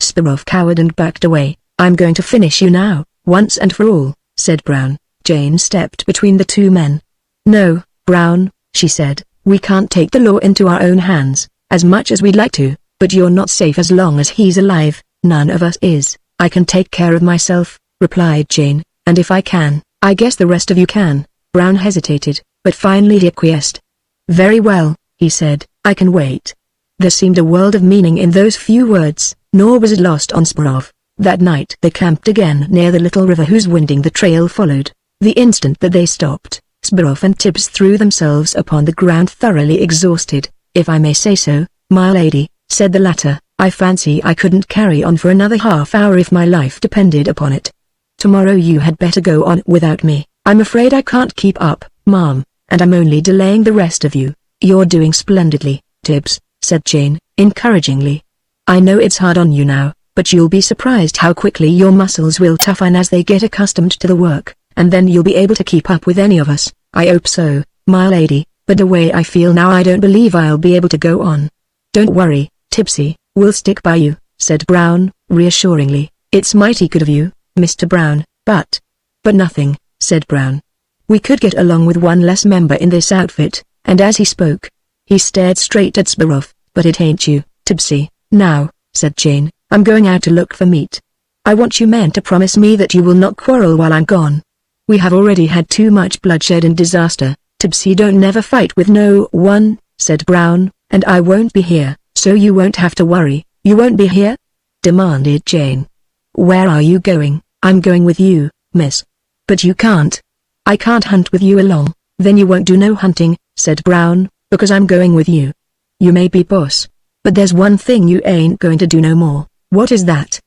Sparrow cowered and backed away. "I'm going to finish you now, once and for all," said Brown. Jane stepped between the two men. "No, Brown," she said, "we can't take the law into our own hands, as much as we'd like to, but you're not safe as long as he's alive." "None of us is." "I can take care of myself," replied Jane, "and if I can, I guess the rest of you can." Brown hesitated, but finally he acquiesced. "Very well," he said, "I can wait." There seemed a world of meaning in those few words, nor was it lost on Sparrow. That night they camped again near the little river whose winding the trail followed. The instant that they stopped, Sparrow and Tibbs threw themselves upon the ground thoroughly exhausted. "If I may say so, my lady," said the latter, "I fancy I couldn't carry on for another half hour if my life depended upon it. Tomorrow you had better go on without me." "I'm afraid I can't keep up, ma'am, and I'm only delaying the rest of you." "You're doing splendidly, Tibbs," said Jane, encouragingly. "I know it's hard on you now, but you'll be surprised how quickly your muscles will toughen as they get accustomed to the work, and then you'll be able to keep up with any of us." "I hope so, my lady, but the way I feel now I don't believe I'll be able to go on." "Don't worry, Tipsy, we'll stick by you," said Brown, reassuringly. "It's mighty good of you, Mr. Brown, but nothing," said Brown. "We could get along with one less member in this outfit," and as he spoke, he stared straight at Sparrow. "But it ain't you, Tipsy." "Now," said Jane, "I'm going out to look for meat. I want you men to promise me that you will not quarrel while I'm gone. We have already had too much bloodshed and disaster." "Tipsy don't never fight with no one," said Brown, "and I won't be here, so you won't have to worry." "You won't be here?" demanded Jane. "Where are you going?" "I'm going with you, miss." "But you can't." "I can't hunt with you along." "Then you won't do no hunting," said Brown, "because I'm going with you." "You may be boss, but there's one thing you ain't going to do no more." "What is that?"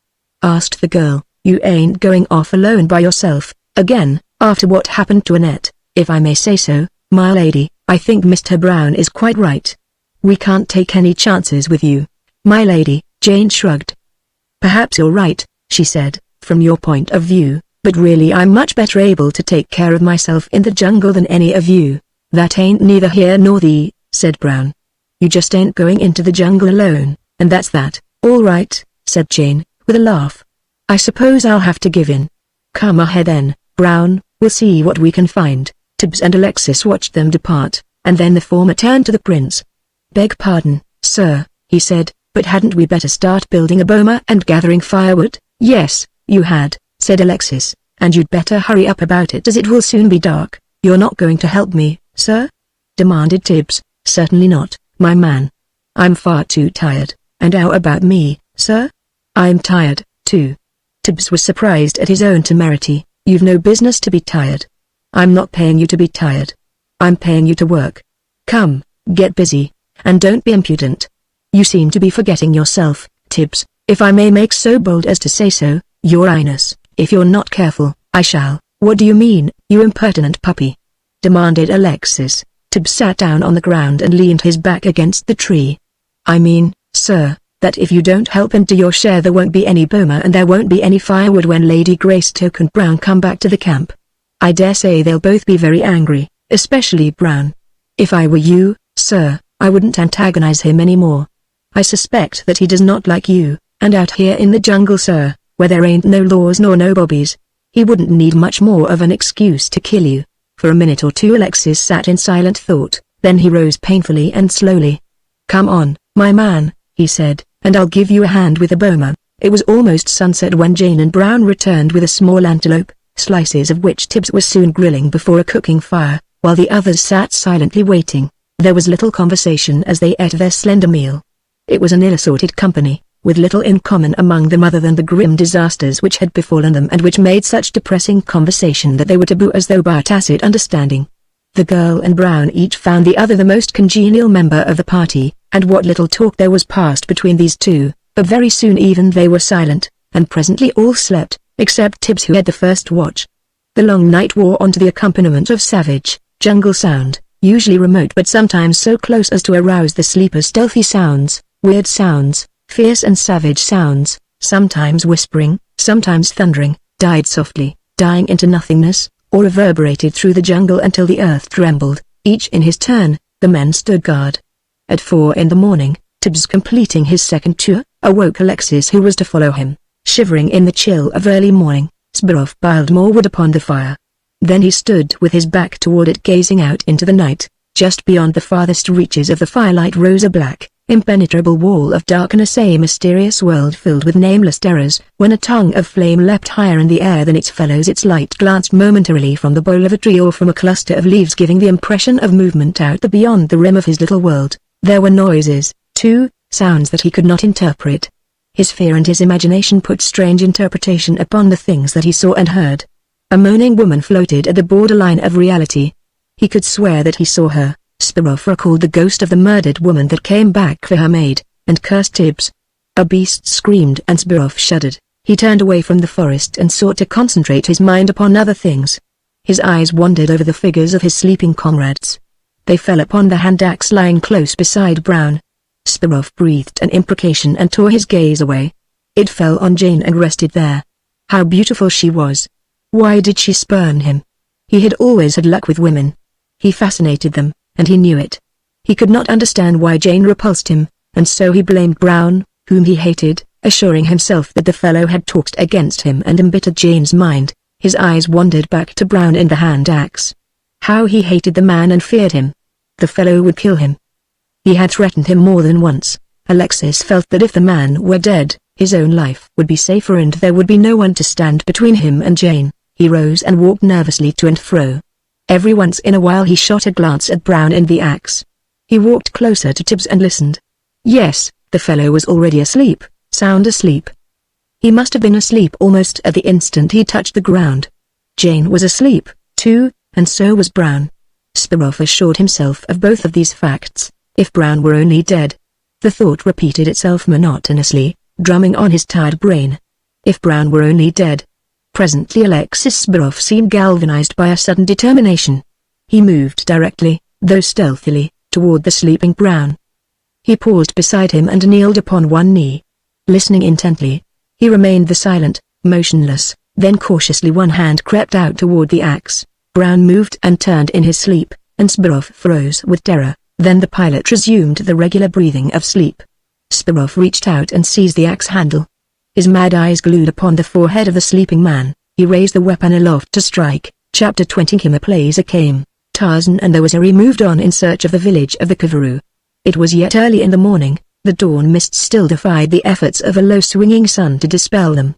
asked the girl. "You ain't going off alone by yourself, again, after what happened to Annette." "If I may say so, my lady, I think Mr. Brown is quite right. We can't take any chances with you." "My lady," Jane shrugged. "Perhaps you're right," she said, "from your point of view, but really I'm much better able to take care of myself in the jungle than any of you." "That ain't neither here nor there," said Brown. "You just ain't going into the jungle alone, and that's that." "All right," said Jane, with a laugh. "I suppose I'll have to give in." "Come ahead then, Brown, we'll see what we can find." Tibbs and Alexis watched them depart, and then the former turned to the prince. "Beg pardon, sir," he said, "but hadn't we better start building a boma and gathering firewood?" "Yes, you had," said Alexis, "and you'd better hurry up about it as it will soon be dark." "You're not going to help me, sir?" demanded Tibbs. "Certainly not, my man. I'm far too tired." "And how about me, sir?" "I'm tired, too." Tibbs was surprised at his own temerity. "You've no business to be tired." "I'm not paying you to be tired. I'm paying you to work. Come, get busy, and don't be impudent." "You seem to be forgetting yourself, Tibbs, if I may make so bold as to say so, your highness. If you're not careful, I shall." "What do you mean, you impertinent puppy?" demanded Alexis. Tibbs sat down on the ground and leaned his back against the tree. "I mean, sir, that if you don't help and do your share there won't be any boma and there won't be any firewood when Lady Greystoke and Brown come back to the camp. I dare say they'll both be very angry, especially Brown. If I were you, sir, I wouldn't antagonize him any more. I suspect that he does not like you, and out here in the jungle, sir, where there ain't no laws nor no bobbies, he wouldn't need much more of an excuse to kill you." For a minute or two Alexis sat in silent thought, then he rose painfully and slowly. "Come on, my man," he said, "and I'll give you a hand with the boma." It was almost sunset when Jane and Brown returned with a small antelope, slices of which Tibbs was soon grilling before a cooking fire, while the others sat silently waiting. There was little conversation as they ate their slender meal. It was an ill-assorted company, with little in common among them other than the grim disasters which had befallen them and which made such depressing conversation that they were taboo as though by a tacit understanding. The girl and Brown each found the other the most congenial member of the party, and what little talk there was passed between these two, but very soon even they were silent, and presently all slept, except Tibbs who had the first watch. The long night wore on to the accompaniment of savage, jungle sound, usually remote but sometimes so close as to arouse the sleepers. Stealthy sounds, weird sounds, fierce and savage sounds, sometimes whispering, sometimes thundering, died softly, dying into nothingness, or reverberated through the jungle until the earth trembled. Each in his turn, the men stood guard. At 4 in the morning, Tibbs, completing his second tour, awoke Alexis, who was to follow him. Shivering in the chill of early morning, Sbarov piled more wood upon the fire. Then he stood with his back toward it, gazing out into the night. Just beyond the farthest reaches of the firelight rose a black, impenetrable wall of darkness, a mysterious world filled with nameless terrors. When a tongue of flame leapt higher in the air than its fellows, its light glanced momentarily from the bole of a tree or from a cluster of leaves, giving the impression of movement out beyond the rim of his little world. There were noises, too, sounds that he could not interpret. His fear and his imagination put strange interpretation upon the things that he saw and heard. A moaning woman floated at the borderline of reality. He could swear that he saw her. Sbarov recalled the ghost of the murdered woman that came back for her maid, and cursed Tibbs. A beast screamed and Sbarov shuddered. He turned away from the forest and sought to concentrate his mind upon other things. His eyes wandered over the figures of his sleeping comrades. They fell upon the hand axe lying close beside Brown. Sbarov breathed an imprecation and tore his gaze away. It fell on Jane and rested there. How beautiful she was! Why did she spurn him? He had always had luck with women. He fascinated them, and he knew it. He could not understand why Jane repulsed him, and so he blamed Brown, whom he hated, assuring himself that the fellow had talked against him and embittered Jane's mind. His eyes wandered back to Brown and the hand axe. How he hated the man and feared him. The fellow would kill him. He had threatened him more than once. Alexis felt that if the man were dead, his own life would be safer and there would be no one to stand between him and Jane. He rose and walked nervously to and fro. Every once in a while he shot a glance at Brown and the axe. He walked closer to Tibbs and listened. Yes, the fellow was already asleep, sound asleep. He must have been asleep almost at the instant he touched the ground. Jane was asleep, too, and so was Brown. Sbarov assured himself of both of these facts. If Brown were only dead. The thought repeated itself monotonously, drumming on his tired brain. If Brown were only dead. Presently Alexis Sbarov seemed galvanized by a sudden determination. He moved directly, though stealthily, toward the sleeping Brown. He paused beside him and kneeled upon one knee. Listening intently, he remained silent, motionless, then cautiously one hand crept out toward the axe. Brown moved and turned in his sleep, and Sbarov froze with terror. Then the pilot resumed the regular breathing of sleep. Sbarov reached out and seized the axe handle. His mad eyes glued upon the forehead of the sleeping man. He raised the weapon aloft to strike. Chapter 20 Kimmer plays a game. Tarzan and the Waziri moved on in search of the village of the Kavaru. It was yet early in the morning. The dawn mist still defied the efforts of a low swinging sun to dispel them.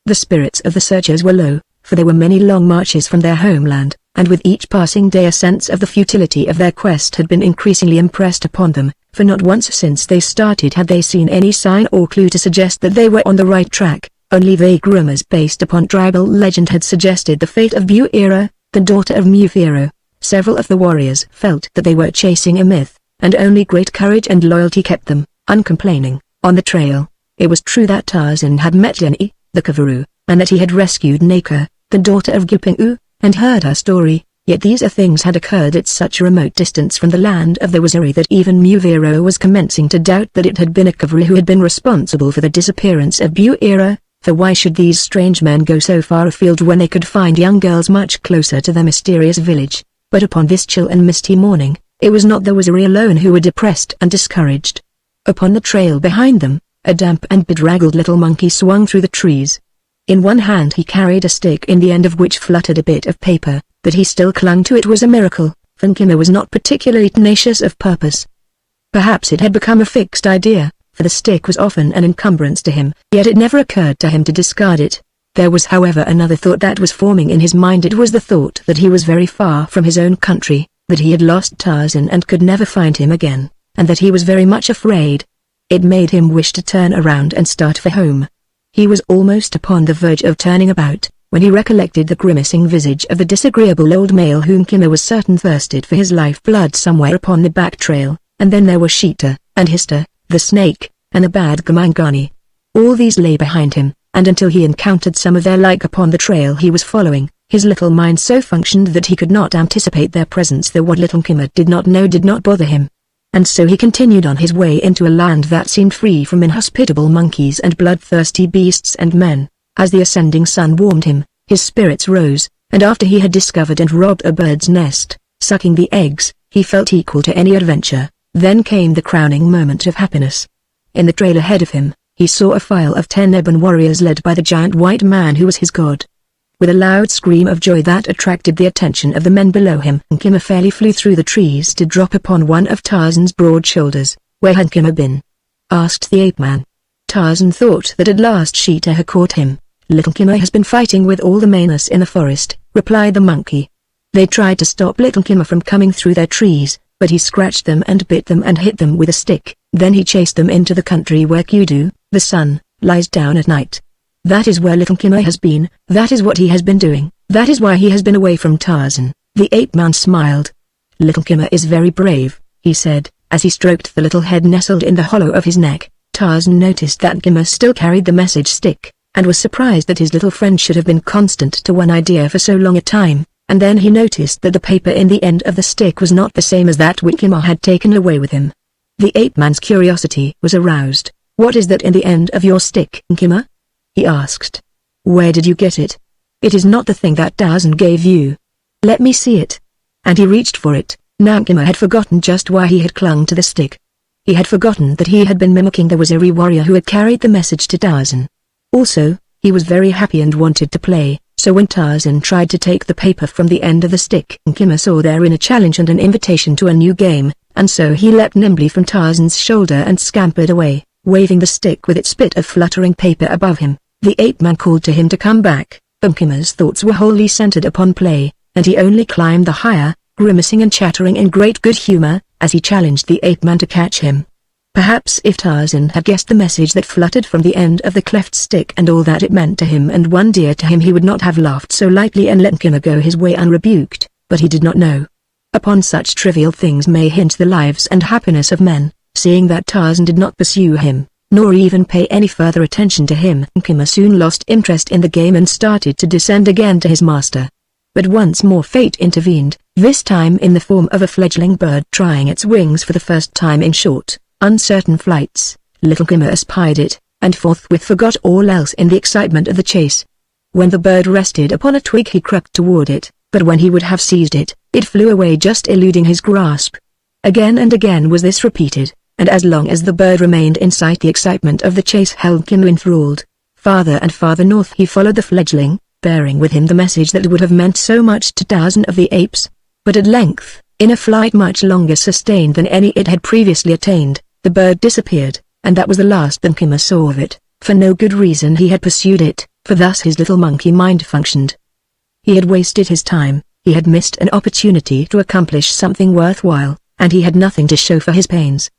The spirits of the searchers were low, for there were many long marches from their homeland, and with each passing day a sense of the futility of their quest had been increasingly impressed upon them, for not once since they started had they seen any sign or clue to suggest that they were on the right track. Only vague rumors based upon tribal legend had suggested the fate of Buera, the daughter of Mufiro. Several of the warriors felt that they were chasing a myth, and only great courage and loyalty kept them, uncomplaining, on the trail. It was true that Tarzan had met Jenny, the Kavaru, and that he had rescued Naka, the daughter of Gipingu, and heard her story, yet these things had occurred at such a remote distance from the land of the Waziri that even Mufiro was commencing to doubt that it had been a Kavaru who had been responsible for the disappearance of Buera. For why should these strange men go so far afield when they could find young girls much closer to their mysterious village? But upon this chill and misty morning, it was not the Waziri alone who were depressed and discouraged. Upon the trail behind them, a damp and bedraggled little monkey swung through the trees. In one hand he carried a stick in the end of which fluttered a bit of paper. That he still clung to it was a miracle, for Kimmer was not particularly tenacious of purpose. Perhaps it had become a fixed idea, for the stick was often an encumbrance to him, yet it never occurred to him to discard it. There was however another thought that was forming in his mind. It was the thought that he was very far from his own country, that he had lost Tarzan and could never find him again, and that he was very much afraid. It made him wish to turn around and start for home. He was almost upon the verge of turning about, when he recollected the grimacing visage of the disagreeable old male whom Kimmer was certain thirsted for his life-blood somewhere upon the back trail, and then there were Sheeta, and Hista, the snake, and the bad Gamangani. All these lay behind him, and until he encountered some of their like upon the trail he was following, his little mind so functioned that he could not anticipate their presence, though what little Kimmer did not know did not bother him. And so he continued on his way into a land that seemed free from inhospitable monkeys and bloodthirsty beasts and men. As the ascending sun warmed him, his spirits rose, and after he had discovered and robbed a bird's nest, sucking the eggs, he felt equal to any adventure. Then came the crowning moment of happiness. In the trail ahead of him, he saw a file of 10 ebon warriors led by the giant white man who was his god. With a loud scream of joy that attracted the attention of the men below him, Nkima fairly flew through the trees to drop upon one of Tarzan's broad shoulders. "Where had Nkima been?" asked the ape-man. Tarzan thought that at last Sheeta had caught him. "Little Nkima has been fighting with all the Manus in the forest," replied the monkey. They tried to stop Little Nkima from coming through their trees, but he scratched them and bit them and hit them with a stick. Then he chased them into the country where Kudu, the sun, lies down at night. That is where Little Nkima has been, that is what he has been doing, that is why he has been away from Tarzan." The ape-man smiled. "Little Nkima is very brave," he said, as he stroked the little head nestled in the hollow of his neck. Tarzan noticed that Nkima still carried the message stick, and was surprised that his little friend should have been constant to one idea for so long a time, and then he noticed that the paper in the end of the stick was not the same as that which Nkima had taken away with him. The ape-man's curiosity was aroused. "What is that in the end of your stick, Nkima?" he asked. "Where did you get it? It is not the thing that Tarzan gave you. Let me see it." And he reached for it. Now Nkima had forgotten just why he had clung to the stick. He had forgotten that he had been mimicking the Waziri warrior who had carried the message to Tarzan. Also, he was very happy and wanted to play, so when Tarzan tried to take the paper from the end of the stick, Nkima saw therein a challenge and an invitation to a new game, and so he leapt nimbly from Tarzan's shoulder and scampered away, waving the stick with its bit of fluttering paper above him. The ape-man called to him to come back, but Nkima's thoughts were wholly centered upon play, and he only climbed the higher, grimacing and chattering in great good humor, as he challenged the ape-man to catch him. Perhaps if Tarzan had guessed the message that fluttered from the end of the cleft stick and all that it meant to him and one dear to him, he would not have laughed so lightly and let Nkima go his way unrebuked, but he did not know. Upon such trivial things may hinge the lives and happiness of men. Seeing that Tarzan did not pursue him, nor even pay any further attention to him, Nkima soon lost interest in the game and started to descend again to his master. But once more fate intervened, this time in the form of a fledgling bird trying its wings for the first time in short, uncertain flights. Little Nkima espied it, and forthwith forgot all else in the excitement of the chase. When the bird rested upon a twig he crept toward it, but when he would have seized it, it flew away just eluding his grasp. Again and again was this repeated, and as long as the bird remained in sight the excitement of the chase held Nkima enthralled. Farther and farther north he followed the fledgling, bearing with him the message that would have meant so much to Tarzan of the apes. But at length, in a flight much longer sustained than any it had previously attained, the bird disappeared, and that was the last that Nkima saw of it. For no good reason he had pursued it, for thus his little monkey mind functioned. He had wasted his time, he had missed an opportunity to accomplish something worthwhile, and he had nothing to show for his pains.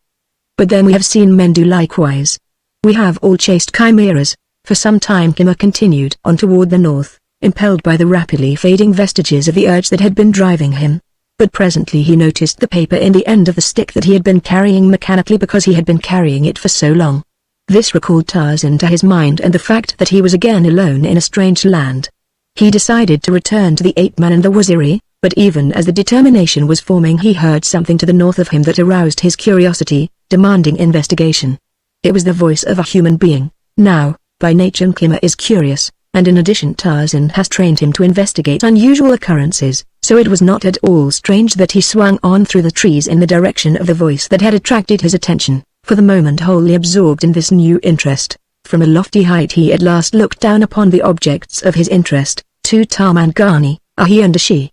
But then we have seen men do likewise. We have all chased chimeras. For some time Nkima continued on toward the north, impelled by the rapidly fading vestiges of the urge that had been driving him. But presently he noticed the paper in the end of the stick that he had been carrying mechanically because he had been carrying it for so long. This recalled Tarzan to his mind and the fact that he was again alone in a strange land. He decided to return to the ape-man and the Waziri, but even as the determination was forming he heard something to the north of him that aroused his curiosity, demanding investigation. It was the voice of a human being. Now, by nature Nkima is curious, and in addition Tarzan has trained him to investigate unusual occurrences, so it was not at all strange that he swung on through the trees in the direction of the voice that had attracted his attention, for the moment wholly absorbed in this new interest. From a lofty height he at last looked down upon the objects of his interest, two Tarmangani, a he and a she.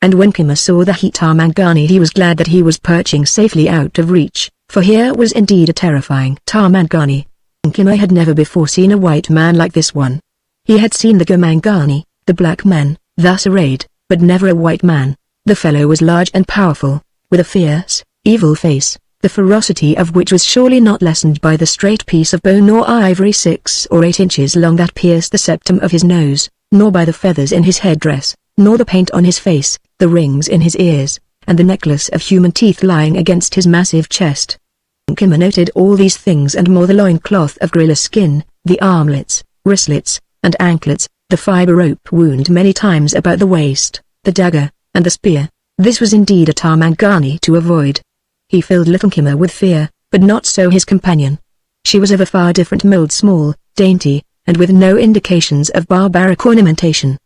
And when Nkima saw the he Tarmangani he was glad that he was perching safely out of reach, for here was indeed a terrifying Tarmangani. Nkima had never before seen a white man like this one. He had seen the Gomangani, the black men, thus arrayed, but never a white man. The fellow was large and powerful, with a fierce, evil face, the ferocity of which was surely not lessened by the straight piece of bone or ivory 6 or 8 inches long that pierced the septum of his nose, nor by the feathers in his headdress, nor the paint on his face, the rings in his ears, and the necklace of human teeth lying against his massive chest. Nkima noted all these things and more: the loincloth of gorilla skin, the armlets, wristlets, and anklets, the fiber rope wound many times about the waist, the dagger, and the spear. This was indeed a Tarmangani to avoid. He filled little Nkima with fear, but not so his companion. She was of a far different mold, small, dainty, and with no indications of barbaric ornamentation.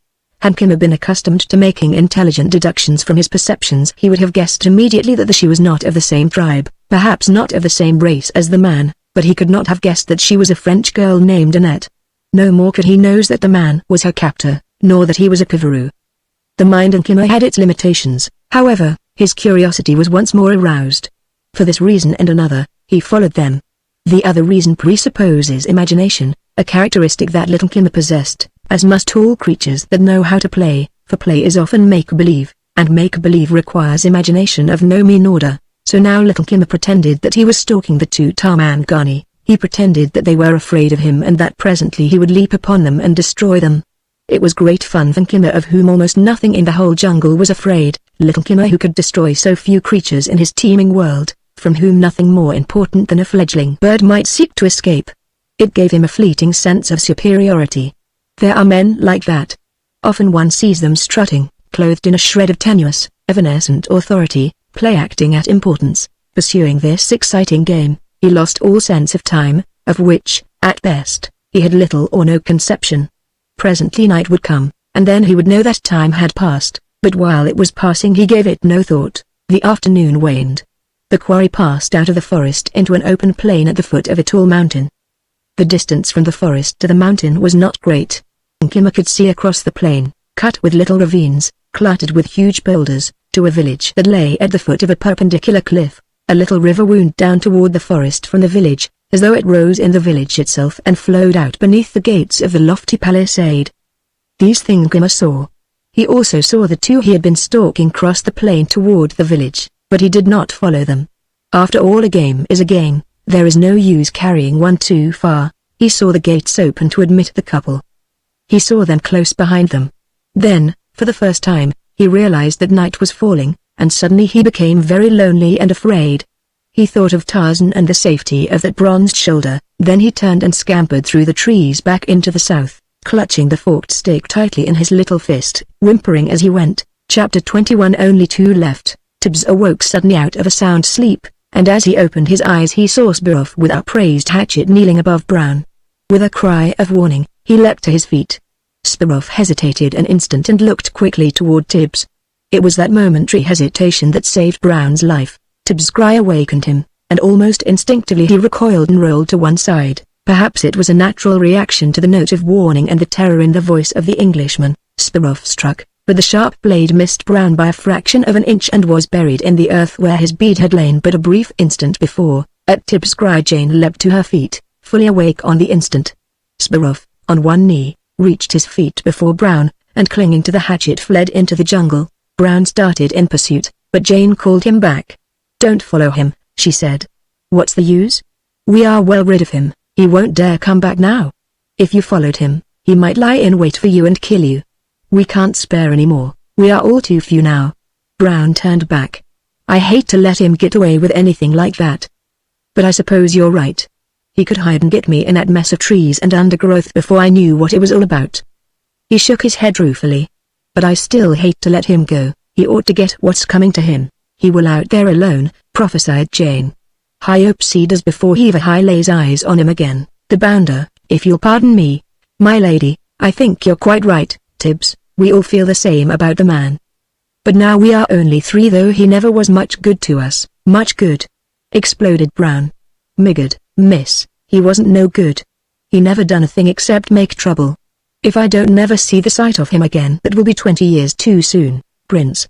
Had Nkima been accustomed to making intelligent deductions from his perceptions he would have guessed immediately that she was not of the same tribe, perhaps not of the same race as the man, but he could not have guessed that she was a French girl named Annette. No more could he know that the man was her captor, nor that he was a Pivaroo. The mind in Kimmer had its limitations, however, his curiosity was once more aroused. For this reason and another, he followed them. The other reason presupposes imagination, a characteristic that little Kimmer possessed, as must all creatures that know how to play, for play is often make-believe, and make-believe requires imagination of no mean order. So now little Kimmer pretended that he was stalking the two Tarmangani. He pretended that they were afraid of him and that presently he would leap upon them and destroy them. It was great fun for Kimmer, of whom almost nothing in the whole jungle was afraid, little Kimmer who could destroy so few creatures in his teeming world, from whom nothing more important than a fledgling bird might seek to escape. It gave him a fleeting sense of superiority. There are men like that. Often one sees them strutting, clothed in a shred of tenuous, evanescent authority, play-acting at importance, pursuing this exciting game. He lost all sense of time, of which, at best, he had little or no conception. Presently night would come, and then he would know that time had passed, but while it was passing he gave it no thought. The afternoon waned. The quarry passed out of the forest into an open plain at the foot of a tall mountain. The distance from the forest to the mountain was not great. Kimmer could see across the plain, cut with little ravines, cluttered with huge boulders, to a village that lay at the foot of a perpendicular cliff. A little river wound down toward the forest from the village, as though it rose in the village itself and flowed out beneath the gates of the lofty palisade. These things Kimmer saw. He also saw the two he had been stalking cross the plain toward the village, but he did not follow them. After all, a game is a game, there is no use carrying one too far. He saw the gates open to admit the couple. He saw them close behind them. Then, for the first time, he realized that night was falling, and suddenly he became very lonely and afraid. He thought of Tarzan and the safety of that bronzed shoulder, then he turned and scampered through the trees back into the south, clutching the forked stake tightly in his little fist, whimpering as he went. Chapter 21. Only two left. Tibbs awoke suddenly out of a sound sleep, and as he opened his eyes he saw Burroughs with upraised hatchet kneeling above Brown. With a cry of warning, he leapt to his feet. Burroughs hesitated an instant and looked quickly toward Tibbs. It was that momentary hesitation that saved Brown's life. Tibbs' cry awakened him, and almost instinctively he recoiled and rolled to one side. Perhaps it was a natural reaction to the note of warning and the terror in the voice of the Englishman. Burroughs struck, but the sharp blade missed Brown by a fraction of an inch and was buried in the earth where his bead had lain but a brief instant before. At Tibbs' cry Jane leapt to her feet, fully awake on the instant. Burroughs, on one knee, reached his feet before Brown, and clinging to the hatchet fled into the jungle. Brown started in pursuit, but Jane called him back. "Don't follow him," she said. "What's the use? We are well rid of him, he won't dare come back now. If you followed him, he might lie in wait for you and kill you. We can't spare any more, we are all too few now." Brown turned back. "I hate to let him get away with anything like that. But I suppose you're right. He could hide and get me in that mess of trees and undergrowth before I knew what it was all about." He shook his head ruefully. "But I still hate to let him go. He ought to get what's coming to him. He will out there alone," prophesied Jane. "I hope he does before he ever lays eyes on him again." "The bounder, if you'll pardon me, my lady, I think you're quite right, Tibbs, we all feel the same about the man. But now we are only three, though he never was much good to us." "Much good?" exploded Brown. "Miggard, miss, he wasn't no good. He never done a thing except make trouble. If I don't never see the sight of him again, that will be 20 years too soon, Prince."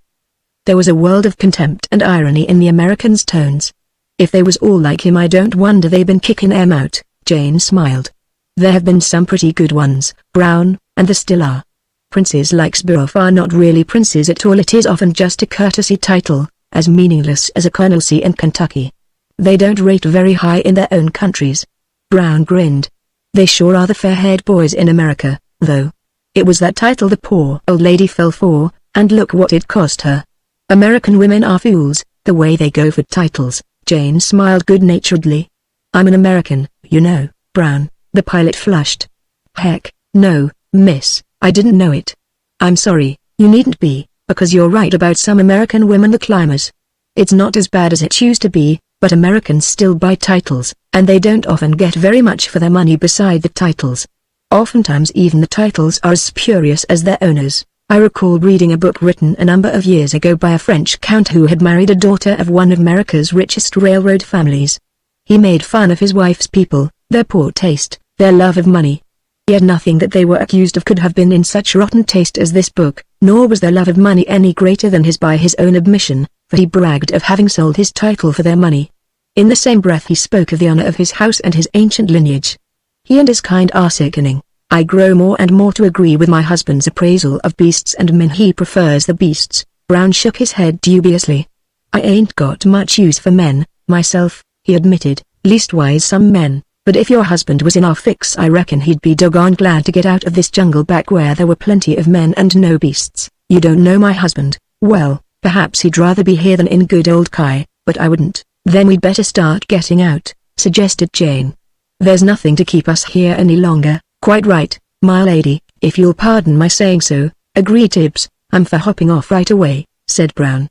There was a world of contempt and irony in the American's tones. "If they was all like him, I don't wonder they been kicking him out." Jane smiled. "There have been some pretty good ones, Brown, and there still are. Princes like Burroughs are not really princes at all. It is often just a courtesy title, as meaningless as a colonelcy in Kentucky. They don't rate very high in their own countries." Brown grinned. "They sure are the fair-haired boys in America, though. It was that title the poor old lady fell for, and look what it cost her. American women are fools, the way they go for titles." Jane smiled good-naturedly. "I'm an American, you know, Brown." The pilot flushed. "Heck, no, miss, I didn't know it. I'm sorry, you needn't be, because you're right about some American women, the climbers. It's not as bad as it used to be, but Americans still buy titles, and they don't often get very much for their money beside the titles. Oftentimes even the titles are as spurious as their owners. I recall reading a book written a number of years ago by a French count who had married a daughter of one of America's richest railroad families. He made fun of his wife's people, their poor taste, their love of money. Yet nothing that they were accused of could have been in such rotten taste as this book, nor was their love of money any greater than his by his own admission, for he bragged of having sold his title for their money. In the same breath he spoke of the honor of his house and his ancient lineage. He and his kind are sickening. I grow more and more to agree with my husband's appraisal of beasts and men. He prefers the beasts. Brown shook his head dubiously. I ain't got much use for men, myself, he admitted, leastwise some men, but if your husband was in our fix I reckon he'd be doggone glad to get out of this jungle back where there were plenty of men and no beasts. You don't know my husband. Well, perhaps he'd rather be here than in good old Kai, but I wouldn't. Then we'd better start getting out, suggested Jane. There's nothing to keep us here any longer. Quite right, my lady, if you'll pardon my saying so, agreed Tibbs. I'm for hopping off right away, said Brown.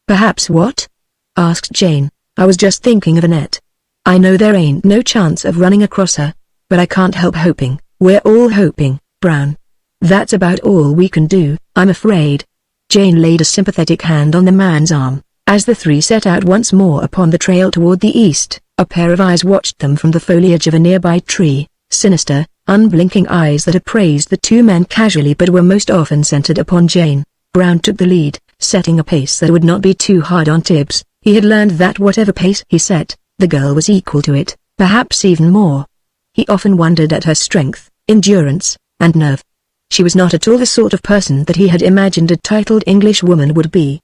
Perhaps what? Asked Jane. I was just thinking of Annette. I know there ain't no chance of running across her, but I can't help hoping. We're all hoping, Brown. That's about all we can do, I'm afraid. Jane laid a sympathetic hand on the man's arm. As the three set out once more upon the trail toward the east, a pair of eyes watched them from the foliage of a nearby tree, sinister, unblinking eyes that appraised the two men casually but were most often centered upon Jane. Brown took the lead, setting a pace that would not be too hard on Tibbs. He had learned that whatever pace he set, the girl was equal to it, perhaps even more. He often wondered at her strength, endurance, and nerve. She was not at all the sort of person that he had imagined a titled English woman would be.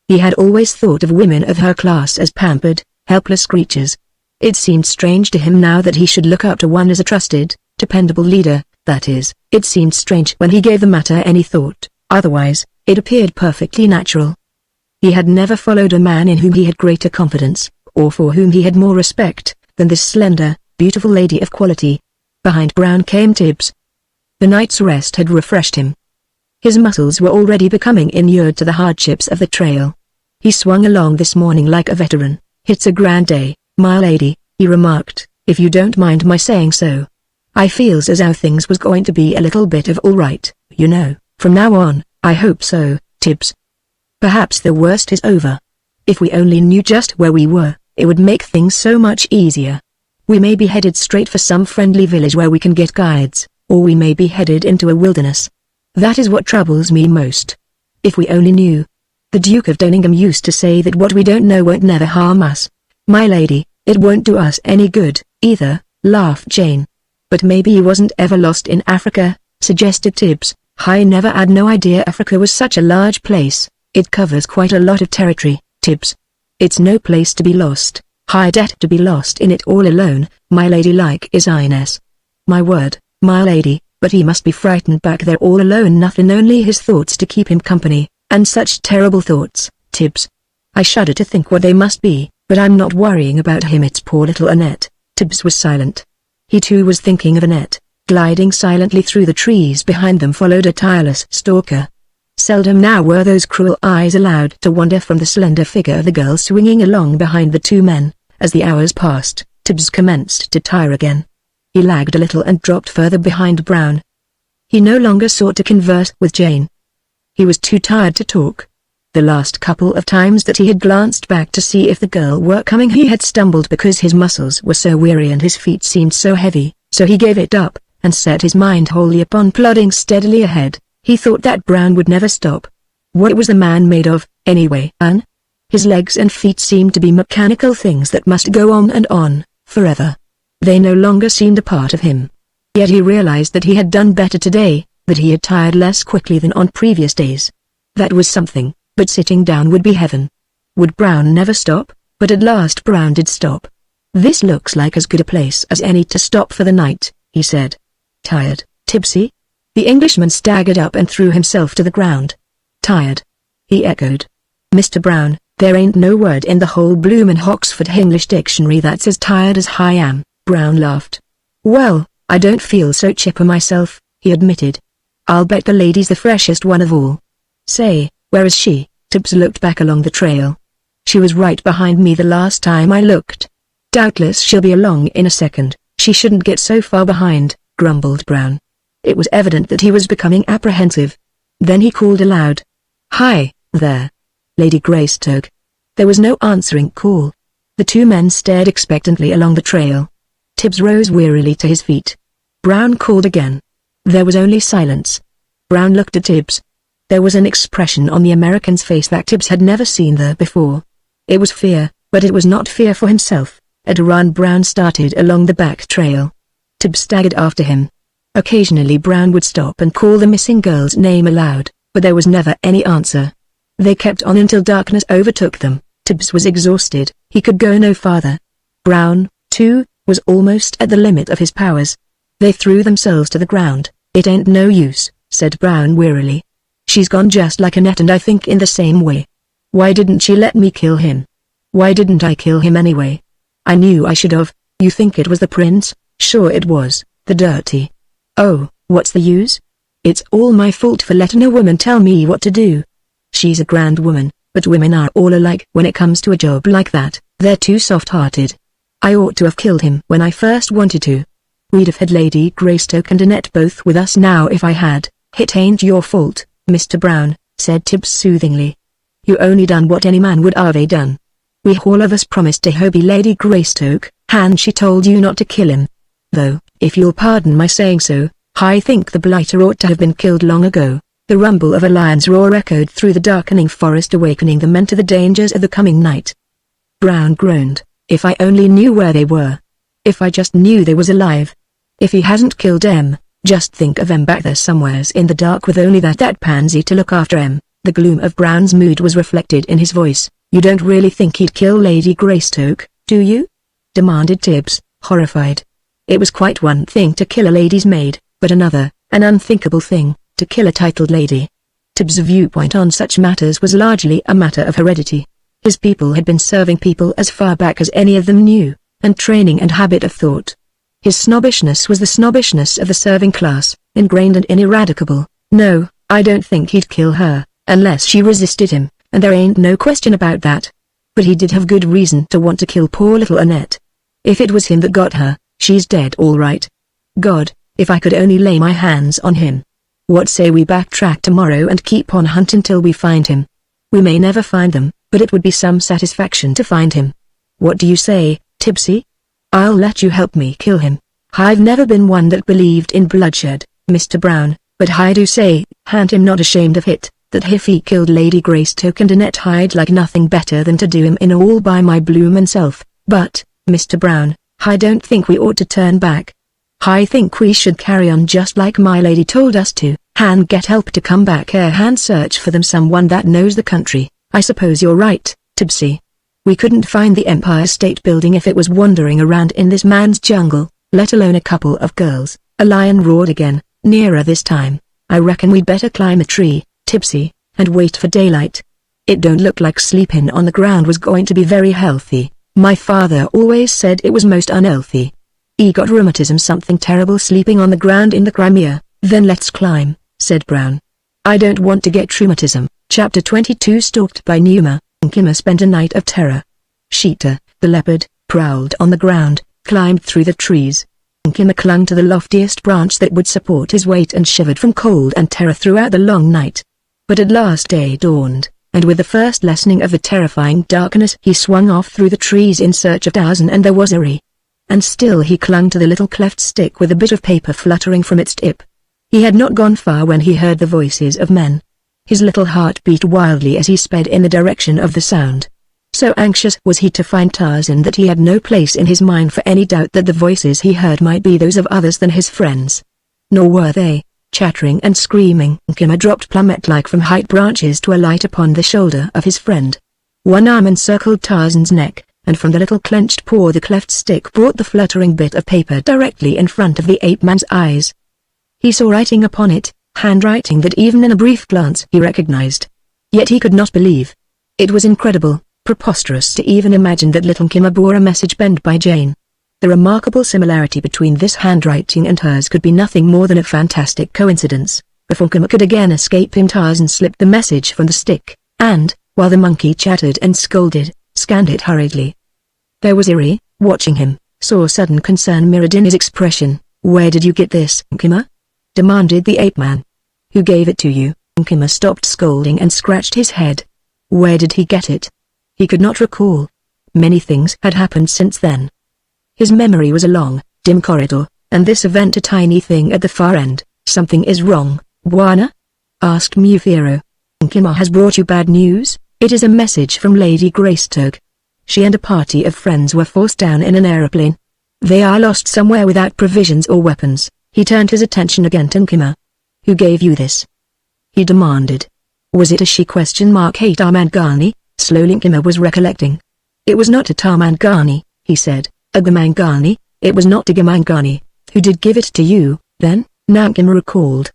He had always thought of women of her class as pampered, helpless creatures. It seemed strange to him now that he should look up to one as a trusted, dependable leader. That is, it seemed strange when he gave the matter any thought. Otherwise, it appeared perfectly natural. He had never followed a man in whom he had greater confidence, or for whom he had more respect, than this slender, beautiful lady of quality. Behind Brown came Tibbs. The night's rest had refreshed him. His muscles were already becoming inured to the hardships of the trail. He swung along this morning like a veteran. It's a grand day, my lady, he remarked, if you don't mind my saying so. I feels as how things was going to be a little bit of all right, you know, from now on. I hope so, Tibbs. Perhaps the worst is over. If we only knew just where we were, it would make things so much easier. We may be headed straight for some friendly village where we can get guides, or we may be headed into a wilderness. That is what troubles me most. If we only knew. The Duke of Doningham used to say that what we don't know won't never harm us. My lady, it won't do us any good, either, laughed Jane. But maybe you wasn't ever lost in Africa, suggested Tibbs. I never had no idea Africa was such a large place. It covers quite a lot of territory, Tibbs. It's no place to be lost. I'd to be lost in it all alone, my lady like his Highness. My word, my lady, but he must be frightened back there all alone, nothing only his thoughts to keep him company, and such terrible thoughts, Tibbs. I shudder to think what they must be, but I'm not worrying about him. It's poor little Annette. Tibbs was silent. He too was thinking of Annette. Gliding silently through the trees behind them followed a tireless stalker. Seldom now were those cruel eyes allowed to wander from the slender figure of the girl swinging along behind the two men. As the hours passed, Tibbs commenced to tire again. He lagged a little and dropped further behind Brown. He no longer sought to converse with Jane. He was too tired to talk. The last couple of times that he had glanced back to see if the girl were coming he had stumbled because his muscles were so weary and his feet seemed so heavy, so he gave it up, and set his mind wholly upon plodding steadily ahead. He thought that Brown would never stop. What was the man made of, anyway? His legs and feet seemed to be mechanical things that must go on, forever. They no longer seemed a part of him. Yet he realized that he had done better today, that he had tired less quickly than on previous days. That was something, but sitting down would be heaven. Would Brown never stop? But at last Brown did stop. This looks like as good a place as any to stop for the night, he said. Tired, tipsy? The Englishman staggered up and threw himself to the ground. Tired? He echoed. Mr. Brown, there ain't no word in the whole bloomin' Oxford English dictionary that's as tired as I am. Brown laughed. Well, I don't feel so chipper myself, he admitted. I'll bet the lady's the freshest one of all. Say, where is she? Tibbs looked back along the trail. She was right behind me the last time I looked. Doubtless she'll be along in a second. She shouldn't get so far behind, grumbled Brown. It was evident that he was becoming apprehensive. Then he called aloud. "Hi, there. Lady Greystoke." There was no answering call. The two men stared expectantly along the trail. Tibbs rose wearily to his feet. Brown called again. There was only silence. Brown looked at Tibbs. There was an expression on the American's face that Tibbs had never seen there before. It was fear, but it was not fear for himself. At a run Brown started along the back trail. Tibbs staggered after him. Occasionally Brown would stop and call the missing girl's name aloud, but there was never any answer. They kept on until darkness overtook them. Tibbs was exhausted, he could go no farther. Brown, too, was almost at the limit of his powers. They threw themselves to the ground. "It ain't no use," said Brown wearily. "She's gone just like Annette, and I think in the same way. Why didn't she let me kill him? Why didn't I kill him anyway? I knew I should have." "You think it was the prince?" "Sure it was, the dirty." "Oh, what's the use? It's all my fault for letting a woman tell me what to do." "She's a grand woman, but women are all alike when it comes to a job like that. They're too soft-hearted. I ought to have killed him when I first wanted to. We'd have had Lady Greystoke and Annette both with us now if I had." "It ain't your fault, Mr. Brown," said Tibbs soothingly. "You only done what any man would have done. We all of us promised to obey Lady Greystoke, and she told you not to kill him. Though, if you'll pardon my saying so, I think the blighter ought to have been killed long ago." The rumble of a lion's roar echoed through the darkening forest, awakening the men to the dangers of the coming night. Brown groaned. "If I only knew where they were. If I just knew they was alive. If he hadn't killed em, just think of em back there somewheres in the dark with only that pansy to look after em." The gloom of Brown's mood was reflected in his voice. "You don't really think he'd kill Lady Greystoke, do you?" demanded Tibbs, horrified. It was quite one thing to kill a lady's maid, but another, an unthinkable thing, to kill a titled lady. Tibbs' viewpoint on such matters was largely a matter of heredity. His people had been serving people as far back as any of them knew, and training and habit of thought. His snobbishness was the snobbishness of the serving class, ingrained and ineradicable. "No, I don't think he'd kill her, unless she resisted him, and there ain't no question about that. But he did have good reason to want to kill poor little Annette. If it was him that got her, she's dead all right. God, if I could only lay my hands on him. What say we backtrack tomorrow and keep on hunting till we find him? We may never find them, but it would be some satisfaction to find him. What do you say, Tibbsy? I'll let you help me kill him. I've never been one that believed in bloodshed, Mr. Brown, but I do say, and I'm not ashamed of it, that if he killed Lady Greystoke and Annette I'd like nothing better than to do him in all by my bloomin' self. But, Mr. Brown, I don't think we ought to turn back. I think we should carry on just like my lady told us to, and get help to come back here and search for them, someone that knows the country. I suppose you're right, Tibbsy. We couldn't find the Empire State Building if it was wandering around in this man's jungle, let alone a couple of girls." A lion roared again, nearer this time. "I reckon we'd better climb a tree, Tibbsy, and wait for daylight. It don't look like sleeping on the ground was going to be very healthy. My father always said it was most unhealthy. He got rheumatism something terrible sleeping on the ground in the Crimea." "Then let's climb," said Brown. "I don't want to get rheumatism." Chapter 22. Stalked by Numa, Nkima spent a night of terror. Sheeta, the leopard, prowled on the ground, climbed through the trees. Nkima clung to the loftiest branch that would support his weight and shivered from cold and terror throughout the long night. But at last day dawned, and with the first lessening of the terrifying darkness he swung off through the trees in search of Tarzan and the Waziri. And still he clung to the little cleft stick with a bit of paper fluttering from its tip. He had not gone far when he heard the voices of men. His little heart beat wildly as he sped in the direction of the sound. So anxious was he to find Tarzan that he had no place in his mind for any doubt that the voices he heard might be those of others than his friends. Nor were they. Chattering and screaming, Nkima dropped plummet-like from height branches to alight upon the shoulder of his friend. One arm encircled Tarzan's neck, and from the little clenched paw the cleft stick brought the fluttering bit of paper directly in front of the ape-man's eyes. He saw writing upon it, handwriting that even in a brief glance he recognized. Yet he could not believe. It was incredible, preposterous to even imagine that little Nkima bore a message penned by Jane. The remarkable similarity between this handwriting and hers could be nothing more than a fantastic coincidence. Before Nkima could again escape him, Tarzan slipped the message from the stick, and, while the monkey chattered and scolded, scanned it hurriedly. There was Iri, watching him, saw sudden concern mirrored in his expression. "Where did you get this, Nkima? demanded the ape-man. "Who gave it to you?" Nkima stopped scolding and scratched his head. Where did he get it? He could not recall. Many things had happened since then. His memory was a long, dim corridor, and this event a tiny thing at the far end. "Something is wrong, Bwana?" asked Mufiro. "Nkima has brought you bad news?" "It is a message from Lady Greystoke. She and a party of friends were forced down in an aeroplane. They are lost somewhere without provisions or weapons." He turned his attention again to Nkima. "Who gave you this?" he demanded. "Was it a she?" "A Tarmangani?" Slowly Nkima was recollecting. "It was not a Tarmangani," he said. "A Gamangani?" "It was not a Gamangani. Who did give it to you, then?" Now Nkima recalled.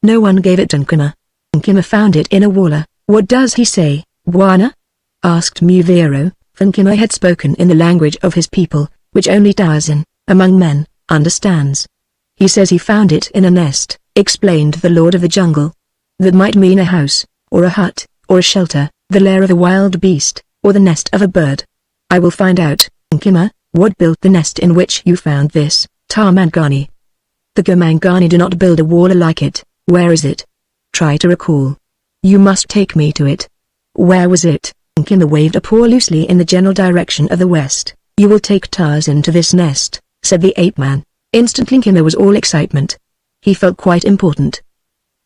"No one gave it to Nkima. Nkima found it in a walla." "What does he say, Bwana?" asked Mufiro, for Nkima had spoken in the language of his people, which only Tarzan, among men, understands. "He says he found it in a nest," explained the Lord of the Jungle. "That might mean a house, or a hut, or a shelter, the lair of a wild beast, or the nest of a bird. I will find out." "Nkima, what built the nest in which you found this, Tarmangani?" "The Gamangani do not build a walla like it." "Where is it?" "Try to recall." "You must take me to it." "Where was it?" Nkima waved a paw loosely in the general direction of the west. "You will take Tarzan to this nest," said the ape-man. Instantly Nkima was all excitement. He felt quite important.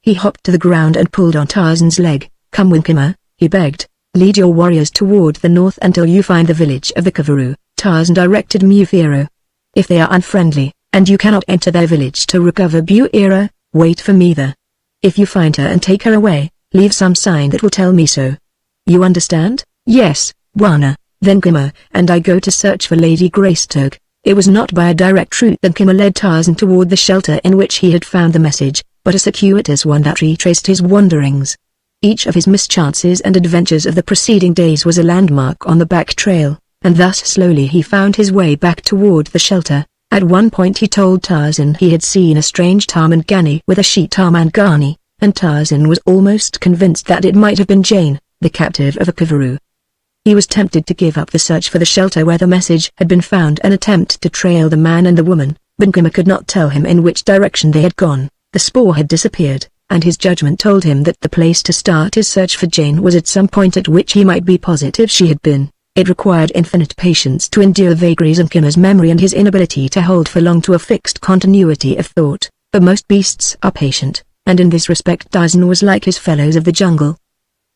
He hopped to the ground and pulled on Tarzan's leg. "Come Nkima," he begged. "Lead your warriors toward the north until you find the village of the Kavaru," Tarzan directed Mufiro. "If they are unfriendly, and you cannot enter their village to recover Buira, wait for me there. If you find her and take her away, leave some sign that will tell me so. You understand?" "Yes, Bwana." "Then Nkima and I go to search for Lady Greystoke." It was not by a direct route that Nkima led Tarzan toward the shelter in which he had found the message, but a circuitous one that retraced his wanderings. Each of his mischances and adventures of the preceding days was a landmark on the back trail, and thus slowly he found his way back toward the shelter. At one point he told Tarzan he had seen a strange Tarmangani with a she Tarmangani, and Tarzan was almost convinced that it might have been Jane, the captive of a Kavaru. He was tempted to give up the search for the shelter where the message had been found and attempt to trail the man and the woman, but Nkima could not tell him in which direction they had gone. The spoor had disappeared, and his judgment told him that the place to start his search for Jane was at some point at which he might be positive she had been. It required infinite patience to endure vagaries of Nkima's memory and his inability to hold for long to a fixed continuity of thought, but most beasts are patient, and in this respect Tarzan was like his fellows of the jungle.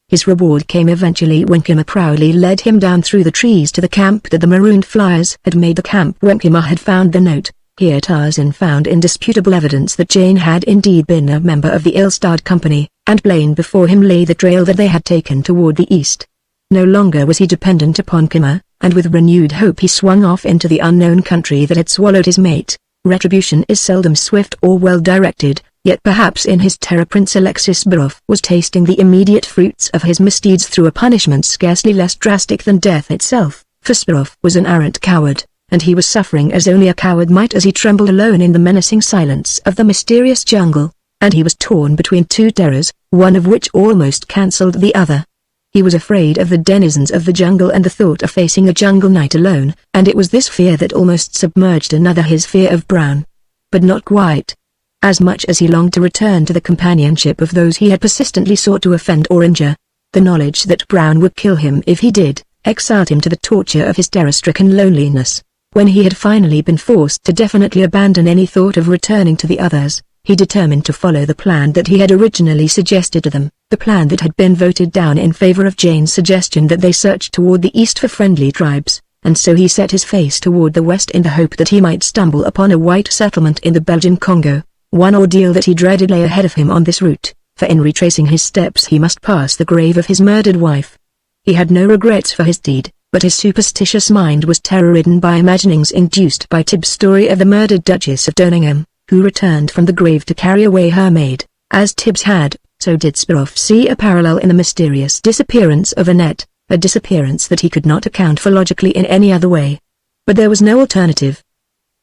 His reward came eventually when Nkima proudly led him down through the trees to the camp that the marooned flyers had made. The camp where Nkima had found the note. Here Tarzan found indisputable evidence that Jane had indeed been a member of the ill-starred company, and plain before him lay the trail that they had taken toward the east. No longer was he dependent upon Nkima, and with renewed hope he swung off into the unknown country that had swallowed his mate. Retribution is seldom swift or well-directed, yet perhaps in his terror Prince Alexis Burroughs was tasting the immediate fruits of his misdeeds through a punishment scarcely less drastic than death itself, for Burroughs was an arrant coward, and he was suffering as only a coward might as he trembled alone in the menacing silence of the mysterious jungle, and he was torn between two terrors, one of which almost cancelled the other. He was afraid of the denizens of the jungle and the thought of facing a jungle night alone, and it was this fear that almost submerged another, his fear of Brown. But not quite. As much as he longed to return to the companionship of those he had persistently sought to offend or injure, the knowledge that Brown would kill him if he did, exiled him to the torture of his terror-stricken loneliness. When he had finally been forced to definitely abandon any thought of returning to the others, he determined to follow the plan that he had originally suggested to them, the plan that had been voted down in favor of Jane's suggestion that they search toward the east for friendly tribes, and so he set his face toward the west in the hope that he might stumble upon a white settlement in the Belgian Congo. One ordeal that he dreaded lay ahead of him on this route, for in retracing his steps he must pass the grave of his murdered wife. He had no regrets for his deed, but his superstitious mind was terror-ridden by imaginings induced by Tibbs' story of the murdered Duchess of Doningham, who returned from the grave to carry away her maid. As Tibbs had, so did Burroughs see a parallel in the mysterious disappearance of Annette, a disappearance that he could not account for logically in any other way. But there was no alternative.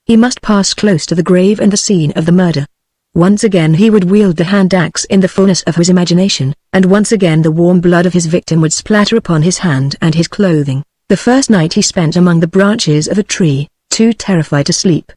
He must pass close to the grave and the scene of the murder. Once again he would wield the hand axe in the fullness of his imagination, and once again the warm blood of his victim would splatter upon his hand and his clothing. The first night he spent among the branches of a tree, too terrified to sleep.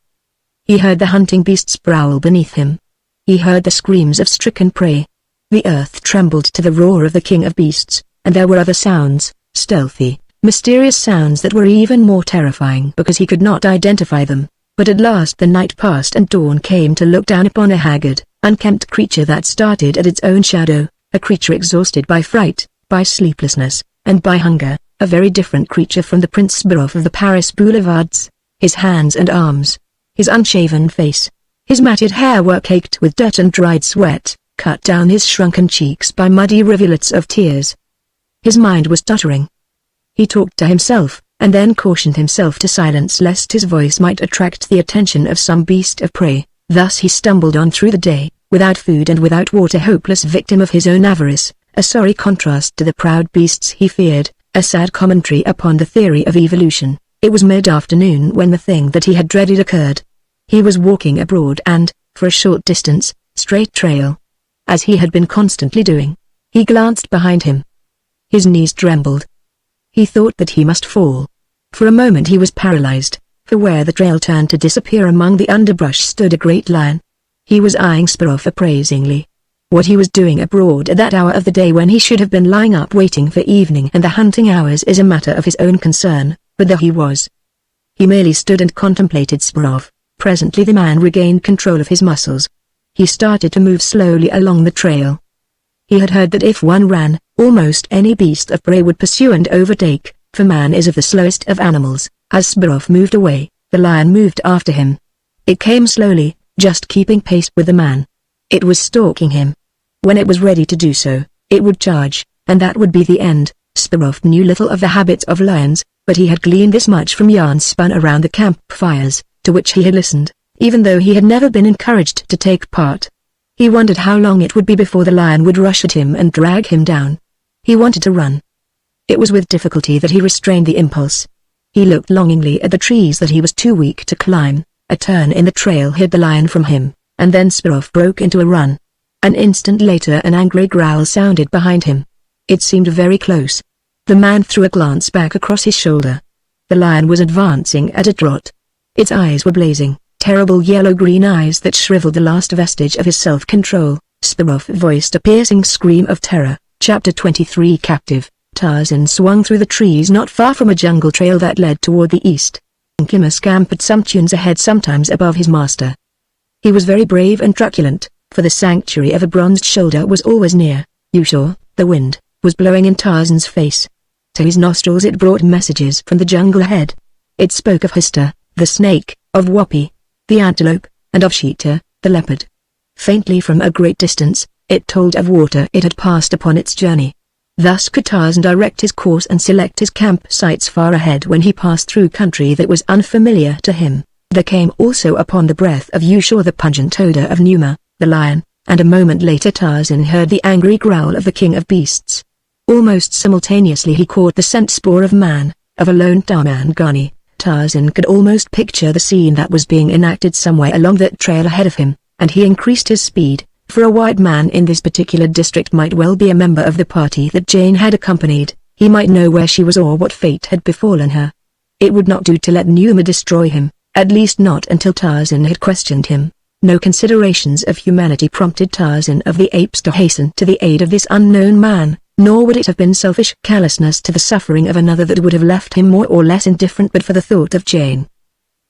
He heard the hunting beasts prowl beneath him. He heard the screams of stricken prey. The earth trembled to the roar of the king of beasts, and there were other sounds, stealthy, mysterious sounds that were even more terrifying because he could not identify them. But at last the night passed and dawn came to look down upon a haggard, unkempt creature that started at its own shadow, a creature exhausted by fright, by sleeplessness, and by hunger, a very different creature from the Prince Burroughs of the Paris boulevards. His hands and arms, his unshaven face, his matted hair were caked with dirt and dried sweat, cut down his shrunken cheeks by muddy rivulets of tears. His mind was stuttering. He talked to himself, and then cautioned himself to silence lest his voice might attract the attention of some beast of prey. Thus he stumbled on through the day, without food and without water, hopeless victim of his own avarice, a sorry contrast to the proud beasts he feared, a sad commentary upon the theory of evolution. It was mid-afternoon when the thing that he had dreaded occurred. He was walking a broad and, for a short distance, straight trail. As he had been constantly doing. He glanced behind him. His knees trembled. He thought that he must fall. For a moment he was paralyzed, for where the trail turned to disappear among the underbrush stood a great lion. He was eyeing Burroughs appraisingly. What he was doing abroad at that hour of the day when he should have been lying up waiting for evening and the hunting hours is a matter of his own concern, but there he was. He merely stood and contemplated Burroughs. Presently the man regained control of his muscles. He started to move slowly along the trail. He had heard that if one ran, almost any beast of prey would pursue and overtake, for man is of the slowest of animals. As Burroughs moved away, the lion moved after him. It came slowly, just keeping pace with the man. It was stalking him. When it was ready to do so, it would charge, and that would be the end. Burroughs knew little of the habits of lions, but he had gleaned this much from yarns spun around the campfires, to which he had listened, even though he had never been encouraged to take part. He wondered how long it would be before the lion would rush at him and drag him down. He wanted to run. It was with difficulty that he restrained the impulse. He looked longingly at the trees that he was too weak to climb. A turn in the trail hid the lion from him, and then Burroughs broke into a run. An instant later an angry growl sounded behind him. It seemed very close. The man threw a glance back across his shoulder. The lion was advancing at a trot. Its eyes were blazing, terrible yellow-green eyes that shriveled the last vestige of his self-control. Burroughs voiced a piercing scream of terror. Chapter 23 Captive. Tarzan swung through the trees not far from a jungle trail that led toward the east. Kimmer scampered some tunes ahead, sometimes above his master. He was very brave and truculent, for the sanctuary of a bronzed shoulder was always near. You saw, the wind was blowing in Tarzan's face. To his nostrils it brought messages from the jungle ahead. It spoke of Hester, the snake, of Whoopi, the antelope, and of Sheeta, the leopard. Faintly from a great distance, it told of water it had passed upon its journey. Thus could Tarzan direct his course and select his campsites far ahead when he passed through country that was unfamiliar to him. There came also upon the breath of Ushur the pungent odor of Numa, the lion, and a moment later Tarzan heard the angry growl of the king of beasts. Almost simultaneously he caught the scent spoor of man, of a lone Tarmangani. Tarzan could almost picture the scene that was being enacted somewhere along that trail ahead of him, and he increased his speed, for a white man in this particular district might well be a member of the party that Jane had accompanied. He might know where she was or what fate had befallen her. It would not do to let Numa destroy him, at least not until Tarzan had questioned him. No considerations of humanity prompted Tarzan of the apes to hasten to the aid of this unknown man, nor would it have been selfish callousness to the suffering of another that would have left him more or less indifferent but for the thought of Jane.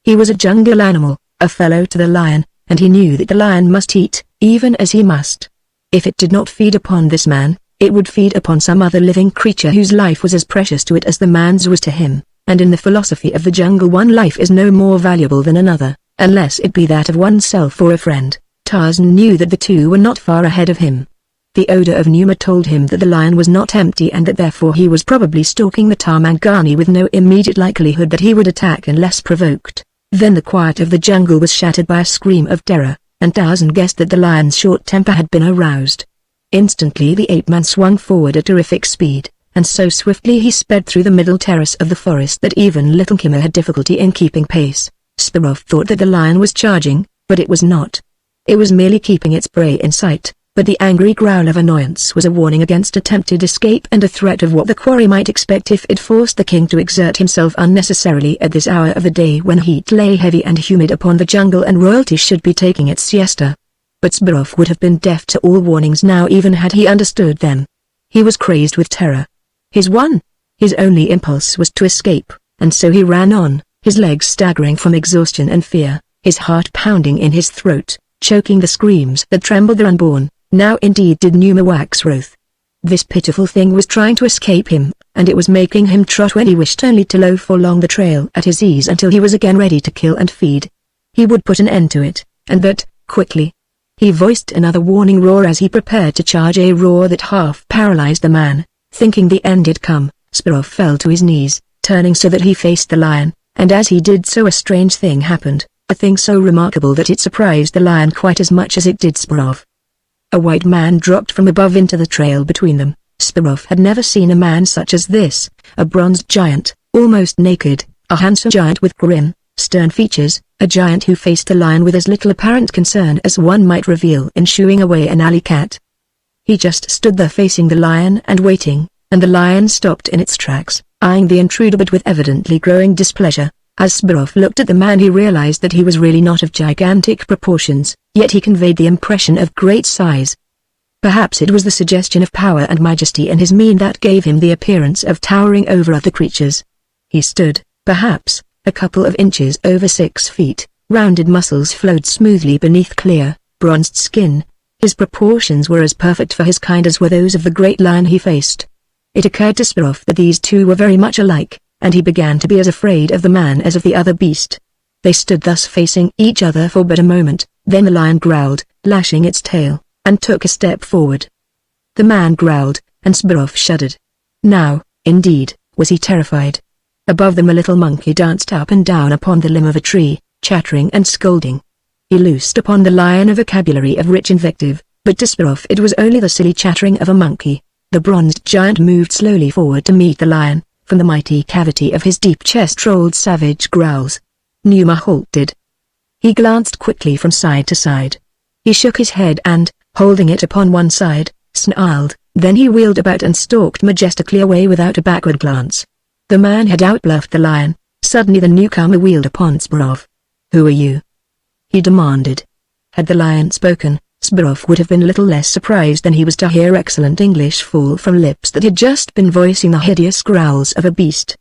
He was a jungle animal, a fellow to the lion, and he knew that the lion must eat, even as he must. If it did not feed upon this man, it would feed upon some other living creature whose life was as precious to it as the man's was to him, and in the philosophy of the jungle one life is no more valuable than another, unless it be that of oneself or a friend. Tarzan knew that the two were not far ahead of him. The odor of Numa told him that the lion was not empty and that therefore he was probably stalking the Tarmangani with no immediate likelihood that he would attack unless provoked. Then the quiet of the jungle was shattered by a scream of terror, and Tarzan guessed that the lion's short temper had been aroused. Instantly the ape-man swung forward at terrific speed, and so swiftly he sped through the middle terrace of the forest that even little Kimmer had difficulty in keeping pace. Burroughs thought that the lion was charging, but it was not. It was merely keeping its prey in sight, but the angry growl of annoyance was a warning against attempted escape and a threat of what the quarry might expect if it forced the king to exert himself unnecessarily at this hour of the day when heat lay heavy and humid upon the jungle and royalty should be taking its siesta. but Sparrow would have been deaf to all warnings now even had he understood them. He was crazed with terror. His only impulse was to escape, and so he ran on, his legs staggering from exhaustion and fear, his heart pounding in his throat, choking the screams that trembled the unborn. Now indeed did Numa wax wroth. This pitiful thing was trying to escape him, and it was making him trot when he wished only to loaf along the trail at his ease until he was again ready to kill and feed. He would put an end to it, and that, quickly. He voiced another warning roar as he prepared to charge, a roar that half paralyzed the man. Thinking the end had come, Sparrow fell to his knees, turning so that he faced the lion, and as he did so a strange thing happened, a thing so remarkable that it surprised the lion quite as much as it did Sparrow. A white man dropped from above into the trail between them. Sparrow had never seen a man such as this, a bronzed giant, almost naked, a handsome giant with grim, stern features, a giant who faced the lion with as little apparent concern as one might reveal in shooing away an alley cat. He just stood there facing the lion and waiting, and the lion stopped in its tracks, eyeing the intruder but with evidently growing displeasure. As Sparrow looked at the man he realized that he was really not of gigantic proportions, yet he conveyed the impression of great size. Perhaps it was the suggestion of power and majesty in his mien that gave him the appearance of towering over other creatures. He stood, perhaps, a couple of inches over 6 feet, rounded muscles flowed smoothly beneath clear, bronzed skin. His proportions were as perfect for his kind as were those of the great lion he faced. It occurred to Sparrow that these two were very much alike, and he began to be as afraid of the man as of the other beast. They stood thus facing each other for but a moment, then the lion growled, lashing its tail, and took a step forward. The man growled, and Sparrow shuddered. Now, indeed, was he terrified. Above them a little monkey danced up and down upon the limb of a tree, chattering and scolding. He loosed upon the lion a vocabulary of rich invective, but to Sparrow it was only the silly chattering of a monkey. The bronzed giant moved slowly forward to meet the lion. From the mighty cavity of his deep chest rolled savage growls. Numa halted. He glanced quickly from side to side. He shook his head and, holding it upon one side, snarled, then he wheeled about and stalked majestically away without a backward glance. The man had outbluffed the lion. Suddenly the newcomer wheeled upon Sparrow. "Who are you?" he demanded. Had the lion spoken, Sparrow would have been little less surprised than he was to hear excellent English fall from lips that had just been voicing the hideous growls of a beast.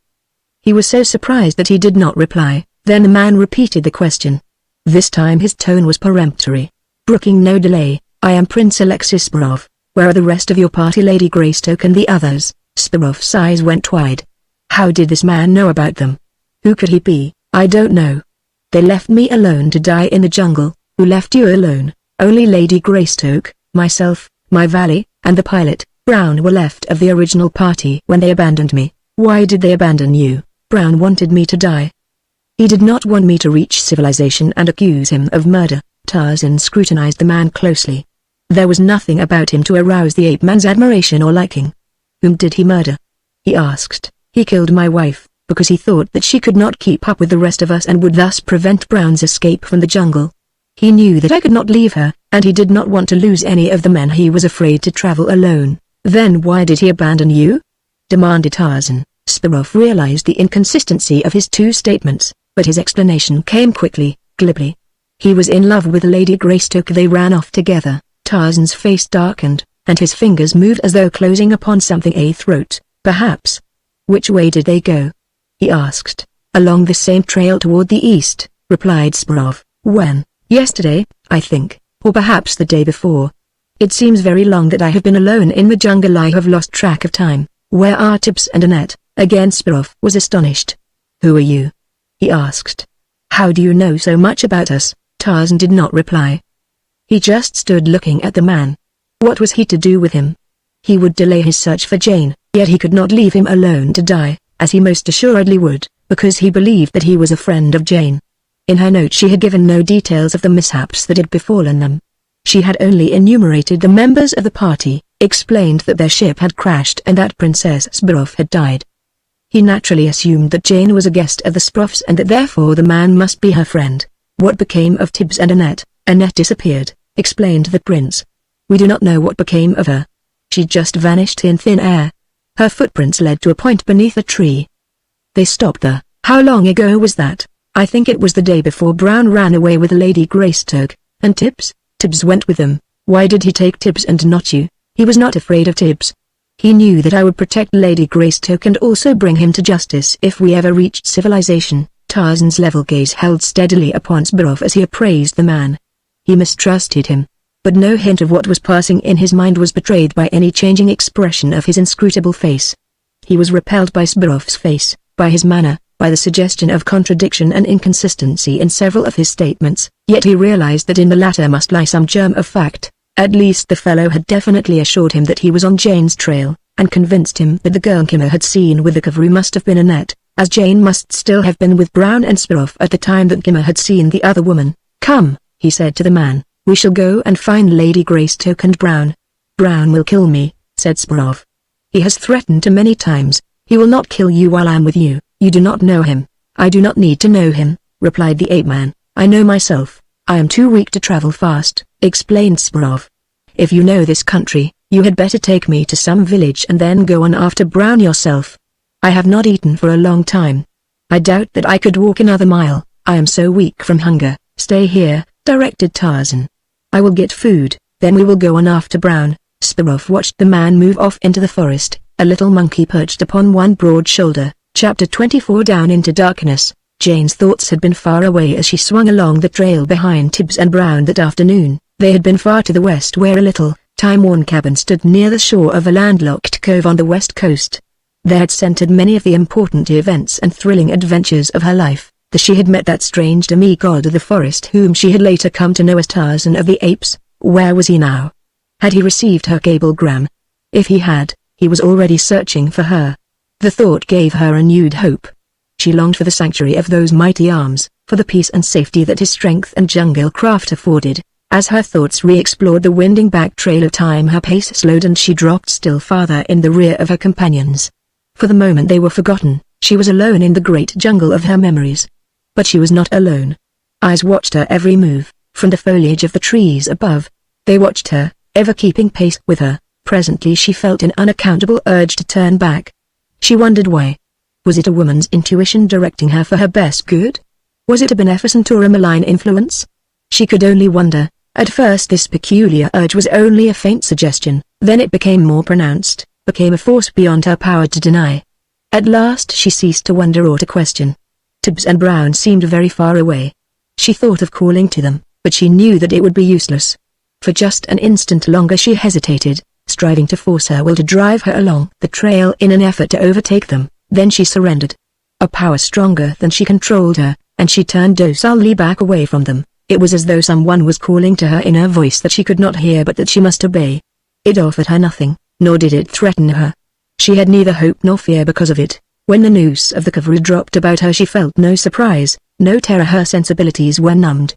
He was so surprised that he did not reply. Then the man repeated the question. This time his tone was peremptory. Brooking no delay, "I am Prince Alexis Sparrow. Where are the rest of your party, Lady Greystoke and the others?" Sparrow's eyes went wide. How did this man know about them? Who could he be? "I don't know. They left me alone to die in the jungle." "Who left you alone?" "Only Lady Greystoke, myself, my valet, and the pilot. Brown were left of the original party when they abandoned me." "Why did they abandon you?" "Brown wanted me to die. He did not want me to reach civilization and accuse him of murder." Tarzan scrutinized the man closely. There was nothing about him to arouse the ape-man's admiration or liking. "Whom did he murder?" he asked. "He killed my wife, because he thought that she could not keep up with the rest of us and would thus prevent Brown's escape from the jungle. He knew that I could not leave her, and he did not want to lose any of the men. He was afraid to travel alone." "Then why did he abandon you?" demanded Tarzan. Sparrow realized the inconsistency of his two statements, but his explanation came quickly, glibly. "He was in love with Lady Greystoke. They ran off together." Tarzan's face darkened, and his fingers moved as though closing upon something, a throat, perhaps. "Which way did they go?" he asked. "Along the same trail toward the east," replied Sparrow. "When?" "Yesterday, I think, or perhaps the day before. It seems very long that I have been alone in the jungle. I have lost track of time." "Where are Tibbs and Annette?" Again Sparrow was astonished. "Who are you?" he asked. "How do you know so much about us?" Tarzan did not reply. He just stood looking at the man. What was he to do with him? He would delay his search for Jane, yet he could not leave him alone to die, as he most assuredly would, because he believed that he was a friend of Jane. In her note she had given no details of the mishaps that had befallen them. She had only enumerated the members of the party, explained that their ship had crashed and that Princess Sparrow had died. He naturally assumed that Jane was a guest of the Sparrows and that therefore the man must be her friend. "What became of Tibbs and Annette?" "Annette disappeared," explained the prince. "We do not know what became of her. She just vanished in thin air. Her footprints led to a point beneath a tree. They stopped there." "How long ago was that?" "I think it was the day before Brown ran away with Lady Greystoke." "And Tibbs?" Tibbs went with them. Why did he take Tibbs and not you? He was not afraid of Tibbs. He knew that I would protect Lady Greystoke and also bring him to justice if we ever reached civilization. Tarzan's level gaze held steadily upon Burroughs as he appraised the man. He mistrusted him. But no hint of what was passing in his mind was betrayed by any changing expression of his inscrutable face. He was repelled by Burroughs' face, by his manner, by the suggestion of contradiction and inconsistency in several of his statements, yet he realized that in the latter must lie some germ of fact. At least the fellow had definitely assured him that he was on Jane's trail, and convinced him that the girl Kimmer had seen with the cavalry must have been Annette, as Jane must still have been with Brown and Burroughs at the time that Kimmer had seen the other woman. "Come," he said to the man, "we shall go and find Lady Greystoke and Brown." "Brown will kill me," said Burroughs. "He has threatened to many times. He will not kill you while I am with you. You do not know him." "I do not need to know him," replied the ape-man. "I know myself. I am too weak to travel fast," explained Burroughs. "If you know this country, you had better take me to some village and then go on after Brown yourself. I have not eaten for a long time. I doubt that I could walk another mile. I am so weak from hunger." "Stay here," directed Tarzan. "I will get food, then we will go on after Brown." Burroughs watched the man move off into the forest, a little monkey perched upon one broad shoulder. Chapter 24. Down into darkness. Jane's thoughts had been far away as she swung along the trail behind Tibbs and Brown that afternoon. They had been far to the west where a little, time-worn cabin stood near the shore of a landlocked cove on the west coast. There had centered many of the important events and thrilling adventures of her life. She had met that strange demigod of the forest whom she had later come to know as Tarzan of the Apes. Where was he now? Had he received her cablegram? If he had, he was already searching for her. The thought gave her renewed hope. She longed for the sanctuary of those mighty arms, for the peace and safety that his strength and jungle craft afforded. As her thoughts re-explored the winding back trail of time, her pace slowed and she dropped still farther in the rear of her companions. For the moment they were forgotten. She was alone in the great jungle of her memories. But she was not alone. Eyes watched her every move, from the foliage of the trees above. They watched her, ever keeping pace with her. Presently she felt an unaccountable urge to turn back. She wondered why. Was it a woman's intuition directing her for her best good? Was it a beneficent or a malign influence? She could only wonder. At first this peculiar urge was only a faint suggestion, then it became more pronounced, became a force beyond her power to deny. At last she ceased to wonder or to question. Tibbs and Brown seemed very far away. She thought of calling to them, but she knew that it would be useless. For just an instant longer she hesitated, striving to force her will to drive her along the trail in an effort to overtake them. Then she surrendered. A power stronger than she controlled her, and she turned docilely back away from them. It was as though someone was calling to her in a voice that she could not hear but that she must obey. It offered her nothing, nor did it threaten her. She had neither hope nor fear because of it. When the noose of the cavalry dropped about her she felt no surprise, no terror. Her sensibilities were numbed.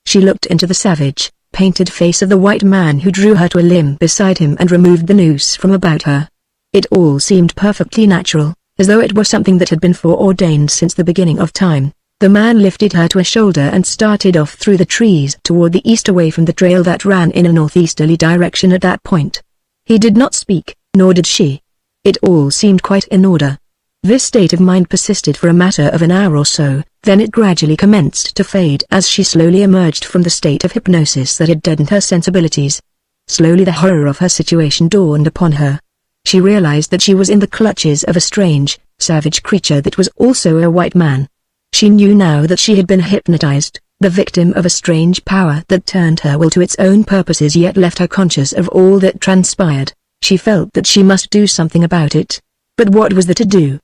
She looked into the savage, painted face of the white man who drew her to a limb beside him and removed the noose from about her. It all seemed perfectly natural, as though it were something that had been foreordained since the beginning of time. The man lifted her to a shoulder and started off through the trees toward the east away from the trail that ran in a northeasterly direction at that point. He did not speak, nor did she. It all seemed quite in order. This state of mind persisted for a matter of an hour or so, then it gradually commenced to fade as she slowly emerged from the state of hypnosis that had deadened her sensibilities. Slowly the horror of her situation dawned upon her. She realized that she was in the clutches of a strange, savage creature that was also a white man. She knew now that she had been hypnotized, the victim of a strange power that turned her will to its own purposes yet left her conscious of all that transpired. She felt that she must do something about it. But what was there to do?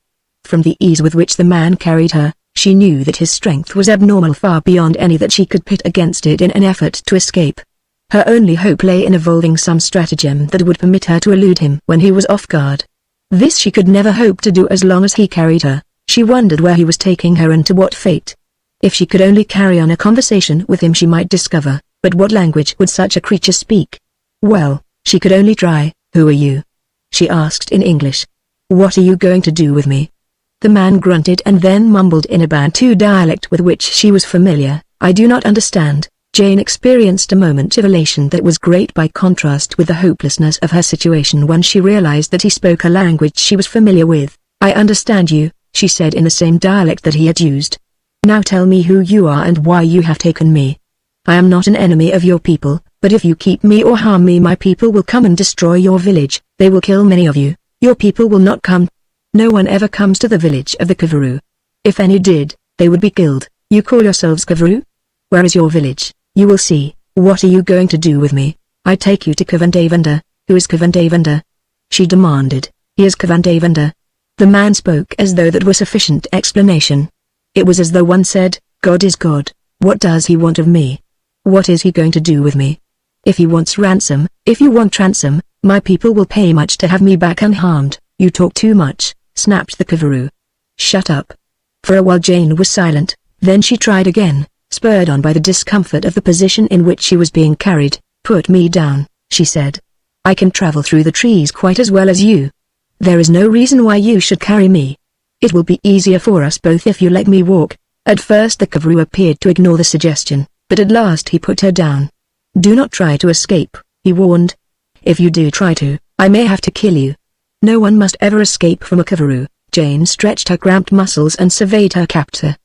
From the ease with which the man carried her, she knew that his strength was abnormal, far beyond any that she could pit against it in an effort to escape. Her only hope lay in evolving some stratagem that would permit her to elude him when he was off guard. This she could never hope to do as long as he carried her. She wondered where he was taking her and to what fate. If she could only carry on a conversation with him she might discover, but what language would such a creature speak? Well, she could only try. "Who are you?" she asked in English. "What are you going to do with me?" The man grunted and then mumbled in a Bantu dialect with which she was familiar. "I do not understand." Jane experienced a moment of elation that was great by contrast with the hopelessness of her situation when she realized that he spoke a language she was familiar with. "I understand you," she said in the same dialect that he had used. "Now tell me who you are and why you have taken me." "I am not an enemy of your people," But if you keep me or harm me, my people will come and destroy your village. They will kill many of you. Your people will not come. No one ever comes to the village of the Kavaru. If any did, they would be killed. You call yourselves Kavaru? Where is your village? You will see. What are you going to do with me? I take you to Kavandavanda. Who is Kavandavanda? She demanded. He is Kavandavanda. The man spoke as though that were sufficient explanation. It was as though one said, God is God. What does he want of me? What is he going to do with me? If he wants ransom, if you want ransom, my people will pay much to have me back unharmed. You talk too much, snapped the Kavaru. Shut up. For a while Jane was silent, then she tried again, spurred on by the discomfort of the position in which she was being carried. Put me down, she said. I can travel through the trees quite as well as you. There is no reason why you should carry me. It will be easier for us both if you let me walk. At first the Kavaru appeared to ignore the suggestion, but at last he put her down. Do not try to escape, he warned. If you do try to, I may have to kill you. No one must ever escape from a Kavaru. Jane stretched her cramped muscles and surveyed her captor.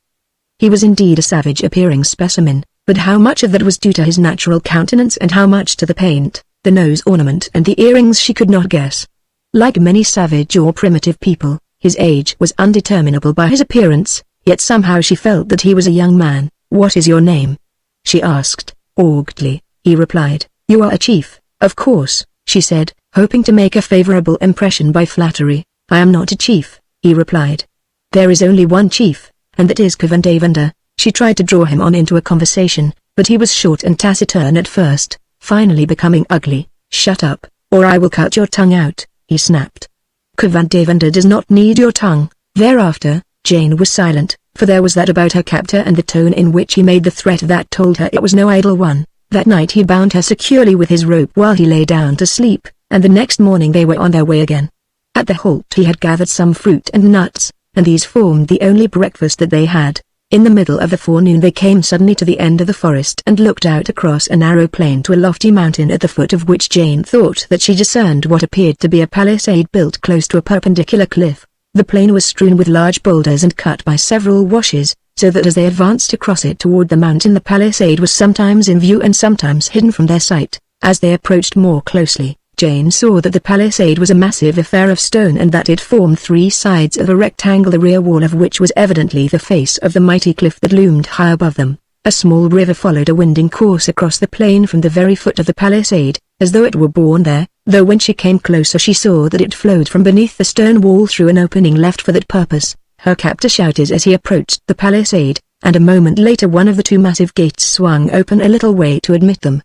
He was indeed a savage-appearing specimen, but how much of that was due to his natural countenance and how much to the paint, the nose ornament and the earrings she could not guess. Like many savage or primitive people, his age was undeterminable by his appearance, yet somehow she felt that he was a young man. What is your name? She asked. Aughtly, he replied. You are a chief, of course, she said, hoping to make a favorable impression by flattery. I am not a chief, he replied. There is only one chief, and that is Kavandavanda. She tried to draw him on into a conversation, but he was short and taciturn at first, finally becoming ugly. Shut up, or I will cut your tongue out, he snapped. Kavandavanda does not need your tongue. Thereafter, Jane was silent, for there was that about her captor and the tone in which he made the threat that told her it was no idle one. That night he bound her securely with his rope while he lay down to sleep, and the next morning they were on their way again. At the halt he had gathered some fruit and nuts, and these formed the only breakfast that they had. In the middle of the forenoon they came suddenly to the end of the forest and looked out across a narrow plain to a lofty mountain at the foot of which Jane thought that she discerned what appeared to be a palisade built close to a perpendicular cliff. The plain was strewn with large boulders and cut by several washes, so that as they advanced across it toward the mountain the palisade was sometimes in view and sometimes hidden from their sight. As they approached more closely, Jane saw that the palisade was a massive affair of stone and that it formed three sides of a rectangle, the rear wall of which was evidently the face of the mighty cliff that loomed high above them. A small river followed a winding course across the plain from the very foot of the palisade, as though it were born there, though when she came closer she saw that it flowed from beneath the stone wall through an opening left for that purpose. Her captor shouted as he approached the palisade, and a moment later one of the two massive gates swung open a little way to admit them.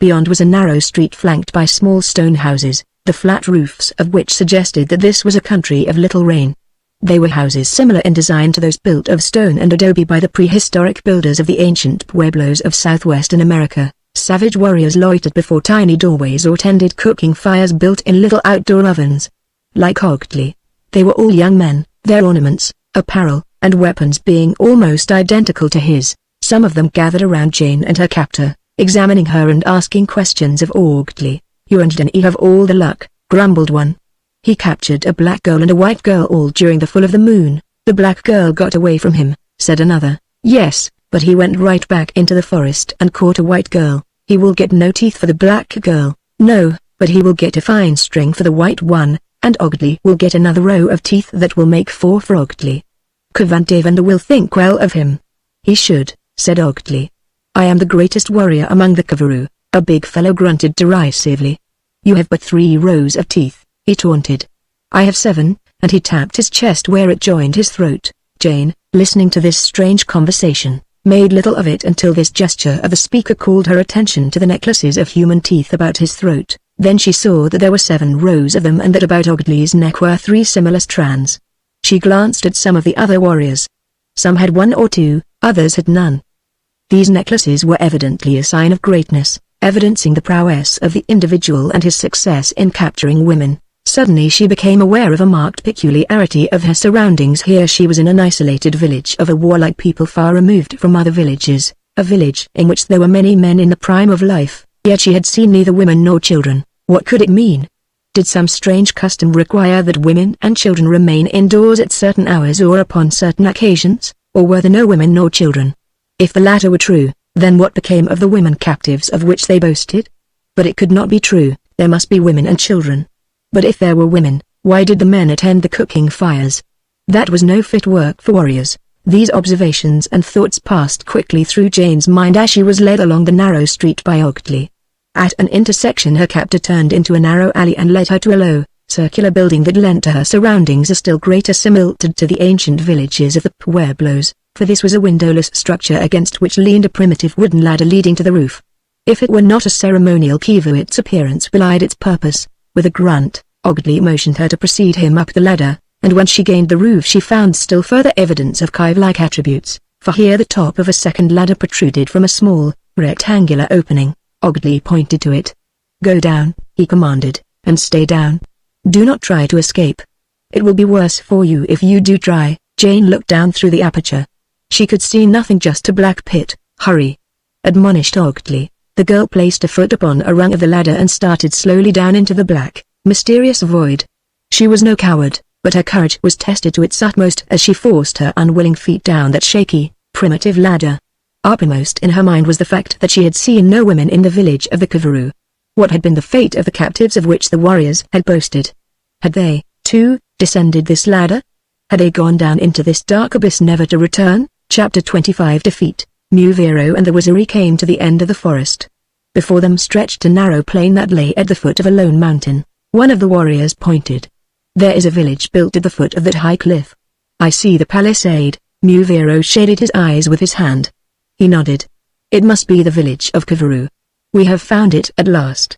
Beyond was a narrow street flanked by small stone houses, the flat roofs of which suggested that this was a country of little rain. They were houses similar in design to those built of stone and adobe by the prehistoric builders of the ancient pueblos of southwestern America. Savage warriors loitered before tiny doorways or tended cooking fires built in little outdoor ovens. Like Ogtley, they were all young men, their ornaments, apparel, and weapons being almost identical to his. Some of them gathered around Jane and her captor, examining her and asking questions of Ogtley. You and Denny have all the luck, grumbled one. He captured a black girl and a white girl all during the full of the moon. The black girl got away from him, said another. Yes, but he went right back into the forest and caught a white girl. He will get no teeth for the black girl. No, but he will get a fine string for the white one, and Ogtley will get another row of teeth that will make 4 for Ogtley. Kavandavanda will think well of him. He should, said Ogtley. I am the greatest warrior among the Kavaru, a big fellow grunted derisively. You have but 3 rows of teeth, he taunted. I have 7, and he tapped his chest where it joined his throat. Jane, listening to this strange conversation, made little of it until this gesture of the speaker called her attention to the necklaces of human teeth about his throat. Then she saw that there were 7 rows of them and that about Ogtley's neck were 3 similar strands. She glanced at some of the other warriors. Some had 1 or 2, others had none. These necklaces were evidently a sign of greatness, evidencing the prowess of the individual and his success in capturing women. Suddenly she became aware of a marked peculiarity of her surroundings. Here she was in an isolated village of a warlike people far removed from other villages, a village in which there were many men in the prime of life, yet she had seen neither women nor children. What could it mean? Did some strange custom require that women and children remain indoors at certain hours or upon certain occasions, or were there no women nor children? If the latter were true, then what became of the women captives of which they boasted? But it could not be true, there must be women and children. But if there were women, why did the men attend the cooking fires? That was no fit work for warriors. These observations and thoughts passed quickly through Jane's mind as she was led along the narrow street by Ogdley. At an intersection her captor turned into a narrow alley and led her to a low, circular building that lent to her surroundings a still greater similitude to the ancient villages of the Pueblos, for this was a windowless structure against which leaned a primitive wooden ladder leading to the roof. If it were not a ceremonial kiva, its appearance belied its purpose. With a grunt, Ogdley motioned her to precede him up the ladder, and when she gained the roof she found still further evidence of cave-like attributes, for here the top of a second ladder protruded from a small, rectangular opening. Ogdley pointed to it. "Go down," he commanded, "and stay down. Do not try to escape. It will be worse for you if you do try." Jane looked down through the aperture. She could see nothing, just a black pit. "Hurry," admonished Ogdley. The girl placed a foot upon a rung of the ladder and started slowly down into the black, mysterious void. She was no coward, but her courage was tested to its utmost as she forced her unwilling feet down that shaky, primitive ladder. Uppermost in her mind was the fact that she had seen no women in the village of the Kivaru. What had been the fate of the captives of which the warriors had boasted? Had they, too, descended this ladder? Had they gone down into this dark abyss never to return? Chapter 25. Defeat. Muvero and the wizard came to the end of the forest. Before them stretched a narrow plain that lay at the foot of a lone mountain. One of the warriors pointed. "There is a village built at the foot of that high cliff." "I see the palisade." Muvero shaded his eyes with his hand. He nodded. "It must be the village of Kivaru. We have found it at last.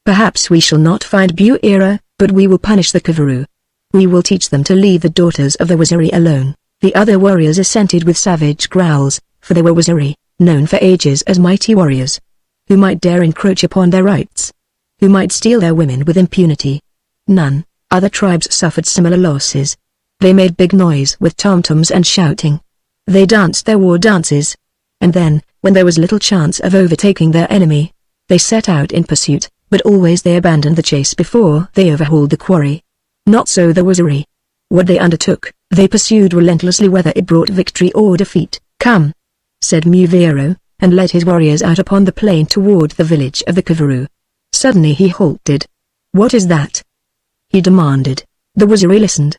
Perhaps we shall not find Buera, but we will punish the Kivaru. We will teach them to leave the daughters of the Waziri alone." The other warriors assented with savage growls, for they were Waziri, known for ages as mighty warriors. Who might dare encroach upon their rights? Who might steal their women with impunity? None. Other tribes suffered similar losses. They made big noise with tom-toms and shouting. They danced their war dances. And then, when there was little chance of overtaking their enemy, they set out in pursuit, but always they abandoned the chase before they overhauled the quarry. Not so the Waziri. What they undertook, they pursued relentlessly whether it brought victory or defeat. "Come," said Muvero, and led his warriors out upon the plain toward the village of the Kivaru. Suddenly he halted. "What is that?" he demanded. The Waziri listened.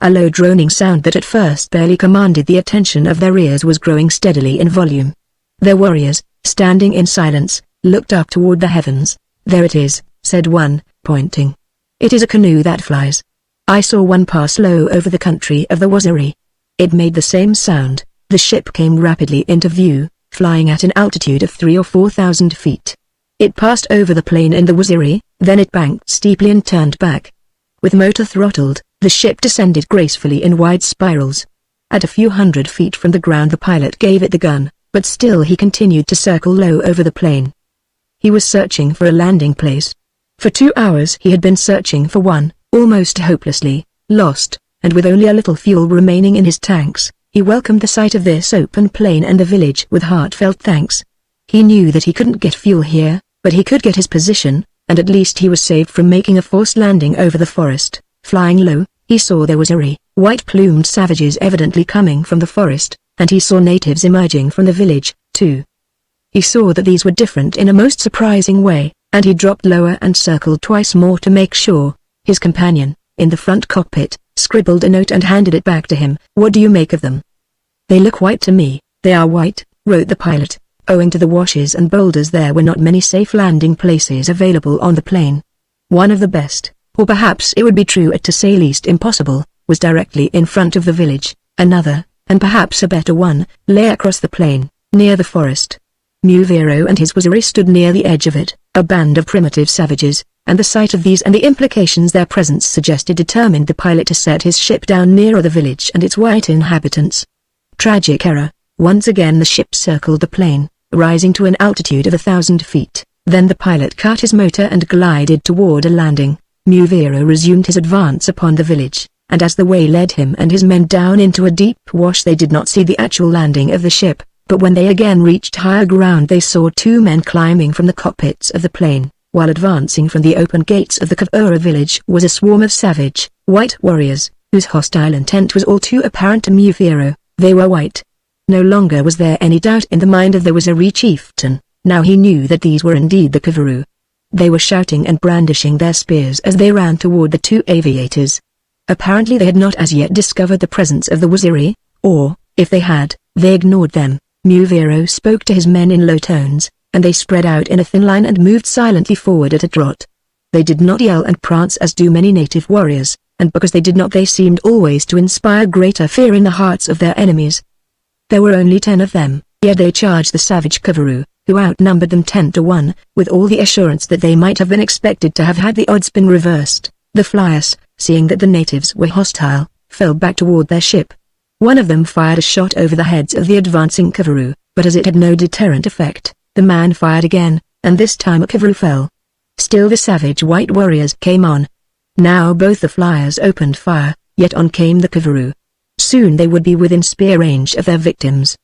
A low droning sound that at first barely commanded the attention of their ears was growing steadily in volume. Their warriors, standing in silence, looked up toward the heavens. "There it is," said one, pointing. "It is a canoe that flies. I saw one pass low over the country of the Waziri." It made the same sound. The ship came rapidly into view, flying at an altitude of 3,000 or 4,000 feet. It passed over the plain in the Waziri, then it banked steeply and turned back. With motor throttled, the ship descended gracefully in wide spirals. At a few hundred feet from the ground the pilot gave it the gun, but still he continued to circle low over the plain. He was searching for a landing place. For 2 hours he had been searching for one, almost hopelessly, lost, and with only a little fuel remaining in his tanks. He welcomed the sight of this open plain and the village with heartfelt thanks. He knew that he couldn't get fuel here, but he could get his position, and at least he was saved from making a forced landing over the forest. Flying low, he saw there was white-plumed savages evidently coming from the forest, and he saw natives emerging from the village, too. He saw that these were different in a most surprising way, and he dropped lower and circled twice more to make sure. His companion, in the front cockpit, scribbled a note and handed it back to him. "What do you make of them?" "They look white to me." "They are white," wrote the pilot. Owing to the washes and boulders there were not many safe landing places available on the plain. One of the best, or perhaps it would be true to say least impossible, was directly in front of the village. Another, and perhaps a better one, lay across the plain, near the forest. Muvero and his Waziri stood near the edge of it, a band of primitive savages, and the sight of these and the implications their presence suggested determined the pilot to set his ship down nearer the village and its white inhabitants. Tragic error. Once again the ship circled the plain, rising to an altitude of 1,000 feet. Then the pilot cut his motor and glided toward a landing. Muvero resumed his advance upon the village, and as the way led him and his men down into a deep wash they did not see the actual landing of the ship, but when they again reached higher ground they saw 2 men climbing from the cockpits of the plane. While advancing from the open gates of the Kavura village was a swarm of savage, white warriors, whose hostile intent was all too apparent to Muvero. They were white. No longer was there any doubt in the mind of the Waziri chieftain. Now he knew that these were indeed the Kivaru. They were shouting and brandishing their spears as they ran toward the two aviators. Apparently they had not as yet discovered the presence of the Waziri, or, if they had, they ignored them. Muvero spoke to his men in low tones, and they spread out in a thin line and moved silently forward at a trot. They did not yell and prance as do many native warriors, and because they did not they seemed always to inspire greater fear in the hearts of their enemies. There were only 10 of them, yet they charged the savage Kavaru, who outnumbered them 10-1, with all the assurance that they might have been expected to have had the odds been reversed. The flyers, seeing that the natives were hostile, fell back toward their ship. One of them fired a shot over the heads of the advancing Kavaru, but as it had no deterrent effect, the man fired again, and this time a Kavaru fell. Still the savage white warriors came on. Now both the flyers opened fire, yet on came the Kavaru. Soon they would be within spear range of their victims.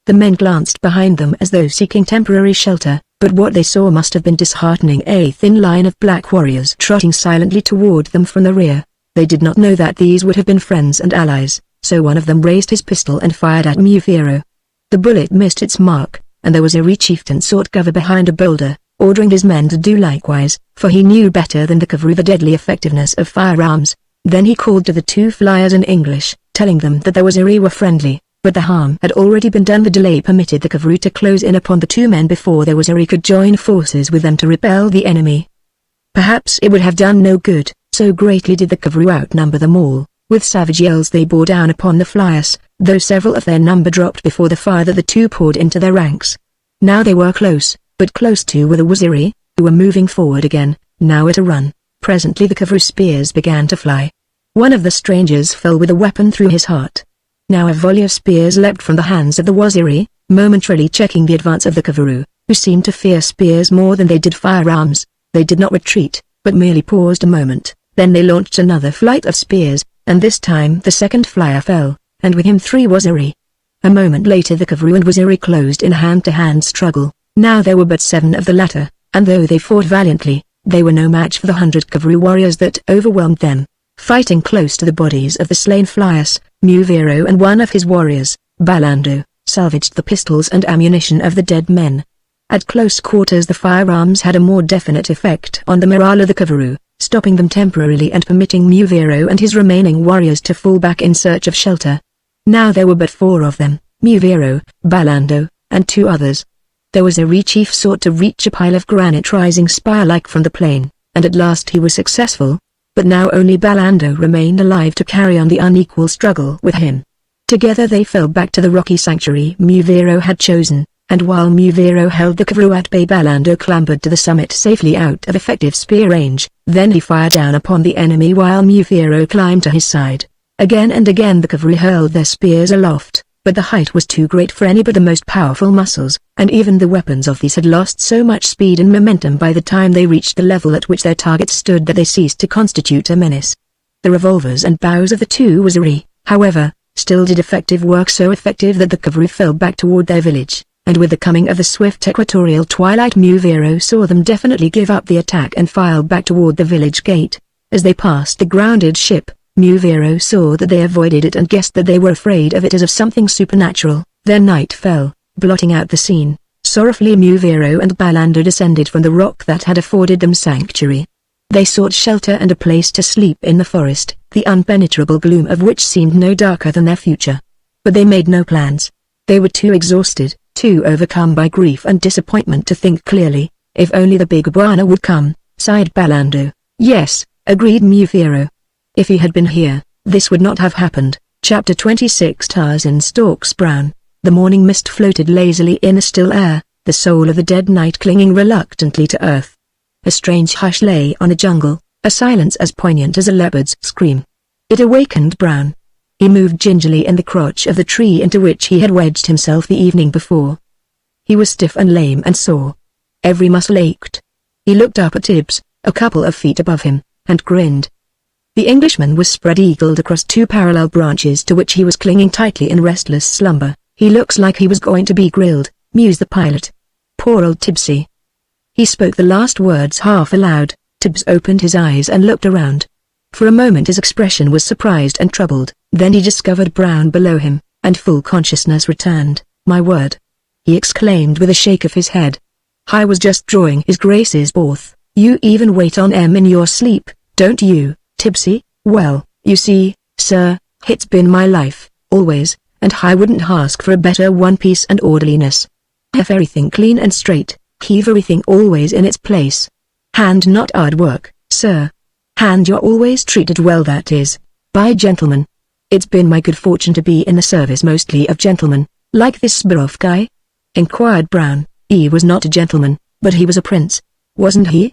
The men glanced behind them as though seeking temporary shelter, but what they saw must have been disheartening. A thin line of black warriors trotting silently toward them from the rear. They did not know that these would have been friends and allies, so one of them raised his pistol and fired at Muvero. The bullet missed its mark, and the Waziri chieftain sought cover behind a boulder, ordering his men to do likewise, for he knew better than the Kavaru the deadly effectiveness of firearms. Then he called to the two flyers in English, telling them that the Waziri were friendly, but the harm had already been done. The delay permitted the Kavaru to close in upon the two men before the Waziri could join forces with them to repel the enemy. Perhaps it would have done no good, so greatly did the Kavaru outnumber them all. With savage yells they bore down upon the flyers, though several of their number dropped before the fire that the two poured into their ranks. Now they were close, but close too were the Waziri, who were moving forward again, now at a run. Presently the Kavaru spears began to fly. One of the strangers fell with a weapon through his heart. Now a volley of spears leapt from the hands of the Waziri, momentarily checking the advance of the Kavaru, who seemed to fear spears more than they did firearms. They did not retreat, but merely paused a moment, then they launched another flight of spears, and this time the second flyer fell, and with him 3 Waziri. A moment later the Kavaru and Waziri closed in a hand-to-hand struggle. Now there were but 7 of the latter, and though they fought valiantly, they were no match for the 100 Kavaru warriors that overwhelmed them. Fighting close to the bodies of the slain flyers, Muvero and one of his warriors, Balando, salvaged the pistols and ammunition of the dead men. At close quarters the firearms had a more definite effect on the morale of the Kavaru, stopping them temporarily and permitting Muvero and his remaining warriors to fall back in search of shelter. Now there were but 4 of them, Muvero, Balando, and 2 others. The Waziri chief sought to reach a pile of granite rising spire-like from the plain, and at last he was successful. But now only Balando remained alive to carry on the unequal struggle with him. Together they fell back to the rocky sanctuary Muvero had chosen, and while Muvero held the Kavaru at bay Balando clambered to the summit safely out of effective spear range. Then he fired down upon the enemy while Muvero climbed to his side. Again and again the Kavaru hurled their spears aloft, but the height was too great for any but the most powerful muscles, and even the weapons of these had lost so much speed and momentum by the time they reached the level at which their targets stood that they ceased to constitute a menace. The revolvers and bows of the 2 Waziri, however, still did effective work, so effective that the Kavaru fell back toward their village, and with the coming of the swift equatorial twilight Muvero saw them definitely give up the attack and file back toward the village gate. As they passed the grounded ship, Muvero saw that they avoided it and guessed that they were afraid of it as of something supernatural. Then night fell, blotting out the scene. Sorrowfully Muvero and Balando descended from the rock that had afforded them sanctuary. They sought shelter and a place to sleep in the forest, the unpenetrable gloom of which seemed no darker than their future. But they made no plans. They were too exhausted, too overcome by grief and disappointment to think clearly. If only the big Bwana would come, sighed Balando. Yes, agreed Muvero. If he had been here, this would not have happened. Chapter 26 Tarzan stalks Brown. The morning mist floated lazily in the still air, the soul of the dead night clinging reluctantly to earth. A strange hush lay on the jungle, a silence as poignant as a leopard's scream. It awakened Brown. He moved gingerly in the crotch of the tree into which he had wedged himself the evening before. He was stiff and lame and sore. Every muscle ached. He looked up at Tibbs, a couple of feet above him, and grinned. The Englishman was spread-eagled across 2 parallel branches to which he was clinging tightly in restless slumber. He looks like he was going to be grilled, mused the pilot. Poor old Tibbsy. He spoke the last words half aloud. Tibbs opened his eyes and looked around. For a moment his expression was surprised and troubled, then he discovered Brown below him, and full consciousness returned. My word! He exclaimed with a shake of his head. I was just drawing his Grace's both. You even wait on M in your sleep, don't you, Tipsy? Well, you see, sir, it's been my life, always, and I wouldn't ask for a better one, peace and orderliness. Have everything clean and straight, keep everything always in its place. And not hard work, sir. And you're always treated well, that is, by gentlemen. It's been my good fortune to be in the service mostly of gentlemen, like this Burroughs guy?" inquired Brown. "He was not a gentleman, but he was a prince, wasn't he?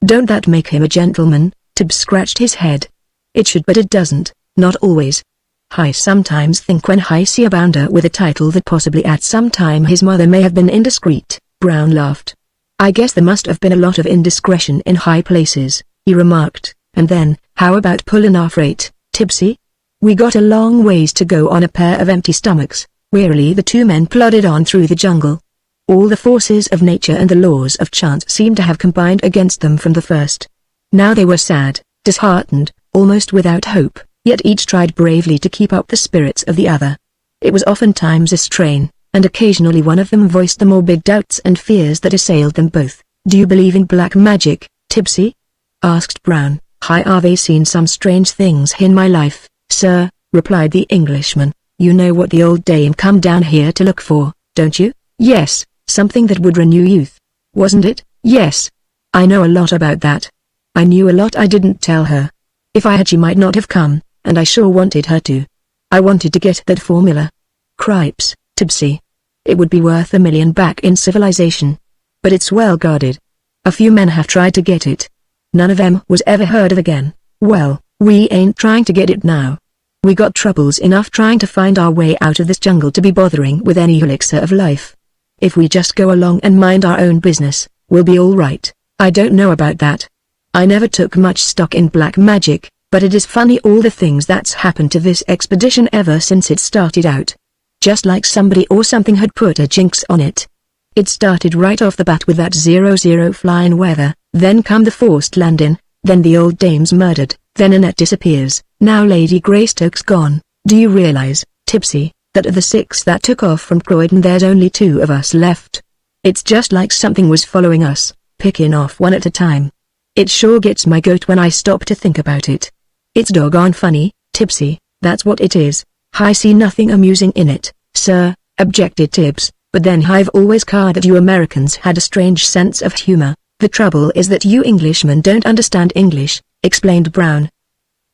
Don't that make him a gentleman?" Tibbs scratched his head. "It should, but it doesn't, not always. I sometimes think when I see a bounder with a title that possibly at some time his mother may have been indiscreet." Brown laughed. "I guess there must have been a lot of indiscretion in high places," he remarked, "and then, how about pulling our freight, Tipsy?" "We got a long ways to go on a pair of empty stomachs." Wearily the two men plodded on through the jungle. All the forces of nature and the laws of chance seemed to have combined against them from the first. Now they were sad, disheartened, almost without hope, yet each tried bravely to keep up the spirits of the other. It was oftentimes a strain, and occasionally one of them voiced the morbid doubts and fears that assailed them both. "Do you believe in black magic, Tipsy?" asked Brown. "I've seen some strange things in my life, sir," replied the Englishman. "You know what the old dame come down here to look for, don't you?" "Yes, something that would renew youth. Wasn't it?" "Yes. I know a lot about that. I knew a lot I didn't tell her. If I had she might not have come, and I sure wanted her to. I wanted to get that formula. Cripes, Tipsy. It would be worth $1 million back in civilization. But it's well guarded. A few men have tried to get it. None of them was ever heard of again. Well, we ain't trying to get it now. We got troubles enough trying to find our way out of this jungle to be bothering with any elixir of life. If we just go along and mind our own business, we'll be all right." "I don't know about that. I never took much stock in black magic, but it is funny all the things that's happened to this expedition ever since it started out. Just like somebody or something had put a jinx on it. It started right off the bat with that 00 flying weather, then come the forced landing, then the old dame's murdered, then Annette disappears, now Lady Greystoke's gone. Do you realize, Tipsy, that of the 6 that took off from Croydon there's only 2 of us left? It's just like something was following us, picking off one at a time. It sure gets my goat when I stop to think about it. It's doggone funny, Tipsy, that's what it is. I see nothing amusing in it, sir," objected Tibbs, "but then I've always heard that you Americans had a strange sense of humor." "The trouble is that you Englishmen don't understand English," explained Brown.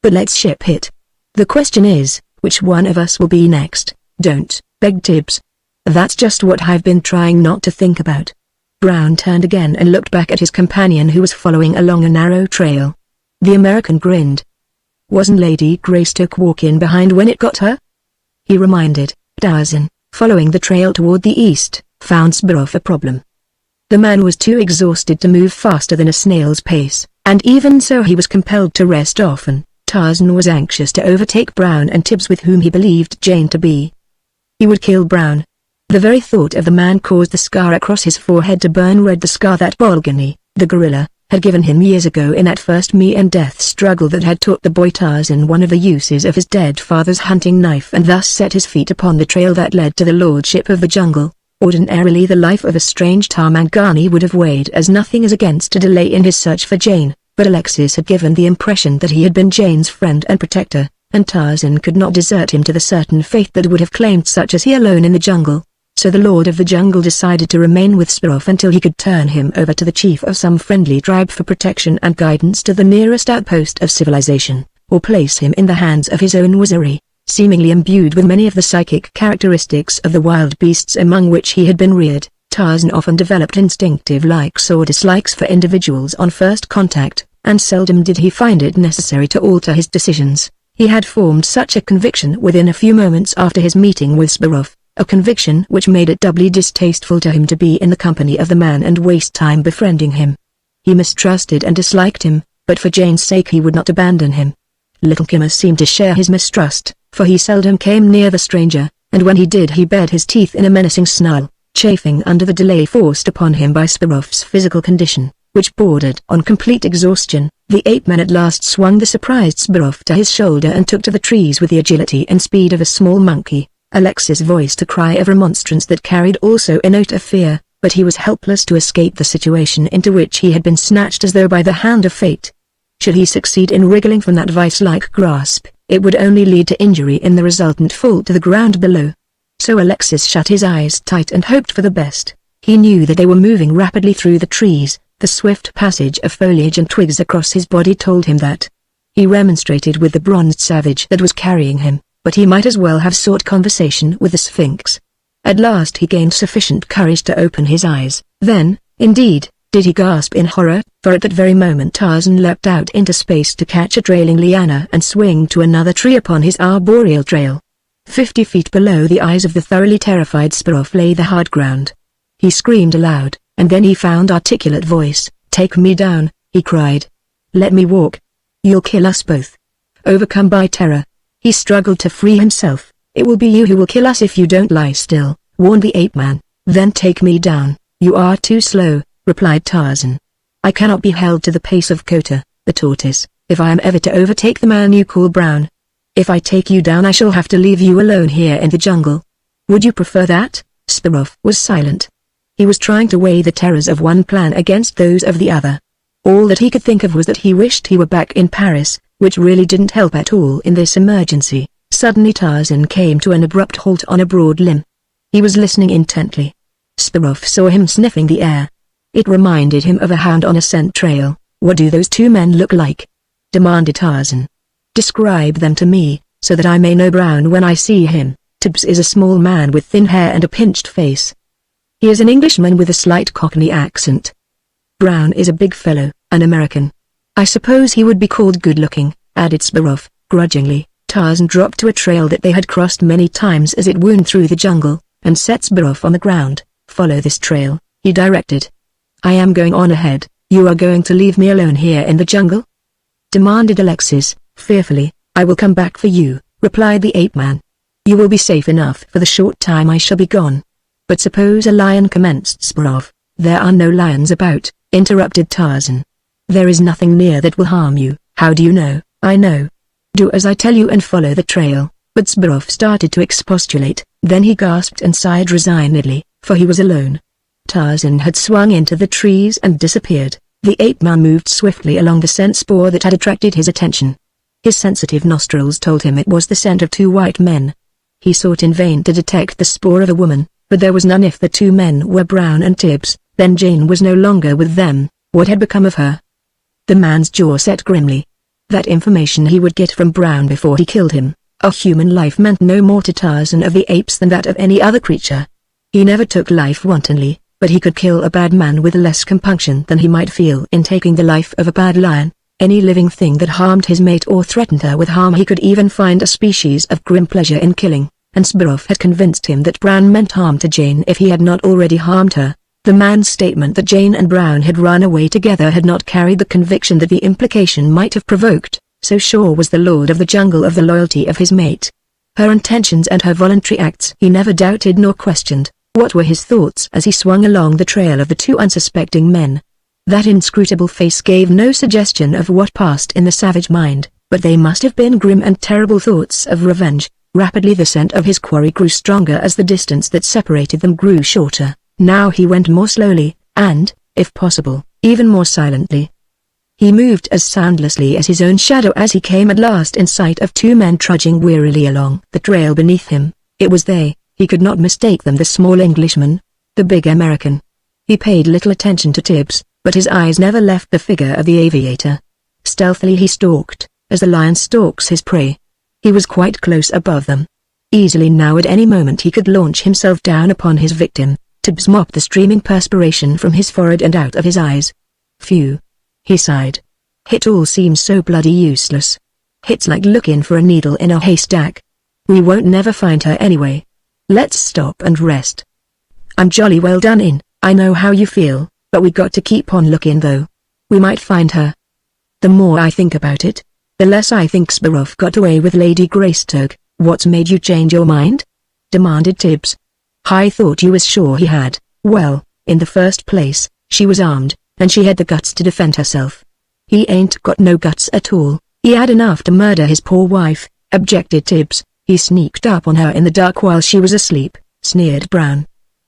"But let's ship it. The question is, which one of us will be next?" "Don't," begged Tibbs. "That's just what I've been trying not to think about." Brown turned again and looked back at his companion who was following along a narrow trail. The American grinned. "Wasn't Lady Greystoke walking behind when it got her?" he reminded. Tarzan, following the trail toward the east, found Burroughs a problem. The man was too exhausted to move faster than a snail's pace, and even so he was compelled to rest often. Tarzan was anxious to overtake Brown and Tibbs, with whom he believed Jane to be. He would kill Brown. The very thought of the man caused the scar across his forehead to burn red, the scar that Bolgani, the gorilla, had given him years ago in that first me and death struggle that had taught the boy Tarzan one of the uses of his dead father's hunting knife and thus set his feet upon the trail that led to the lordship of the jungle. Ordinarily the life of a strange Tarmangani would have weighed as nothing as against a delay in his search for Jane, but Alexis had given the impression that he had been Jane's friend and protector, and Tarzan could not desert him to the certain fate that would have claimed such as he alone in the jungle. So the Lord of the Jungle decided to remain with Burroughs until he could turn him over to the chief of some friendly tribe for protection and guidance to the nearest outpost of civilization, or place him in the hands of his own wizardry, seemingly imbued with many of the psychic characteristics of the wild beasts among which he had been reared. Tarzan often developed instinctive likes or dislikes for individuals on first contact, and seldom did he find it necessary to alter his decisions. He had formed such a conviction within a few moments after his meeting with Burroughs, a conviction which made it doubly distasteful to him to be in the company of the man and waste time befriending him. He mistrusted and disliked him, but for Jane's sake he would not abandon him. Little Kimmer seemed to share his mistrust, for he seldom came near the stranger, and when he did he bared his teeth in a menacing snarl, chafing under the delay forced upon him by Burroughs' physical condition, which bordered on complete exhaustion. The ape-man at last swung the surprised Burroughs to his shoulder and took to the trees with the agility and speed of a small monkey. Alexis voiced a cry of remonstrance that carried also a note of fear, but he was helpless to escape the situation into which he had been snatched as though by the hand of fate. Should he succeed in wriggling from that vice-like grasp, it would only lead to injury in the resultant fall to the ground below. So Alexis shut his eyes tight and hoped for the best. He knew that they were moving rapidly through the trees. The swift passage of foliage and twigs across his body told him that. He remonstrated with the bronzed savage that was carrying him, but he might as well have sought conversation with the Sphinx. At last he gained sufficient courage to open his eyes. Then, indeed, did he gasp in horror, for at that very moment Tarzan leapt out into space to catch a trailing liana and swing to another tree upon his arboreal trail. 50 feet below the eyes of the thoroughly terrified Sparrow lay the hard ground. He screamed aloud, and then he found articulate voice. "Take me down," he cried. "Let me walk. You'll kill us both." Overcome by terror, he struggled to free himself. "It will be you who will kill us if you don't lie still," warned the ape-man. "Then take me down." "You are too slow," replied Tarzan. "I cannot be held to the pace of Kota, the tortoise, if I am ever to overtake the man you call Brown. If I take you down I shall have to leave you alone here in the jungle. Would you prefer that?" Sparrow was silent. He was trying to weigh the terrors of one plan against those of the other. All that he could think of was that he wished he were back in Paris, which really didn't help at all in this emergency. Suddenly Tarzan came to an abrupt halt on a broad limb. He was listening intently. Sparrow saw him sniffing the air. It reminded him of a hound on a scent trail. "What do those two men look like?" demanded Tarzan. "Describe them to me, so that I may know Brown when I see him." Tibbs is a small man with thin hair and a pinched face. He is an Englishman with a slight Cockney accent. Brown is a big fellow, an American. "I suppose he would be called good-looking," added Sparrow, grudgingly. Tarzan dropped to a trail that they had crossed many times as it wound through the jungle, and set Sparrow on the ground. "Follow this trail," he directed. "I am going on ahead. You are going to leave me alone here in the jungle?" demanded Alexis, fearfully. "I will come back for you," replied the ape-man. "You will be safe enough for the short time I shall be gone." "But suppose a lion," commenced Sparrow. "There are no lions about," interrupted Tarzan. "There is nothing near that will harm you." "How do you know?" "I know. Do as I tell you and follow the trail." But Sparrow started to expostulate, then he gasped and sighed resignedly, for he was alone. Tarzan had swung into the trees and disappeared. The ape-man moved swiftly along the scent spoor that had attracted his attention. His sensitive nostrils told him it was the scent of two white men. He sought in vain to detect the spoor of a woman, but there was none. If the two men were Brown and Tibbs, then Jane was no longer with them. What had become of her? The man's jaw set grimly. That information he would get from Brown before he killed him. A human life meant no more to Tarzan of the apes than that of any other creature. He never took life wantonly, but he could kill a bad man with less compunction than he might feel in taking the life of a bad lion. Any living thing that harmed his mate or threatened her with harm he could even find a species of grim pleasure in killing, and Sparrow had convinced him that Brown meant harm to Jane if he had not already harmed her. The man's statement that Jane and Brown had run away together had not carried the conviction that the implication might have provoked, so sure was the lord of the jungle of the loyalty of his mate. Her intentions and her voluntary acts he never doubted nor questioned. What were his thoughts as he swung along the trail of the two unsuspecting men? That inscrutable face gave no suggestion of what passed in the savage mind, but they must have been grim and terrible thoughts of revenge. Rapidly the scent of his quarry grew stronger as the distance that separated them grew shorter. Now he went more slowly, and, if possible, even more silently. He moved as soundlessly as his own shadow as he came at last in sight of two men trudging wearily along the trail beneath him. It was they. He could not mistake them. The small Englishman, the big American. He paid little attention to Tibbs, but his eyes never left the figure of the aviator. Stealthily he stalked, as the lion stalks his prey. He was quite close above them. Easily now at any moment he could launch himself down upon his victim. Tibbs mopped the streaming perspiration from his forehead and out of his eyes. "Phew," he sighed. "It all seems so bloody useless. It's like looking for a needle in a haystack. We won't never find her anyway. Let's stop and rest. I'm jolly well done in, I know how you feel, but we got to keep on looking though. We might find her." "The more I think about it, the less I think Sparrow got away with Lady Greystoke." "What's made you change your mind?" demanded Tibbs. "I thought you was sure he had." "Well, in the first place, she was armed, and she had the guts to defend herself." "He ain't got no guts at all. He had enough to murder his poor wife," objected Tibbs. "He sneaked up on her in the dark while she was asleep," sneered Brown.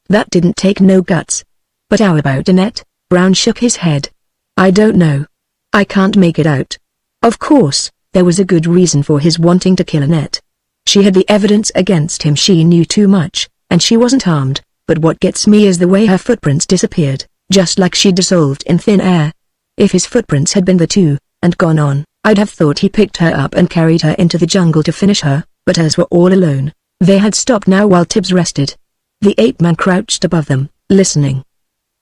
"That didn't take no guts." But how about Annette? Brown shook his head. I don't know. I can't make it out. Of course, there was a good reason for his wanting to kill Annette. She had the evidence against him. She knew too much, and she wasn't armed, but what gets me is the way her footprints disappeared, just like she dissolved in thin air. If his footprints had been the two, and gone on, I'd have thought he picked her up and carried her into the jungle to finish her, but hers were all alone. They had stopped now while Tibbs rested. The ape-man crouched above them, listening.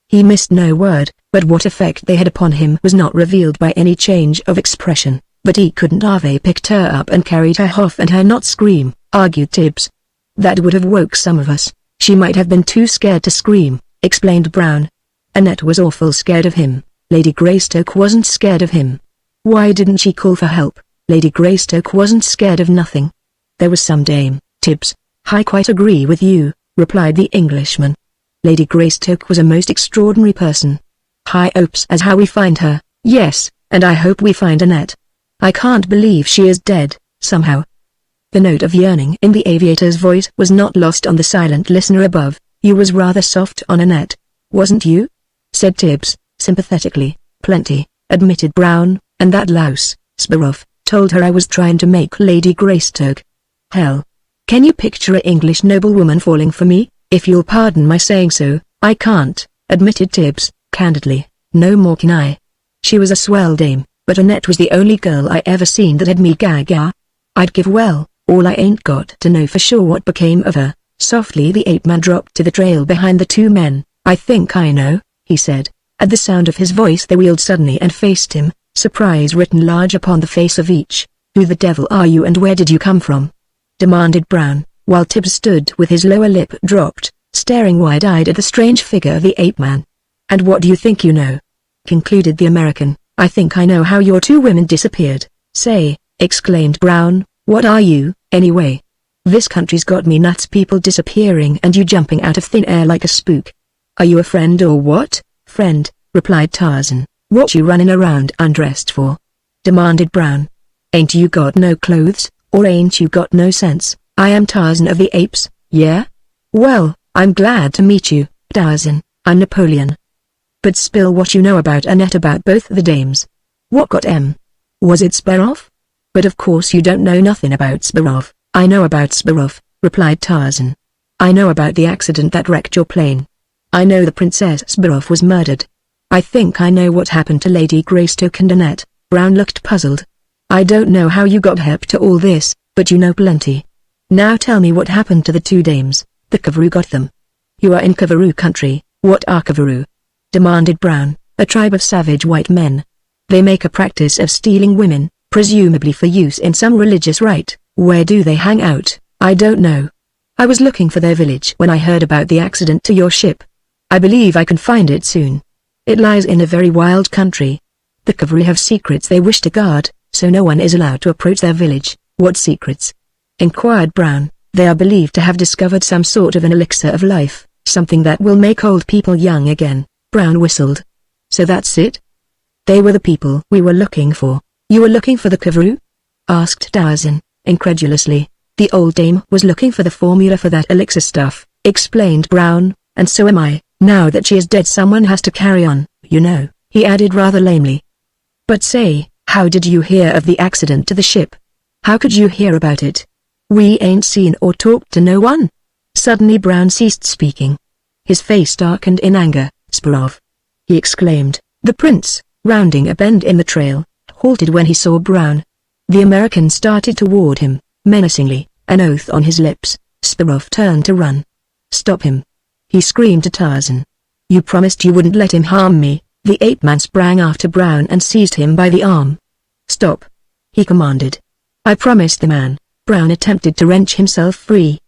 He missed no word, but what effect they had upon him was not revealed by any change of expression. But he couldn't have picked her up and carried her off and her not scream, argued Tibbs. That would have woke some of us. She might have been too scared to scream, explained Brown. Annette was awful scared of him. Lady Greystoke wasn't scared of him. Why didn't she call for help? Lady Greystoke wasn't scared of nothing. There was some dame, Tibbs. I quite agree with you, replied the Englishman. Lady Greystoke was a most extraordinary person. High hopes as how we find her, yes, and I hope we find Annette. I can't believe she is dead, somehow. The note of yearning in the aviator's voice was not lost on the silent listener above. You was rather soft on Annette, wasn't you? Said Tibbs, sympathetically. Plenty, admitted Brown, and that louse, Burroughs, told her I was trying to make Lady Greystoke. Hell. Can you picture a English noblewoman falling for me? If you'll pardon my saying so, I can't, admitted Tibbs, candidly. No more can I. She was a swell dame, but Annette was the only girl I ever seen that had me gaga. I'd give well, all I ain't got to know for sure what became of her. Softly the ape-man dropped to the trail behind the two men. I think I know, he said. At the sound of his voice they wheeled suddenly and faced him, surprise written large upon the face of each. Who the devil are you and where did you come from? Demanded Brown, while Tibbs stood with his lower lip dropped, staring wide-eyed at the strange figure of the ape-man. And what do you think you know? Concluded the American. I think I know how your two women disappeared. Say, exclaimed Brown, what are you, anyway? This country's got me nuts, people disappearing and you jumping out of thin air like a spook. Are you a friend or what? Friend, replied Tarzan. What you running around undressed for? Demanded Brown. Ain't you got no clothes, or ain't you got no sense? I am Tarzan of the Apes, yeah? Well, I'm glad to meet you, Tarzan. I'm Napoleon. But spill what you know about Annette, about both the dames. What got Was it Burroughs? But of course you don't know nothing about Burroughs. I know about Burroughs, replied Tarzan. I know about the accident that wrecked your plane. I know the Princess Burroughs was murdered. I think I know what happened to Lady Greystoke and Annette. Brown looked puzzled. I don't know how you got hep to all this, but you know plenty. Now tell me what happened to the two dames. The Kavaroo got them. You are in Kavaroo country. What are Kavaroo? Demanded Brown. A tribe of savage white men. They make a practice of stealing women, presumably for use in some religious rite. Where do they hang out? I don't know. I was looking for their village when I heard about the accident to your ship. I believe I can find it soon. It lies in a very wild country. The Kavaroo have secrets they wish to guard, so no one is allowed to approach their village. What secrets? Inquired Brown. They are believed to have discovered some sort of an elixir of life, something that will make old people young again. Brown whistled. So that's it? They were the people we were looking for. You were looking for the Kavaroo? Asked Tarzan, incredulously. The old dame was looking for the formula for that elixir stuff, explained Brown, and so am I. Now that she is dead someone has to carry on, you know, he added rather lamely. But say, how did you hear of the accident to the ship? How could you hear about it? We ain't seen or talked to no one. Suddenly Brown ceased speaking. His face darkened in anger. Burroughs, he exclaimed. The prince, rounding a bend in the trail, halted when he saw Brown. The American started toward him, menacingly, an oath on his lips. Burroughs turned to run. Stop him! He screamed to Tarzan. You promised you wouldn't let him harm me. The ape-man sprang after Brown and seized him by the arm. Stop! He commanded. I promised the man. Brown attempted to wrench himself free.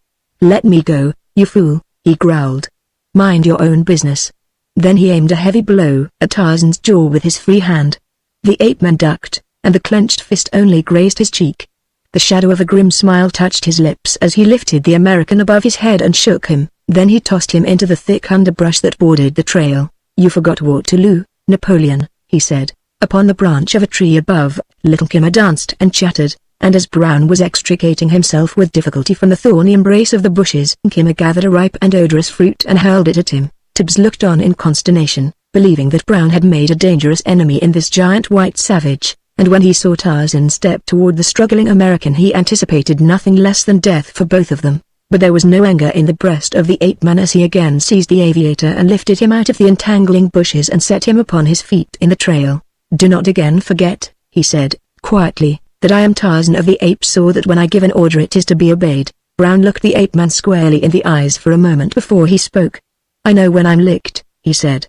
Let me go, you fool, he growled. Mind your own business. Then he aimed a heavy blow at Tarzan's jaw with his free hand. The ape-man ducked, and the clenched fist only grazed his cheek. The shadow of a grim smile touched his lips as he lifted the American above his head and shook him. Then he tossed him into the thick underbrush that bordered the trail. You forgot Waterloo, Napoleon, he said. Upon the branch of a tree above, little Kimmer danced and chattered, and as Brown was extricating himself with difficulty from the thorny embrace of the bushes, Kimmer gathered a ripe and odorous fruit and hurled it at him. Tibbs looked on in consternation, believing that Brown had made a dangerous enemy in this giant white savage, and when he saw Tarzan step toward the struggling American he anticipated nothing less than death for both of them. But there was no anger in the breast of the ape-man as he again seized the aviator and lifted him out of the entangling bushes and set him upon his feet in the trail. "Do not again forget," he said, quietly, "that I am Tarzan of the Apes, so that when I give an order it is to be obeyed." Brown looked the ape-man squarely in the eyes for a moment before he spoke. "I know when I'm licked," he said.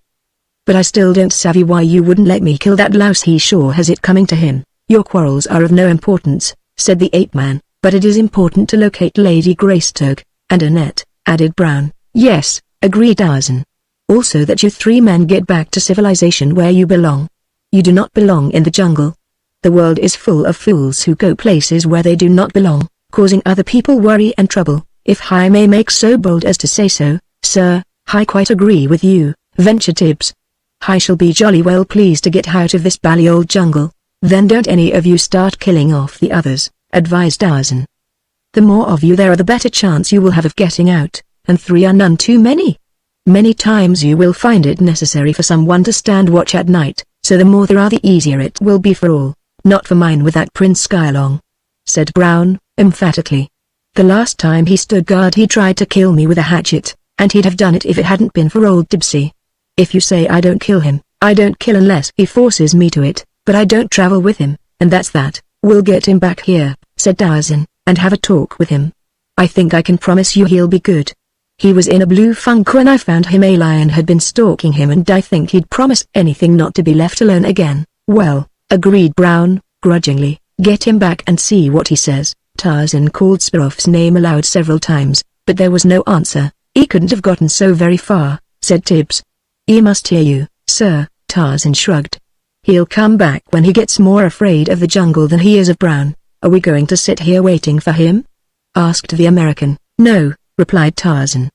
"But I still don't savvy why you wouldn't let me kill that louse. He sure has it coming to him." "Your quarrels are of no importance," said the ape-man, "but it is important to locate Lady Greystoke, and Annette," added Brown. "Yes," agreed Tarzan. "Also that you three men get back to civilization where you belong. You do not belong in the jungle. The world is full of fools who go places where they do not belong, causing other people worry and trouble. If I may make so bold as to say so, sir, I quite agree with you," ventured Tibbs. "I shall be jolly well pleased to get out of this bally old jungle." "Then don't any of you start killing off the others," advised Tarzan. "The more of you there are the better chance you will have of getting out, and three are none too many. Many times you will find it necessary for someone to stand watch at night, so the more there are the easier it will be for all." "Not for mine with that Prince Skylong," said Brown, emphatically. "The last time he stood guard he tried to kill me with a hatchet, and he'd have done it if it hadn't been for old Tibbsy. If you say I don't kill him, I don't kill unless he forces me to it, but I don't travel with him, and that's that." "We'll get him back here," said Tarzan, "and have a talk with him. I think I can promise you he'll be good. He was in a blue funk when I found him. A lion had been stalking him and I think he'd promise anything not to be left alone again." "Well," agreed Brown, grudgingly, "get him back and see what he says." Tarzan called Sparrow's name aloud several times, but there was no answer. "He couldn't have gotten so very far," said Tibbs. "He must hear you, sir," Tarzan shrugged. "He'll come back when he gets more afraid of the jungle than he is of Brown." "Are we going to sit here waiting for him?" asked the American. "No," replied Tarzan.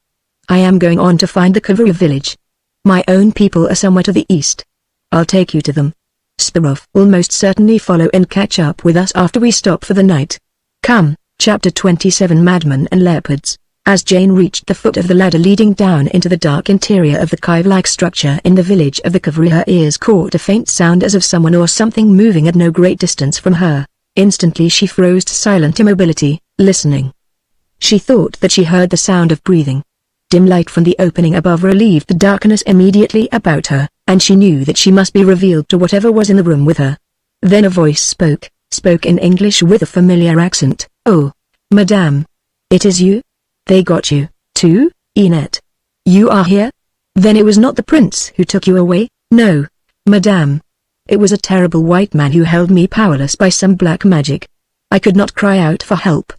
"I am going on to find the cavalry village. My own people are somewhere to the east. I'll take you to them. Sparrow will most certainly follow and catch up with us after we stop for the night. Come." Chapter 27 Madmen and Leopards. As Jane reached the foot of the ladder leading down into the dark interior of the cave-like structure in the village of the cavalry, her ears caught a faint sound as of someone or something moving at no great distance from her. Instantly she froze to silent immobility, listening. She thought that she heard the sound of breathing. Dim light from the opening above relieved the darkness immediately about her, and she knew that she must be revealed to whatever was in the room with her. Then a voice spoke in English with a familiar accent. "Oh, madame. It is you? They got you, too, Enette? You are here? Then it was not the prince who took you away?" "No, madame. It was a terrible white man who held me powerless by some black magic. I could not cry out for help.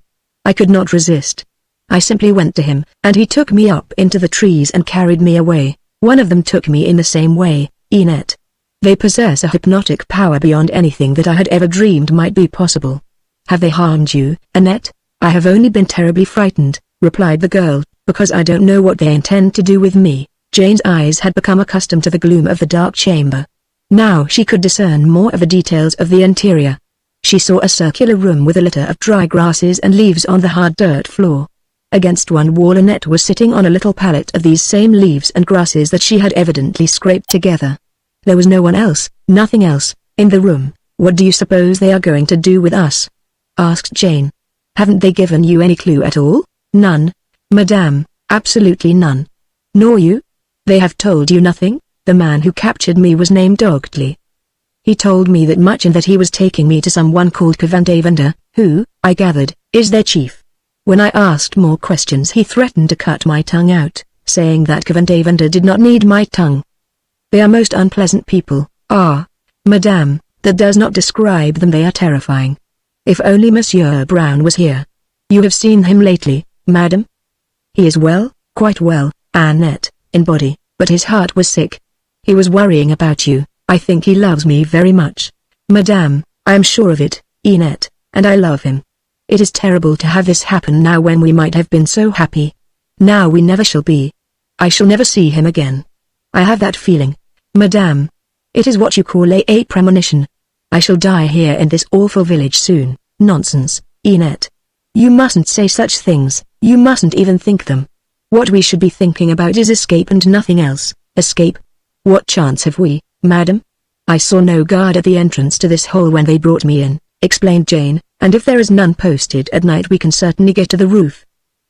I could not resist. I simply went to him, and he took me up into the trees and carried me away. One of them took me in the same way, Enette. They possess a hypnotic power beyond anything that I had ever dreamed might be possible." "Have they harmed you, Annette?" "I have only been terribly frightened," replied the girl, "because I don't know what they intend to do with me." Jane's eyes had become accustomed to the gloom of the dark chamber. Now she could discern more of the details of the interior. She saw a circular room with a litter of dry grasses and leaves on the hard dirt floor. Against one wall Annette was sitting on a little pallet of these same leaves and grasses that she had evidently scraped together. There was no one else, nothing else, in the room. "What do you suppose they are going to do with us?" asked Jane. "Haven't they given you any clue at all?" "None, madame, absolutely none." "Nor you? They have told you nothing?" "The man who captured me was named Ogtley. He told me that much and that he was taking me to someone called Kavandavanda, who, I gathered, is their chief. When I asked more questions he threatened to cut my tongue out, saying that Kavandavanda did not need my tongue. They are most unpleasant people." "Ah, madame, that does not describe them. They are terrifying. If only Monsieur Brown was here." "You have seen him lately, madam?" "He is well, quite well, Annette, in body, but his heart was sick. He was worrying about you. I think he loves me very much." "Madame, I am sure of it, Enette, and I love him. It is terrible to have this happen now when we might have been so happy. Now we never shall be. I shall never see him again. I have that feeling, madame. It is what you call a premonition. I shall die here in this awful village soon." "Nonsense, Enette. You mustn't say such things, you mustn't even think them. What we should be thinking about is escape and nothing else. Escape? What chance have we, madam? I saw no guard at the entrance to this hole when they brought me in, explained Jane, and if there is none posted at night we can certainly get to the roof.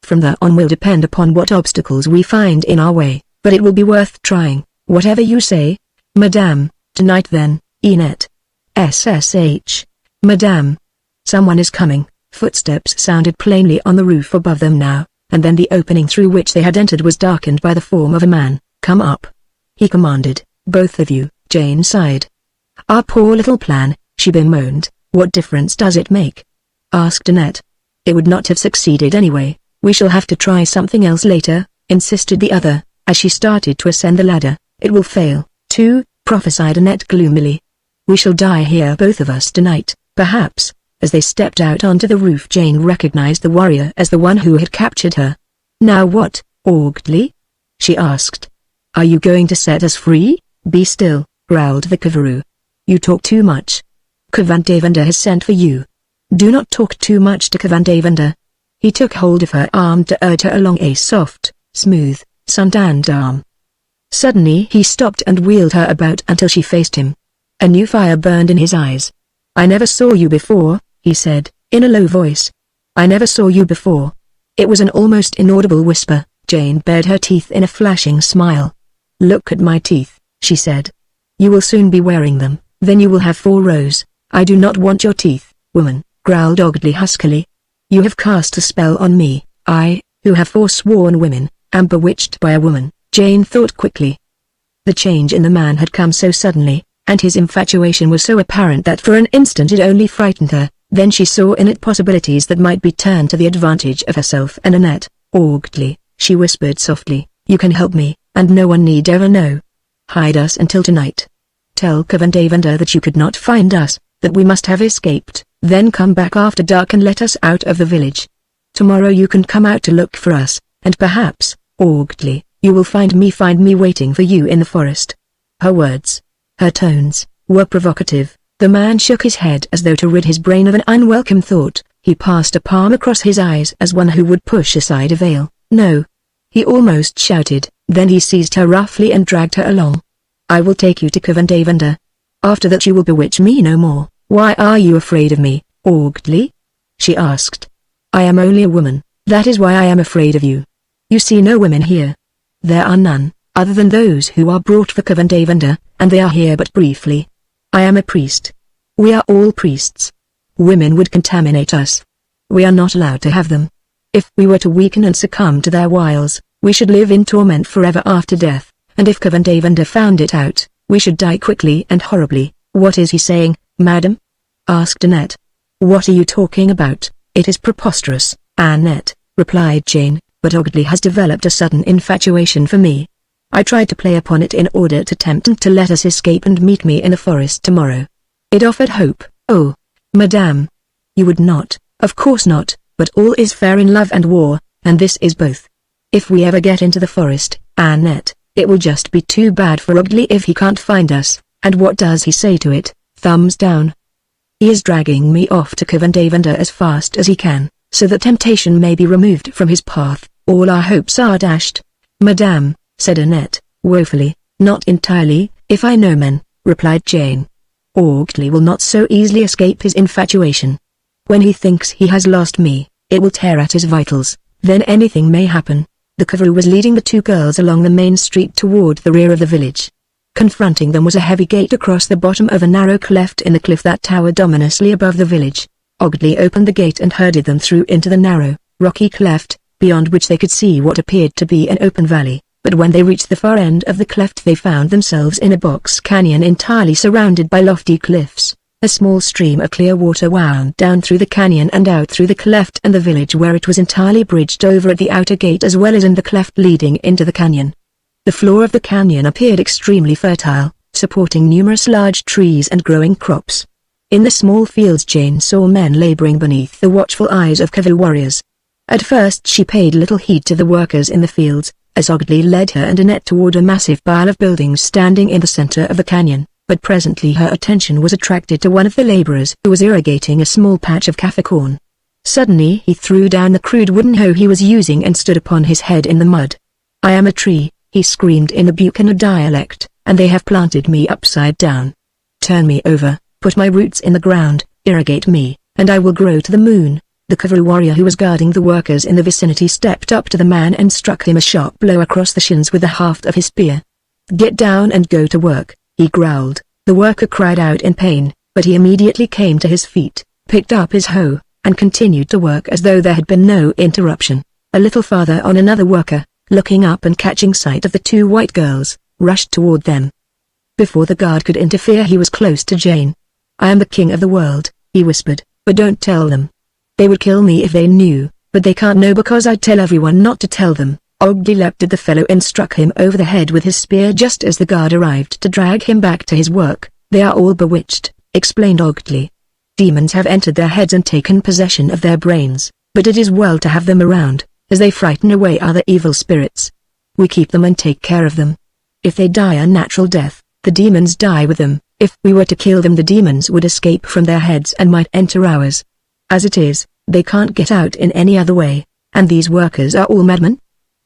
From there on will depend upon what obstacles we find in our way, but it will be worth trying, whatever you say. Madame, tonight then, Enette. SSH. Madame. Someone is coming. Footsteps sounded plainly on the roof above them now, and then the opening through which they had entered was darkened by the form of a man. Come up, he commanded. Both of you. Jane sighed. Our poor little plan, she bemoaned. What difference does it make? Asked Enette. It would not have succeeded anyway. We shall have to try something else later, insisted the other, as she started to ascend the ladder. It will fail, too, prophesied Enette gloomily. We shall die here, both of us, tonight, perhaps. As they stepped out onto the roof, Jane recognized the warrior as the one who had captured her. Now what, Audley? She asked. Are you going to set us free? Be still, growled the Kavaroo. You talk too much. Kavandavanda has sent for you. Do not talk too much to Kavandavanda. He took hold of her arm to urge her along a soft, smooth, sun-tanned arm. Suddenly he stopped and wheeled her about until she faced him. A new fire burned in his eyes. I never saw you before, he said, in a low voice. I never saw you before. It was an almost inaudible whisper. Jane bared her teeth in a flashing smile. Look at my teeth, she said. You will soon be wearing them, then you will have 4 rows. I do not want your teeth, woman, growled Audley huskily. You have cast a spell on me. I, who have forsworn women, am bewitched by a woman, Jane thought quickly. The change in the man had come so suddenly, and his infatuation was so apparent that for an instant it only frightened her. Then she saw in it possibilities that might be turned to the advantage of herself and Enette. Audley, she whispered softly, you can help me, and no one need ever know. Hide us until tonight. Tell Kavandavanda that you could not find us, that we must have escaped, then come back after dark and let us out of the village. Tomorrow you can come out to look for us, and perhaps, Audley, you will find me waiting for you in the forest. Her words, her tones, were provocative. The man shook his head as though to rid his brain of an unwelcome thought. He passed a palm across his eyes as one who would push aside a veil. No. He almost shouted, then he seized her roughly and dragged her along. I will take you to Kavandavanda. After that you will bewitch me no more. Why are you afraid of me, Audley? She asked. I am only a woman, that is why I am afraid of you. You see no women here. There are none, other than those who are brought for Kavandavanda, and they are here but briefly. I am a priest. We are all priests. Women would contaminate us. We are not allowed to have them. If we were to weaken and succumb to their wiles, we should live in torment forever after death, and if Kavandavanda found it out, we should die quickly and horribly. What is he saying, madam? Asked Enette. What are you talking about? It is preposterous, Annette, replied Jane, but Audley has developed a sudden infatuation for me. I tried to play upon it in order to tempt him to let us escape and meet me in the forest tomorrow. It offered hope. Oh, madame. You would not, of course not, but all is fair in love and war, and this is both. If we ever get into the forest, Annette, it will just be too bad for Audley if he can't find us, and what does he say to it? Thumbs down. He is dragging me off to Kavandavanda as fast as he can, so that temptation may be removed from his path. All our hopes are dashed. Madame, said Enette, woefully. Not entirely, if I know men, replied Jane. Audley will not so easily escape his infatuation. When he thinks he has lost me, it will tear at his vitals, then anything may happen. The Kavaroo was leading the 2 girls along the main street toward the rear of the village. Confronting them was a heavy gate across the bottom of a narrow cleft in the cliff that towered ominously above the village. Audley opened the gate and herded them through into the narrow, rocky cleft, beyond which they could see what appeared to be an open valley, but when they reached the far end of the cleft they found themselves in a box canyon entirely surrounded by lofty cliffs. A small stream of clear water wound down through the canyon and out through the cleft and the village where it was entirely bridged over at the outer gate as well as in the cleft leading into the canyon. The floor of the canyon appeared extremely fertile, supporting numerous large trees and growing crops. In the small fields Jane saw men laboring beneath the watchful eyes of Kavaroo warriors. At first she paid little heed to the workers in the fields, as Audley led her and Enette toward a massive pile of buildings standing in the center of the canyon, but presently her attention was attracted to one of the laborers who was irrigating a small patch of kaffir corn. Suddenly he threw down the crude wooden hoe he was using and stood upon his head in the mud. "I am a tree," he screamed in the Bucana dialect, "and they have planted me upside down. Turn me over, put my roots in the ground, irrigate me, and I will grow to the moon." The cavalry warrior who was guarding the workers in the vicinity stepped up to the man and struck him a sharp blow across the shins with the haft of his spear. "Get down and go to work," he growled. The worker cried out in pain, but he immediately came to his feet, picked up his hoe, and continued to work as though there had been no interruption. A little farther on, another worker, looking up and catching sight of the two white girls, rushed toward them. Before the guard could interfere, he was close to Jane. "I am the king of the world," he whispered, "but don't tell them. They would kill me if they knew, but they can't know because I'd tell everyone not to tell them." Ogdy leapt at the fellow and struck him over the head with his spear just as the guard arrived to drag him back to his work. "They are all bewitched," explained Ogdy. "Demons have entered their heads and taken possession of their brains, but it is well to have them around, as they frighten away other evil spirits. We keep them and take care of them. If they die a natural death, the demons die with them. If we were to kill them, the demons would escape from their heads and might enter ours. As it is, they can't get out in any other way." "And these workers are all madmen?"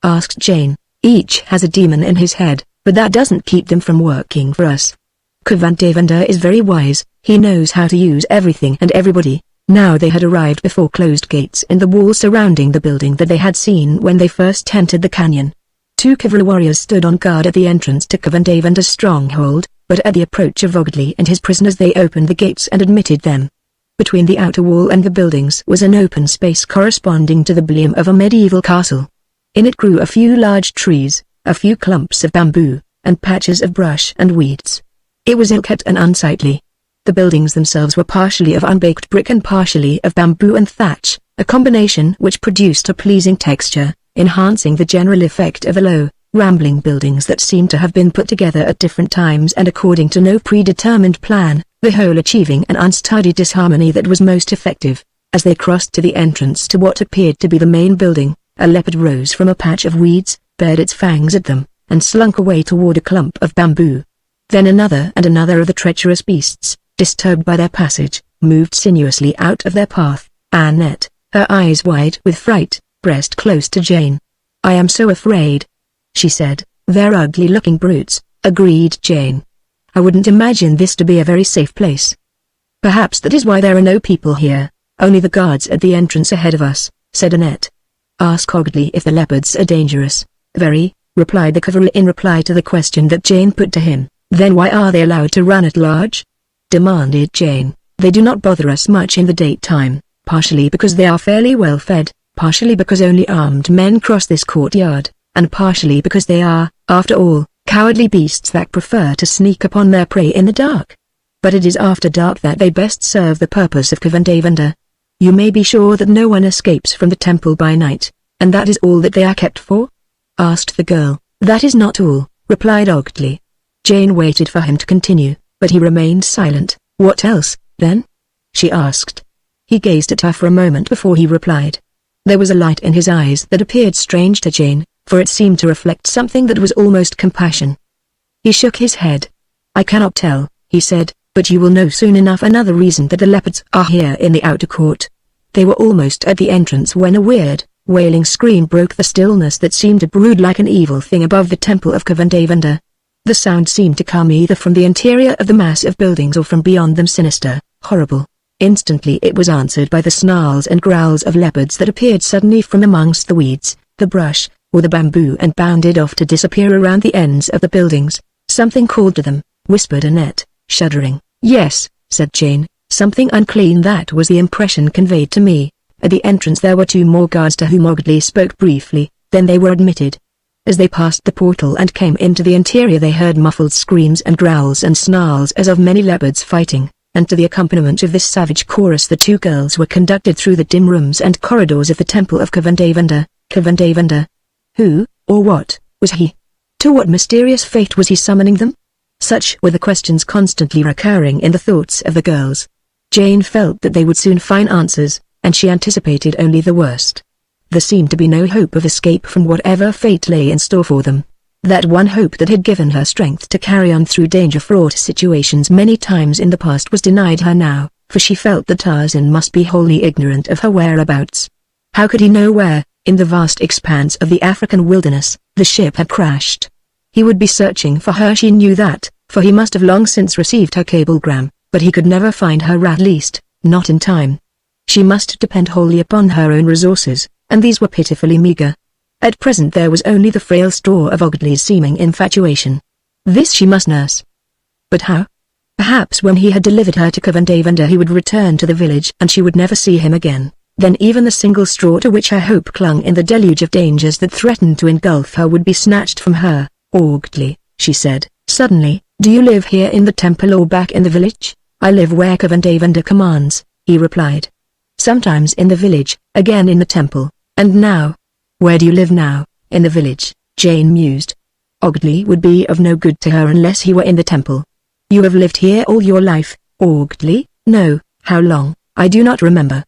asked Jane. "Each has a demon in his head, but that doesn't keep them from working for us. Kavandavanda is very wise, he knows how to use everything and everybody." Now they had arrived before closed gates in the wall surrounding the building that they had seen when they first entered the canyon. Two cavalry warriors stood on guard at the entrance to Kavandavanda's stronghold, but at the approach of Ogdy and his prisoners they opened the gates and admitted them. Between the outer wall and the buildings was an open space corresponding to the bloom of a medieval castle. In it grew a few large trees, a few clumps of bamboo, and patches of brush and weeds. It was ill-kept and unsightly. The buildings themselves were partially of unbaked brick and partially of bamboo and thatch, a combination which produced a pleasing texture, enhancing the general effect of the low, rambling buildings that seemed to have been put together at different times and according to no predetermined plan, the whole achieving an unstudied disharmony that was most effective. As they crossed to the entrance to what appeared to be the main building, a leopard rose from a patch of weeds, bared its fangs at them, and slunk away toward a clump of bamboo. Then another and another of the treacherous beasts, disturbed by their passage, moved sinuously out of their path. Annette, her eyes wide with fright, pressed close to Jane. "I am so afraid," she said. "They're ugly-looking brutes," agreed Jane. "I wouldn't imagine this to be a very safe place." "Perhaps that is why there are no people here, only the guards at the entrance ahead of us," said Annette. "Ask Ogdy if the leopards are dangerous." "Very," replied the cavalry in reply to the question that Jane put to him. "Then why are they allowed to run at large?" demanded Jane. "They do not bother us much in the daytime, partially because they are fairly well fed, partially because only armed men cross this courtyard, and partially because they are, after all, cowardly beasts that prefer to sneak upon their prey in the dark. But it is after dark that they best serve the purpose of Kavandavanda. You may be sure that no one escapes from the temple by night, and that is all that they are kept for?" asked the girl. "That is not all," replied Ogdy. Jane waited for him to continue, but he remained silent. "What else, then?" she asked. He gazed at her for a moment before he replied. There was a light in his eyes that appeared strange to Jane, for it seemed to reflect something that was almost compassion. He shook his head. "I cannot tell," he said, "but you will know soon enough another reason that the leopards are here in the outer court." They were almost at the entrance when a weird, wailing scream broke the stillness that seemed to brood like an evil thing above the temple of Kavandavanda. The sound seemed to come either from the interior of the mass of buildings or from beyond them, sinister, horrible. Instantly it was answered by the snarls and growls of leopards that appeared suddenly from amongst the weeds, the brush, or the bamboo and bounded off to disappear around the ends of the buildings. "Something called to them," whispered Annette, shuddering. "Yes," said Jane, "something unclean. That was the impression conveyed to me." At the entrance there were two more guards to whom Ogdy spoke briefly, then they were admitted. As they passed the portal and came into the interior they heard muffled screams and growls and snarls as of many leopards fighting, and to the accompaniment of this savage chorus the two girls were conducted through the dim rooms and corridors of the temple of Kavandavanda. Kavandavanda? Who, or what, was he? To what mysterious fate was he summoning them? Such were the questions constantly recurring in the thoughts of the girls. Jane felt that they would soon find answers, and she anticipated only the worst. There seemed to be no hope of escape from whatever fate lay in store for them. That one hope that had given her strength to carry on through danger-fraught situations many times in the past was denied her now. for she felt that Tarzan must be wholly ignorant of her whereabouts. How could he know where, in the vast expanse of the African wilderness, the ship had crashed? He would be searching for her, she knew that, for he must have long since received her cablegram, but he could never find her, at least, not in time. She must depend wholly upon her own resources, and these were pitifully meager. At present there was only the frail store of Ogdley's seeming infatuation. This she must nurse. But how? Perhaps when he had delivered her to Kavandavanda he would return to the village and she would never see him again. Then even the single straw to which her hope clung in the deluge of dangers that threatened to engulf her would be snatched from her. Ogdley, she said, suddenly, do you live here in the temple or back in the village? I live where Kavandavanda commands, he replied. Sometimes in the village, again in the temple, and now? Where do you live now? In the village, Jane mused. Ogdley would be of no good to her unless he were in the temple. You have lived here all your life, Ogdley? No, how long? I do not remember.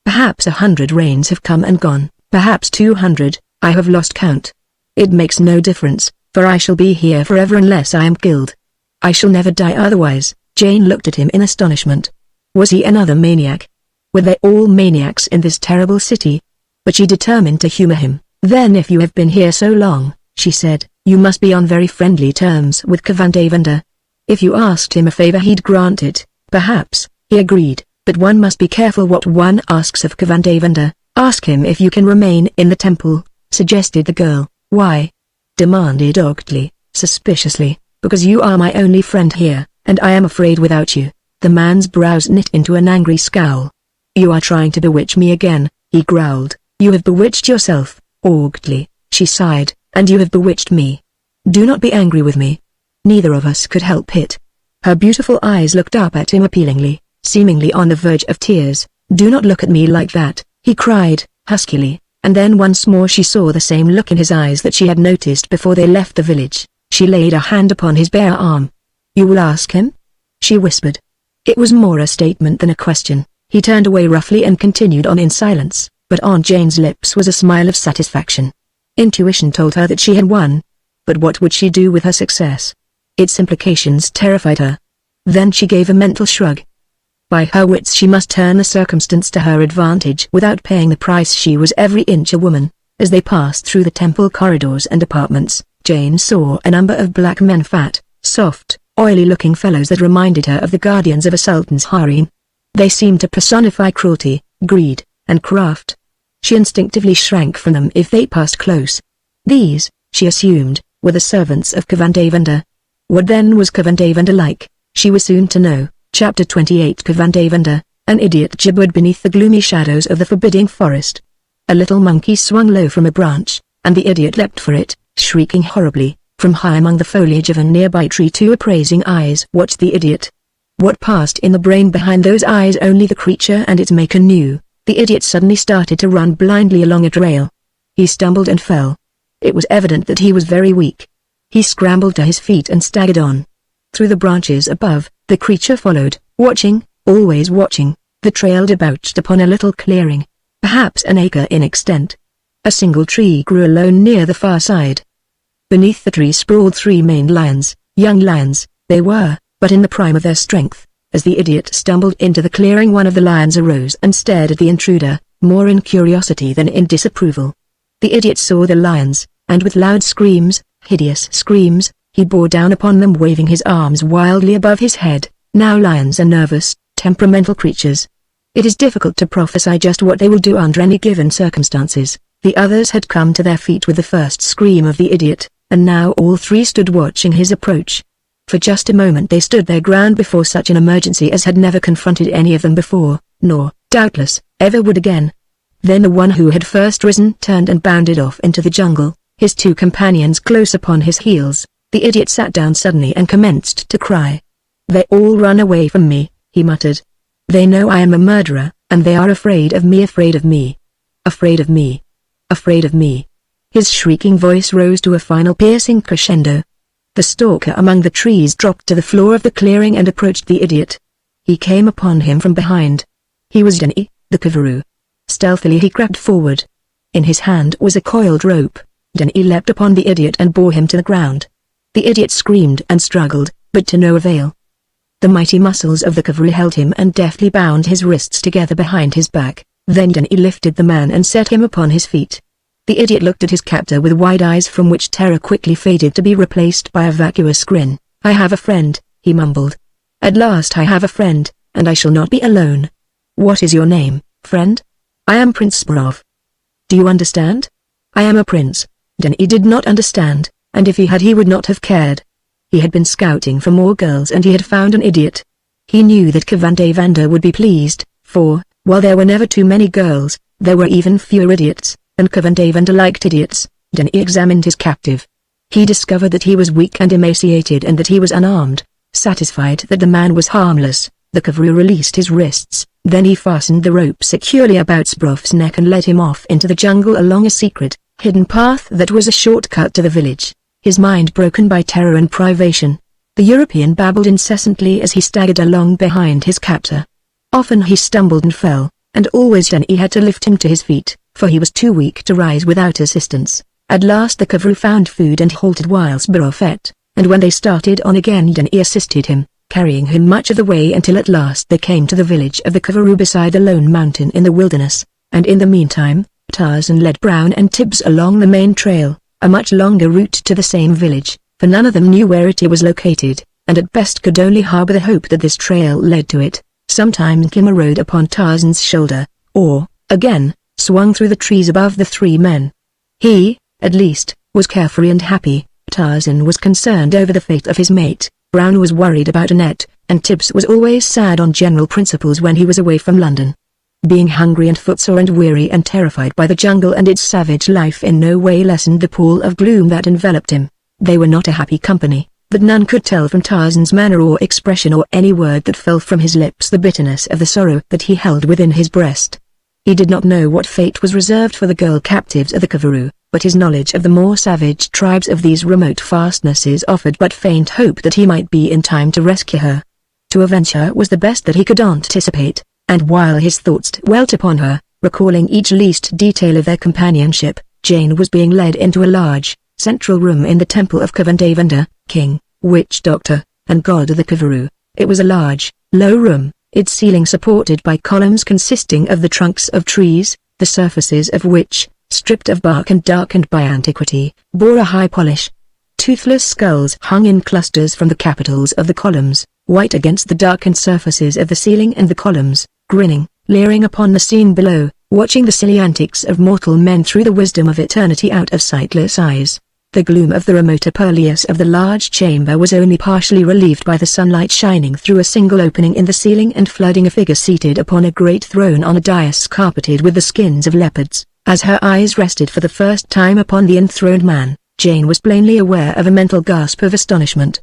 Perhaps 100 rains have come and gone, perhaps 200, I have lost count. It makes no difference, for I shall be here forever unless I am killed. I shall never die otherwise. Jane looked at him in astonishment. Was he another maniac? Were they all maniacs in this terrible city? But she determined to humor him. Then if you have been here so long, she said, you must be on very friendly terms with Kavandavanda. If you asked him a favor he'd grant it, perhaps, he agreed, but one must be careful what one asks of Kavandavanda. Ask him if you can remain in the temple, suggested the girl. Why? Demanded Ogdley, suspiciously. Because you are my only friend here, and I am afraid without you. The man's brows knit into an angry scowl. You are trying to bewitch me again, he growled. You have bewitched yourself, Ogdley, she sighed, and you have bewitched me. Do not be angry with me. Neither of us could help it. Her beautiful eyes looked up at him appealingly, seemingly on the verge of tears. Do not look at me like that, he cried, huskily, and then once more she saw the same look in his eyes that she had noticed before they left the village. She laid a hand upon his bare arm. You will ask him? She whispered. It was more a statement than a question. He turned away roughly and continued on in silence, but on Jane's lips was a smile of satisfaction. Intuition told her that she had won. But what would she do with her success? Its implications terrified her. Then she gave a mental shrug. By her wits she must turn the circumstance to her advantage without paying the price. She was every inch a woman. As they passed through the temple corridors and apartments, Jane saw a number of black men, fat, soft, oily-looking fellows that reminded her of the guardians of a sultan's harem. They seemed to personify cruelty, greed, and craft. She instinctively shrank from them if they passed close. These, she assumed, were the servants of Kavandavanda. What then was Kavandavanda like? She was soon to know. Chapter 28. Kavandavanda, an idiot, gibbered beneath the gloomy shadows of the forbidding forest. A little monkey swung low from a branch, and the idiot leapt for it, shrieking horribly. From high among the foliage of a nearby tree two appraising eyes watched the idiot. What passed in the brain behind those eyes only the creature and its maker knew. The idiot suddenly started to run blindly along a trail. He stumbled and fell. It was evident that he was very weak. He scrambled to his feet and staggered on. Through the branches above, the creature followed, watching, always watching. The trail debouched upon a little clearing, perhaps an acre in extent. A single tree grew alone near the far side. Beneath the tree sprawled three maned lions, young lions, they were, but in the prime of their strength. As the idiot stumbled into the clearing, one of the lions arose and stared at the intruder, more in curiosity than in disapproval. The idiot saw the lions, and with loud screams, hideous screams, he bore down upon them, waving his arms wildly above his head. Now lions are nervous, temperamental creatures. It is difficult to prophesy just what they will do under any given circumstances. The others had come to their feet with the first scream of the idiot, and now all three stood watching his approach. For just a moment they stood their ground before such an emergency as had never confronted any of them before, nor, doubtless, ever would again. Then the one who had first risen turned and bounded off into the jungle, his two companions close upon his heels. The idiot sat down suddenly and commenced to cry. They all run away from me, he muttered. They know I am a murderer, and they are afraid of me, afraid of me. Afraid of me. Afraid of me. His shrieking voice rose to a final piercing crescendo. The stalker among the trees dropped to the floor of the clearing and approached the idiot. He came upon him from behind. He was Danny, the Kavaroo. Stealthily he crept forward. In his hand was a coiled rope. Danny leapt upon the idiot and bore him to the ground. The idiot screamed and struggled, but to no avail. The mighty muscles of the cavalry held him and deftly bound his wrists together behind his back. Then Danny lifted the man and set him upon his feet. The idiot looked at his captor with wide eyes from which terror quickly faded to be replaced by a vacuous grin. "I have a friend," he mumbled. "At last I have a friend, and I shall not be alone." "What is your name, friend?" "I am Prince Burroughs." "Do you understand?" "I am a prince." Danny did not understand, and if he had he would not have cared. He had been scouting for more girls and he had found an idiot. He knew that Kavandavanda would be pleased, for, while there were never too many girls, there were even fewer idiots, and Kavandavanda liked idiots. Danny examined his captive. He discovered that he was weak and emaciated and that he was unarmed. Satisfied that the man was harmless, the cavalry released his wrists, then he fastened the rope securely about Sbrov's neck and led him off into the jungle along a secret, hidden path that was a shortcut to the village, his mind broken by terror and privation. The European babbled incessantly as he staggered along behind his captor. Often he stumbled and fell, and always Danny had to lift him to his feet, for he was too weak to rise without assistance. At last the cavalry found food and halted whilst Burroughs ate, and when they started on again Danny assisted him, carrying him much of the way until at last they came to the village of the cavalry beside a lone mountain in the wilderness, and in the meantime, Tarzan led Brown and Tibbs along the main trail, a much longer route to the same village, for none of them knew where it was located, and at best could only harbor the hope that this trail led to it. Sometimes Kimmer rode upon Tarzan's shoulder, or, again, swung through the trees above the three men. He, at least, was carefree and happy. Tarzan was concerned over the fate of his mate, Brown was worried about Annette, and Tibbs was always sad on general principles when he was away from London. Being hungry and footsore and weary and terrified by the jungle and its savage life in no way lessened the pall of gloom that enveloped him. They were not a happy company, but none could tell from Tarzan's manner or expression or any word that fell from his lips the bitterness of the sorrow that he held within his breast. He did not know what fate was reserved for the girl captives of the Kaviru, but his knowledge of the more savage tribes of these remote fastnesses offered but faint hope that he might be in time to rescue her. To avenge her was the best that he could anticipate, and while his thoughts dwelt upon her, recalling each least detail of their companionship, Jane was being led into a large, central room in the temple of Kavandavanda, king, witch doctor, and god of the Kaviru. It was a large, low room, its ceiling supported by columns consisting of the trunks of trees, the surfaces of which, stripped of bark and darkened by antiquity, bore a high polish. Toothless skulls hung in clusters from the capitals of the columns, white against the darkened surfaces of the ceiling and the columns, grinning, leering upon the scene below, watching the silly antics of mortal men through the wisdom of eternity out of sightless eyes. The gloom of the remoter purlieus of the large chamber was only partially relieved by the sunlight shining through a single opening in the ceiling and flooding a figure seated upon a great throne on a dais carpeted with the skins of leopards. As her eyes rested for the first time upon the enthroned man, Jane was plainly aware of a mental gasp of astonishment.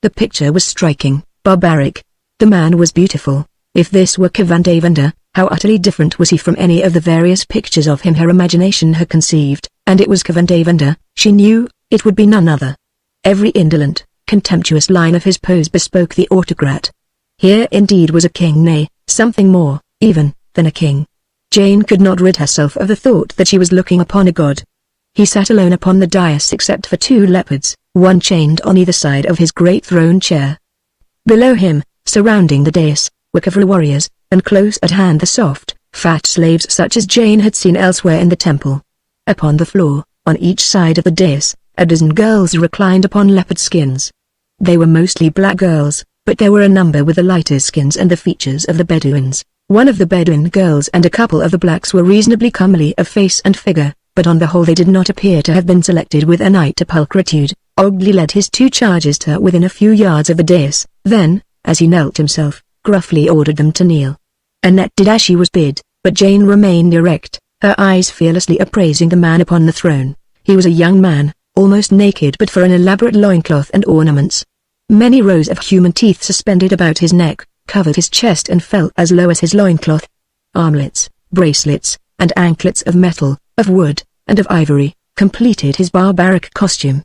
The picture was striking, barbaric. The man was beautiful. If this were Kavandavanda, how utterly different was he from any of the various pictures of him her imagination had conceived, and it was Kavandavanda, she knew, it would be none other. Every indolent, contemptuous line of his pose bespoke the autocrat. Here indeed was a king, nay, something more, even, than a king. Jane could not rid herself of the thought that she was looking upon a god. He sat alone upon the dais except for two leopards, one chained on either side of his great throne chair. Below him, surrounding the dais, were cavalry warriors, and close at hand the soft, fat slaves such as Jane had seen elsewhere in the temple. Upon the floor, on each side of the dais, a dozen girls reclined upon leopard skins. They were mostly black girls, but there were a number with the lighter skins and the features of the Bedouins. One of the Bedouin girls and a couple of the blacks were reasonably comely of face and figure, but on the whole they did not appear to have been selected with an eye to pulchritude. Ogli led his two charges to within a few yards of the dais, then, as he knelt himself, gruffly ordered them to kneel. Annette did as she was bid, but Jane remained erect, her eyes fearlessly appraising the man upon the throne. He was a young man, almost naked but for an elaborate loincloth and ornaments. Many rows of human teeth suspended about his neck, covered his chest and fell as low as his loincloth. Armlets, bracelets, and anklets of metal, of wood, and of ivory, completed his barbaric costume.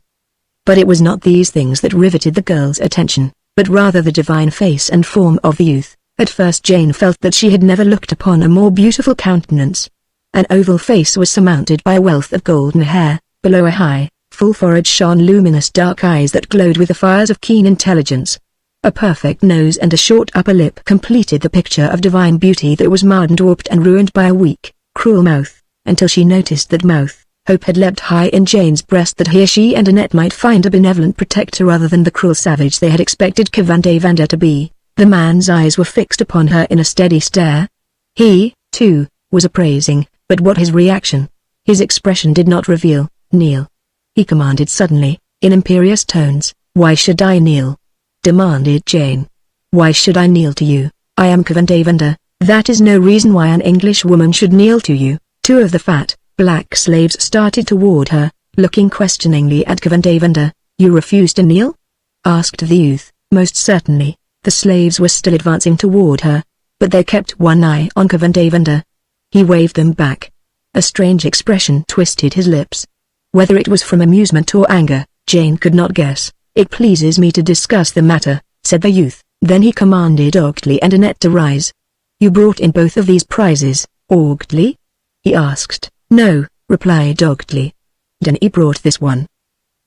But it was not these things that riveted the girl's attention, but rather the divine face and form of the youth. At first Jane felt that she had never looked upon a more beautiful countenance. An oval face was surmounted by a wealth of golden hair, below a high, full forehead shone luminous dark eyes that glowed with the fires of keen intelligence. A perfect nose and a short upper lip completed the picture of divine beauty that was marred and warped and ruined by a weak, cruel mouth, until she noticed that mouth. Hope had leapt high in Jane's breast that here she and Annette might find a benevolent protector rather than the cruel savage they had expected Kavandavanda to be. The man's eyes were fixed upon her in a steady stare. He, too, was appraising, but what his reaction? His expression did not reveal. Kneel. He commanded suddenly, in imperious tones. Why should I kneel? Demanded Jane. Why should I kneel to you? I am Kavandavanda. That is no reason why an English woman should kneel to you. Two of the fat, black slaves started toward her, looking questioningly at Kavandavanda. You refuse to kneel? Asked the youth. Most certainly. The slaves were still advancing toward her, but they kept one eye on Kavandavanda. He waved them back. A strange expression twisted his lips. Whether it was from amusement or anger, Jane could not guess. It pleases me to discuss the matter, said the youth. Then he commanded Ogdley and Annette to rise. You brought in both of these prizes, Ogdley? He asked. No, replied Ogdley. Then he brought this one.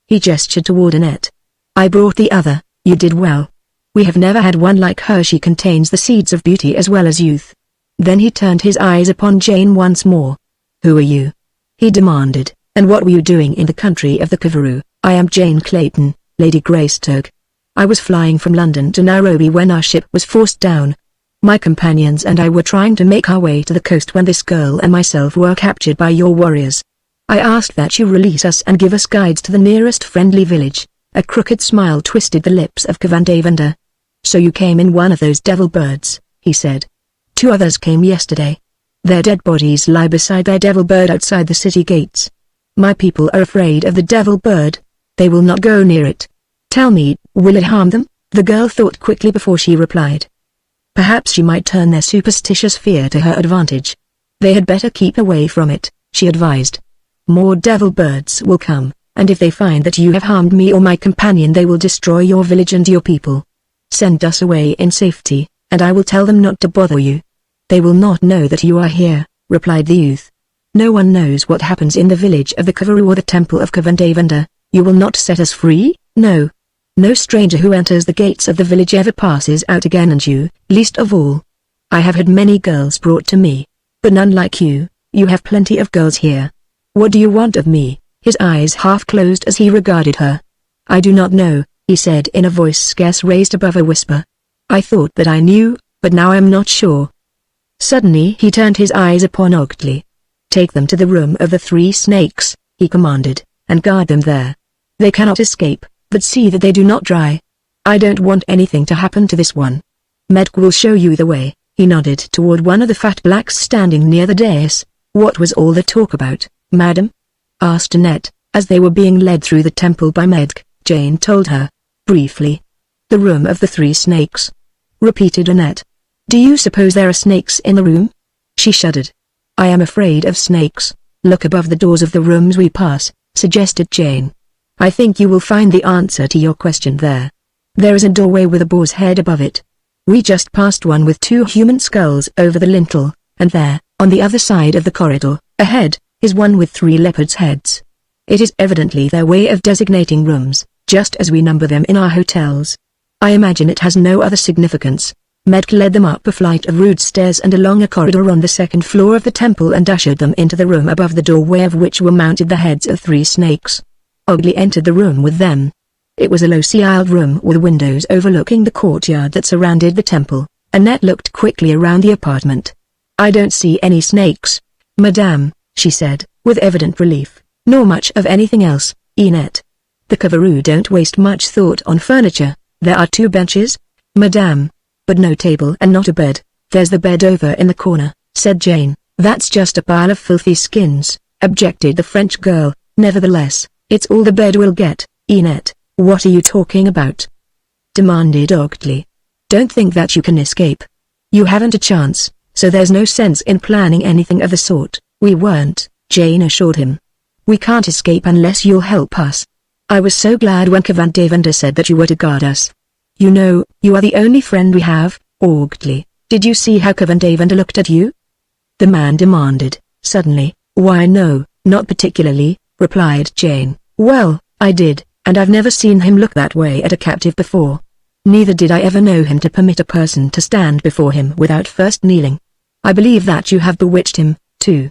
He gestured toward Annette. I brought the other. You did well. We have never had one like her. She contains the seeds of beauty as well as youth. Then he turned his eyes upon Jane once more. Who are you? He demanded, and what were you doing in the country of the Kavaroo? I am Jane Clayton, Lady Greystoke. I was flying from London to Nairobi when our ship was forced down. My companions and I were trying to make our way to the coast when this girl and myself were captured by your warriors. I asked that you release us and give us guides to the nearest friendly village. A crooked smile twisted the lips of Kavandavanda. So you came in one of those devil birds, he said. Two others came yesterday. Their dead bodies lie beside their devil bird outside the city gates. My people are afraid of the devil bird. They will not go near it. Tell me, will it harm them? The girl thought quickly before she replied. Perhaps she might turn their superstitious fear to her advantage. They had better keep away from it, she advised. More devil birds will come, and if they find that you have harmed me or my companion they will destroy your village and your people. Send us away in safety, and I will tell them not to bother you. They will not know that you are here, replied the youth. No one knows what happens in the village of the Kavaroo or the temple of Kavandavanda. You will not set us free? No. No stranger who enters the gates of the village ever passes out again, and you, least of all. I have had many girls brought to me, but none like you. You have plenty of girls here. What do you want of me? His eyes half closed as he regarded her. I do not know, he said in a voice scarce raised above a whisper. I thought that I knew, but now I am not sure. Suddenly he turned his eyes upon Ogdley. Take them to the room of the 3 snakes, he commanded, and guard them there. They cannot escape, but see that they do not dry. I don't want anything to happen to this one. Medg will show you the way. He nodded toward one of the fat blacks standing near the dais. What was all the talk about, madam? Asked Annette, as they were being led through the temple by Medg. Jane told her, briefly. The room of the 3 snakes. Repeated Annette. Do you suppose there are snakes in the room? She shuddered. I am afraid of snakes. Look above the doors of the rooms we pass, suggested Jane. I think you will find the answer to your question there. There is a doorway with a boar's head above it. We just passed one with 2 human skulls over the lintel, and there, on the other side of the corridor, ahead, is one with 3 leopards' heads. It is evidently their way of designating rooms, just as we number them in our hotels. I imagine it has no other significance. Medg led them up a flight of rude stairs and along a corridor on the 2nd floor of the temple and ushered them into the room above the doorway of which were mounted the heads of 3 snakes. Ogdley entered the room with them. It was a low-ceiled room with windows overlooking the courtyard that surrounded the temple. Annette looked quickly around the apartment. I don't see any snakes, madame, she said, with evident relief, nor much of anything else, Annette. The Kavaroo don't waste much thought on furniture. There are 2 benches, madame, but no table and not a bed. There's the bed over in the corner, said Jane. That's just a pile of filthy skins, objected the French girl. Nevertheless, it's all the bed will get. Annette, what are you talking about? Demanded Ogdley. Don't think that you can escape. You haven't a chance, so there's no sense in planning anything of the sort. We weren't, Jane assured him. We can't escape unless you'll help us. I was so glad when Kavandavanda said that you were to guard us. You know, you are the only friend we have, Ogdley. Did you see how Kavandavanda looked at you? The man demanded, suddenly. Why no, not particularly, replied Jane. Well, I did, and I've never seen him look that way at a captive before. Neither did I ever know him to permit a person to stand before him without first kneeling. I believe that you have bewitched him, too.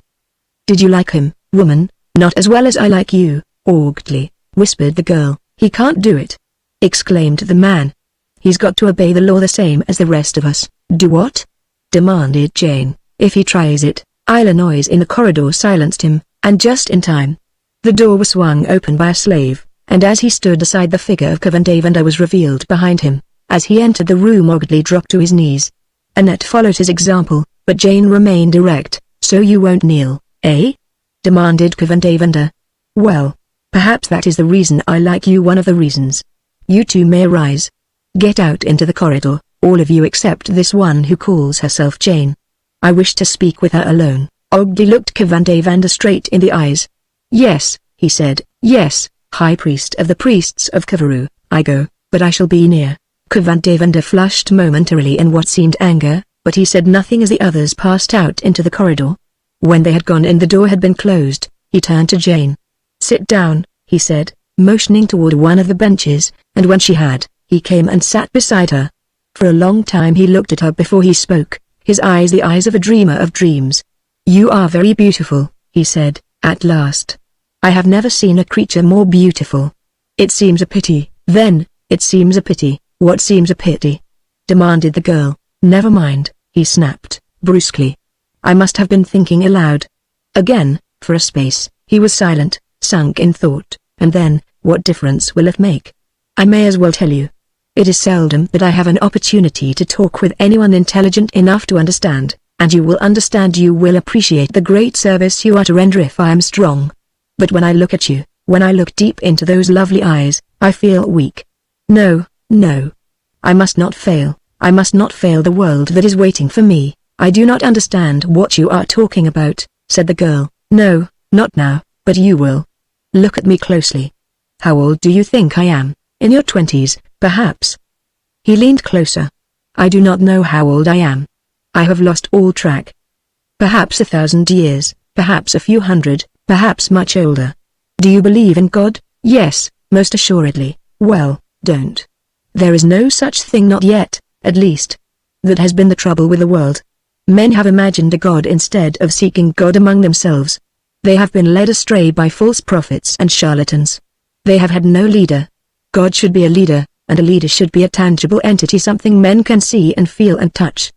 Did you like him, woman? Not as well as I like you, awkwardly, whispered the girl. He can't do it, exclaimed the man. He's got to obey the law the same as the rest of us. Do what? Demanded Jane. If he tries it, a noise in the corridor silenced him, and just in time. The door was swung open by a slave, and as he stood aside the figure of Kavandavanda was revealed behind him. As he entered the room Ogdley dropped to his knees. Annette followed his example, but Jane remained erect. So you won't kneel, eh? Demanded Kavandavanda. Well, perhaps that is the reason I like you, one of the reasons. You two may arise. Get out into the corridor, all of you except this one who calls herself Jane. I wish to speak with her alone. Ogdley looked Kavandavanda straight in the eyes. Yes, he said, yes, High Priest of the Priests of Kavaru, I go, but I shall be near. Kavandavanda flushed momentarily in what seemed anger, but he said nothing as the others passed out into the corridor. When they had gone in, the door had been closed. He turned to Jane. Sit down, he said, motioning toward one of the benches, and when she had, he came and sat beside her. For a long time he looked at her before he spoke, his eyes the eyes of a dreamer of dreams. You are very beautiful, he said, at last. I have never seen a creature more beautiful. It seems a pity, then, it seems a pity. What seems a pity? Demanded the girl. Never mind, he snapped, brusquely. I must have been thinking aloud. Again, for a space, he was silent, sunk in thought, and then, what difference will it make? I may as well tell you. It is seldom that I have an opportunity to talk with anyone intelligent enough to understand, and you will understand, you will appreciate the great service you are to render if I am strong. But when I look at you, when I look deep into those lovely eyes, I feel weak. No, no. I must not fail. I must not fail the world that is waiting for me. I do not understand what you are talking about, said the girl. No, not now, but you will. Look at me closely. How old do you think I am? In your 20s, perhaps. He leaned closer. I do not know how old I am. I have lost all track. Perhaps 1,000 years, perhaps a few hundred, perhaps much older. Do you believe in God? Yes, most assuredly. Well, don't. There is no such thing, not yet, at least. That has been the trouble with the world. Men have imagined a God instead of seeking God among themselves. They have been led astray by false prophets and charlatans. They have had no leader. God should be a leader, and a leader should be a tangible entity, something men can see and feel and touch.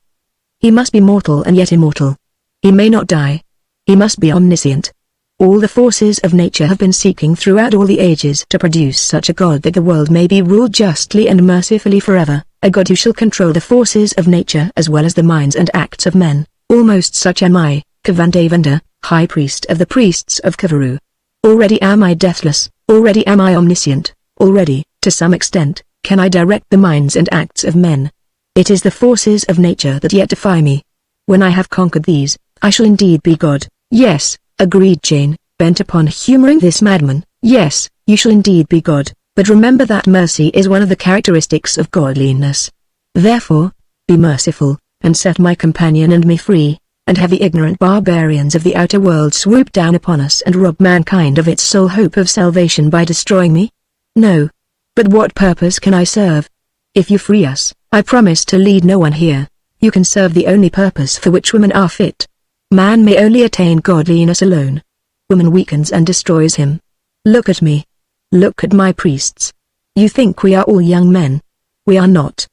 He must be mortal and yet immortal. He may not die. He must be omniscient. All the forces of nature have been seeking throughout all the ages to produce such a God that the world may be ruled justly and mercifully forever, a God who shall control the forces of nature as well as the minds and acts of men. Almost such am I, Kavandavanda, High Priest of the Priests of Kavaru. Already am I deathless, already am I omniscient, already, to some extent, can I direct the minds and acts of men. It is the forces of nature that yet defy me. When I have conquered these, I shall indeed be God. Yes, agreed Jane, bent upon humoring this madman. Yes, you shall indeed be God, but remember that mercy is one of the characteristics of godliness. Therefore, be merciful, and set my companion and me free, and have the ignorant barbarians of the outer world swoop down upon us and rob mankind of its sole hope of salvation by destroying me? No. But what purpose can I serve? If you free us, I promise to lead no one here. You can serve the only purpose for which women are fit. Man may only attain godliness alone. Woman weakens and destroys him. Look at me. Look at my priests. You think we are all young men. We are not.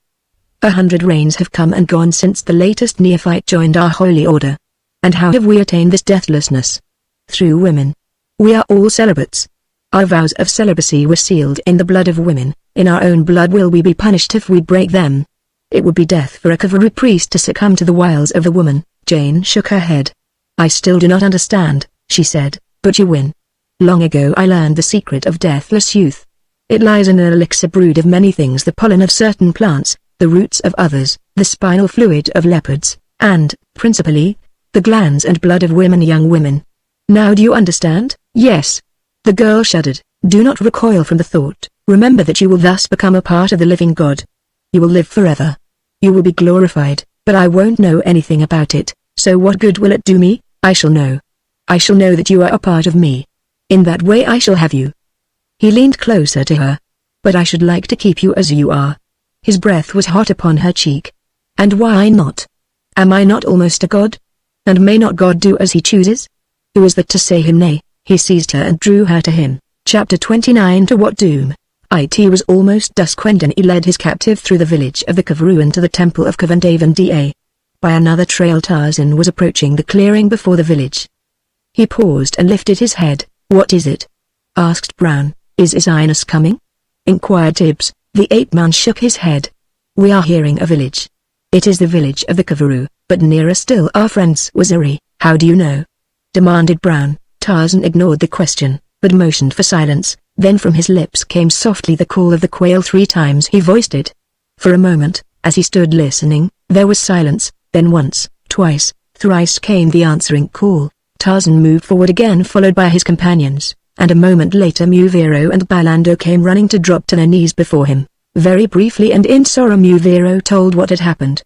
100 reigns have come and gone since the latest neophyte joined our holy order. And how have we attained this deathlessness? Through women. We are all celibates. Our vows of celibacy were sealed in the blood of women. In our own blood will we be punished if we break them. It would be death for a Kavaru priest to succumb to the wiles of a woman. Jane shook her head. I still do not understand, she said, but you win. Long ago I learned the secret of deathless youth. It lies in an elixir brewed of many things: the pollen of certain plants, the roots of others, the spinal fluid of leopards, and, principally, the glands and blood of women, young women. Now do you understand? Yes. The girl shuddered. Do not recoil from the thought. Remember that you will thus become a part of the living God. You will live forever. You will be glorified, but I won't know anything about it, so what good will it do me? I shall know. I shall know that you are a part of me. In that way I shall have you. He leaned closer to her. But I should like to keep you as you are. His breath was hot upon her cheek. And why not? Am I not almost a god? And may not God do as he chooses? Who is that to say him nay? He seized her and drew her to him. Chapter 29. To what doom? It was almost dusk when Denny led his captive through the village of the Kavaru and to the temple of Kavandavanda. By another trail Tarzan was approaching the clearing before the village. He paused and lifted his head. What is it? Asked Brown. Is Ines coming? Inquired Tibbs. The ape-man shook his head. We are hearing a village. It is the village of the Kavaru, but nearer still our friend's Waziri. How do you know? Demanded Brown. Tarzan ignored the question, but motioned for silence. Then from his lips came softly the call of the quail. 3 times he voiced it. For a moment, as he stood listening, there was silence, then once, twice, thrice came the answering call. Tarzan moved forward again followed by his companions, and a moment later Muvero and Balando came running to drop to their knees before him. Very briefly and in sorrow Muvero told what had happened.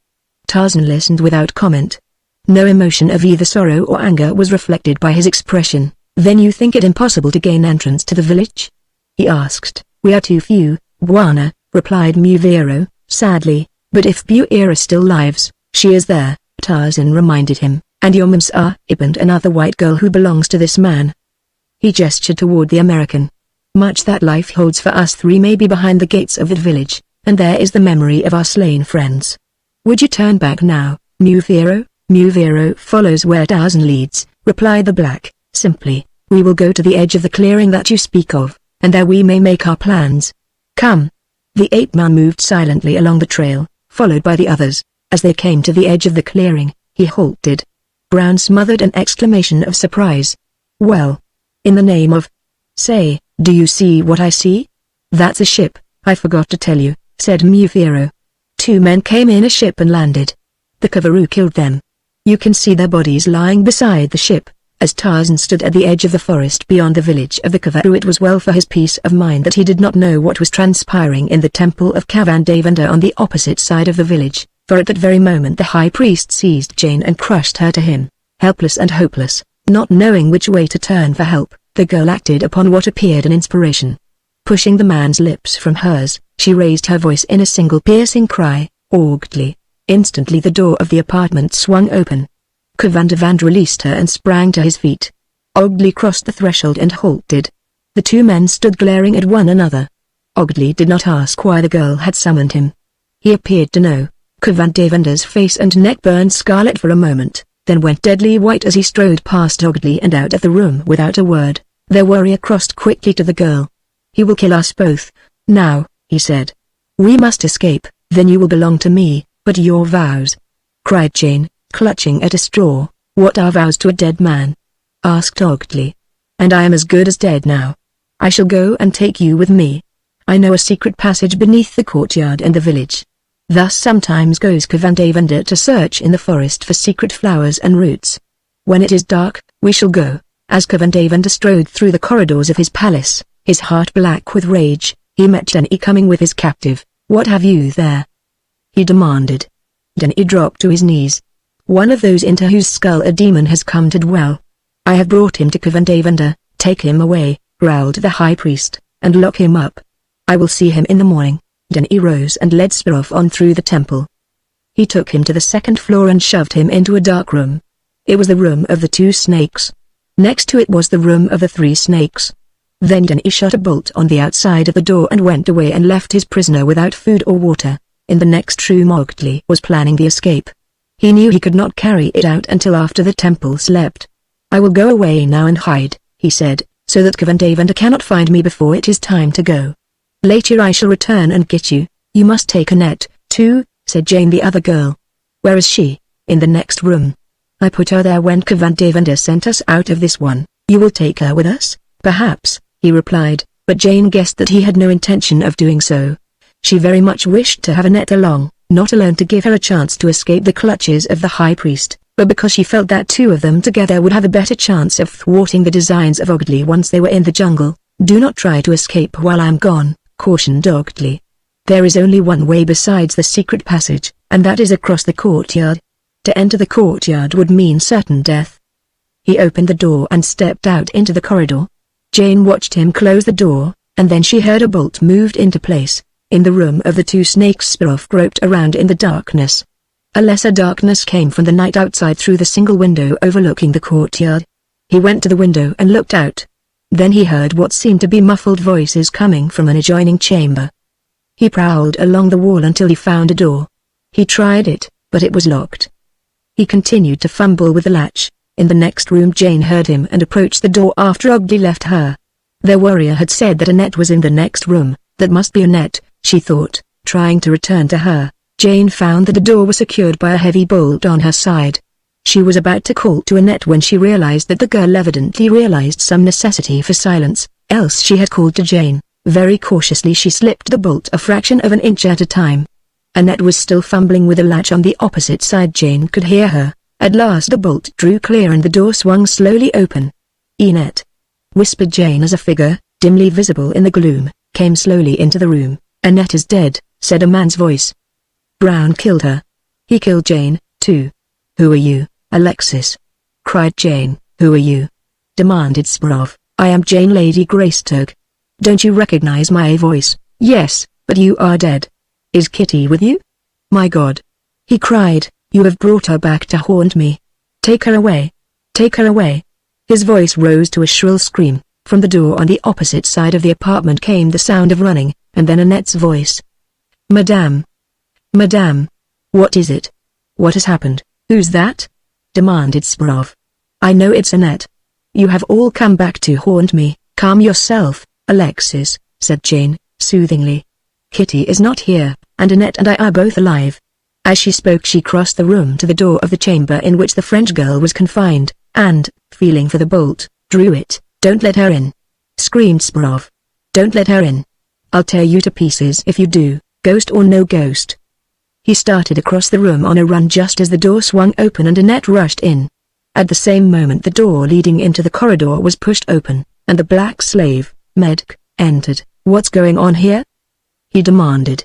Tarzan listened without comment. No emotion of either sorrow or anger was reflected by his expression. Then you think it impossible to gain entrance to the village? He asked. We are too few, Bwana, replied Muvero, sadly, but if Buira still lives, she is there, Tarzan reminded him, and your mums are and another white girl who belongs to this man. He gestured toward the American. Much that life holds for us 3 may be behind the gates of that village, and there is the memory of our slain friends. Would you turn back now, Muvero? Muvero follows where Tarzan leads, replied the black, simply. We will go to the edge of the clearing that you speak of, and there we may make our plans. Come. The ape-man moved silently along the trail, followed by the others. As they came to the edge of the clearing, he halted. Brown smothered an exclamation of surprise. Well. In the name of... Say, do you see what I see? That's a ship, I forgot to tell you, said Muvero. 2 men came in a ship and landed. The Kavaru killed them. You can see their bodies lying beside the ship. As Tarzan stood at the edge of the forest beyond the village of the Kavaru, it was well for his peace of mind that he did not know what was transpiring in the temple of Kavandavanda on the opposite side of the village, for at that very moment the high priest seized Jane and crushed her to him. Helpless and hopeless, not knowing which way to turn for help, the girl acted upon what appeared an inspiration. Pushing the man's lips from hers, she raised her voice in a single piercing cry, Ogdli. Instantly the door of the apartment swung open. Kavandavanda released her and sprang to his feet. Ogdli crossed the threshold and halted. The 2 men stood glaring at one another. Ogdli did not ask why the girl had summoned him. He appeared to know. Kavandavanda's face and neck burned scarlet for a moment, then went deadly white as he strode past Ogdli and out of the room without a word. Their warrior crossed quickly to the girl. He will kill us both, now, he said. We must escape, then you will belong to me, but your vows? Cried Jane, clutching at a straw. What are vows to a dead man? Asked Ogdli. And I am as good as dead now. I shall go and take you with me. I know a secret passage beneath the courtyard and the village. Thus sometimes goes Kavandavanda to search in the forest for secret flowers and roots. When it is dark, we shall go. As Kavandavanda strode through the corridors of his palace, his heart black with rage, he met Denny coming with his captive. What have you there? He demanded. Denny dropped to his knees. One of those into whose skull a demon has come to dwell. I have brought him to Kavandavanda. Take him away, growled the high priest, and lock him up. I will see him in the morning. Denny rose and led Sparov on through the temple. He took him to the 2nd floor and shoved him into a dark room. It was the room of the 2 snakes. Next to it was the room of the 3 snakes. Then Denny shot a bolt on the outside of the door and went away and left his prisoner without food or water. In the next room Ogdli was planning the escape. He knew he could not carry it out until after the temple slept. I will go away now and hide, he said, so that Kavandavanda cannot find me before it is time to go. Later I shall return and get you. You must take a net, too, said Jane the other girl. Where is she? In the next room. I put her there when Kavandavanda sent us out of this one. You will take her with us? Perhaps, he replied, but Jane guessed that he had no intention of doing so. She very much wished to have a net along, not alone to give her a chance to escape the clutches of the high priest, but because she felt that 2 of them together would have a better chance of thwarting the designs of Ogdli once they were in the jungle. Do not try to escape while I am gone, cautioned Ogdli. There is only one way besides the secret passage, and that is across the courtyard. To enter the courtyard would mean certain death. He opened the door and stepped out into the corridor. Jane watched him close the door, and then she heard a bolt moved into place. In the room of the two snakes, Sparrow groped around in the darkness. A lesser darkness came from the night outside through the single window overlooking the courtyard. He went to the window and looked out. Then he heard what seemed to be muffled voices coming from an adjoining chamber. He prowled along the wall until he found a door. He tried it, but it was locked. He continued to fumble with the latch. In the next room Jane heard him and approached the door after Ugly left her. Their warrior had said that Annette was in the next room. That must be Annette, she thought, trying to return to her. Jane found that the door was secured by a heavy bolt on her side. She was about to call to Annette when she realized that the girl evidently realized some necessity for silence, else she had called to Jane. Very cautiously she slipped the bolt a fraction of an inch at a time. Annette was still fumbling with the latch on the opposite side. Jane could hear her. At last the bolt drew clear and the door swung slowly open. "Annette," whispered Jane as a figure, dimly visible in the gloom, came slowly into the room. "Annette is dead," said a man's voice. "Brown killed her. He killed Jane, too." "Who are you, Alexis?" cried Jane. "Who are you?" demanded Sparrow. "I am Jane, Lady Greystoke. Don't you recognize my voice?" "Yes, but you are dead." "Is Kitty with you?" "My God!" he cried. "You have brought her back to haunt me. Take her away. Take her away." His voice rose to a shrill scream. From the door on the opposite side of the apartment came the sound of running, and then Annette's voice. "Madame. Madame. What is it? What has happened?" "Who's that?" demanded Sparrow. "I know it's Annette. You have all come back to haunt me." "Calm yourself, Alexis," said Jane, soothingly. "Kitty is not here, and Annette and I are both alive." As she spoke she crossed the room to the door of the chamber in which the French girl was confined, and, feeling for the bolt, drew it. "Don't let her in!" screamed Sparrow. "Don't let her in. I'll tear you to pieces if you do, ghost or no ghost." He started across the room on a run just as the door swung open and Annette rushed in. At the same moment the door leading into the corridor was pushed open, and the black slave, Medc, entered. "What's going on here?" he demanded.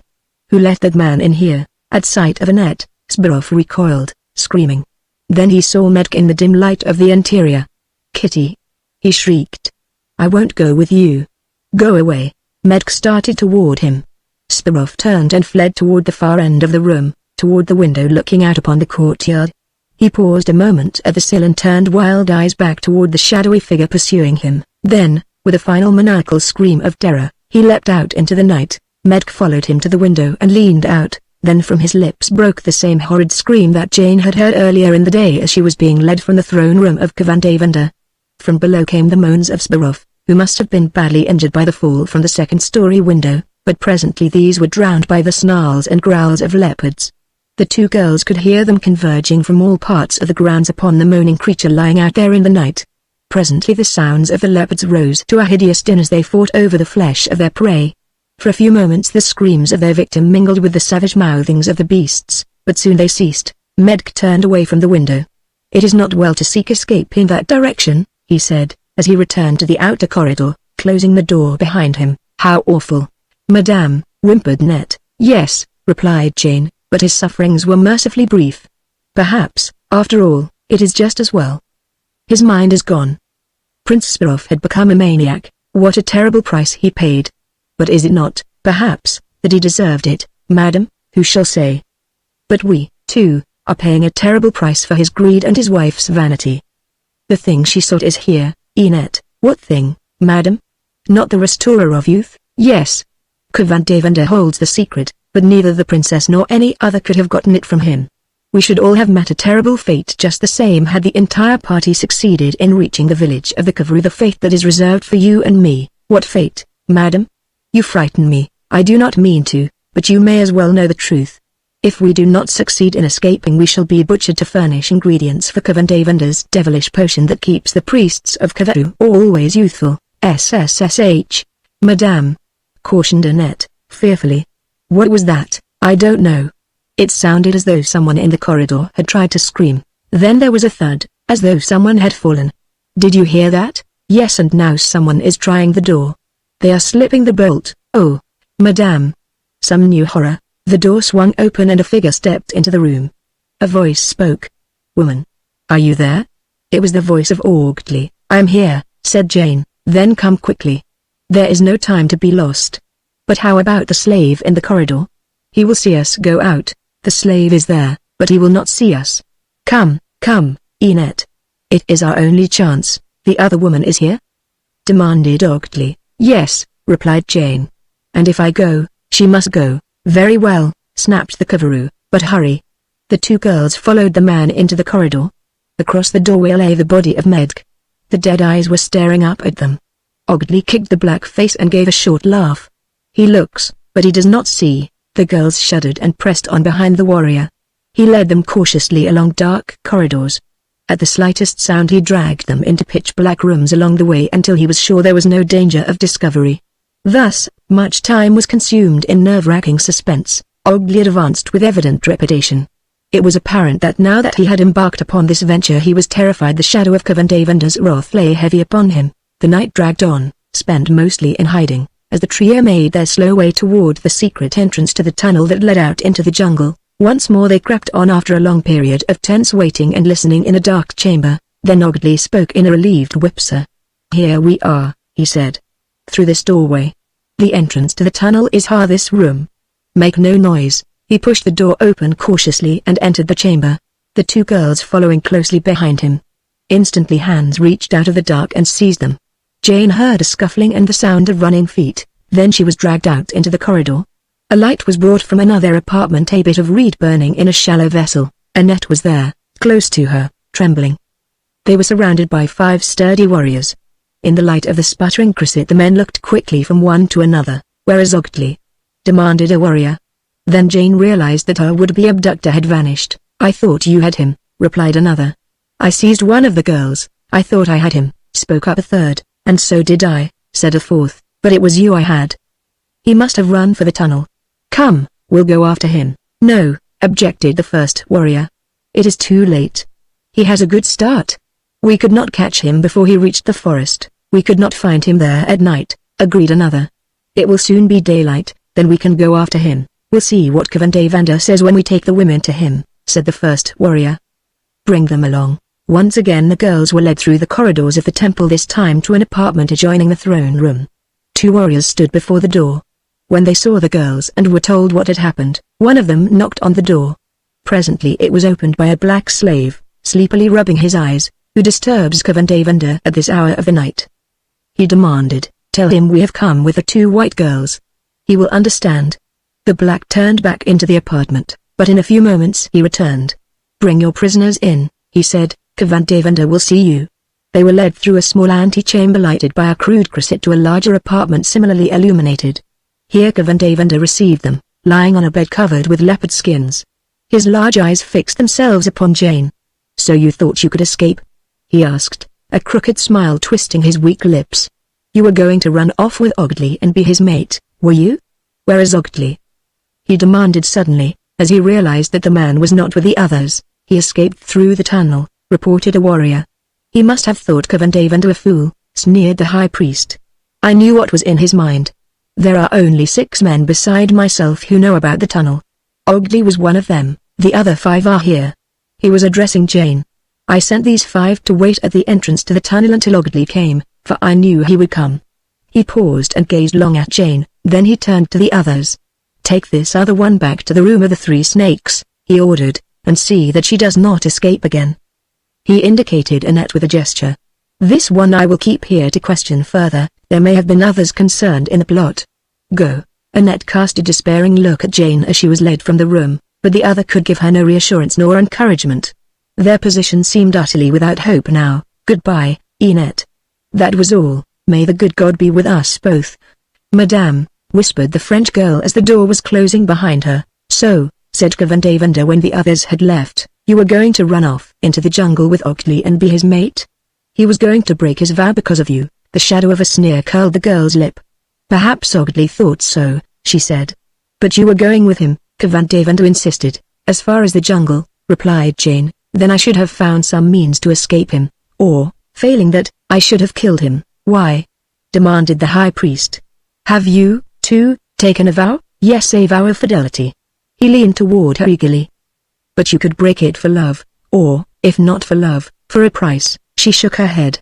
"Who let that man in here?" At sight of Annette, Sparrow recoiled, screaming. Then he saw Medc in the dim light of the interior. "Kitty!" he shrieked. "I won't go with you. Go away." Medc started toward him. Sparrow turned and fled toward the far end of the room, toward the window looking out upon the courtyard. He paused a moment at the sill and turned wild eyes back toward the shadowy figure pursuing him. Then, with a final maniacal scream of terror, he leapt out into the night. Medc followed him to the window and leaned out. Then from his lips broke the same horrid scream that Jane had heard earlier in the day as she was being led from the throne room of Cavandavender. From below came the moans of Sparrow, who must have been badly injured by the fall from the second-story window, but presently these were drowned by the snarls and growls of leopards. The two girls could hear them converging from all parts of the grounds upon the moaning creature lying out there in the night. Presently the sounds of the leopards rose to a hideous din as they fought over the flesh of their prey. For a few moments the screams of their victim mingled with the savage mouthings of the beasts, but soon they ceased. Medc turned away from the window. "It is not well to seek escape in that direction," he said, as he returned to the outer corridor, closing the door behind him. "How awful!" "Madame," whimpered Annette. "Yes," replied Jane, but his sufferings were mercifully brief. "Perhaps, after all, it is just as well. His mind is gone." Prince Sparrow had become a maniac. What a terrible price he paid. But is it not, perhaps, that he deserved it, madam? Who shall say? But we, too, are paying a terrible price for his greed and his wife's vanity. The thing she sought is here, Annette. What thing, madam? Not the restorer of youth? Yes. Cavandavender holds the secret, but neither the princess nor any other could have gotten it from him. We should all have met a terrible fate just the same had the entire party succeeded in reaching the village of the Cavalry. The fate that is reserved for you and me. What fate, madam? You frighten me. I do not mean to, but you may as well know the truth. If we do not succeed in escaping we shall be butchered to furnish ingredients for Cavandavender's devilish potion that keeps the priests of Cavaru always youthful. SSSH. Madame, cautioned Annette, fearfully. What was that? I don't know. It sounded as though someone in the corridor had tried to scream. Then there was a thud, as though someone had fallen. Did you hear that? Yes, and now someone is trying the door. They are slipping the bolt. Oh, madame. Some new horror. The door swung open and a figure stepped into the room. A voice spoke. Woman. Are you there? It was the voice of Audley. I am here, said Jane. Then come quickly. There is no time to be lost. But how about the slave in the corridor? He will see us go out. The slave is there, but he will not see us. Come, Enette. It is our only chance. The other woman is here? Demanded Ogly. Yes, replied Jane. And if I go, she must go. Very well, snapped the Kavaroo, but hurry. The two girls followed the man into the corridor. Across the doorway lay the body of Medg. The dead eyes were staring up at them. Ogly kicked the black face and gave a short laugh. He looks, but he does not see. The girls shuddered and pressed on behind the warrior. He led them cautiously along dark corridors. At the slightest sound he dragged them into pitch-black rooms along the way until he was sure there was no danger of discovery. Thus, much time was consumed in nerve-wracking suspense. Ogly advanced with evident trepidation. It was apparent that now that he had embarked upon this venture he was terrified. The shadow of Kavandavander's wrath lay heavy upon him. The night dragged on, spent mostly in hiding, as the trio made their slow way toward the secret entrance to the tunnel that led out into the jungle. Once more they crept on after a long period of tense waiting and listening in a dark chamber. Then Ogly spoke in a relieved whisper. Here we are, he said. Through this doorway. The entrance to the tunnel is this room. Make no noise. He pushed the door open cautiously and entered the chamber. The two girls following closely behind him. Instantly hands reached out of the dark and seized them. Jane heard a scuffling and the sound of running feet, then she was dragged out into the corridor. A light was brought from another apartment, a bit of reed burning in a shallow vessel. Enette was there, close to her, trembling. They were surrounded by 5 sturdy warriors. In the light of the sputtering cresset the men looked quickly from one to another. Where is Ogly? Demanded a warrior. Then Jane realized that her would-be abductor had vanished. I thought you had him, replied another. I seized one of the girls. I thought I had him, spoke up a third. And so did I, said a fourth, but it was you I had. He must have run for the tunnel. Come, we'll go after him. No, objected the first warrior. It is too late. He has a good start. We could not catch him before he reached the forest. We could not find him there at night, agreed another. It will soon be daylight, then we can go after him. We'll see what Kavandavander says when we take the women to him, said the first warrior. Bring them along. Once again the girls were led through the corridors of the temple, this time to an apartment adjoining the throne room. 2 warriors stood before the door. When they saw the girls and were told what had happened, one of them knocked on the door. Presently it was opened by a black slave, sleepily rubbing his eyes. Who disturbs Kavandavander at this hour of the night? He demanded. Tell him we have come with the 2 white girls. He will understand. The black turned back into the apartment, but in a few moments he returned. Bring your prisoners in, he said. Kavandavander will see you. They were led through a small antechamber lighted by a crude cresset to a larger apartment similarly illuminated. Here Kavandavander received them, lying on a bed covered with leopard skins. His large eyes fixed themselves upon Jane. So you thought you could escape? He asked, a crooked smile twisting his weak lips. You were going to run off with Ogly and be his mate, were you? Where is Ogly? He demanded suddenly, as he realized that the man was not with the others. He escaped through the tunnel, reported a warrior. He must have thought Kavandavander a fool, sneered the high priest. I knew what was in his mind. There are only 6 men beside myself who know about the tunnel. Ogly was one of them, the other 5 are here. He was addressing Jane. I sent these 5 to wait at the entrance to the tunnel until Ogly came, for I knew he would come. He paused and gazed long at Jane, then he turned to the others. Take this other one back to the room of the 3 snakes, he ordered, and see that she does not escape again. He indicated Enette with a gesture. This one I will keep here to question further, there may have been others concerned in the plot. Go. Enette cast a despairing look at Jane as she was led from the room, but the other could give her no reassurance nor encouragement. Their position seemed utterly without hope now. Goodbye, Enette. That was all. May the good God be with us both. Madame, whispered the French girl as the door was closing behind her. So, said Kavandavander when the others had left, you were going to run off into the jungle with Ogly and be his mate? He was going to break his vow because of you. The shadow of a sneer curled the girl's lip. Perhaps Ogly thought so, she said. But you were going with him, Kavandavander insisted. As far as the jungle, replied Jane. Then I should have found some means to escape him, or, failing that, I should have killed him. Why? Demanded the high priest. Have you, too, taken a vow? Yes, a vow of fidelity. He leaned toward her eagerly. But you could break it for love, or, if not for love, for a price. She shook her head.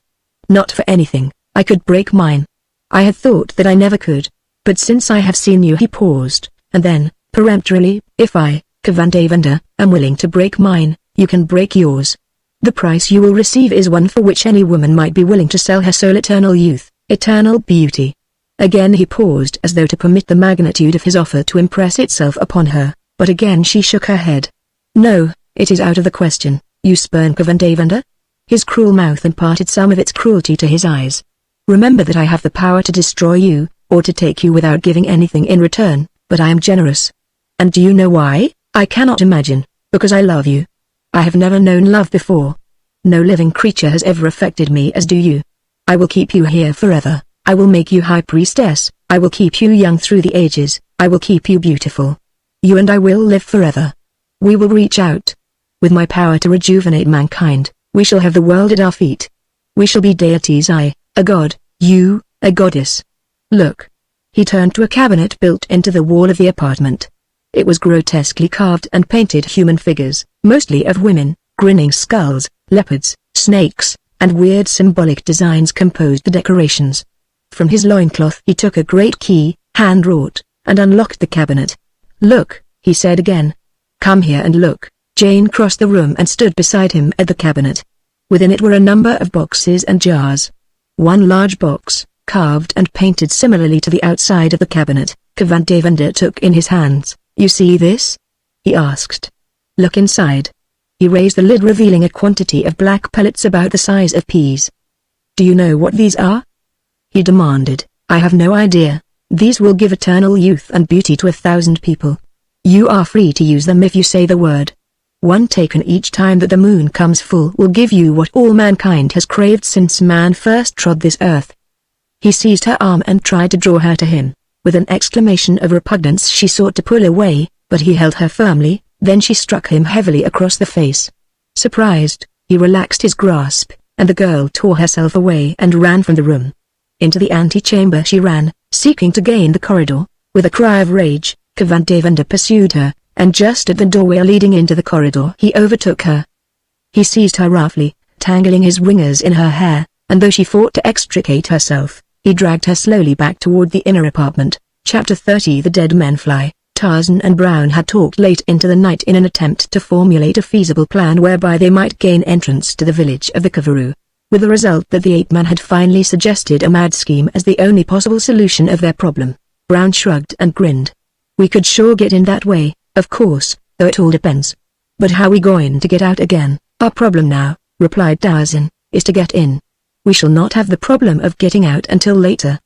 Not for anything, I could break mine. I had thought that I never could. But since I have seen you, he paused, and then, peremptorily, if I, Kavandavanda, am willing to break mine, you can break yours. The price you will receive is one for which any woman might be willing to sell her soul: eternal youth, eternal beauty. Again he paused as though to permit the magnitude of his offer to impress itself upon her, but again she shook her head. No, it is out of the question. You spurn Kavandavanda? His cruel mouth imparted some of its cruelty to his eyes. Remember that I have the power to destroy you, or to take you without giving anything in return, but I am generous. And do you know why? I cannot imagine. Because I love you. I have never known love before. No living creature has ever affected me as do you. I will keep you here forever. I will make you high priestess. I will keep you young through the ages. I will keep you beautiful. You and I will live forever. We will reach out. With my power to rejuvenate mankind, we shall have the world at our feet. We shall be deities, I, a god, you, a goddess. Look. He turned to a cabinet built into the wall of the apartment. It was grotesquely carved and painted human figures, mostly of women, grinning skulls, leopards, snakes, and weird symbolic designs composed the decorations. From his loincloth he took a great key, hand-wrought, and unlocked the cabinet. Look, he said again. Come here and look. Jane crossed the room and stood beside him at the cabinet. Within it were a number of boxes and jars. One large box, carved and painted similarly to the outside of the cabinet, Kavandavanda took in his hands. You see this? He asked. Look inside. He raised the lid, revealing a quantity of black pellets about the size of peas. Do you know what these are? He demanded. I have no idea. These will give eternal youth and beauty to 1,000 people. You are free to use them if you say the word. One taken each time that the moon comes full will give you what all mankind has craved since man first trod this earth. He seized her arm and tried to draw her to him. With an exclamation of repugnance she sought to pull away, but he held her firmly, then she struck him heavily across the face. Surprised, he relaxed his grasp, and the girl tore herself away and ran from the room. Into the antechamber she ran, seeking to gain the corridor. With a cry of rage, Kavandavanda pursued her, and just at the doorway leading into the corridor he overtook her. He seized her roughly, tangling his ringers in her hair, and though she fought to extricate herself, he dragged her slowly back toward the inner apartment. Chapter 30. The Dead Men Fly. Tarzan and Brown had talked late into the night in an attempt to formulate a feasible plan whereby they might gain entrance to the village of the Kavaroo, with the result that the ape-man had finally suggested a mad scheme as the only possible solution of their problem. Brown shrugged and grinned. We could sure get in that way, of course, though it all depends. But how we going to get out again? Our problem now, replied Tarzan, is to get in. We shall not have the problem of getting out until later.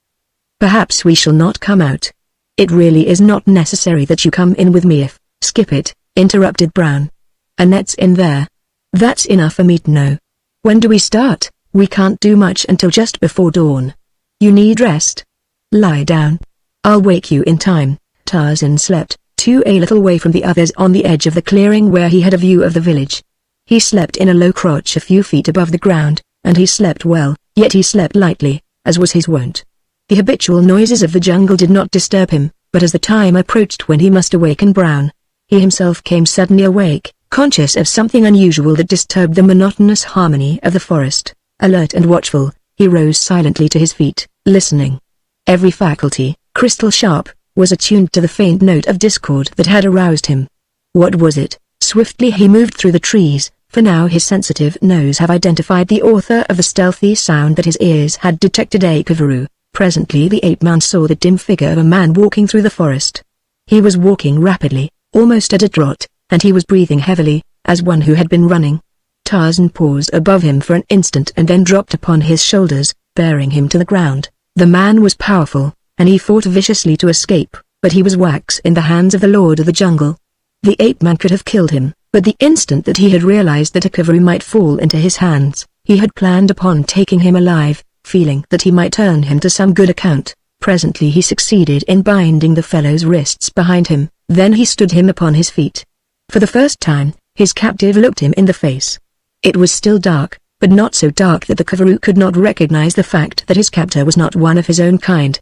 Perhaps we shall not come out. It really is not necessary that you come in with me if— Skip it, interrupted Brown. Annette's in there. That's enough for me to know. When do we start? We can't do much until just before dawn. You need rest. Lie down. I'll wake you in time. Tarzan slept, a little way from the others on the edge of the clearing where he had a view of the village. He slept in a low crotch a few feet above the ground, and he slept well, yet he slept lightly, as was his wont. The habitual noises of the jungle did not disturb him, but as the time approached when he must awaken Brown, he himself came suddenly awake, conscious of something unusual that disturbed the monotonous harmony of the forest. Alert and watchful, he rose silently to his feet, listening. Every faculty, crystal sharp, was attuned to the faint note of discord that had aroused him. What was it? Swiftly he moved through the trees, for now his sensitive nose had identified the author of the stealthy sound that his ears had detected. A Kavaroo. Presently the ape-man saw the dim figure of a man walking through the forest. He was walking rapidly, almost at a trot, and he was breathing heavily, as one who had been running. Tarzan paused above him for an instant and then dropped upon his shoulders, bearing him to the ground. The man was powerful, and he fought viciously to escape, but he was wax in the hands of the Lord of the Jungle. The ape-man could have killed him, but the instant that he had realized that a Kavaroo might fall into his hands, he had planned upon taking him alive, feeling that he might turn him to some good account. Presently he succeeded in binding the fellow's wrists behind him, then he stood him upon his feet. For the first time, his captive looked him in the face. It was still dark, but not so dark that the Kavaroo could not recognize the fact that his captor was not one of his own kind.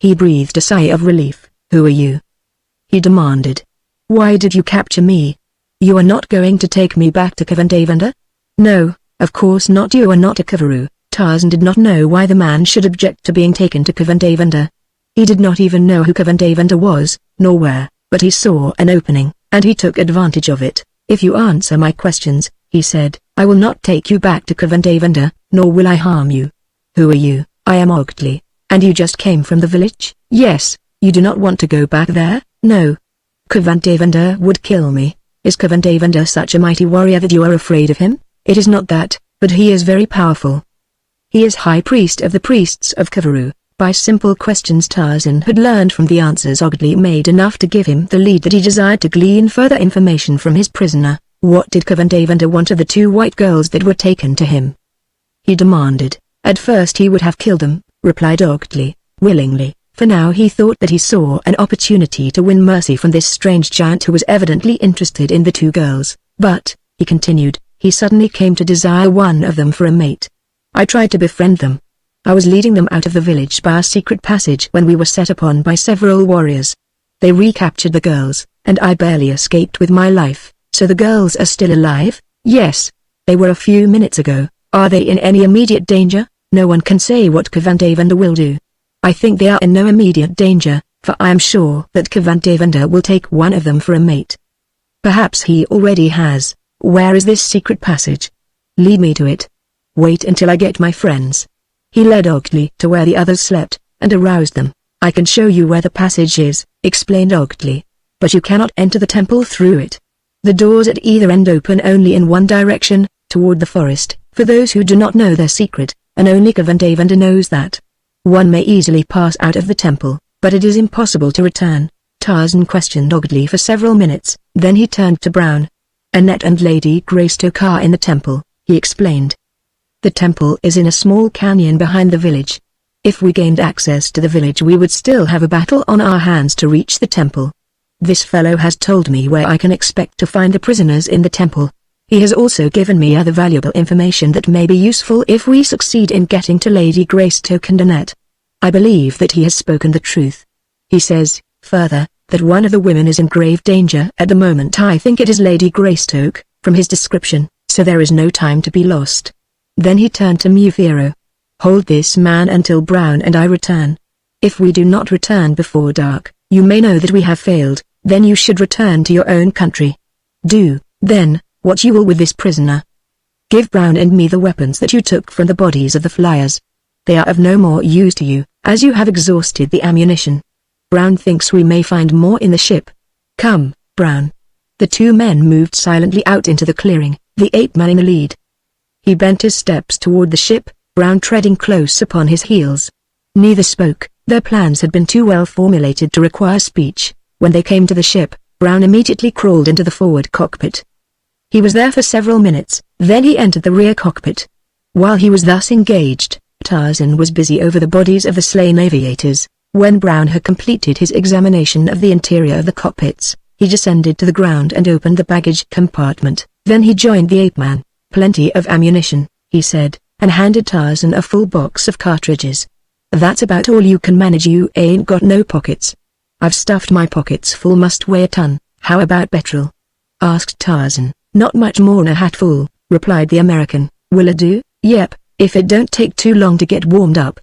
He breathed a sigh of relief. Who are you? He demanded. Why did you capture me? You are not going to take me back to Kavandavanda? No, of course not. You are not a Kavaroo. Tarzan did not know why the man should object to being taken to Kavandavanda. He did not even know who Kavandavanda was, nor where, but he saw an opening, and he took advantage of it. "If you answer my questions," he said, "I will not take you back to Kavandavanda, nor will I harm you." "Who are you?" "I am Ogdley." "And you just came from the village?" "Yes." "You do not want to go back there?" "No. Kavandavanda would kill me." "Is Kavandavanda such a mighty warrior that you are afraid of him?" "It is not that, but he is very powerful. He is high priest of the priests of Kavaru." By simple questions Tarzan had learned from the answers Ogdley made enough to give him the lead that he desired to glean further information from his prisoner. What did Kavandavanda want of the 2 white girls that were taken to him? He demanded. "At first he would have killed them," replied Ogdley, "willingly, for now he thought that he saw an opportunity to win mercy from this strange giant who was evidently interested in the 2 girls. But," he continued, "he suddenly came to desire one of them for a mate. I tried to befriend them. I was leading them out of the village by a secret passage when we were set upon by several warriors. They recaptured the girls, and I barely escaped with my life." "So the girls are still alive?" "Yes. They were a few minutes ago." "Are they in any immediate danger?" "No one can say what Kavandavanda will do. I think they are in no immediate danger, for I am sure that Kavandavanda will take one of them for a mate. Perhaps he already has." "Where is this secret passage?" "Lead me to it." "Wait until I get my friends." He led Ogdley to where the others slept, and aroused them. "I can show you where the passage is," explained Ogdley. "But you cannot enter the temple through it. The doors at either end open only in one direction, toward the forest, for those who do not know their secret, and only Kavandavanda knows that. One may easily pass out of the temple, but it is impossible to return." Tarzan questioned Ogdley for several minutes, then he turned to Brown. "Annette and Lady Greystoke are in the temple," he explained. "The temple is in a small canyon behind the village. If we gained access to the village we would still have a battle on our hands to reach the temple. This fellow has told me where I can expect to find the prisoners in the temple. He has also given me other valuable information that may be useful if we succeed in getting to Lady Greystoke and Annette. I believe that he has spoken the truth. He says, further, that one of the women is in grave danger at the moment. I think it is Lady Greystoke, from his description, so there is no time to be lost." Then he turned to Mufiro. "Hold this man until Brown and I return. If we do not return before dark, you may know that we have failed, then you should return to your own country. Do, then, what you will with this prisoner. Give Brown and me the weapons that you took from the bodies of the flyers. They are of no more use to you, as you have exhausted the ammunition. Brown thinks we may find more in the ship. Come, Brown." The 2 men moved silently out into the clearing, the ape-man in the lead. He bent his steps toward the ship, Brown treading close upon his heels. Neither spoke, their plans had been too well formulated to require speech. When they came to the ship, Brown immediately crawled into the forward cockpit. He was there for several minutes, then he entered the rear cockpit. While he was thus engaged, Tarzan was busy over the bodies of the slain aviators. When Brown had completed his examination of the interior of the cockpits, he descended to the ground and opened the baggage compartment. Then he joined the ape-man. "Plenty of ammunition," he said, and handed Tarzan a full box of cartridges. "That's about all you can manage. You ain't got no pockets." "I've stuffed my pockets full. Must weigh a ton." "How about petrol?" asked Tarzan. "Not much more'n a hatful," replied the American. "Will it do?" "Yep, if it don't take too long to get warmed up."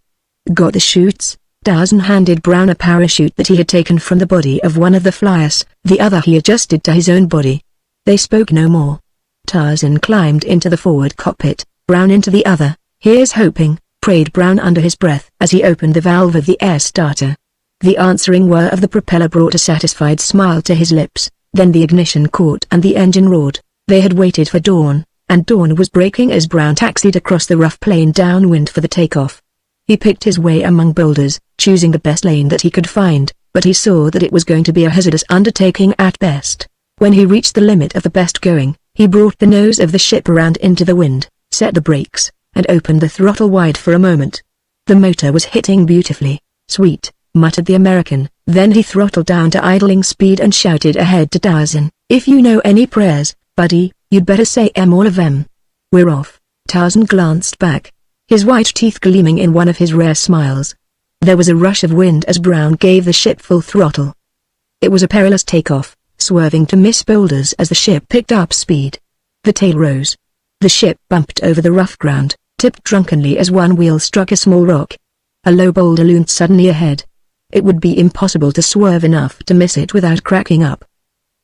"Got the chutes?" Tarzan handed Brown a parachute that he had taken from the body of one of the flyers, the other he adjusted to his own body. They spoke no more. Tarzan climbed into the forward cockpit, Brown into the other. "Here's hoping," prayed Brown under his breath as he opened the valve of the air starter. The answering whir of the propeller brought a satisfied smile to his lips, then the ignition caught and the engine roared. They had waited for dawn, and dawn was breaking as Brown taxied across the rough plain downwind for the takeoff. He picked his way among boulders, choosing the best lane that he could find, but he saw that it was going to be a hazardous undertaking at best. When he reached the limit of the best going, he brought the nose of the ship around into the wind, set the brakes, and opened the throttle wide for a moment. The motor was hitting beautifully. "Sweet," muttered the American, then he throttled down to idling speed and shouted ahead to Tarzan, "If you know any prayers, buddy, you'd better say 'em all of 'em. We're off." Tarzan glanced back, his white teeth gleaming in one of his rare smiles. There was a rush of wind as Brown gave the ship full throttle. It was a perilous takeoff, swerving to miss boulders as the ship picked up speed. The tail rose. The ship bumped over the rough ground, tipped drunkenly as one wheel struck a small rock. A low boulder loomed suddenly ahead. it would be impossible to swerve enough to miss it without cracking up.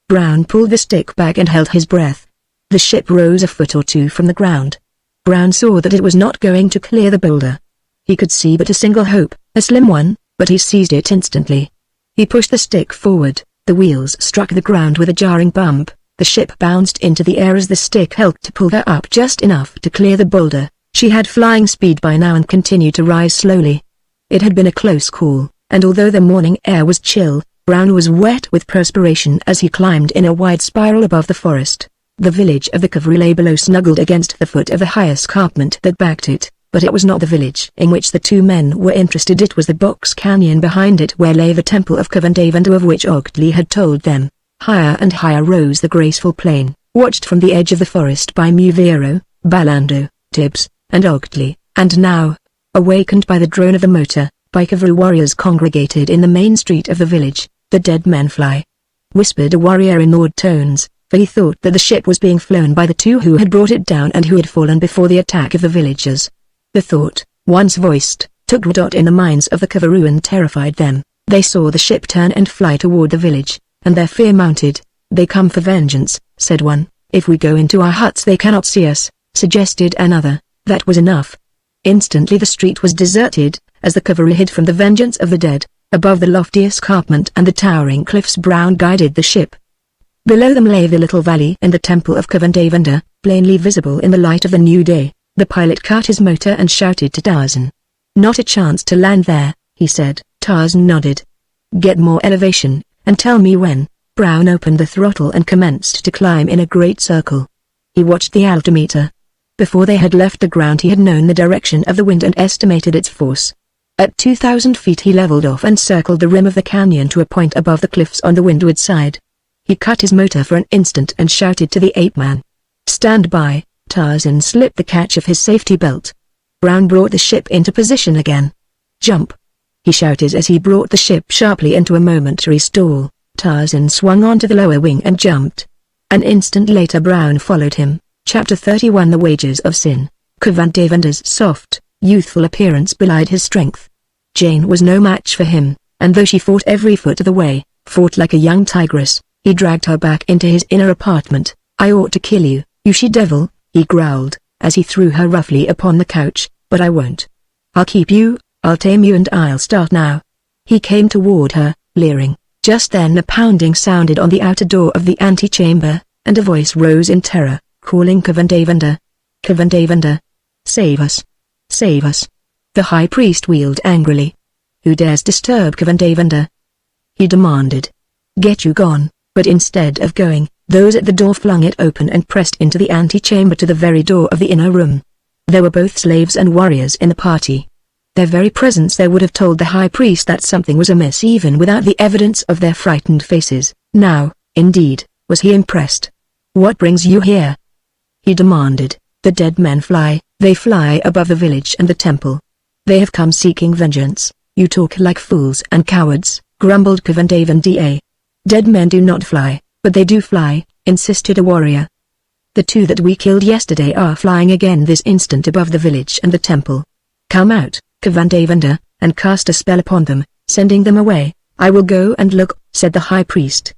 Brown pulled the stick back and held his breath. The ship rose a foot or two from the ground. Brown saw that it was not going to clear the boulder. He could see but a single hope, a slim one, but he seized it instantly. He pushed the stick forward, the wheels struck the ground with a jarring bump, the ship bounced into the air as the stick helped to pull her up just enough to clear the boulder. She had flying speed by now and continued to rise slowly. It had been a close call, and although the morning air was chill, Brown was wet with perspiration as he climbed in a wide spiral above the forest. The village of the cavalry lay below, snuggled against the foot of the high escarpment that backed it, but it was not the village in which the two men were interested. It was the box canyon behind it where lay the temple of Cavendavanda of which Ogdley had told them. Higher and higher rose the graceful plain, watched from the edge of the forest by Muvero, Balando, Tibbs, and Ogdley, and now, awakened by the drone of the motor, by cavalry warriors congregated in the main street of the village. "The dead men fly," whispered a warrior in awed tones, for he thought that the ship was being flown by the two who had brought it down and who had fallen before the attack of the villagers. The thought, once voiced, took root in the minds of the cavalry and terrified them. They saw the ship turn and fly toward the village, and their fear mounted. "They come for vengeance," said one. "If we go into our huts they cannot see us," suggested another. That was enough. Instantly the street was deserted, as the cavalry hid from the vengeance of the dead. Above the lofty escarpment and the towering cliffs Brown guided the ship. Below them lay the little valley and the temple of Cavendavanda, plainly visible in the light of the new day. The pilot cut his motor and shouted to Tarzan. "Not a chance to land there," he said. Tarzan nodded. "Get more elevation, and tell me when." Brown opened the throttle and commenced to climb in a great circle. He watched the altimeter. Before they had left the ground he had known the direction of the wind and estimated its force. At 2,000 feet he leveled off and circled the rim of the canyon to a point above the cliffs on the windward side. He cut his motor for an instant and shouted to the ape-man. "Stand by." Tarzan slipped the catch of his safety belt. Brown brought the ship into position again. "Jump!" he shouted as he brought the ship sharply into a momentary stall. Tarzan swung onto the lower wing and jumped. An instant later Brown followed him. Chapter 31 The Wages of Sin. Cavendavanda's soft, youthful appearance belied his strength. Jane was no match for him, and though she fought every foot of the way, fought like a young tigress, he dragged her back into his inner apartment. "I ought to kill you, you she-devil," he growled, as he threw her roughly upon the couch, "but I won't. I'll keep you, I'll tame you, and I'll start now." He came toward her, leering. Just then a pounding sounded on the outer door of the antechamber, and a voice rose in terror, calling Cavendavanda. "Cavendavanda! Save us! Save us!" The high priest wheeled angrily. "Who dares disturb Cavendavanda?" he demanded. "Get you gone." But instead of going, those at the door flung it open and pressed into the antechamber to the very door of the inner room. There were both slaves and warriors in the party. Their very presence there would have told the high priest that something was amiss even without the evidence of their frightened faces. Now, indeed, was he impressed. "What brings you here?" he demanded. "The dead men fly, they fly above the village and the temple. They have come seeking vengeance." "You talk like fools and cowards," grumbled Cavendavanda. "Dead men do not fly, but they do fly," insisted a warrior. "The two that we killed yesterday are flying again this instant above the village and the temple. Come out, Cavendavanda, and cast a spell upon them, sending them away." "I will go and look," said the high priest.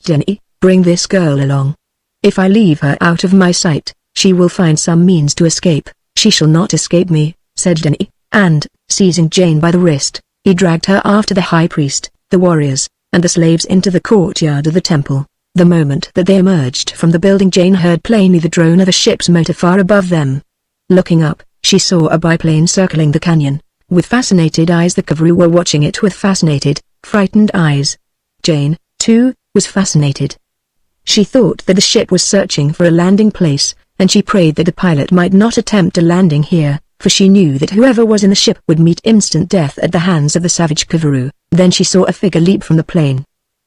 "Jenny, bring this girl along. If I leave her out of my sight, she will find some means to escape." "She shall not escape me," said Jenny, and, seizing Jane by the wrist, he dragged her after the high priest, the warriors, and the slaves into the courtyard of the temple. The moment that they emerged from the building Jane heard plainly the drone of a ship's motor far above them. Looking up, she saw a biplane circling the canyon. With fascinated eyes the cavalry were watching it with fascinated, frightened eyes. Jane, too, was fascinated. She thought that the ship was searching for a landing place, and she prayed that the pilot might not attempt a landing here, for she knew that whoever was in the ship would meet instant death at the hands of the savage cavalry. Then she saw a figure leap from the plane.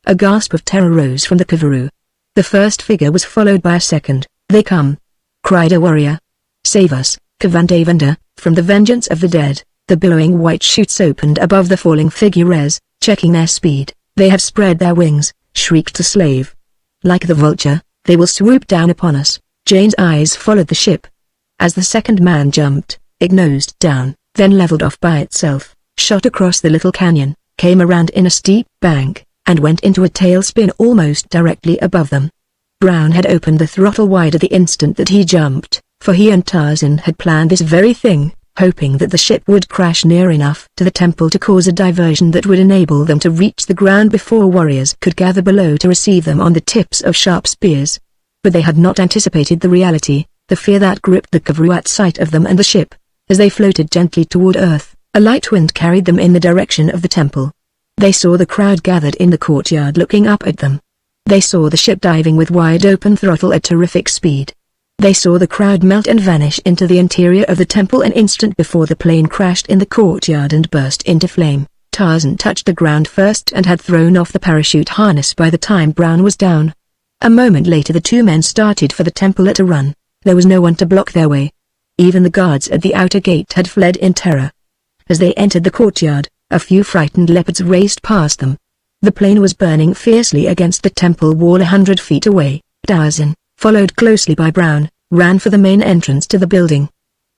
A gasp of terror rose from the cavalry. The first figure was followed by a second. "They come!" cried a warrior. "Save us, Cavendavanda, from the vengeance of the dead." The billowing white chutes opened above the falling figures, checking their speed. "They have spread their wings," shrieked the slave. "Like the vulture, they will swoop down upon us." Jane's eyes followed the ship. As the second man jumped, it nosed down, then leveled off by itself, shot across the little canyon, came around in a steep bank, and went into a tailspin almost directly above them. Brown had opened the throttle wide at the instant that he jumped, for he and Tarzan had planned this very thing, hoping that the ship would crash near enough to the temple to cause a diversion that would enable them to reach the ground before warriors could gather below to receive them on the tips of sharp spears. But they had not anticipated the reality, the fear that gripped the Kavru at sight of them and the ship. As they floated gently toward Earth, a light wind carried them in the direction of the temple. They saw the crowd gathered in the courtyard looking up at them. They saw the ship diving with wide-open throttle at terrific speed. They saw the crowd melt and vanish into the interior of the temple an instant before the plane crashed in the courtyard and burst into flame. Tarzan touched the ground first and had thrown off the parachute harness by the time Brown was down. A moment later the two men started for the temple at a run. There was no one to block their way. Even the guards at the outer gate had fled in terror. As they entered the courtyard, a few frightened leopards raced past them. The plane was burning fiercely against the temple wall 100 feet away. Tarzan, followed closely by Brown, ran for the main entrance to the building.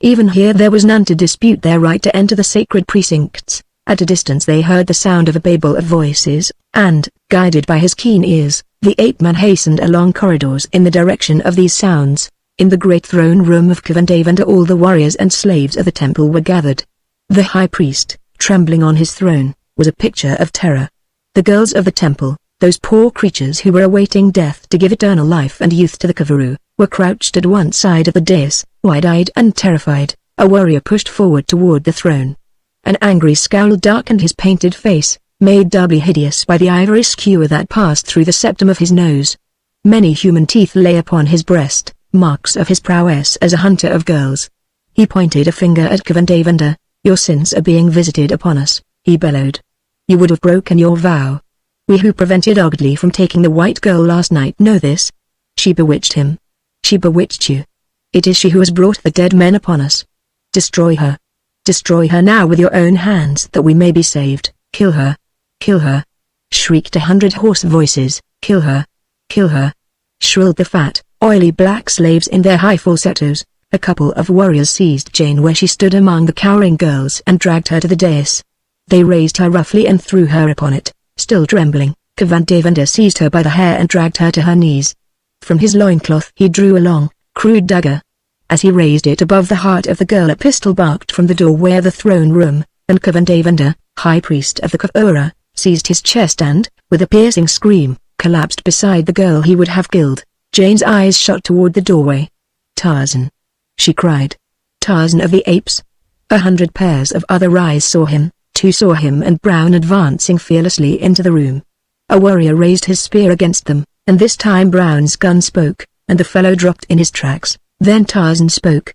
Even here there was none to dispute their right to enter the sacred precincts. At a distance they heard the sound of a babel of voices, and, guided by his keen ears, the ape-man hastened along corridors in the direction of these sounds. In the great throne room of Kavandavanda all the warriors and slaves of the temple were gathered. The high priest, trembling on his throne, was a picture of terror. The girls of the temple, those poor creatures who were awaiting death to give eternal life and youth to the Kavuru, were crouched at one side of the dais, wide-eyed and terrified. A warrior pushed forward toward the throne. An angry scowl darkened his painted face, made doubly hideous by the ivory skewer that passed through the septum of his nose. Many human teeth lay upon his breast, marks of his prowess as a hunter of girls. He pointed a finger at Kavandavanda. "Your sins are being visited upon us," he bellowed. "You would have broken your vow. We who prevented Ogdley from taking the white girl last night know this. She bewitched him. She bewitched you. It is she who has brought the dead men upon us. Destroy her. Destroy her now with your own hands that we may be saved. Kill her. Kill her," shrieked 100 hoarse voices. "Kill her. Kill her," shrilled the fat, oily black slaves in their high falsettos. A couple of warriors seized Jane where she stood among the cowering girls and dragged her to the dais. They raised her roughly and threw her upon it. Still trembling, Kavandavanda seized her by the hair and dragged her to her knees. From his loincloth he drew a long, crude dagger. As he raised it above the heart of the girl a pistol barked from the doorway of the throne room, and Kavandavanda, high priest of the Kavura, seized his chest and, with a piercing scream, collapsed beside the girl he would have killed. Jane's eyes shot toward the doorway. "Tarzan!" she cried. "Tarzan of the apes!" 100 pairs of other eyes saw him, two saw him and Brown advancing fearlessly into the room. A warrior raised his spear against them, and this time Brown's gun spoke, and the fellow dropped in his tracks. Then Tarzan spoke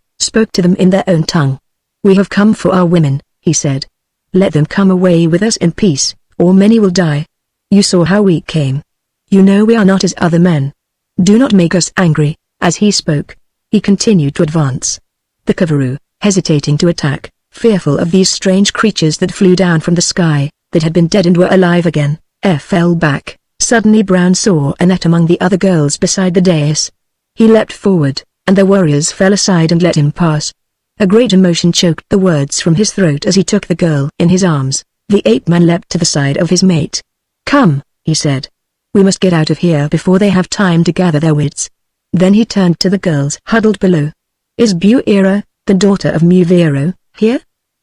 to them in their own tongue. "We have come for our women," he said. "Let them come away with us in peace, or many will die. You saw how we came. You know we are not as other men. Do not make us angry." As he spoke, he continued to advance. The Kavuru, hesitating to attack, fearful of these strange creatures that flew down from the sky, that had been dead and were alive again, fell back. Suddenly Brown saw Annette among the other girls beside the dais. He leapt forward, and the warriors fell aside and let him pass. A great emotion choked the words from his throat as he took the girl in his arms. The ape-man leapt to the side of his mate. "Come," he said. "We must get out of here before they have time to gather their wits." Then he turned to the girls huddled below. "Is Buera, the daughter of Muvero, here?"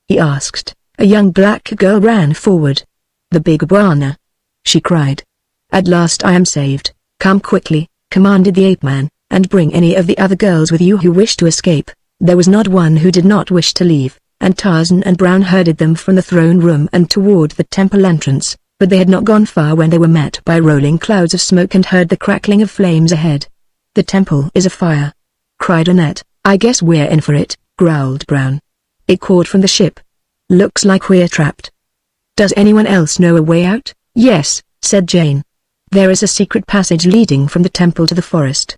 he asked. A young black girl ran forward. "The big Bwana!" she cried. "At last I am saved. Come quickly," commanded the ape-man, "and bring any of the other girls with you who wish to escape." There was not one who did not wish to leave, and Tarzan and Brown herded them from the throne room and toward the temple entrance, but they had not gone far when they were met by rolling clouds of smoke and heard the crackling of flames ahead. "The temple is afire!" cried Annette. "I guess we're in for it," growled Brown. "It caught from the ship. Looks like we're trapped." "Does anyone else know a way out?" "Yes," said Jane. "There is a secret passage leading from the temple to the forest.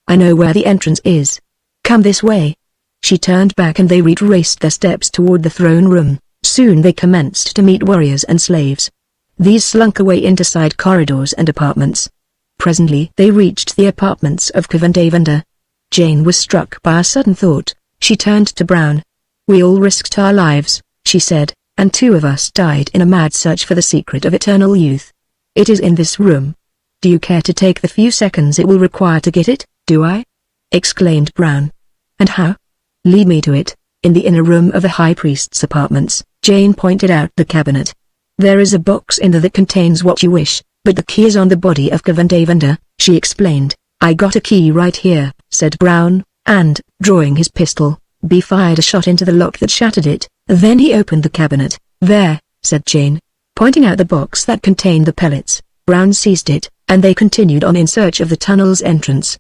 I know where the entrance is. Come this way." She turned back and they retraced their steps toward the throne room. Soon they commenced to meet warriors and slaves. These slunk away into side corridors and apartments. Presently they reached the apartments of Kavandavanda. Jane was struck by a sudden thought. She turned to Brown. "We all risked our lives," she said, and 2 of us died in a mad search for the secret of eternal youth. It is in this room. Do you care to take the few seconds it will require to get it? Do I? Exclaimed Brown. And how? Lead me to it. In the inner room of the High Priest's apartments, Jane pointed out the cabinet. There is a box in there that contains what you wish, but the key is on the body of Kavandavanda, she explained. I got a key right here, said Brown, and, drawing his pistol, B fired a shot into the lock that shattered it. Then he opened the cabinet. There, said Jane, pointing out the box that contained the pellets. Brown seized it, and they continued on in search of the tunnel's entrance.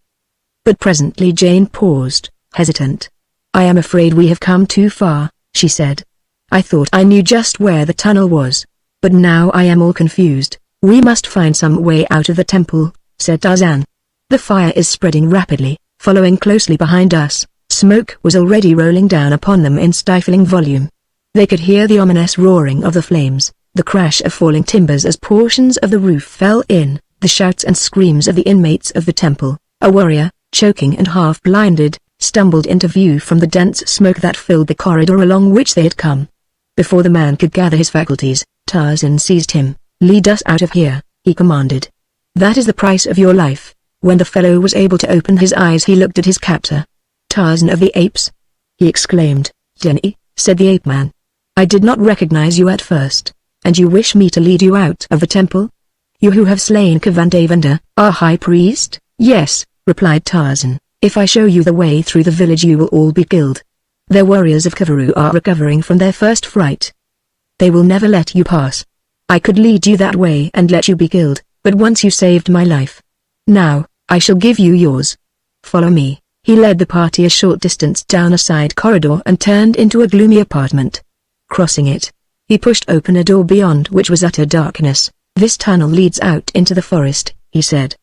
But presently Jane paused, hesitant. I am afraid we have come too far, she said. I thought I knew just where the tunnel was. But now I am all confused. We must find some way out of the temple, said Tarzan. The fire is spreading rapidly, following closely behind us. Smoke was already rolling down upon them in stifling volume. They could hear the ominous roaring of the flames, the crash of falling timbers as portions of the roof fell in, the shouts and screams of the inmates of the temple. A warrior, choking and half-blinded, stumbled into view from the dense smoke that filled the corridor along which they had come. Before the man could gather his faculties, Tarzan seized him. Lead us out of here, he commanded. That is the price of your life. When the fellow was able to open his eyes he looked at his captor. Tarzan of the Apes? He exclaimed. Jenny, said the ape-man. I did not recognize you at first. And you wish me to lead you out of the temple? You who have slain Kavandavanda, our high priest? Yes, replied Tarzan. If I show you the way through the village you will all be killed. Their warriors of Kavaru are recovering from their first fright. They will never let you pass. I could lead you that way and let you be killed, but once you saved my life. Now, I shall give you yours. Follow me. He led the party a short distance down a side corridor and turned into a gloomy apartment. Crossing it, he pushed open a door beyond which was utter darkness. This tunnel leads out into the forest, he said.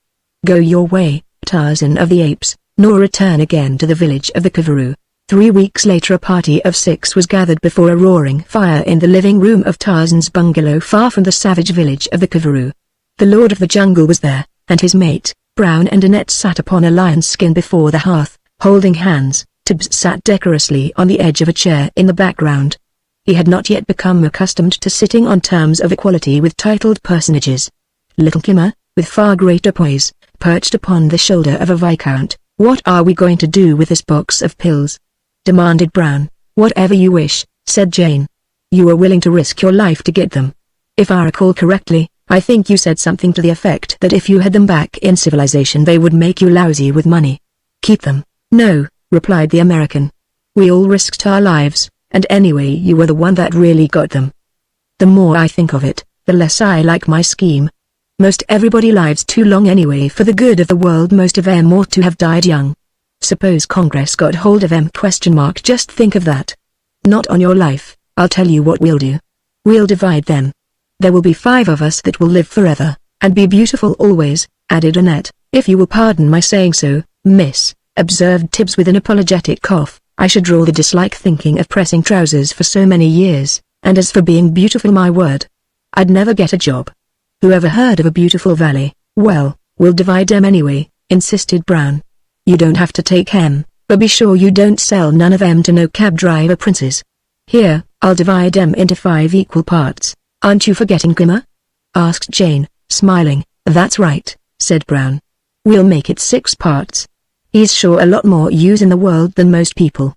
Go your way, Tarzan of the Apes, nor return again to the village of the Kavaru. 3 weeks later a party of 6 was gathered before a roaring fire in the living room of Tarzan's bungalow far from the savage village of the Kavaru. The Lord of the Jungle was there, and his mate, Brown and Annette sat upon a lion's skin before the hearth, holding hands. Tibbs sat decorously on the edge of a chair in the background. He had not yet become accustomed to sitting on terms of equality with titled personages. Little Kimmer, with far greater poise, perched upon the shoulder of a viscount. What are we going to do with this box of pills? Demanded Brown. Whatever you wish, said Jane. You were willing to risk your life to get them. If I recall correctly, I think you said something to the effect that if you had them back in civilization they would make you lousy with money. Keep them. No, replied the American. We all risked our lives, and anyway you were the one that really got them. The more I think of it, the less I like my scheme. Most everybody lives too long anyway for the good of the world. Most of them ought to have died young. Suppose Congress got hold of them? Just think of that. Not on your life. I'll tell you what we'll do. We'll divide them. There will be 5 of us that will live forever, and be beautiful always, added Annette. If you will pardon my saying so, miss, observed Tibbs with an apologetic cough, I should draw the dislike thinking of pressing trousers for so many years, and as for being beautiful, my word, I'd never get a job. Whoever heard of a beautiful valley? Well, we'll divide them anyway, insisted Brown. You don't have to take them, but be sure you don't sell none of them to no cab driver princes. Here, I'll divide them into 5 equal parts. Aren't you forgetting Kimmer? Asked Jane, smiling. That's right, said Brown. We'll make it 6 parts. He's sure a lot more use in the world than most people.